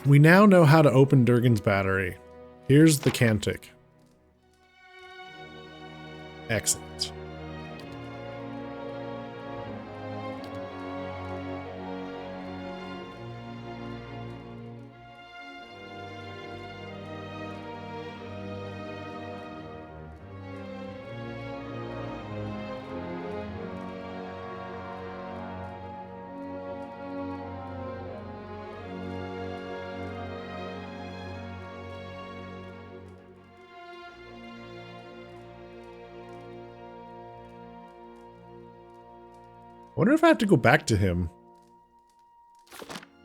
We now know how to open Durgan's battery. Here's the cantic. Excellent. I wonder if I have to go back to him.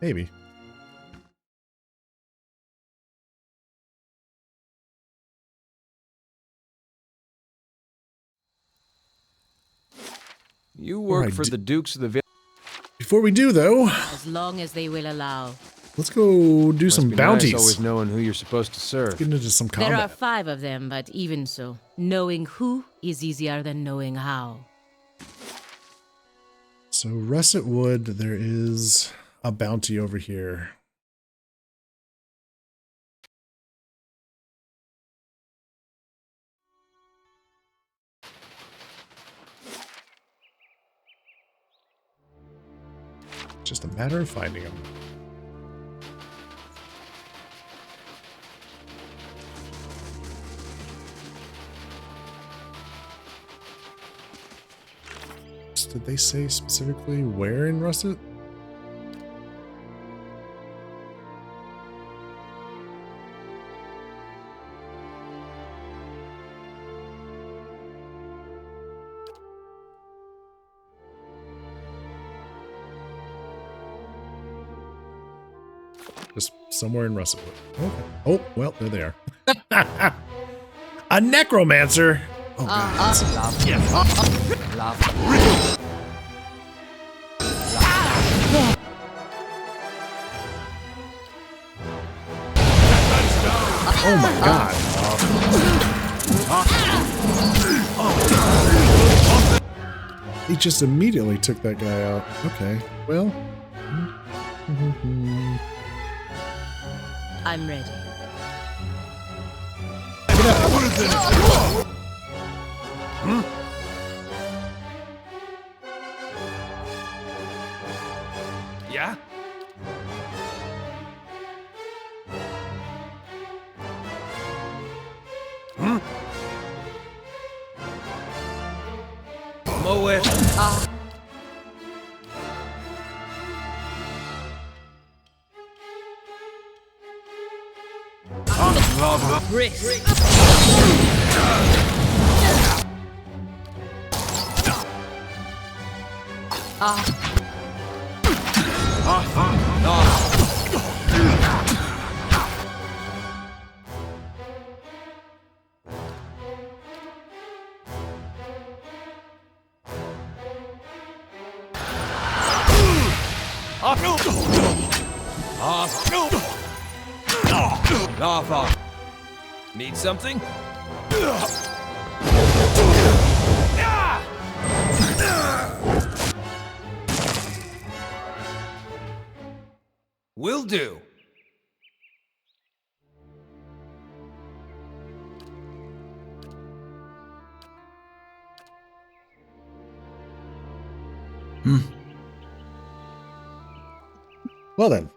Maybe. You work for the Dukes of the Village. Before we do, though... As long as they will allow. Let's go do Must some be bounties. Nice always knowing who you're supposed to serve. Get into some combat. There are 5 of them, but even so, knowing who is easier than knowing how. So Russet Wood, there is a bounty over here. Just a matter of finding them. Did they say specifically where in Russet? Just somewhere in Russet Wood. Okay. Oh, well, there they are. A necromancer! Oh, God. Oh my God. He just immediately took that guy out. Okay, well. I'm ready. Yeah? Mow it. Lava. Need something? Will do. Well then.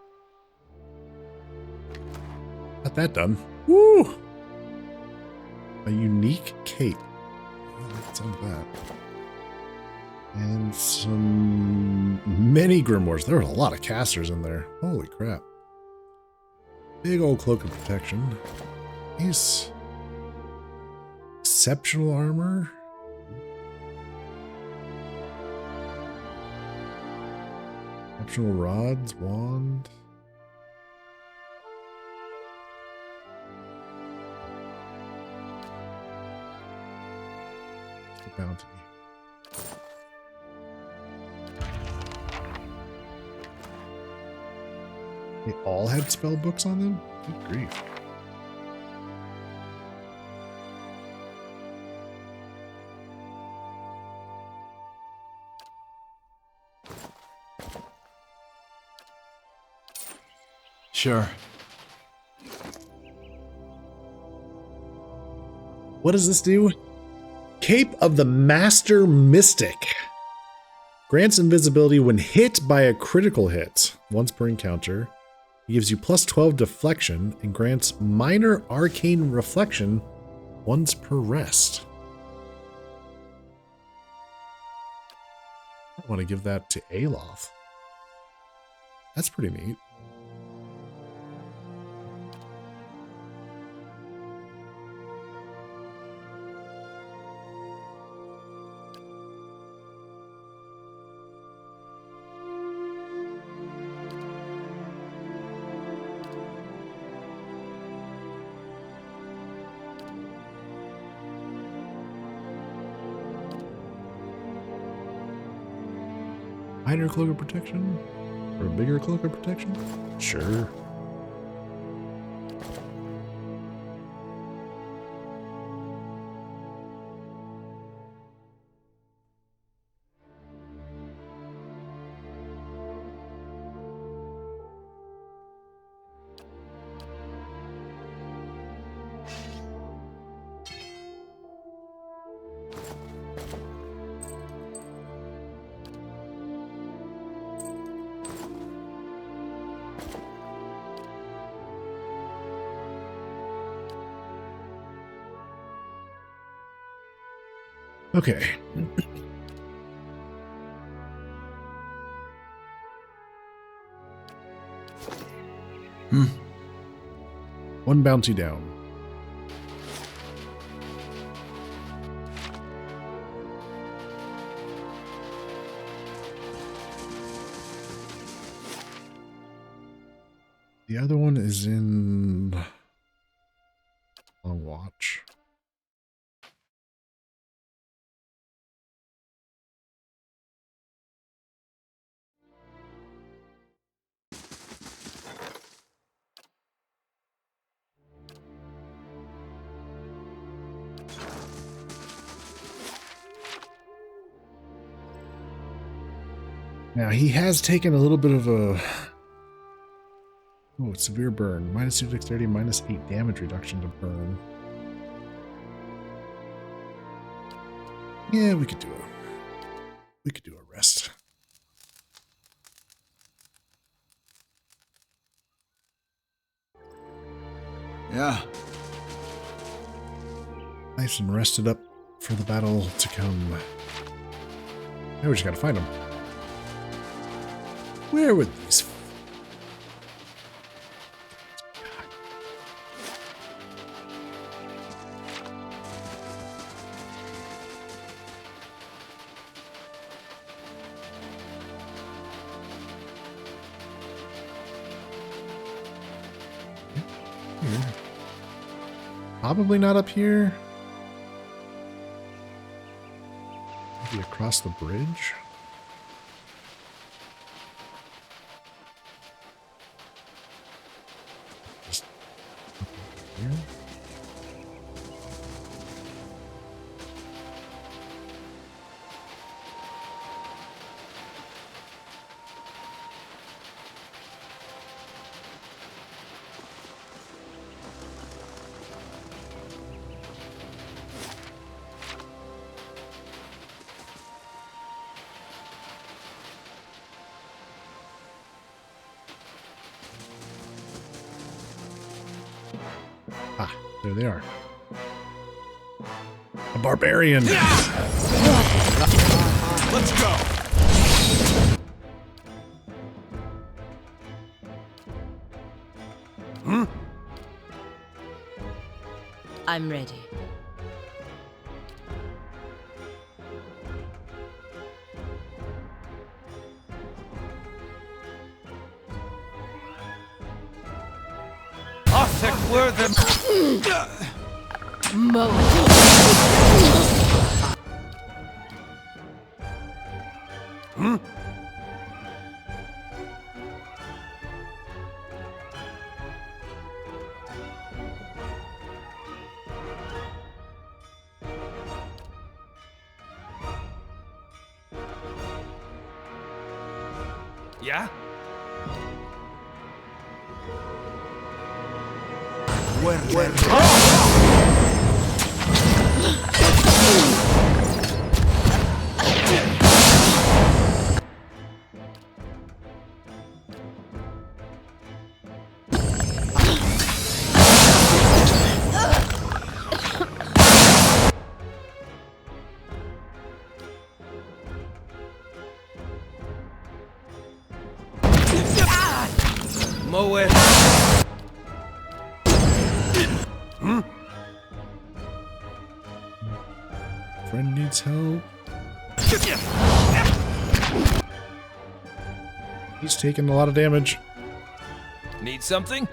Got that done. Woo! A unique cape. What's on that? And some many grimoires. There were a lot of casters in there. Holy crap. Big old cloak of protection. Nice. Exceptional armor. Optional rods, wand. The bounty. They all had spell books on them? Good grief. Sure. What does this do? Cape of the Master Mystic. Grants invisibility when hit by a critical hit, once per encounter. It gives you plus 12 deflection and grants minor arcane reflection once per rest. I want to give that to Aloth. That's pretty neat. Minor cloak of protection. For a bigger cloak of protection? Sure. Okay. One bounty down. The other one is in Long Watch. Now, he has taken a little bit of a... Oh, severe burn. Minus 2 dexterity, minus 8 damage reduction to burn. Yeah, we could do a rest. Yeah. Nice and rested up for the battle to come. Now we just gotta find them. Where would these... Here. Probably not up here. Maybe across the bridge. Just up here. Ah, there they are. A barbarian. Let's go. I'm ready. Yeah? Moet. Friend needs help. He's taking a lot of damage. Need something?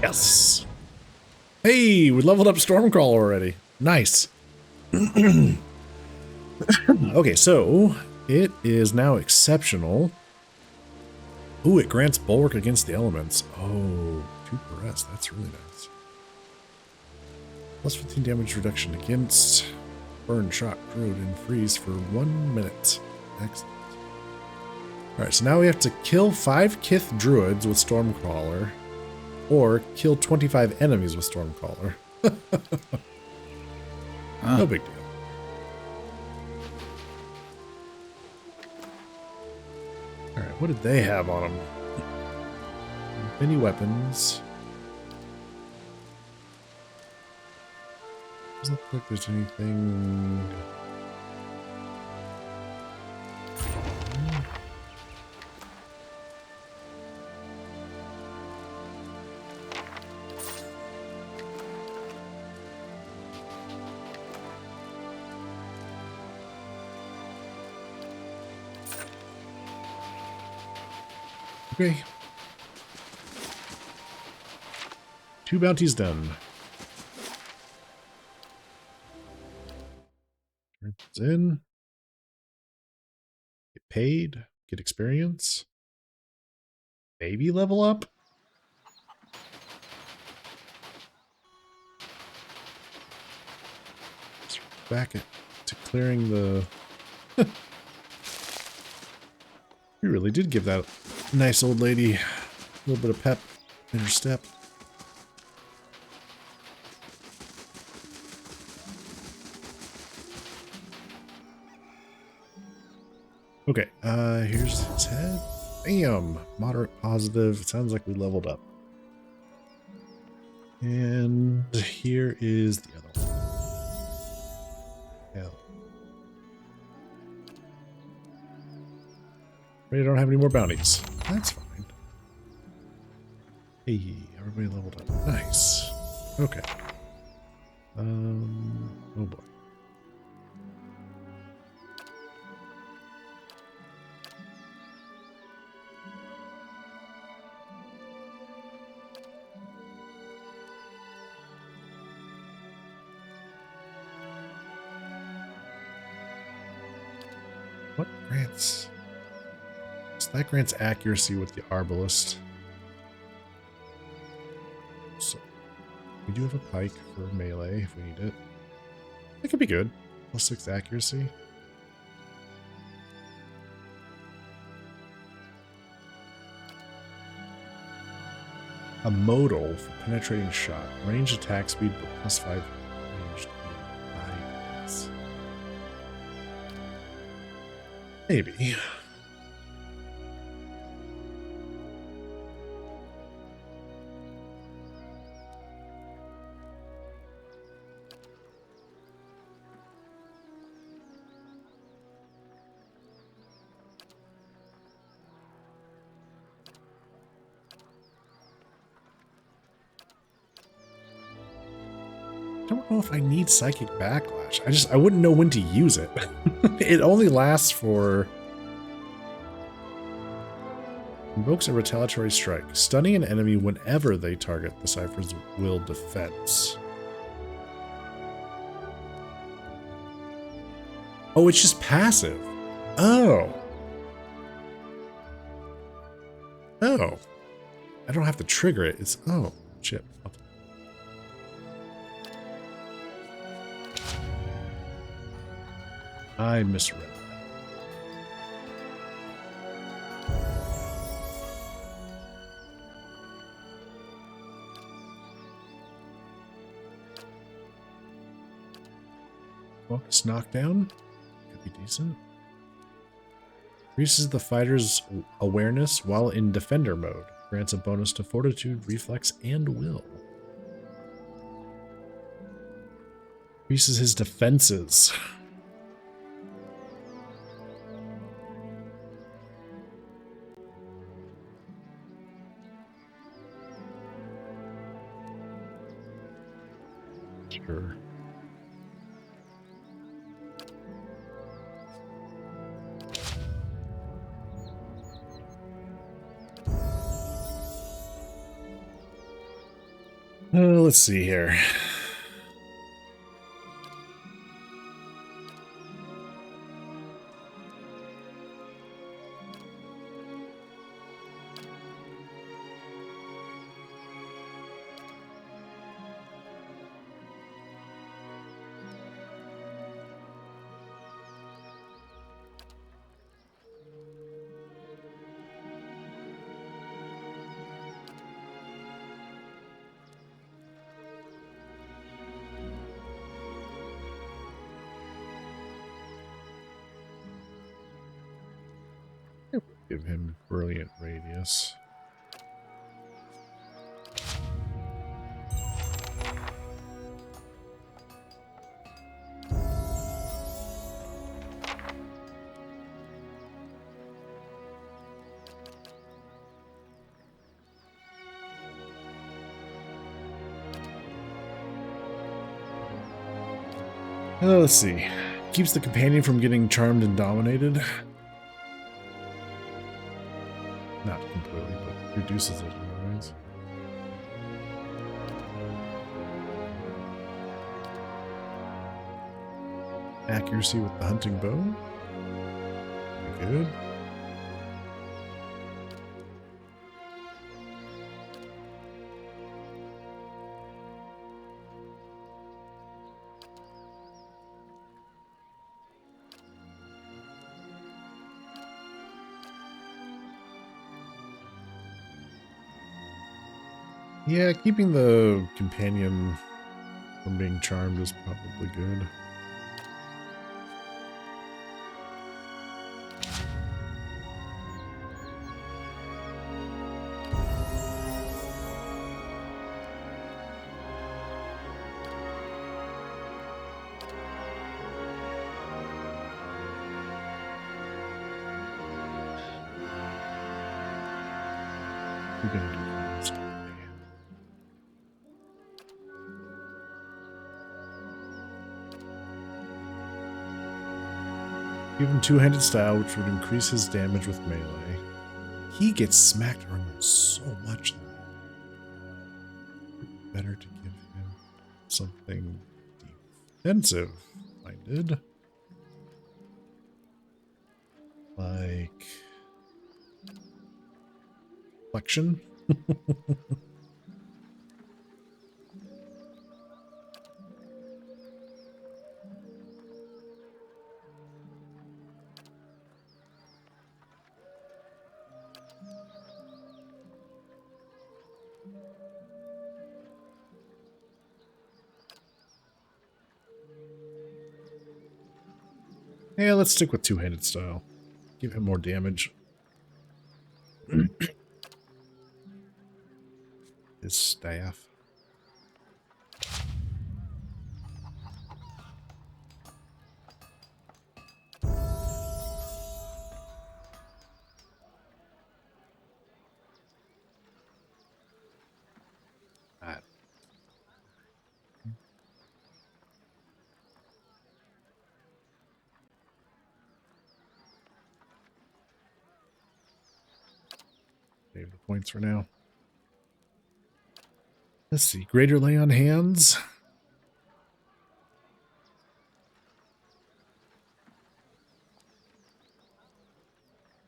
Yes. Hey, we leveled up Stormcrawler already. Nice. Okay, so it is now exceptional. Ooh, it grants bulwark against the elements. Oh, 2 per S. That's really nice. Plus 15 damage reduction against burn, shock, corrode, and freeze for 1 minute. Excellent. Alright, so now we have to kill 5 Kith druids with Stormcrawler, or kill 25 enemies with Stormcrawler. No big deal. Alright, what did they have on them? Many weapons. Doesn't look like there's anything. Okay. 2 bounties done. Turn those in. Get paid. Get experience. Maybe level up. Back to clearing the... We really did give that nice old lady a little bit of pep in her step. Okay, here's his head. Bam! Moderate positive. It sounds like we leveled up. And here is the other one. Hell. I don't have any more bounties. That's fine. Hey, everybody leveled up. Nice. Okay. Oh boy. What grants? So that grants accuracy with the Arbalist. So we do have a pike for melee if we need it. That could be good. +6 accuracy. A modal for penetrating shot. Range attack speed, but +5 range speed. Nice. Maybe. I don't know if I need Psychic Backlash. I wouldn't know when to use it. It only lasts for... Invokes a retaliatory strike, stunning an enemy whenever they target the Cypher's will defense. Oh, it's just passive. Oh. Oh. I don't have to trigger it. It's... Oh, shit. I misread that. Focus knockdown. Could be decent. Increases the fighter's awareness while in defender mode. Grants a bonus to fortitude, reflex, and will. Increases his defenses. Sure. Let's see here. Give him brilliant radius. Let's see. Keeps the companion from getting charmed and dominated. Not completely, but reduces it anyways. Accuracy with the hunting bow. Pretty good. Yeah, keeping the companion from being charmed is probably good. We're gonna do this. Give him two-handed style, which would increase his damage with melee. He gets smacked around so much. Better to give him something defensive-minded. Like... Flexion? Yeah, let's stick with two-handed style. Give him more damage. His staff. Save the points for now. Let's see. Greater lay on hands.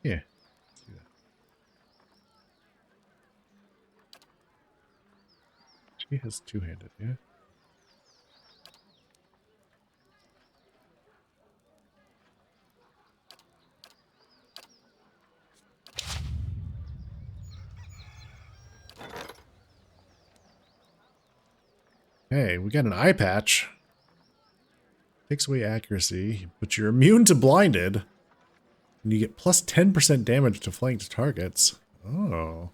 Yeah. Let's do that. She has two-handed, yeah. Hey, we got an eye patch. Takes away accuracy, but you're immune to blinded. And you get plus 10% damage to flanked targets. Oh.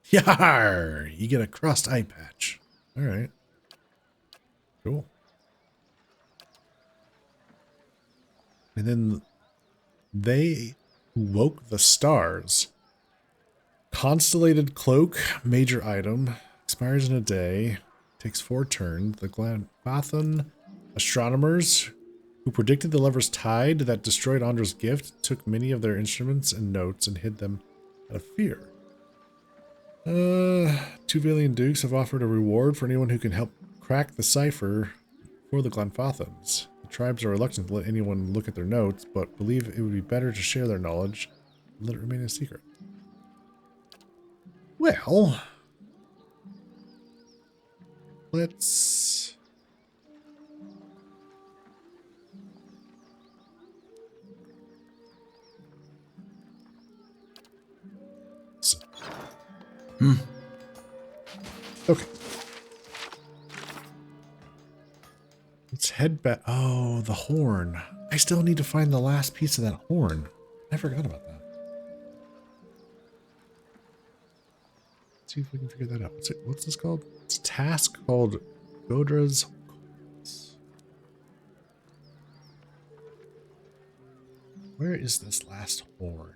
Yar! You get a crossed eye patch. Alright. Cool. And then they woke the stars. Constellated cloak, major item. Expires in a day. Takes 4 turns. The Glanfathon astronomers who predicted the Lover's Tide that destroyed Andra's gift took many of their instruments and notes and hid them out of fear. 2 Vailian Dukes have offered a reward for anyone who can help crack the cipher for the Glanfathons. The tribes are reluctant to let anyone look at their notes, but believe it would be better to share their knowledge and let it remain a secret. Well, let's... Okay. Let's head back. Oh, the horn. I still need to find the last piece of that horn. I forgot about that. Let's see if we can figure that out. What's this called? It's a task called Godra's. Where is this last horn?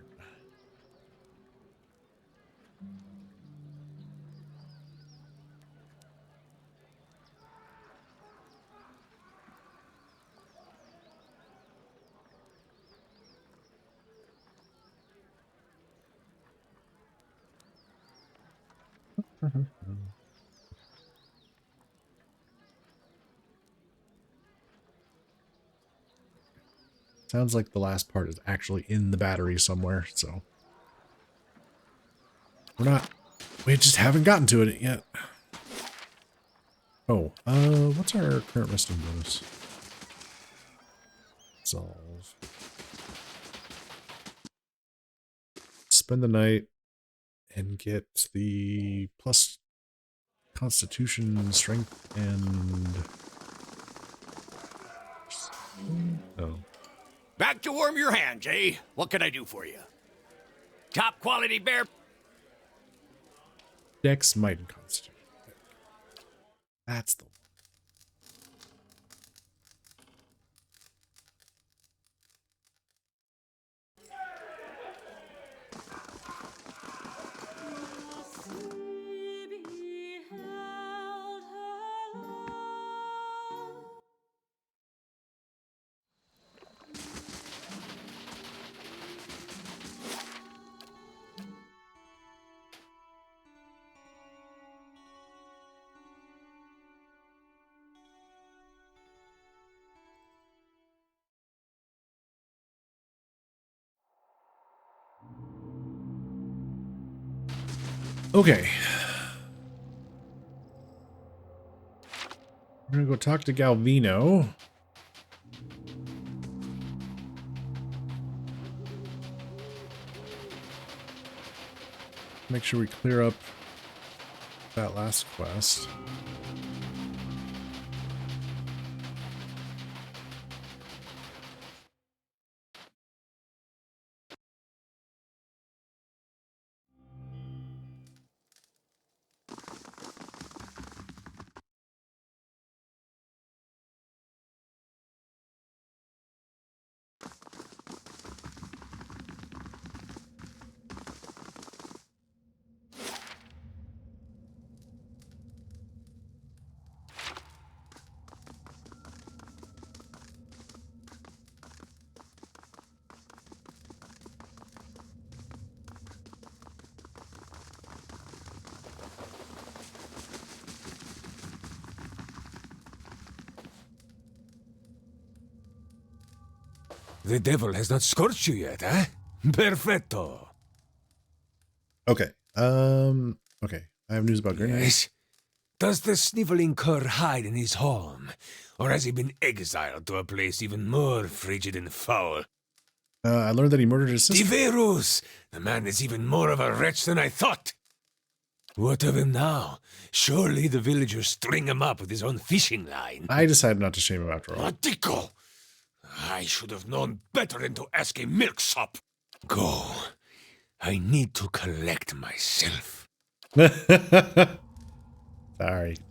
Sounds like the last part is actually in the battery somewhere, so we just haven't gotten to it yet. Oh, what's our current resting bonus? Solve. Spend the night and get the plus constitution, strength, and... Oh. Back to warm your hands, eh? What can I do for you? Top quality bear... Dex, Might, and Constitution. That's the one. Okay. We're gonna go talk to Galvino. Make sure we clear up that last quest. The devil has not scorched you yet, eh? Perfetto. Okay. Okay. I have news about Grenade. Yes. Does the sniveling cur hide in his home? Or has he been exiled to a place even more frigid and foul? I learned that he murdered his sister. Diverus! The man is even more of a wretch than I thought. What of him now? Surely the villagers string him up with his own fishing line. I decided not to shame him after all. Radico! I should have known better than to ask a milksop. Go. I need to collect myself. Sorry.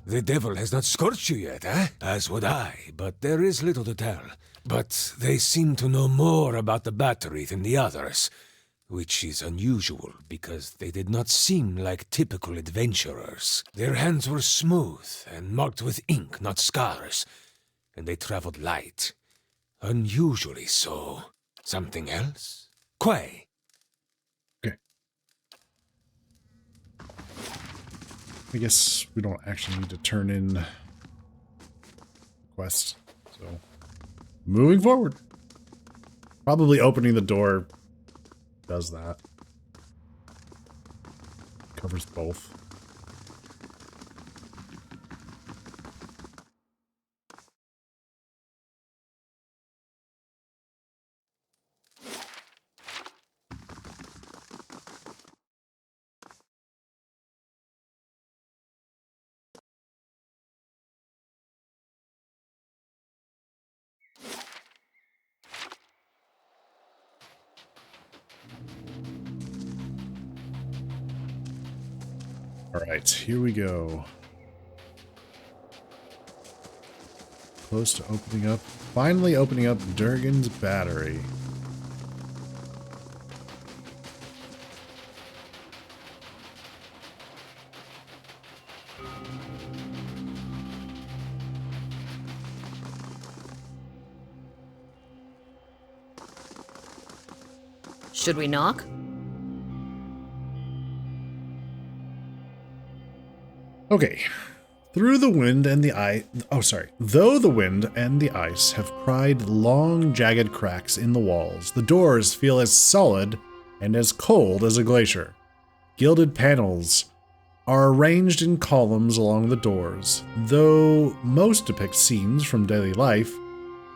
The devil has not scorched you yet, eh? As would I, but there is little to tell. But they seem to know more about the battery than the others. which is unusual because they did not seem like typical adventurers. Their hands were smooth and marked with ink, not scars, and they traveled light. Unusually so. Something else? Quay. I guess we don't actually need to turn in quest. So, moving forward. Probably opening the door does that. Covers both. All right, here we go. Close to opening up. Finally opening up Durgan's Battery. Should we knock? Okay. Through the wind and the ice. Oh, sorry. Though the wind and the ice have pried long, jagged cracks in the walls, the doors feel as solid and as cold as a glacier. Gilded panels are arranged in columns along the doors. Though most depict scenes from daily life,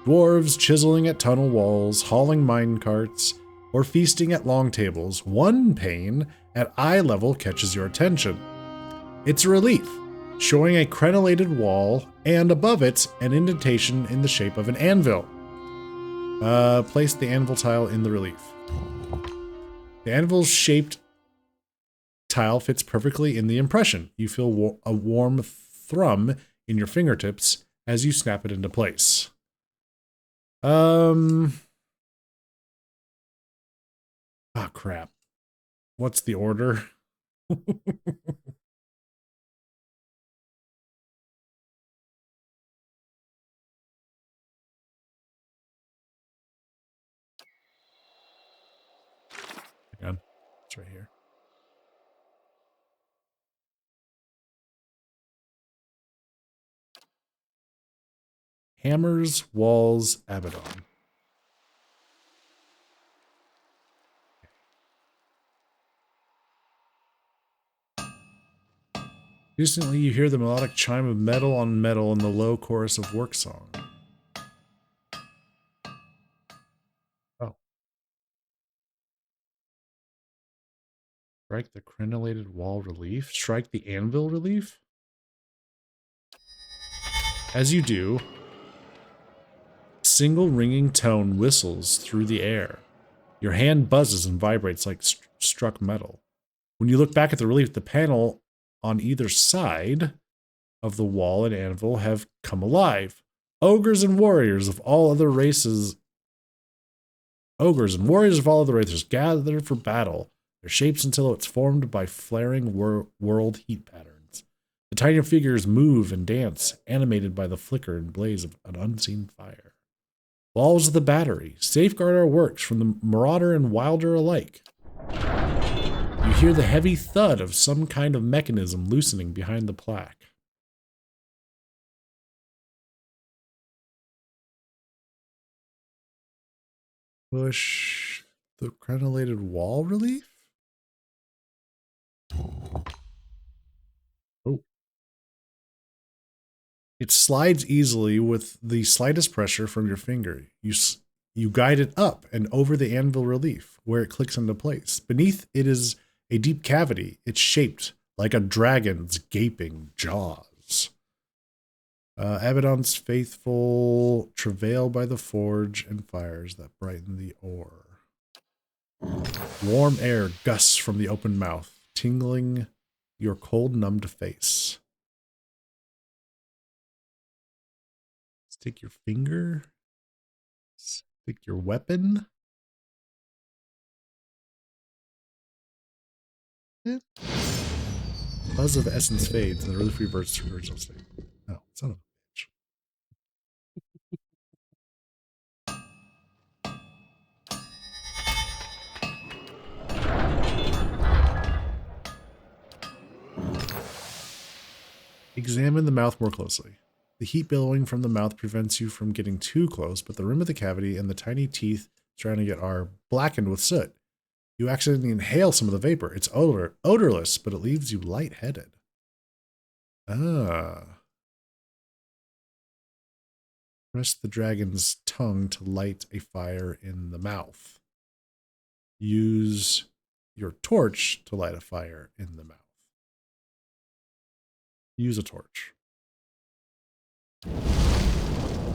dwarves chiseling at tunnel walls, hauling mine carts, or feasting at long tables, one pane at eye level catches your attention. It's a relief, showing a crenellated wall, and above it, an indentation in the shape of an anvil. Place the anvil tile in the relief. The anvil-shaped tile fits perfectly in the impression. You feel a warm thrum in your fingertips as you snap it into place. Ah, crap. What's the order? Hang on. It's right here. Hammers, walls, Abaddon. Instantly, you hear the melodic chime of metal on metal in the low chorus of work song. Oh. Strike the crenellated wall relief? Strike the anvil relief? As you do, a single ringing tone whistles through the air. Your hand buzzes and vibrates like struck metal. When you look back at the relief, the panel on either side of the wall and anvil have come alive. Ogres and warriors of all other races gather for battle, their shapes and silhouettes formed by flaring world heat patterns. The tiny figures move and dance, animated by the flicker and blaze of an unseen fire. Walls of the battery safeguard our works from the marauder and wilder alike. You hear the heavy thud of some kind of mechanism loosening behind the plaque. Push the crenellated wall relief? Oh. It slides easily with the slightest pressure from your finger. You guide it up and over the anvil relief, where it clicks into place. Beneath it is a deep cavity. It's shaped like a dragon's gaping jaws. Abaddon's faithful travail by the forge and fires that brighten the ore. Warm air gusts from the open mouth, tingling your cold, numbed face. Stick your finger. Stick your weapon. Buzz of essence fades and the roof reverts to original state. Oh, son of a bitch. Examine the mouth more closely. The heat billowing from the mouth prevents you from getting too close, but the rim of the cavity and the tiny teeth surrounding it are blackened with soot. You accidentally inhale some of the vapor. It's odorless, but it leaves you lightheaded. Ah. Press the dragon's tongue to light a fire in the mouth. Use your torch to light a fire in the mouth. Use a torch.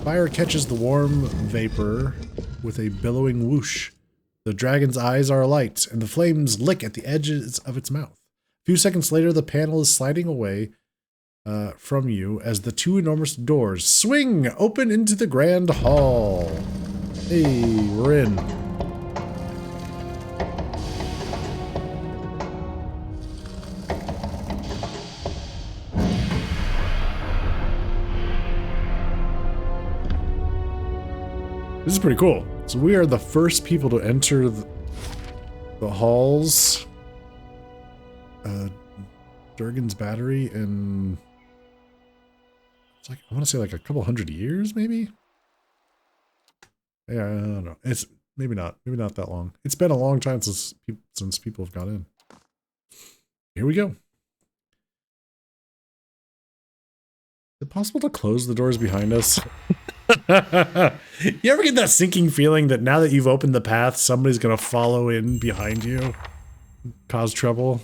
Fire catches the warm vapor with a billowing whoosh. The dragon's eyes are alight, and the flames lick at the edges of its mouth. A few seconds later, the panel is sliding away from you as the two enormous doors swing open into the grand hall. Hey, we're in. This is pretty cool. So we are the first people to enter the halls, Durgan's Battery in, it's like, I want to say like a couple hundred years, maybe? Yeah, I don't know. It's maybe not that long. It's been a long time since people have got in. Here we go. Is it possible to close the doors behind us? You ever get that sinking feeling that now that you've opened the path, somebody's gonna follow in behind you, cause trouble?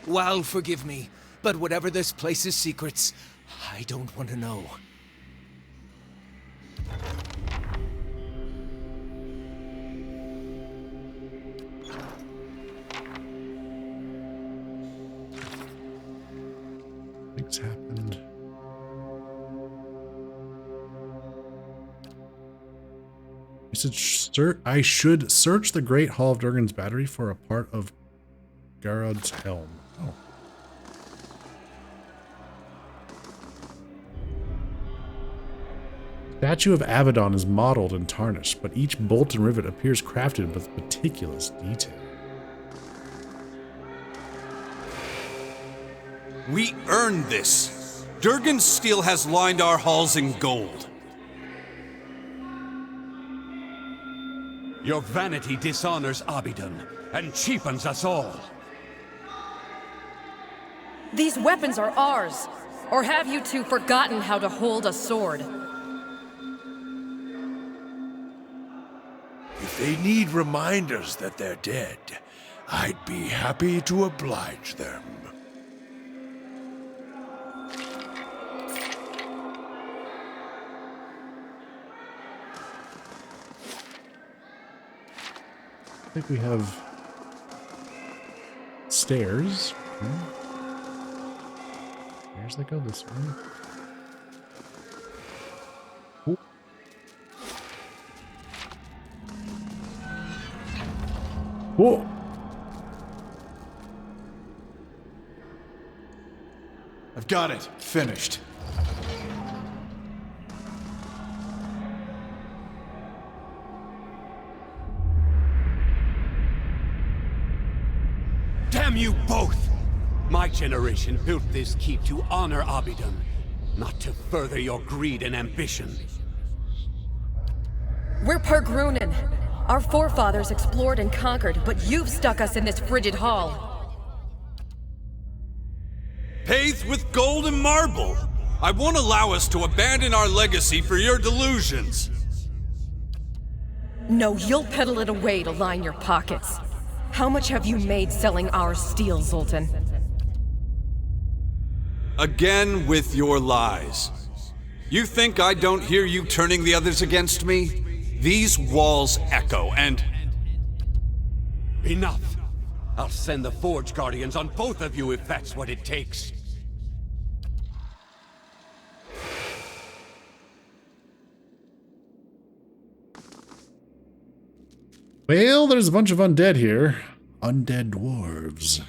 Well, forgive me, but whatever this place's secrets, I don't want to know. Things happened. I should search the Great Hall of Durgan's Battery for a part of Garod's helm. Oh. Statue of Abaddon is modeled and tarnished, but each bolt and rivet appears crafted with meticulous detail. We earned this. Durgan's steel has lined our halls in gold. Your vanity dishonors Abidan and cheapens us all. These weapons are ours. Or have you two forgotten how to hold a sword? If they need reminders that they're dead, I'd be happy to oblige them. I think we have stairs. Stairs that go this way. Ooh. Whoa! I've got it. Finished. Damn you both! My generation built this keep to honor Abidan, not to further your greed and ambition. We're Pergrunin. Our forefathers explored and conquered, but you've stuck us in this frigid hall. Paved with gold and marble. I won't allow us to abandon our legacy for your delusions. No, you'll peddle it away to line your pockets. How much have you made selling our steel, Zoltan? Again with your lies. You think I don't hear you turning the others against me? These walls echo, and... Enough! I'll send the Forge Guardians on both of you if that's what it takes. Well, there's a bunch of undead here. Undead dwarves.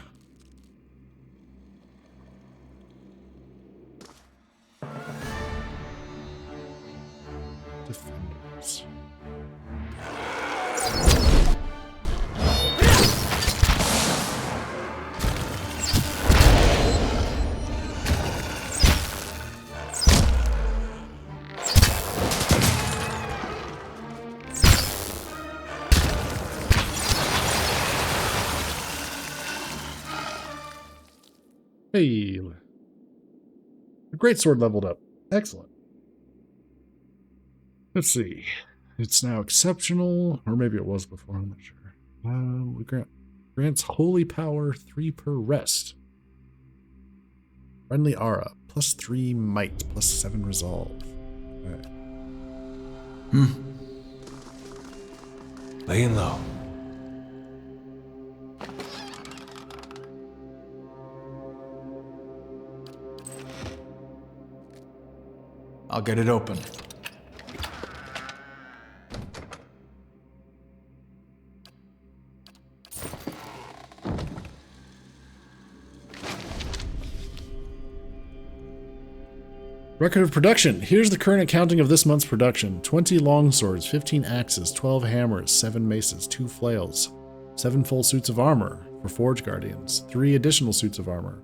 Defenders. Hey, the greatsword leveled up. Excellent. Let's see. It's now exceptional, or maybe it was before. I'm not sure. Grants holy power 3 per rest. Friendly aura +3 might +7 resolve. Okay. Laying low. I'll get it open. Record of production. Here's the current accounting of this month's production. 20 longswords, 15 axes, 12 hammers, 7 maces, 2 flails, 7 full suits of armor for Forge Guardians, 3 additional suits of armor.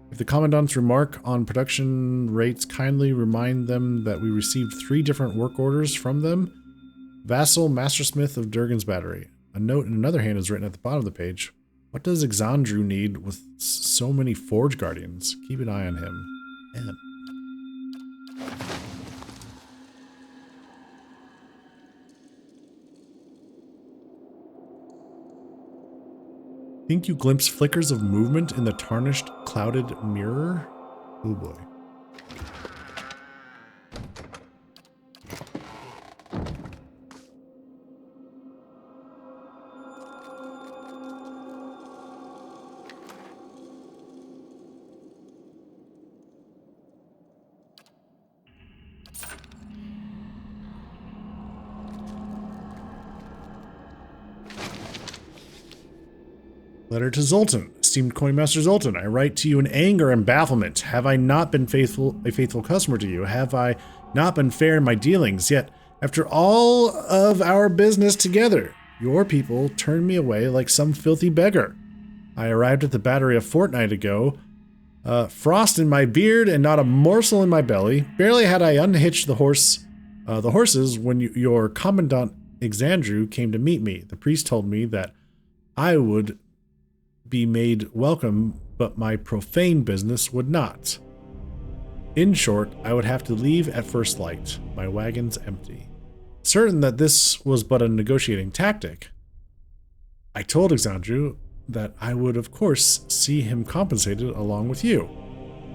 If the Commandant's remark on production rates, kindly remind them that we received 3 different work orders from them. Vassal, Mastersmith of Durgan's Battery. A note in another hand is written at the bottom of the page. What does Exandru need with so many Forge Guardians? Keep an eye on him. M. Think you glimpse flickers of movement in the tarnished, clouded mirror? Oh boy. Letter to Zoltan. Esteemed Coinmaster Zoltan, I write to you in anger and bafflement. Have I not been a faithful customer to you? Have I not been fair in my dealings? Yet, after all of our business together, your people turned me away like some filthy beggar. I arrived at the battery a fortnight ago, frost in my beard and not a morsel in my belly. Barely had I unhitched the horses when your Commandant Exandru came to meet me. The priest told me that I would be made welcome, but my profane business would not. In short, I would have to leave at first light, my wagons empty. Certain that this was but a negotiating tactic, I told Exandru that I would of course see him compensated along with you.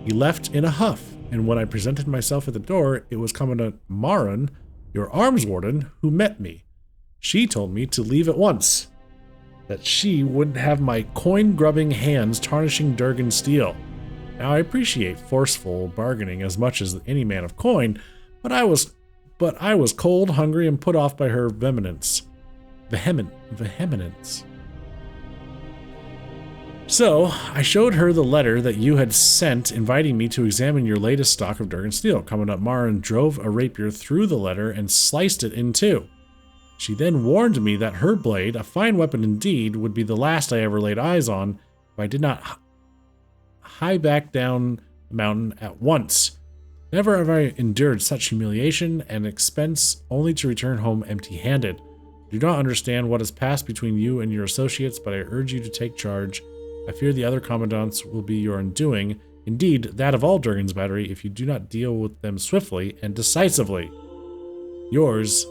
He left in a huff, and when I presented myself at the door, it was Commandant Marin, your arms warden, who met me. She told me to leave at once, that she wouldn't have my coin-grubbing hands tarnishing Durgan steel. Now I appreciate forceful bargaining as much as any man of coin, but I was cold, hungry, and put off by her vehemence. So I showed her the letter that you had sent inviting me to examine your latest stock of Durgan steel. Commandant Marin drove a rapier through the letter and sliced it in two. She then warned me that her blade, a fine weapon indeed, would be the last I ever laid eyes on if I did not hie back down the mountain at once. Never have I endured such humiliation and expense only to return home empty-handed. I do not understand what has passed between you and your associates, but I urge you to take charge. I fear the other commandants will be your undoing, indeed that of all Durgan's Battery, if you do not deal with them swiftly and decisively. Yours,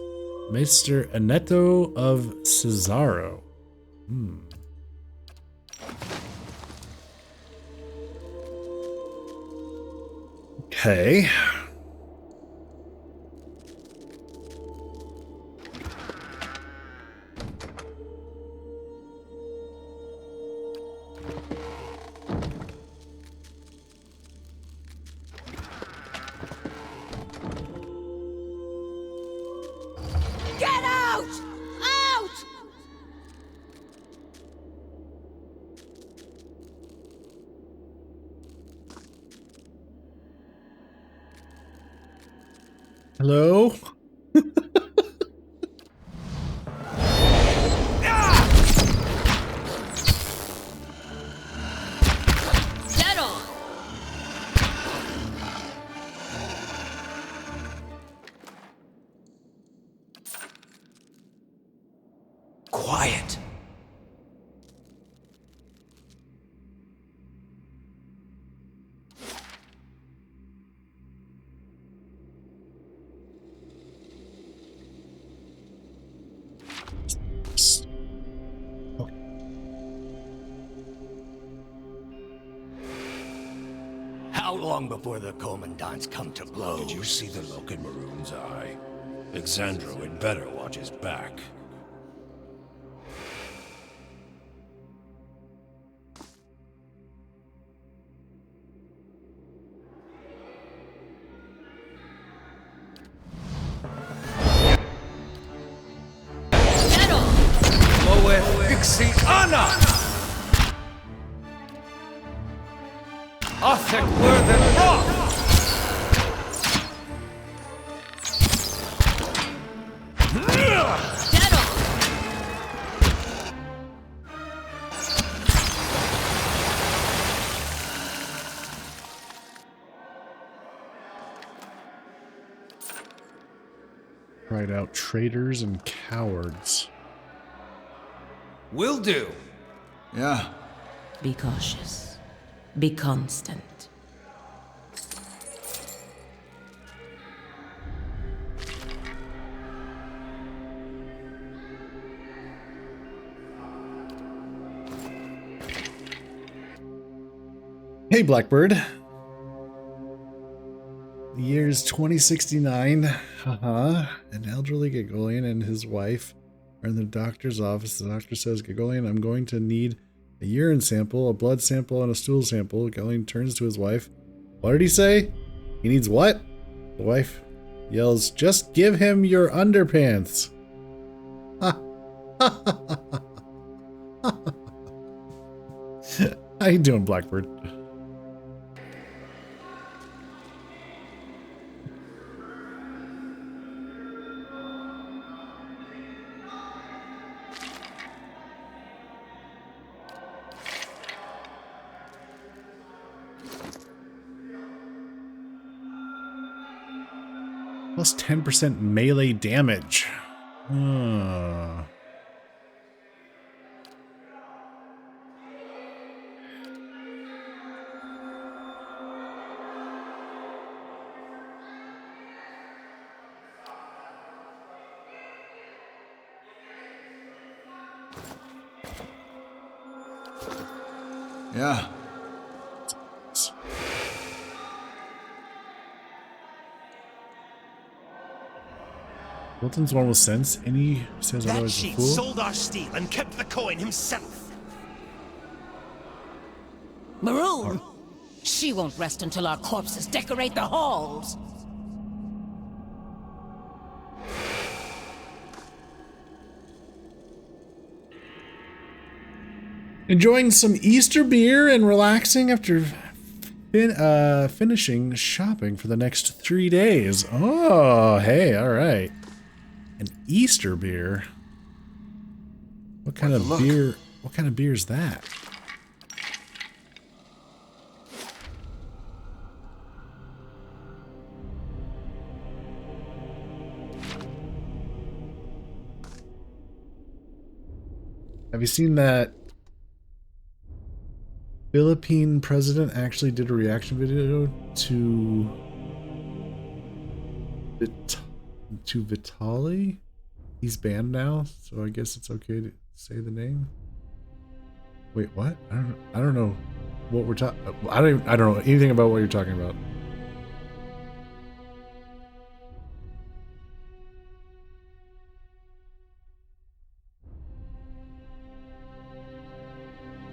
Maester Aneto of Cesaro. Okay. Hello? Get on! Quiet. How long before the commandants come to blows? Did you see the look in Maroon's eye? Exandro had better watch his back. Loe fixi ana! Othek were the rock! Cried out traitors and cowards. Will do. Yeah. Be cautious. Be constant. Hey, Blackbird. The year is 2069. An elderly Gregolian and his wife are in the doctor's office. The doctor says, Gregolian, I'm going to need a urine sample, a blood sample, and a stool sample. Gregolian turns to his wife. What did he say? He needs what? The wife yells, just give him your underpants. How you doing, Blackbird? Plus 10% melee damage. Yeah. Wilton's one with sense, and he says That otherwise a cheat fool. sold our steel and kept the coin himself. Maroon! She won't rest until our corpses decorate the halls. Enjoying some Easter beer and relaxing after finishing shopping for the next 3 days. Oh, hey, all right. An Easter beer. What kind of beer? What kind of beer is that? Have you seen that? Philippine president actually did a reaction video to Vitali. He's banned now, so I guess it's okay to say the name. Wait, what? I don't know what we're talking. I don't know anything about what you're talking about.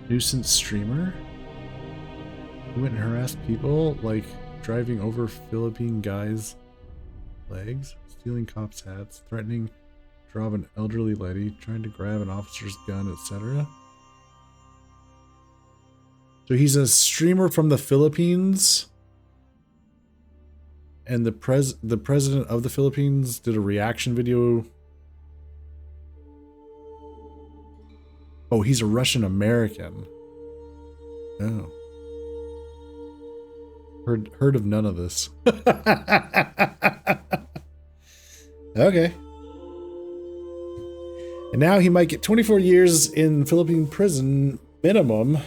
Nuisance streamer who went and harassed people, like driving over Philippine guys' legs, stealing cops' hats, threatening to rob an elderly lady, trying to grab an officer's gun, etc. So he's a streamer from the Philippines, and the president of the Philippines did a reaction video. Oh, he's a Russian American. Oh. Heard of none of this. Okay. And now he might get 24 years in Philippine prison minimum.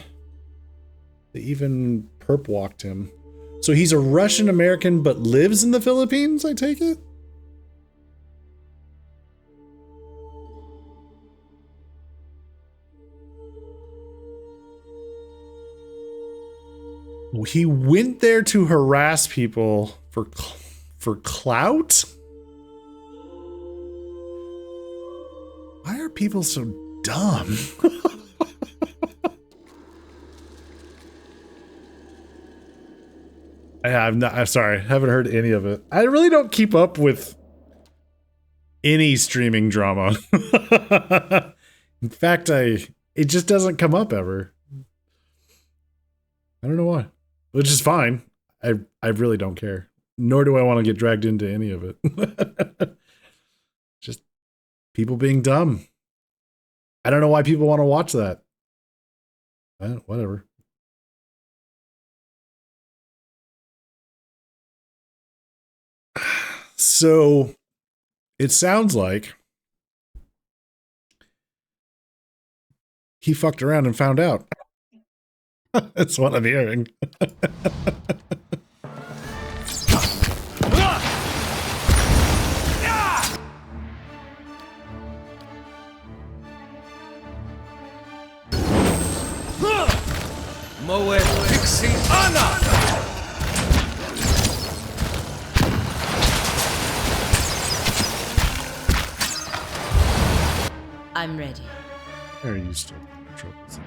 They even perp walked him. So he's a Russian American but lives in the Philippines, I take it? He went there to harass people for clout? Why are people so dumb? I'm sorry. I haven't heard any of it. I really don't keep up with any streaming drama. In fact, it just doesn't come up ever. I don't know why. Which is fine. I really don't care. Nor do I want to get dragged into any of it. Just people being dumb. I don't know why people want to watch that. Whatever. So it sounds like he fucked around and found out. That's what I'm hearing. Moe Pixie Anna! I'm ready. Are you still troubles?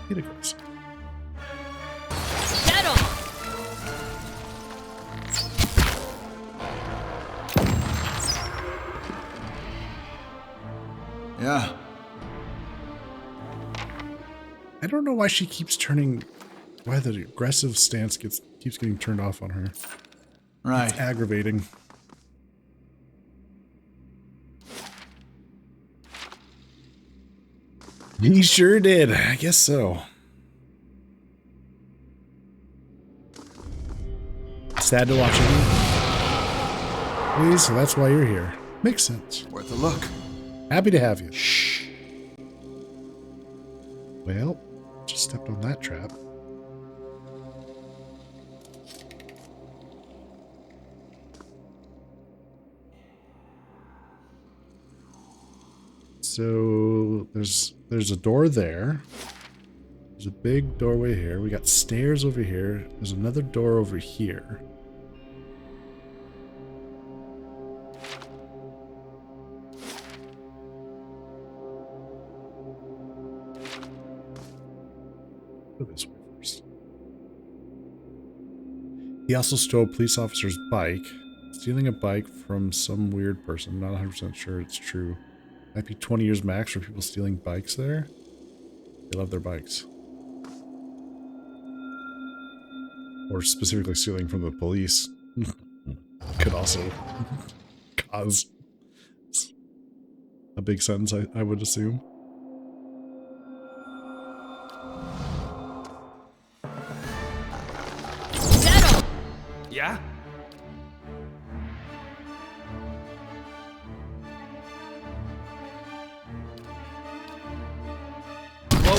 Get across. Yeah. I don't know why she keeps turning. Why the aggressive stance keeps getting turned off on her. Right. It's aggravating. He sure did. I guess so. Sad to watch him. Please, so that's why you're here. Makes sense. Worth a look. Happy to have you. Shh. Well, just stepped on that trap. So there's a door there. There's a big doorway here. We got stairs over here. There's another door over here. Go this way first. He also stole a police officer's bike. Stealing a bike from some weird person. I'm not 100% sure it's true. Might be 20 years max for people stealing bikes there. They love their bikes. Or specifically stealing from the police. Could also cause a big sentence, I would assume. Yeah? Moe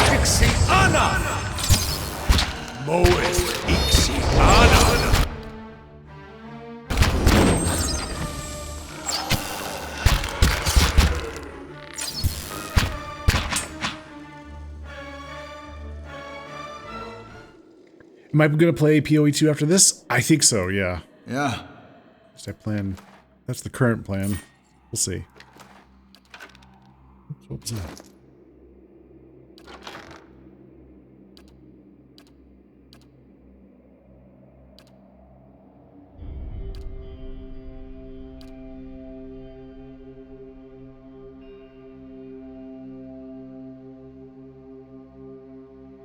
Pixie Anna! Moe Pixie Anna! Am I going to play PoE 2 after this? I think so, yeah. Yeah. I plan. That's the current plan. We'll see. What was that?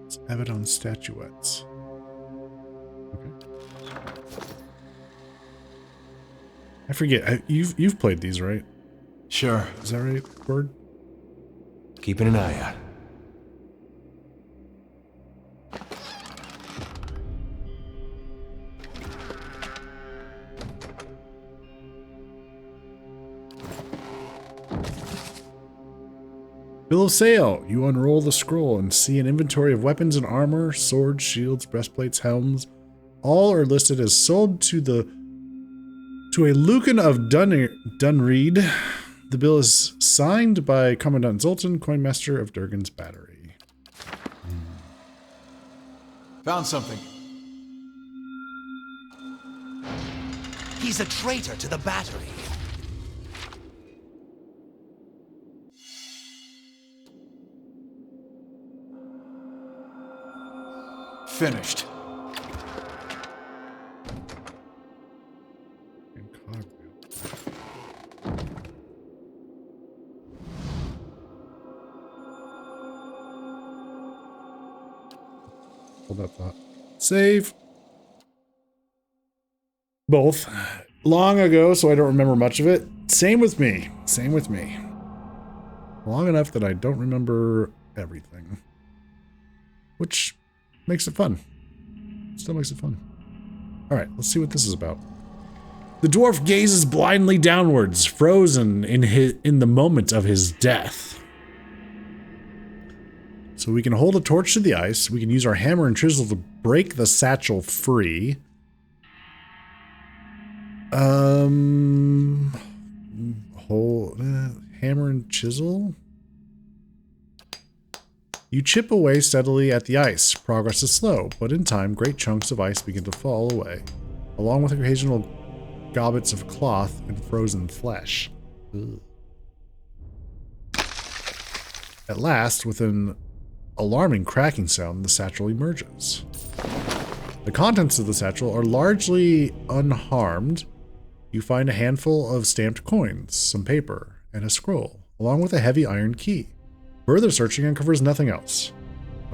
Let's have it on statuettes. Okay. I forget. You've played these, right? Sure. Is that right, Word? Keeping an eye out. Bill of Sale. You unroll the scroll and see an inventory of weapons and armor, swords, shields, breastplates, helms. All are listed as sold to a Lucan of Dunreed. The bill is signed by Commandant Zoltan, Coinmaster of Durgan's Battery. Found something. He's a traitor to the Battery. Finished. Hold that thought. Save. Both. Long ago, so I don't remember much of it. Same with me. Same with me. Long enough that I don't remember everything. Which makes it fun. Still makes it fun. Alright, let's see what this is about. The dwarf gazes blindly downwards, frozen in the moment of his death. So we can hold a torch to the ice. We can use our hammer and chisel to break the satchel free. Hammer and chisel. You chip away steadily at the ice. Progress is slow, but in time, great chunks of ice begin to fall away, along with occasional gobbets of cloth and frozen flesh. Ugh. At last, with an alarming cracking sound, the satchel emerges. The contents of the satchel are largely unharmed. You find a handful of stamped coins, some paper, and a scroll, along with a heavy iron key. Further searching uncovers nothing else.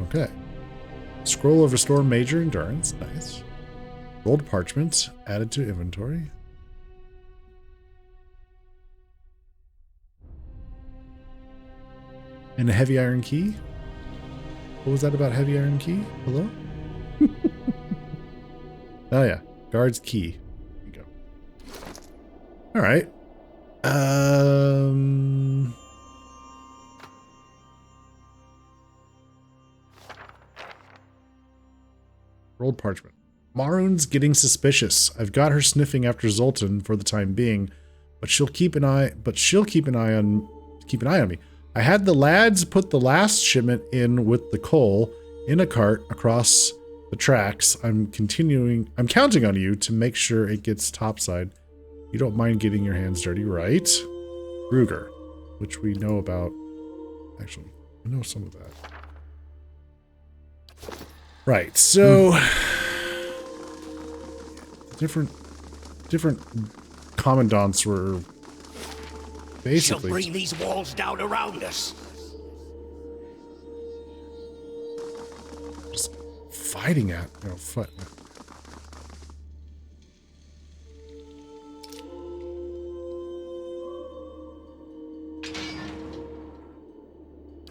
Okay. Scroll of Restore Major Endurance. Nice. Rolled parchment added to inventory. And a heavy iron key? What was that about heavy iron key? Hello? Oh yeah. Guard's key. There you go. Alright. Rolled parchment. Marun's getting suspicious. I've got her sniffing after Zoltan for the time being, but she'll keep an eye on me. I had the lads put the last shipment in with the coal in a cart across the tracks. I'm counting on you to make sure it gets topside. You don't mind getting your hands dirty, right? Ruger, which we know about. Actually, I know some of that. Right, so different commandants were basically. She'll bring these walls down around us. Just fighting at, foot.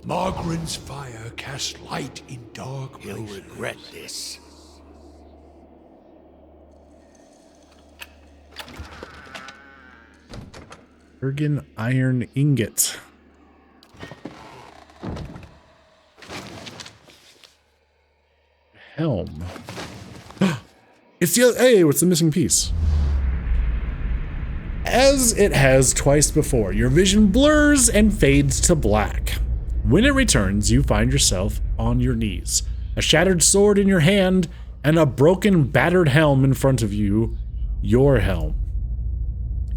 Margren's fire casts light in dark places. He'll regret this. Ergen iron ingot. Helm. It's the other. Hey, what's the missing piece? As it has twice before, your vision blurs and fades to black. When it returns, you find yourself on your knees, a shattered sword in your hand, and a broken, battered helm in front of you, your helm.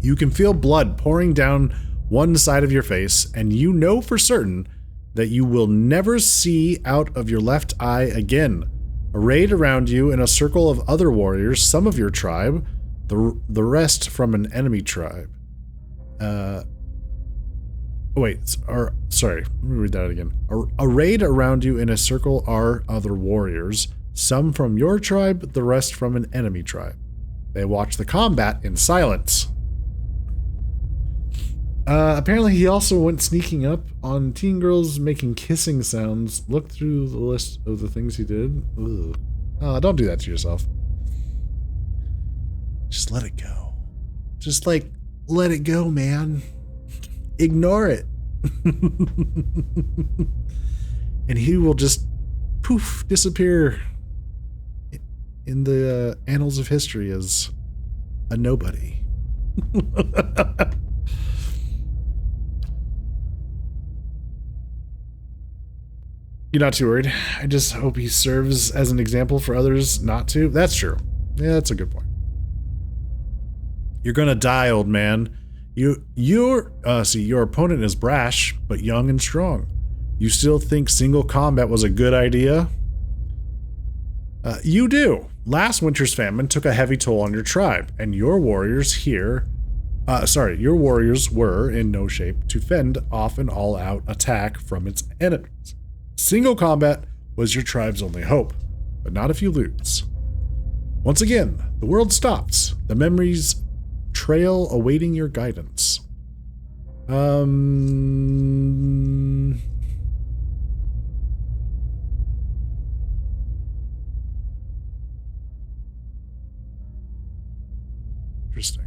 You can feel blood pouring down one side of your face, and you know for certain that you will never see out of your left eye again. Arrayed around you in a circle of other warriors, some of your tribe, the rest from an enemy tribe. Sorry, let me read that again. Arrayed around you in a circle are other warriors, some from your tribe, the rest from an enemy tribe. They watch the combat in silence. Apparently he also went sneaking up on teen girls making kissing sounds. Look through the list of the things he did. Ugh. Don't do that to yourself. Just let it go. Just like, let it go, man. Ignore it. And he will just poof, disappear in the annals of history as a nobody. You're not too worried. I just hope he serves as an example for others not to. That's true. Yeah, that's a good point. You're gonna die, old man. Your opponent is brash, but young and strong. You still think single combat was a good idea? You do. Last winter's famine took a heavy toll on your tribe, and your warriors were in no shape to fend off an all-out attack from its enemies. Single combat was your tribe's only hope, but not if you lose. Once again, the world stops. The memories trail awaiting your guidance. Interesting.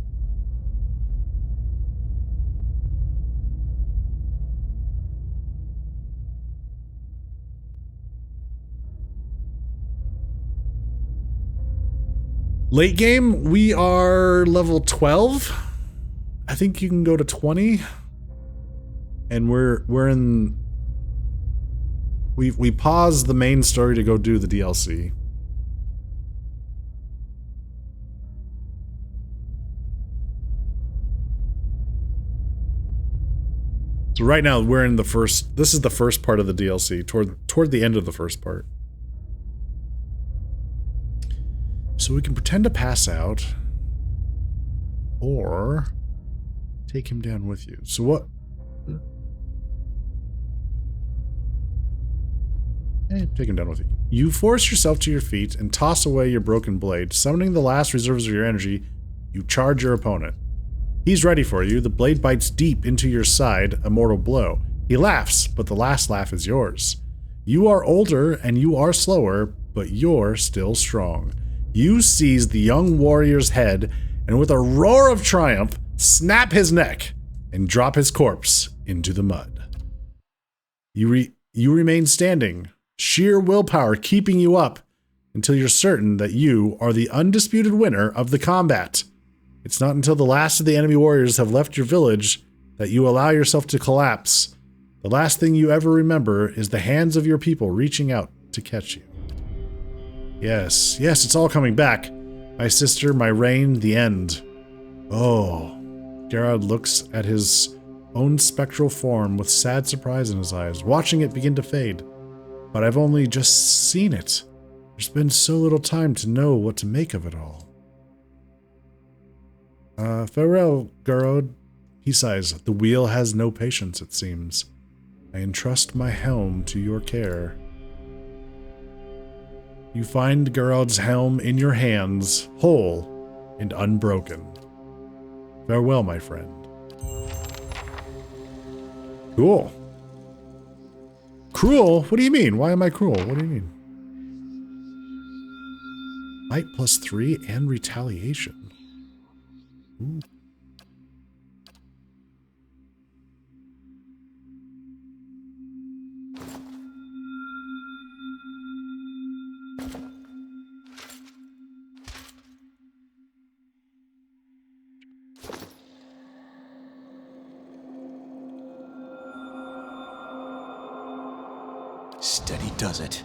Late game, we are level 12. I think you can go to 20. And we're in... We paused the main story to go do the DLC. So right now we're in the first... This is the first part of the DLC, toward the end of the first part. So we can pretend to pass out, or take him down with you. So what? Take him down with you. You force yourself to your feet and toss away your broken blade. Summoning the last reserves of your energy, you charge your opponent. He's ready for you. The blade bites deep into your side, a mortal blow. He laughs, but the last laugh is yours. You are older and you are slower, but you're still strong. You seize the young warrior's head and with a roar of triumph, snap his neck and drop his corpse into the mud. You remain standing, sheer willpower keeping you up until you're certain that you are the undisputed winner of the combat. It's not until the last of the enemy warriors have left your village that you allow yourself to collapse. The last thing you ever remember is the hands of your people reaching out to catch you. Yes, it's all coming back. My sister, my reign, the end. Oh. Gerard looks at his own spectral form with sad surprise in his eyes, watching it begin to fade. But I've only just seen it. There's been so little time to know what to make of it all. Farewell, Gerard. He sighs. The wheel has no patience, it seems. I entrust my helm to your care. You find Gerard's helm in your hands, whole and unbroken. Farewell, my friend. Cool. Cruel? What do you mean? Why am I cruel? What do you mean? Might +3 and retaliation. Ooh. Steady does it.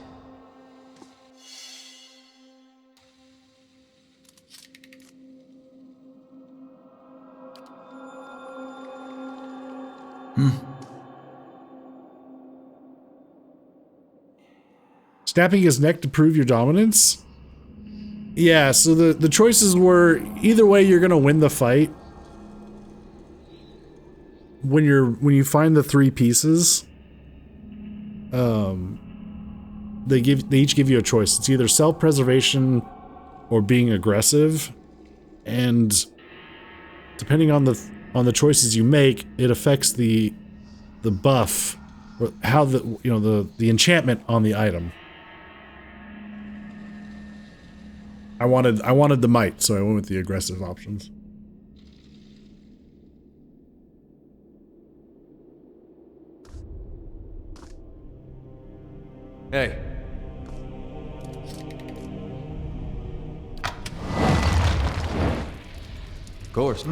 Snapping his neck to prove your dominance? Yeah, so the choices were either way you're gonna win the fight. When you find the 3 pieces, they each give you a choice. It's either self-preservation or being aggressive, and depending on on the choices you make, it affects the buff, or how the enchantment on the item. I wanted the might, so I went with the aggressive options. Hey. Of course.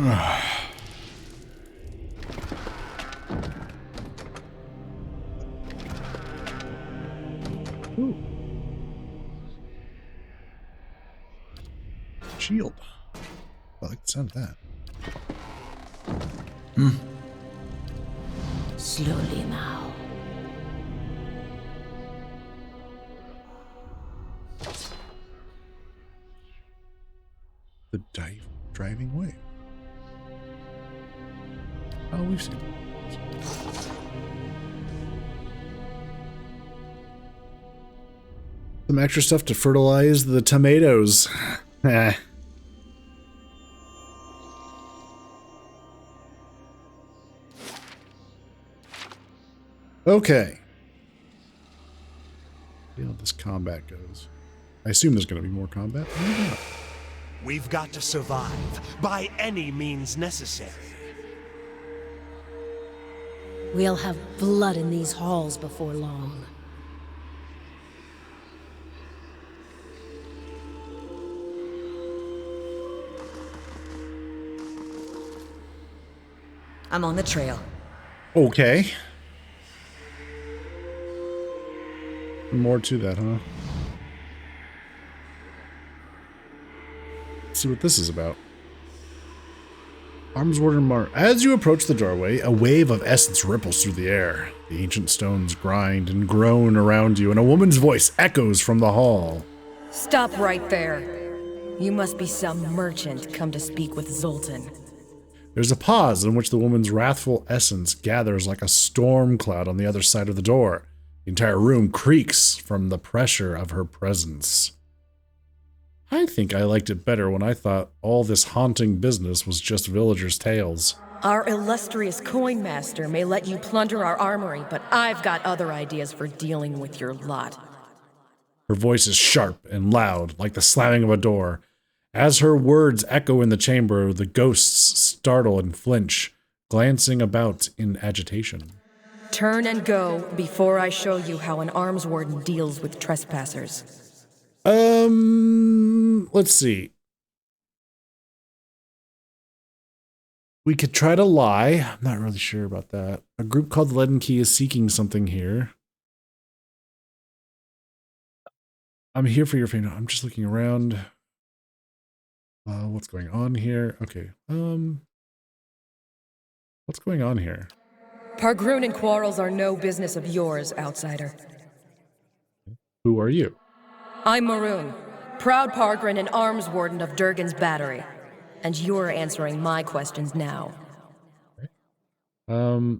Ooh. Shield. I like the sound of that. Slowly now. The driving wave. Oh, we've seen it. Some extra stuff to fertilize the tomatoes. Okay. See how this combat goes. I assume there's going to be more combat. Maybe not. We've got to survive by any means necessary. We'll have blood in these halls before long. I'm on the trail. Okay. More to that, huh? Let's see what this is about. Arms Warden Mar. As you approach the doorway, a wave of essence ripples through the air. The ancient stones grind and groan around you, and a woman's voice echoes from the hall. Stop right there. You must be some merchant come to speak with Zoltan. There's a pause in which the woman's wrathful essence gathers like a storm cloud on the other side of the door. The entire room creaks from the pressure of her presence. I think I liked it better when I thought all this haunting business was just villagers' tales. Our illustrious coin master may let you plunder our armory, but I've got other ideas for dealing with your lot. Her voice is sharp and loud, like the slamming of a door. As her words echo in the chamber, the ghosts startle and flinch, glancing about in agitation. Turn and go before I show you how an arms warden deals with trespassers. Let's see. We could try to lie. I'm not really sure about that. A group called the Leaden Key is seeking something here. I'm here for your favor. I'm just looking around. What's going on here? Okay. What's going on here? Pargroon and quarrels are no business of yours, outsider. Who are you? I'm Maroon, proud Pargrin and arms warden of Durgan's Battery. And you're answering my questions now. A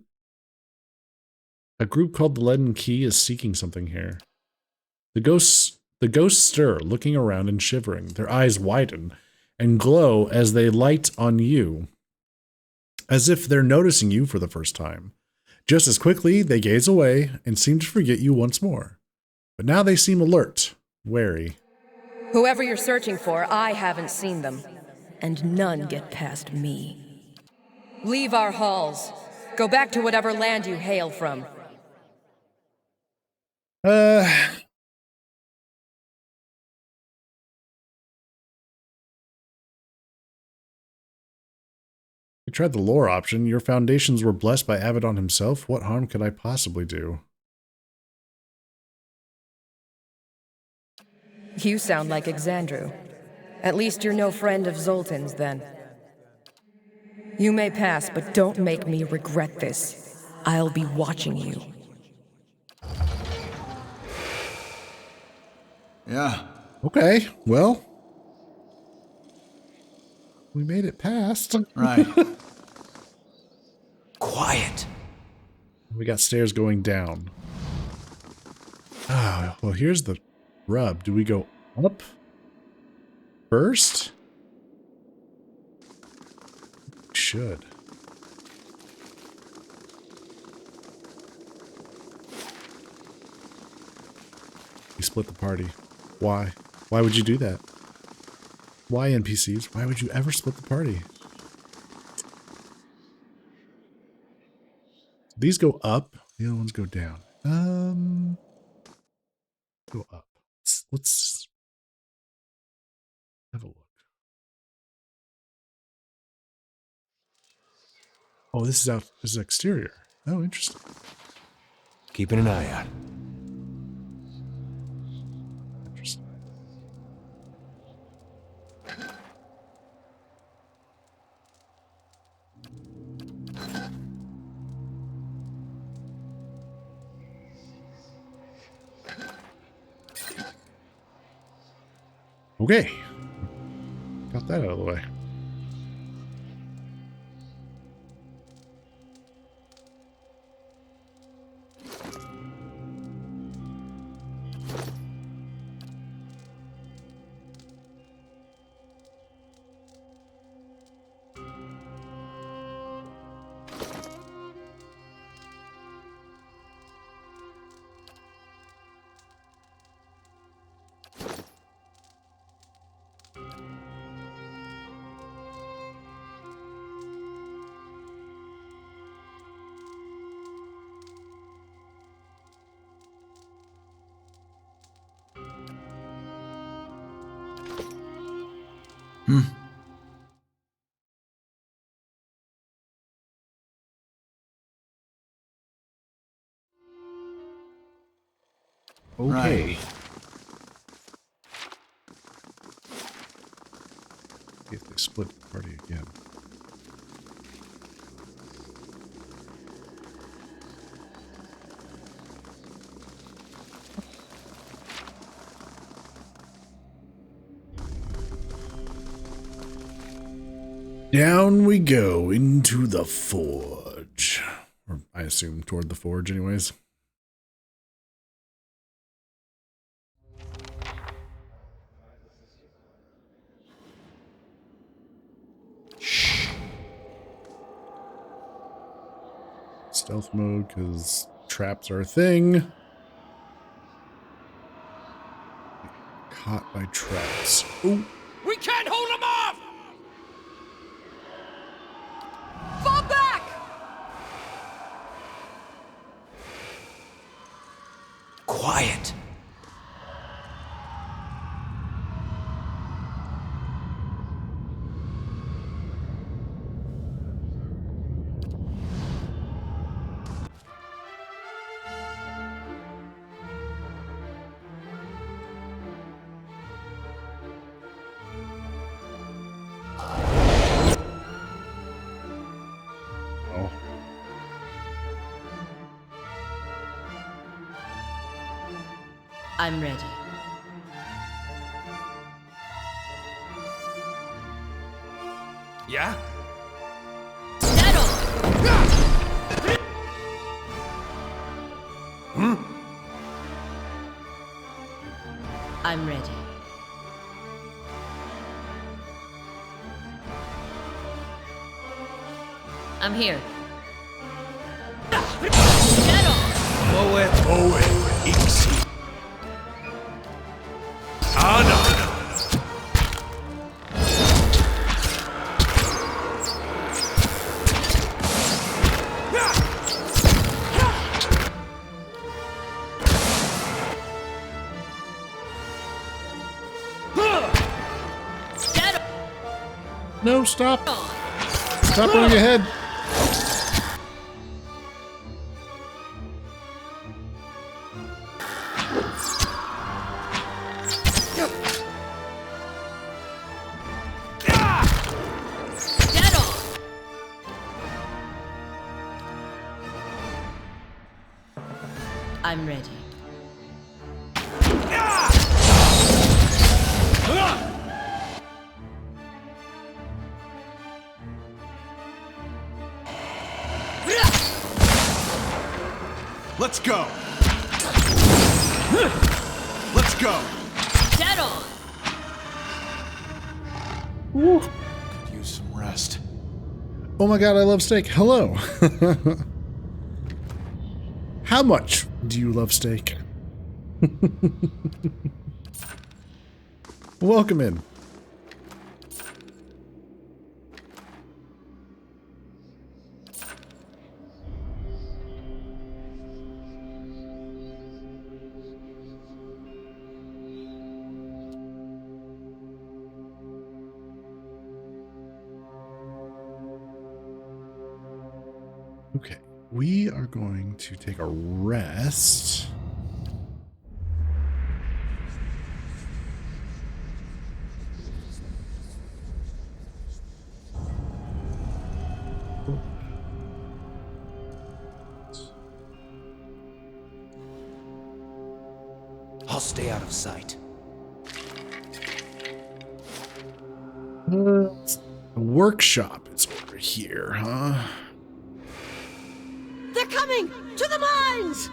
group called the Leaden Key is seeking something here. The ghosts stir, looking around and shivering. Their eyes widen and glow as they light on you, as if they're noticing you for the first time. Just as quickly, they gaze away and seem to forget you once more. But now they seem alert, wary. Whoever you're searching for, I haven't seen them. And none get past me. Leave our halls. Go back to whatever land you hail from. You tried the lore option. Your foundations were blessed by Abaddon himself. What harm could I possibly do? You sound like Exandru. At least you're no friend of Zoltan's, then. You may pass, but don't make me regret this. I'll be watching you. Yeah. Okay, well. We made it past. Right. Quiet. We got stairs going down. Ah, well, here's the rub. Do we go up first? We should. You split the party. Why? Why would you do that? Why, NPCs? Why would you ever split the party? These go up. The other ones go down. Go up. Let's have a look. Oh, this is out. This is exterior. Oh, interesting. Keeping an eye out. Interesting. Okay. Got that out of the way. Okay. Right. If they split the party again. Down we go into the forge. Or I assume toward the forge anyways. Stealth mode, because traps are a thing. Caught by traps. Ooh. We can't hold him off! Fall back! Quiet. I'm ready. Yeah? I'm ready. I'm here. Owe Ixi. Ana. No, stop. Stop running ahead. I'm ready. Let's go. Let's go. Dead on. Woo. Could use some rest. Oh my god, I love steak. Hello. How much do you love steak? Welcome in. Okay, we are going to take a rest. I'll stay out of sight. The workshop is over here, huh? They're coming! To the mines!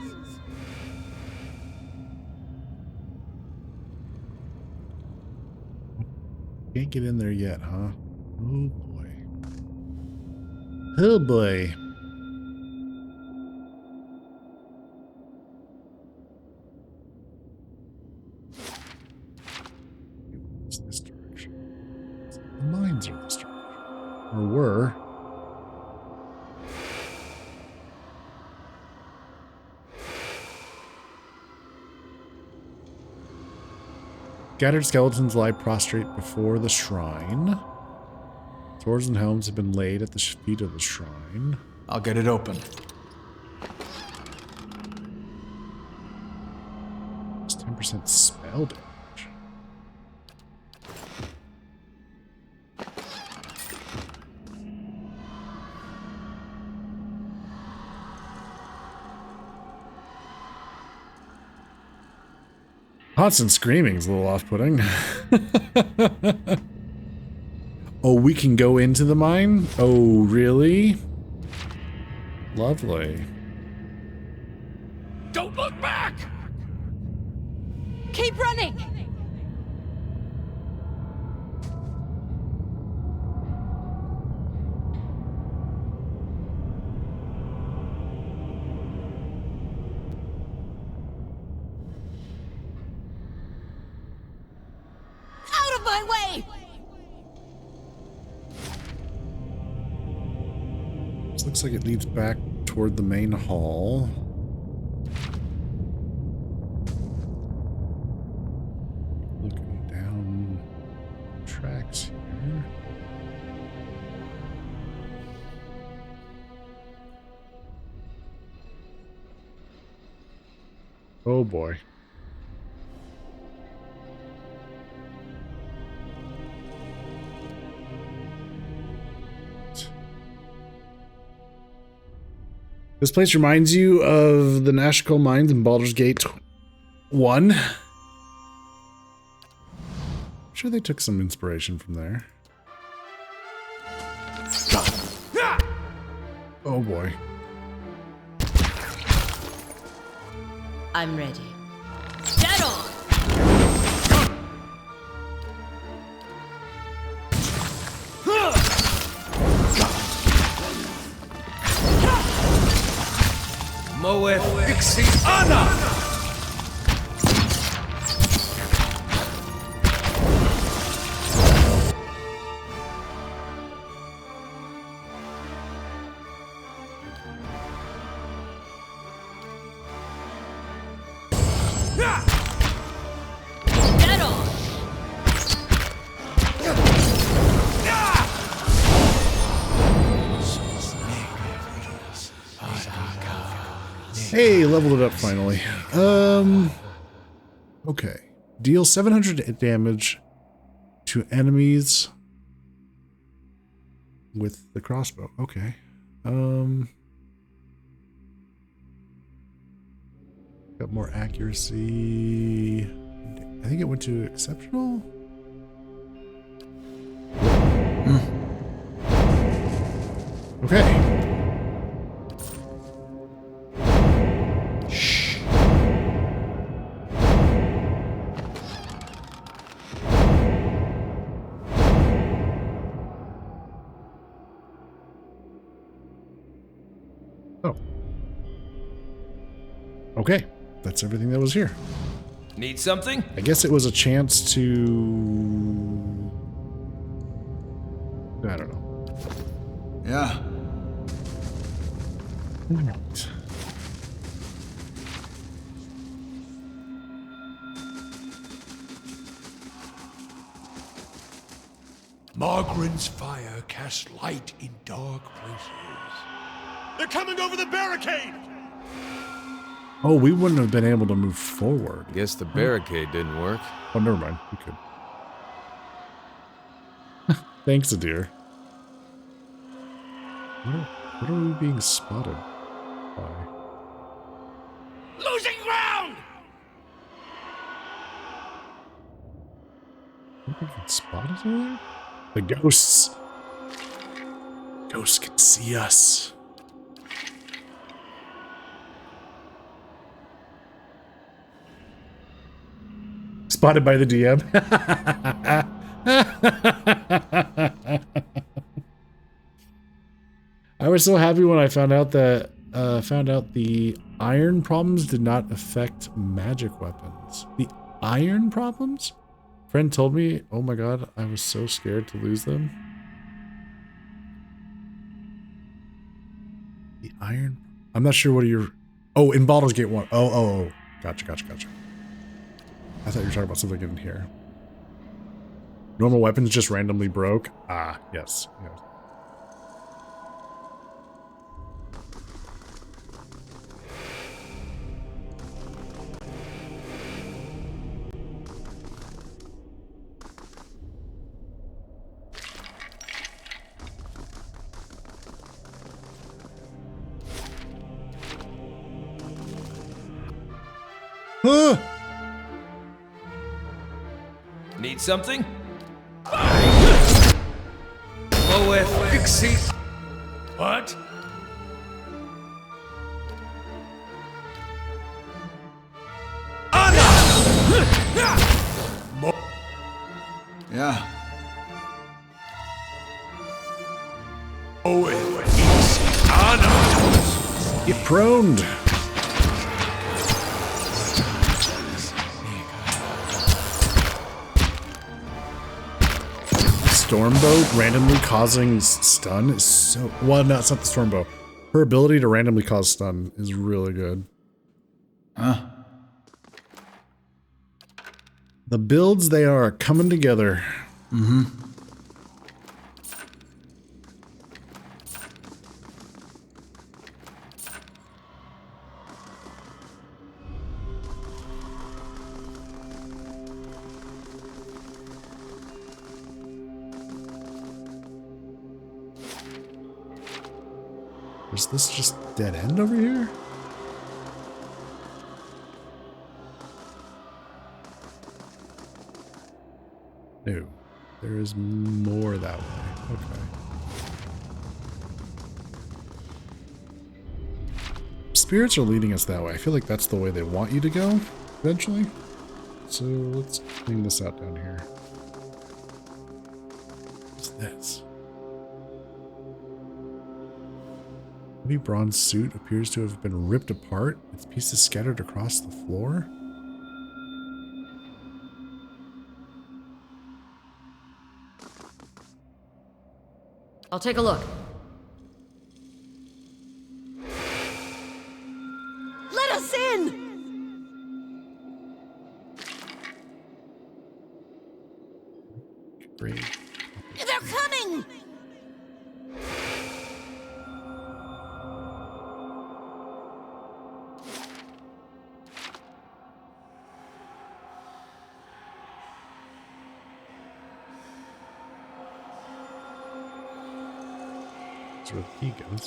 Can't get in there yet, huh? Oh boy. Oh boy. What's this direction? The mines are this direction. Or were. Scattered skeletons lie prostrate before the shrine. Swords and helms have been laid at the feet of the shrine. I'll get it open. It's 10% spell damage. Constant screaming is a little off-putting. Oh, we can go into the mine? Oh, really? Lovely. Don't look back! Keep running! Out of my way! This looks like it leads back toward the main hall. Looking down tracks here. Oh boy. This place reminds you of the Nashkel mines in Baldur's Gate 1. I'm sure they took some inspiration from there. Oh boy. I'm ready. Dead on! Moeth Ixi Ana! Dead on! Hey, leveled it up finally. Okay. Deal 700 damage to enemies with the crossbow. Okay. Got more accuracy. I think it went to exceptional. Okay. Oh. Okay, that's everything that was here. Need something? I guess it was a chance to... I don't know. Yeah. Right. Margren's fire casts light in dark places. They're coming over the barricade! Oh, we wouldn't have been able to move forward. Guess the barricade didn't work. Oh, never mind. We could. Thanks, Adir. What are we being spotted by? Losing ground! Are we being spotted over there? The ghosts. Ghosts can see us. Spotted by the DM. I was so happy when I found out that the iron problems did not affect magic weapons. The iron problems? Friend told me, oh my god, I was so scared to lose them. The iron? I'm not sure what you're... Oh, in Baldur's Gate 1. Oh. Gotcha. I thought you were talking about something in here. Normal weapons just randomly broke? Ah, yes. Need something? Loeth Fixie. What? Yeah. Get proned. Stormbow randomly causing stun is so... Well, no, it's not the Stormbow. Her ability to randomly cause stun is really good. Huh? The builds, they are coming together. Mm-hmm. Is this just dead end over here? No. There is more that way. Okay. Spirits are leading us that way. I feel like that's the way they want you to go, eventually. So let's clean this out down here. What's this? Heavy bronze suit appears to have been ripped apart, its pieces scattered across the floor. I'll take a look. Let us in! Great. They're coming! That's where the key goes.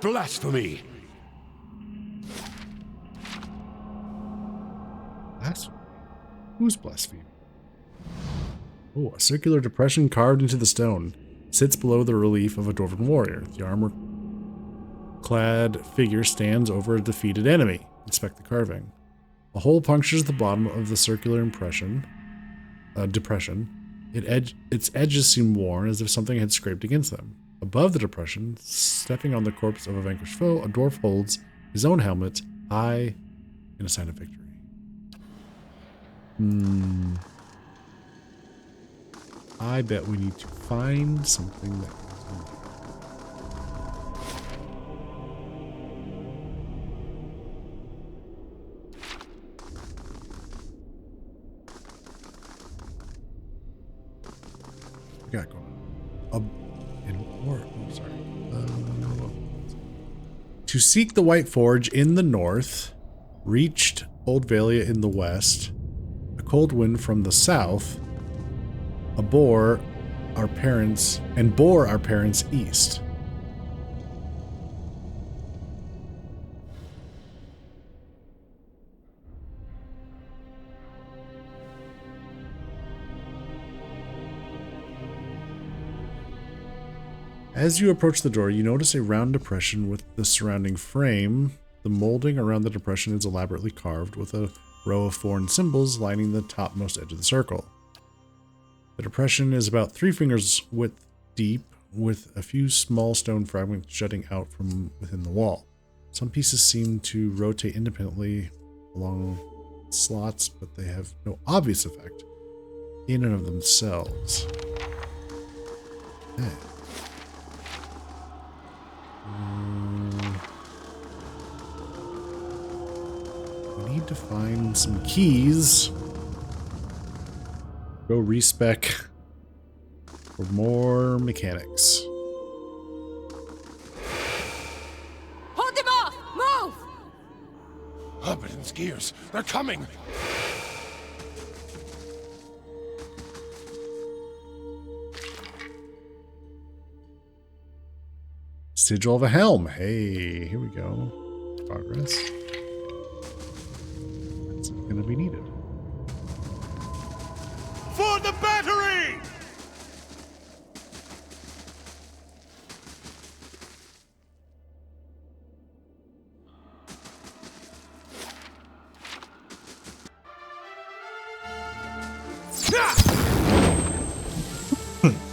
Blasphemy! Blasphemy? Who's blaspheming? Oh, a circular depression carved into the stone sits below the relief of a dwarven warrior. The armor-clad figure stands over a defeated enemy. Inspect the carving. A hole punctures the bottom of the circular depression. Its edges seem worn as if something had scraped against them. Above the depression, stepping on the corpse of a vanquished foe, a dwarf holds his own helmet, high in a sign of victory. I bet we need to find something that got going on. To seek the White Forge in the north, reached Old Valia in the west, a cold wind from the south, bore our parents east. As you approach the door, you notice a round depression with the surrounding frame. The molding around the depression is elaborately carved with a row of foreign symbols lining the topmost edge of the circle. The depression is about 3 fingers width deep, with a few small stone fragments jutting out from within the wall. Some pieces seem to rotate independently along slots, but they have no obvious effect in and of themselves. Okay. We need to find some keys. Go respec for more mechanics. Hold them off! Move! Abaddon's gears, they're coming! Sigil of a helm. Hey, here we go. Progress. That's going to be needed. For the battery!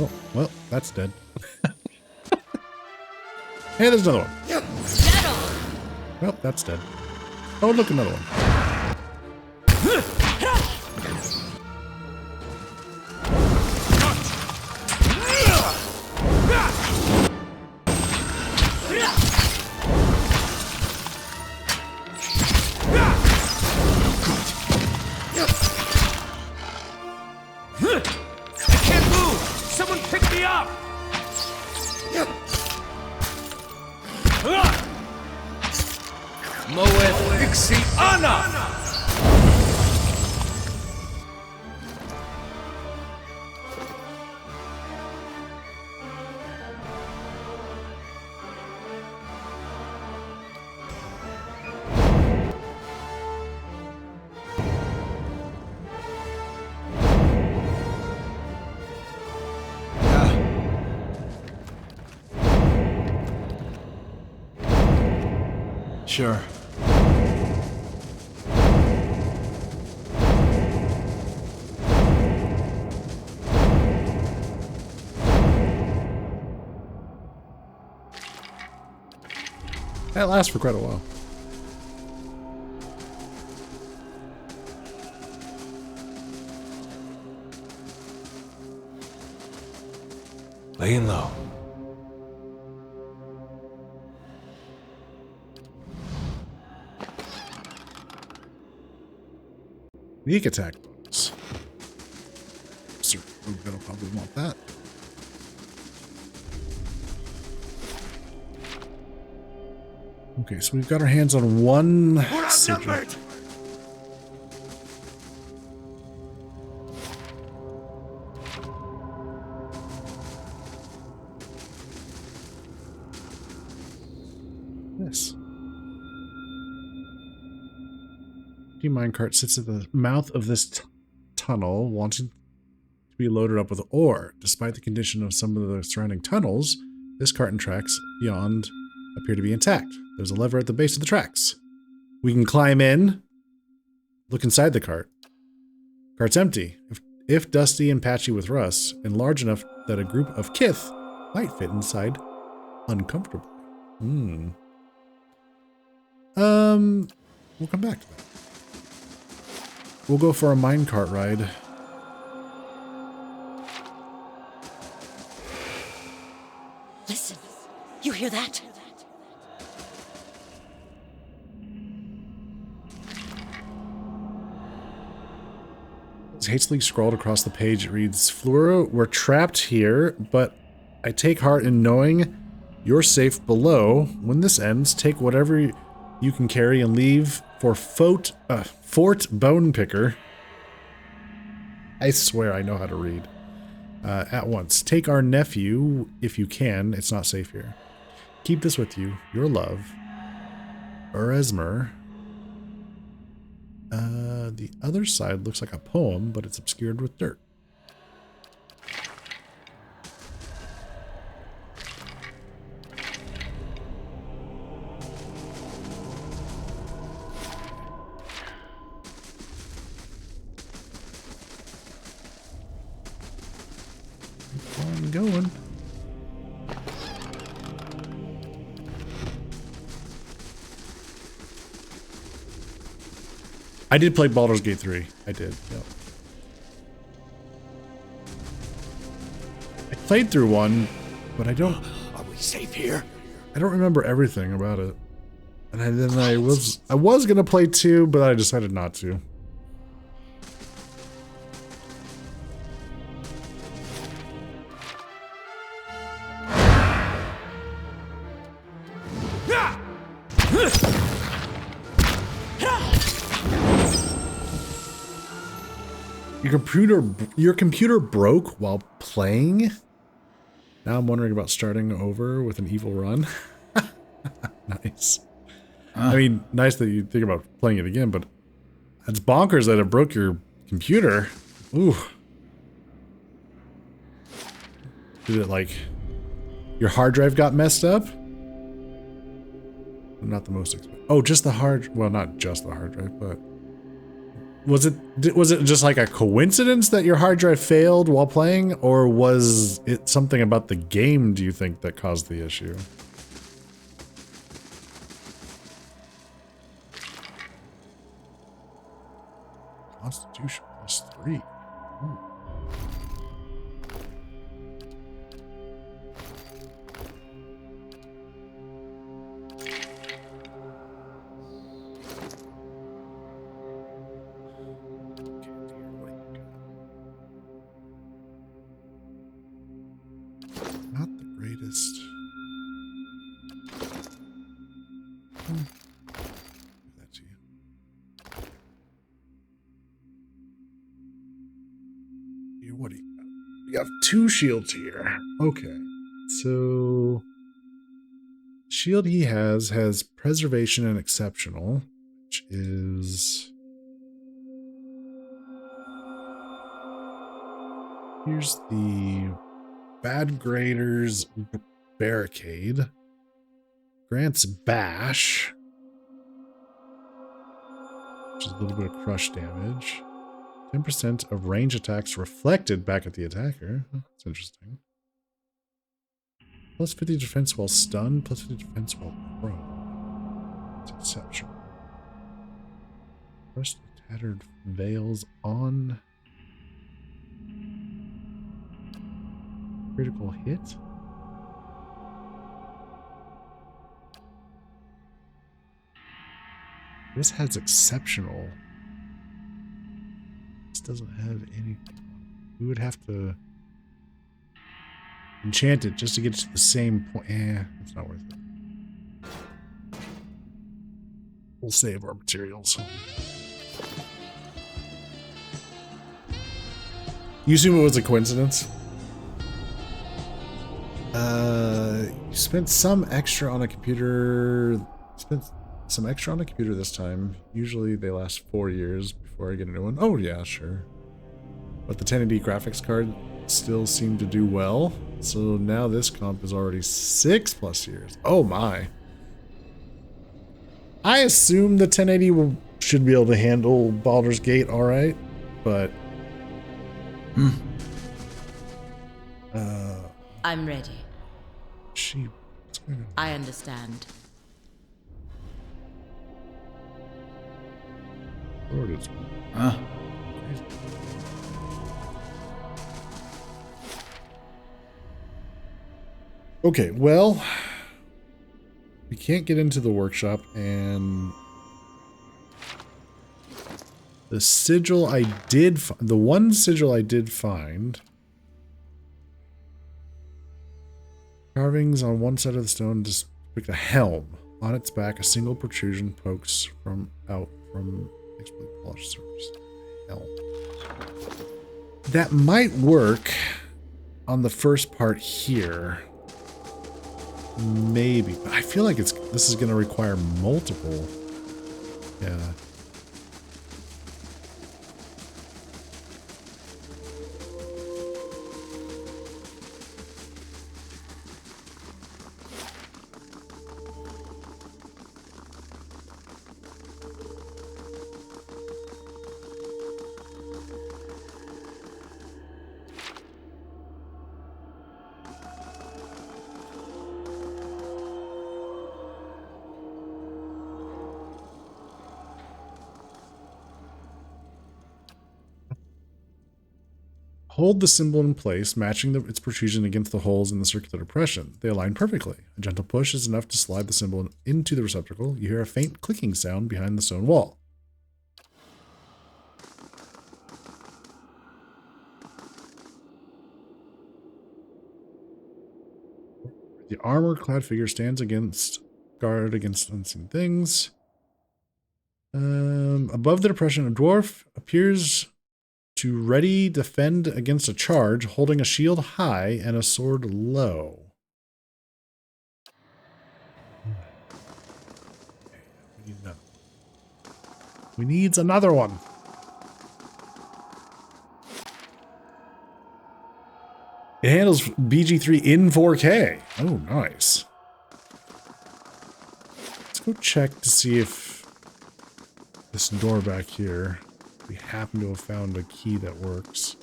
Oh, well, that's dead. Hey, there's another one. Well, that's dead. Oh, look, another one. I can't move! Someone pick me up! Moeth Ixi Ana! Sure. That lasts for quite a while. Laying low. Sneak attack bonus. So we're gonna probably want that. Okay, so we've got our hands on one sigil. This. The minecart sits at the mouth of this tunnel, wanting to be loaded up with ore. Despite the condition of some of the surrounding tunnels, this cart and tracks beyond appear to be intact. There's a lever at the base of the tracks. We can climb in, look inside the cart. Cart's empty, if dusty and patchy with rust, and large enough that a group of kith might fit inside uncomfortably. We'll come back to that. We'll go for a minecart ride. Listen, you hear that? As hastily scrawled across the page, it reads, Flora, we're trapped here, but I take heart in knowing you're safe below. When this ends, take whatever you can carry and leave for Fort Bone Picker. I swear I know how to read. At once. Take our nephew, if you can. It's not safe here. Keep this with you. Your love. Eresmer. The other side looks like a poem, but it's obscured with dirt. Keep on going. I did play Baldur's Gate 3. I did, yep. I played through 1, but I don't... Are we safe here? I don't remember everything about it. And then I was gonna play 2, but I decided not to. Your computer broke while playing? Now I'm wondering about starting over with an evil run. Nice. I mean, nice that you think about playing it again, but it's bonkers that it broke your computer. Ooh. Did it like... Your hard drive got messed up? Not the most expensive. Oh, just the hard... Well, not just the hard drive, but... Was it just like a coincidence that your hard drive failed while playing, or was it something about the game, do you think, that caused the issue? Constitution +3. Ooh. What do you got? You have 2 shields here. Okay. So shield he has preservation and exceptional, which is... Here's the Bad Grader's Barricade. Grants bash, which is a little bit of crush damage. 10% of range attacks reflected back at the attacker. Oh, that's interesting. Plus 50 defense while stunned, plus 50 defense while prone. It's exceptional. First tattered veils on. Critical hit. This has exceptional. This doesn't have any. We would have to enchant it just to get to the same point. It's not worth it. We'll save our materials. You assume it was a coincidence? You spent some extra on a computer. Spent some extra on a computer this time. Usually they last 4 years before I get a new one. Oh yeah, sure. But the 1080 graphics card still seemed to do well. So now this comp is already 6+ years. Oh my. I assume the 1080 should be able to handle Baldur's Gate alright, but... I'm ready. What's going on? I understand. Lord, it's Huh? okay, well, we can't get into the workshop, and the sigil I did the one sigil I did find, carvings on one side of the stone just pick a helm. On its back, a single protrusion pokes out from expertly polished surface. Helm. That might work on the first part here. Maybe, but I feel like this is going to require multiple. Yeah. Hold the symbol in place, matching its protrusion against the holes in the circular depression. They align perfectly. A gentle push is enough to slide the symbol into the receptacle. You hear a faint clicking sound behind the stone wall. The armor-clad figure stands guard against unseen things. Above the depression, a dwarf appears to ready defend against a charge, holding a shield high and a sword low. We need another one. It handles BG3 in 4K. Oh, nice. Let's go check to see if this door back here, we happen to have found a key that works.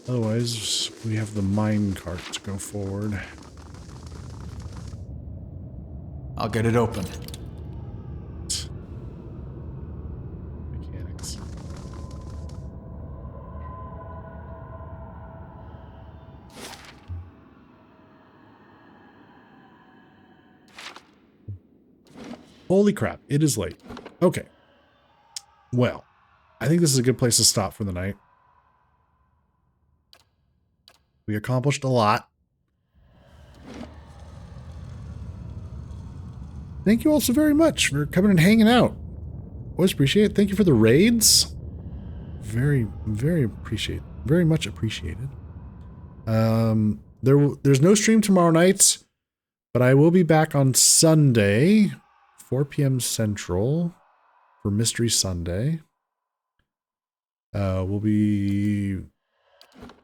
Otherwise, we have the mine cart to go forward. I'll get it open. Mechanics. Holy crap, it is late. Okay. Well, I think this is a good place to stop for the night. We accomplished a lot. Thank you all so very much for coming and hanging out. Always appreciate it. Thank you for the raids. Very much appreciated. There's no stream tomorrow night, but I will be back on Sunday, 4 p.m. Central, for Mystery Sunday. It'll be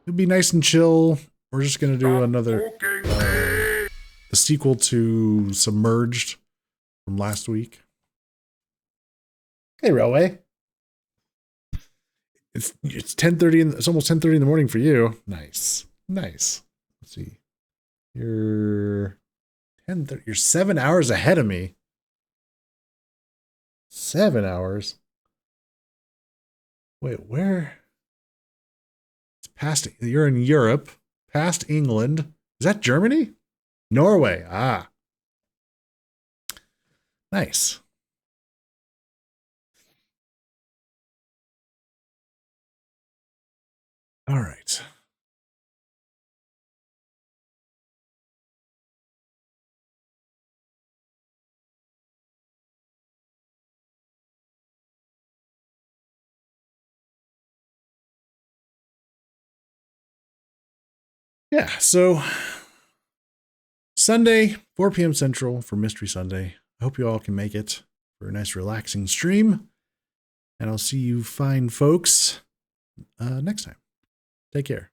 nice and chill. We're just gonna do another the sequel to Submerged from last week. Hey, Railway. It's 10:30. It's almost 10:30 in the morning for you. Nice. Let's see. You're 10:30. You're 7 hours ahead of me. 7 hours. Wait, where? It's past. You're in Europe, past England. Is that Germany? Norway. Ah. Nice. All right. Yeah, so Sunday, 4 p.m. Central for Mystery Sunday. I hope you all can make it for a nice relaxing stream. And I'll see you fine folks next time. Take care.